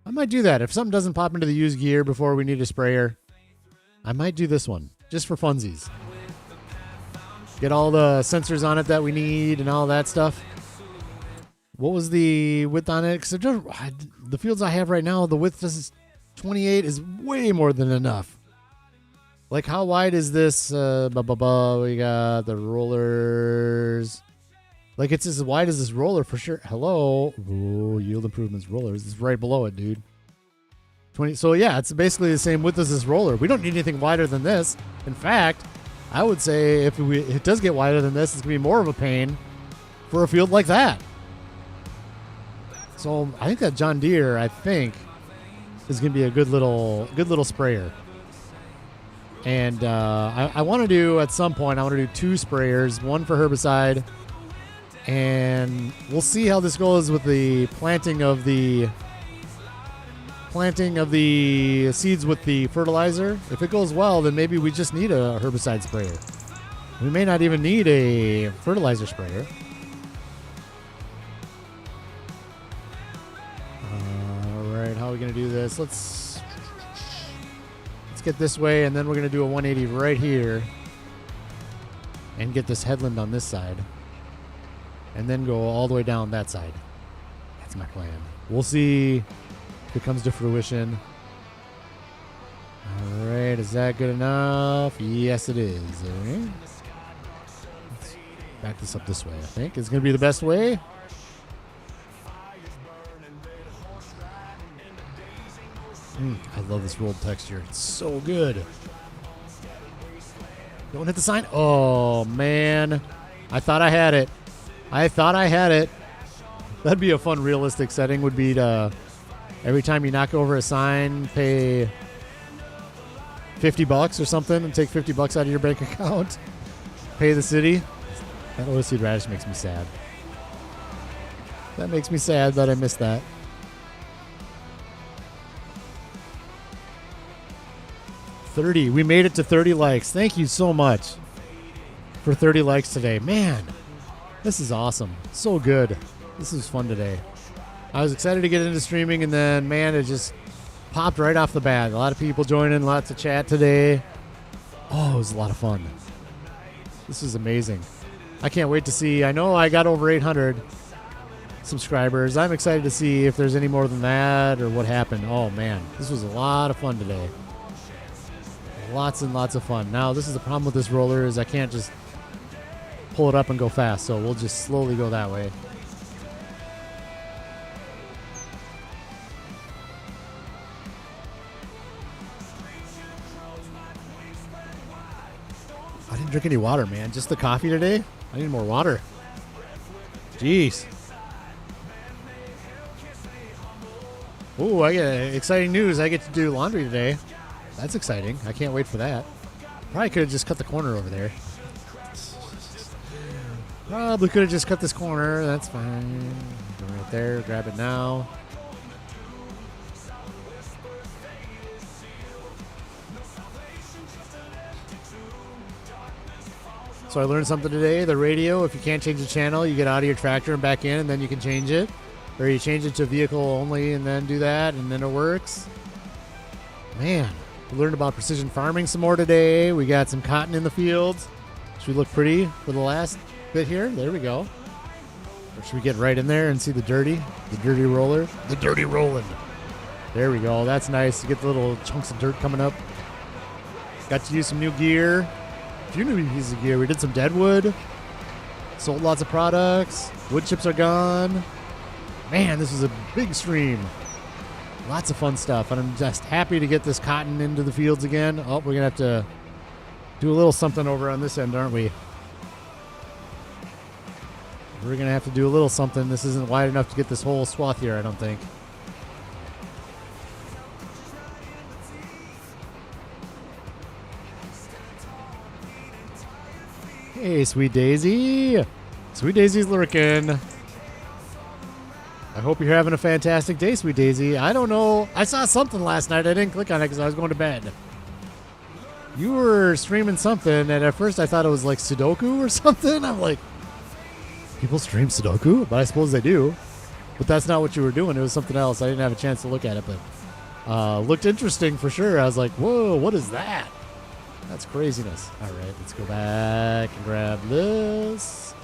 A: I might do that. If something doesn't pop into the used gear before we need a sprayer, I might do this one. Just for funsies. Get all the sensors on it that we need and all that stuff. What was the width on it? Because the fields I have right now, the width is 28 is way more than enough. Like, how wide is this? We got the rollers. Like, it's as wide as this roller for sure. Hello. Ooh, yield improvements rollers. It's right below it, dude. 20. So, yeah, it's basically the same width as this roller. We don't need anything wider than this. In fact, I would say if it does get wider than this, it's going to be more of a pain for a field like that. So, I think that John Deere, is going to be a good little sprayer. And I want to do, at some point, I want to do 2 sprayers, one for herbicide. And we'll see how this goes with the planting of the seeds with the fertilizer. If it goes well, then maybe we just need a herbicide sprayer. We may not even need a fertilizer sprayer. All right, how are we going to do this? Let's get this way, and then we're going to do a 180 right here and get this headland on this side. And then go all the way down that side. That's my plan. We'll see if it comes to fruition. All right, is that good enough? Yes, it is. All right. Let's back this up this way, I think. It's going to be the best way. I love this rolled texture. It's so good. Don't hit the sign. Oh, man. I thought I had it. That'd be a fun realistic setting would be to every time you knock over a sign, pay $50 or something and take $50 out of your bank account. Pay the city. That oilseed radish makes me sad. That makes me sad that I missed that. We made it to 30 likes. Thank you so much for 30 likes today. Man, this is awesome. So good. This was fun today. I was excited to get into streaming, and then, man, it just popped right off the bat. A lot of people joining, lots of chat today. Oh, it was a lot of fun. This is amazing. I can't wait to see. I know I got over 800 subscribers. I'm excited to see if there's any more than that or what happened. Oh, man, this was a lot of fun today. Lots and lots of fun. Now, this is the problem with this roller is I can't just pull it up and go fast, so we'll just slowly go that way. I didn't drink any water, man. Just the coffee today? I need more water. Jeez. Ooh, I get exciting news. I get to do laundry today. That's exciting. I can't wait for that. Probably could have just cut the corner over there. Probably could have just cut this corner. That's fine. Go right there. Grab it now. So I learned something today. The radio, if you can't change the channel, you get out of your tractor and back in, and then you can change it. Or you change it to vehicle only and then do that, and then it works. Man, we learned about precision farming some more today. We got some cotton in the fields. Should we look pretty for the last bit here? There we go. Or should we get right in there and see the dirty roller? The dirty rolling. There we go. That's nice. You get the little chunks of dirt coming up. Got to use some new gear. A few new pieces of gear. We did some deadwood. Sold lots of products. Wood chips are gone. Man, this was a big stream. Lots of fun stuff. And I'm just happy to get this cotton into the fields again. Oh, we're going to have to do a little something over on this end, aren't we? We're going to have to do a little something. This isn't wide enough to get this whole swath here, I don't think. Hey, Sweet Daisy. Sweet Daisy's lurking. I hope you're having a fantastic day, Sweet Daisy. I don't know. I saw something last night. I didn't click on it because I was going to bed. You were streaming something, and at first I thought it was like Sudoku or something. I'm like, people stream Sudoku? But I suppose they do. But that's not what you were doing. It was something else. I didn't have a chance to look at it, but looked interesting for sure. I was like, whoa, what is that? That's craziness. All right, let's go back and grab this.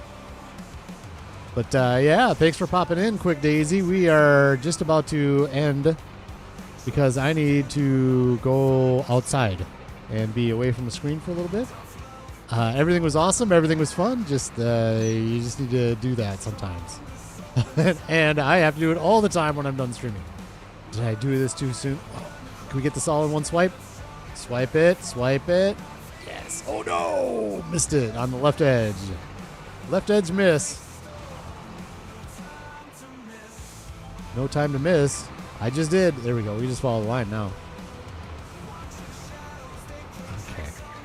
A: But yeah, thanks for popping in, Quick Daisy. We are just about to end because I need to go outside and be away from the screen for a little bit. Everything was awesome. Everything was fun. Just you just need to do that sometimes. And I have to do it all the time when I'm done streaming. Did I do this too soon? Can we get this all in one swipe? Swipe it. Swipe it. Yes. Oh, no. Missed it on the left edge. Left edge miss. No time to miss. I just did. There we go. We just follow the line now.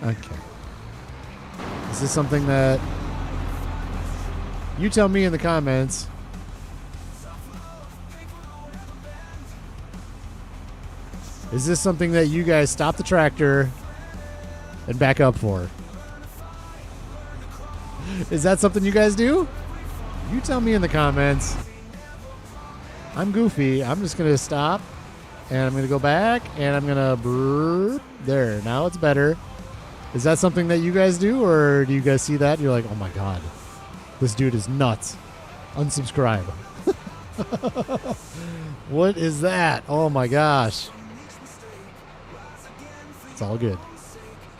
A: Okay. Is this something that you tell me in the comments? Is this something that you guys stop the tractor and back up for? Is that something you guys do? You tell me in the comments. I'm goofy. I'm just going to stop, and I'm going to go back, and I'm going to burp. There. Now it's better. Is that something that you guys do, or do you guys see that and you're like, oh my God, this dude is nuts. Unsubscribe. What is that? Oh my gosh. It's all good.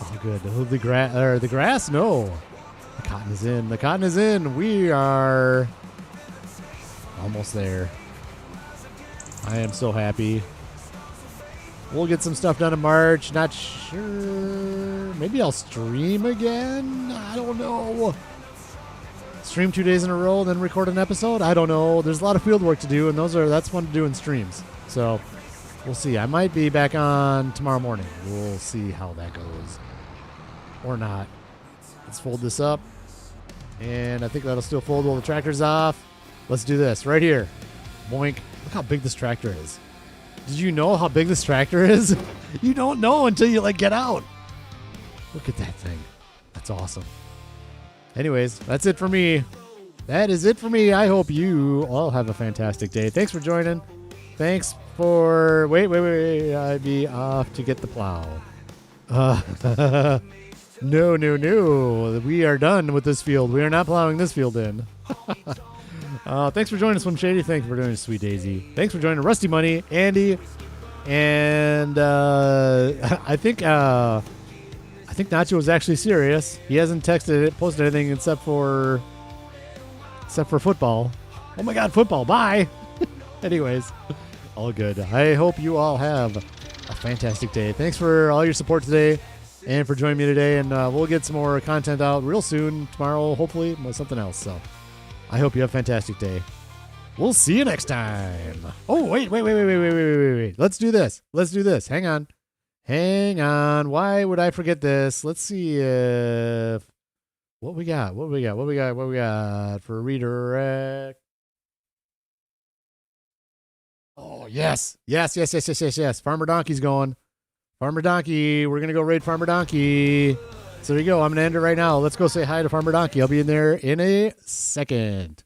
A: All good. The grass? No. The cotton is in. The cotton is in. We are almost there. I am so happy. We'll get some stuff done in March. Not sure. Maybe I'll stream again. I don't know. stream 2 days in a row and then record an episode? I don't know. There's a lot of field work to do, and that's fun to do in streams. So we'll see. I might be back on tomorrow morning. We'll see how that goes. Or not. Let's fold this up. And I think that'll still fold while the tractor's off. Let's do this right here. Boink. Look how big this tractor is. Did you know how big this tractor is? You don't know until you get out. Look at that thing. That's awesome. Anyways, that's it for me. That is it for me. I hope you all have a fantastic day. Thanks for joining. Thanks for... Wait. I'd be off to get the plow. No. We are done with this field. We are not plowing this field in. Thanks for joining us, Swim Shady. Thanks for joining us, Sweet Daisy. Thanks for joining Rusty Money, Andy, and I think Nacho was actually serious. He hasn't posted anything except for football. Oh my God, football! Bye. Anyways, all good. I hope you all have a fantastic day. Thanks for all your support today and for joining me today. And we'll get some more content out real soon tomorrow, hopefully, with something else. So I hope you have a fantastic day. We'll see you next time. Oh, wait. Let's do this. Hang on. Why would I forget this? Let's see if... What we got for redirect? Oh, yes. Farmer Donkey's going. Farmer Donkey. We're going to go raid Farmer Donkey. So there you go. I'm going to end it right now. Let's go say hi to Farmer Donkey. I'll be in there in a second.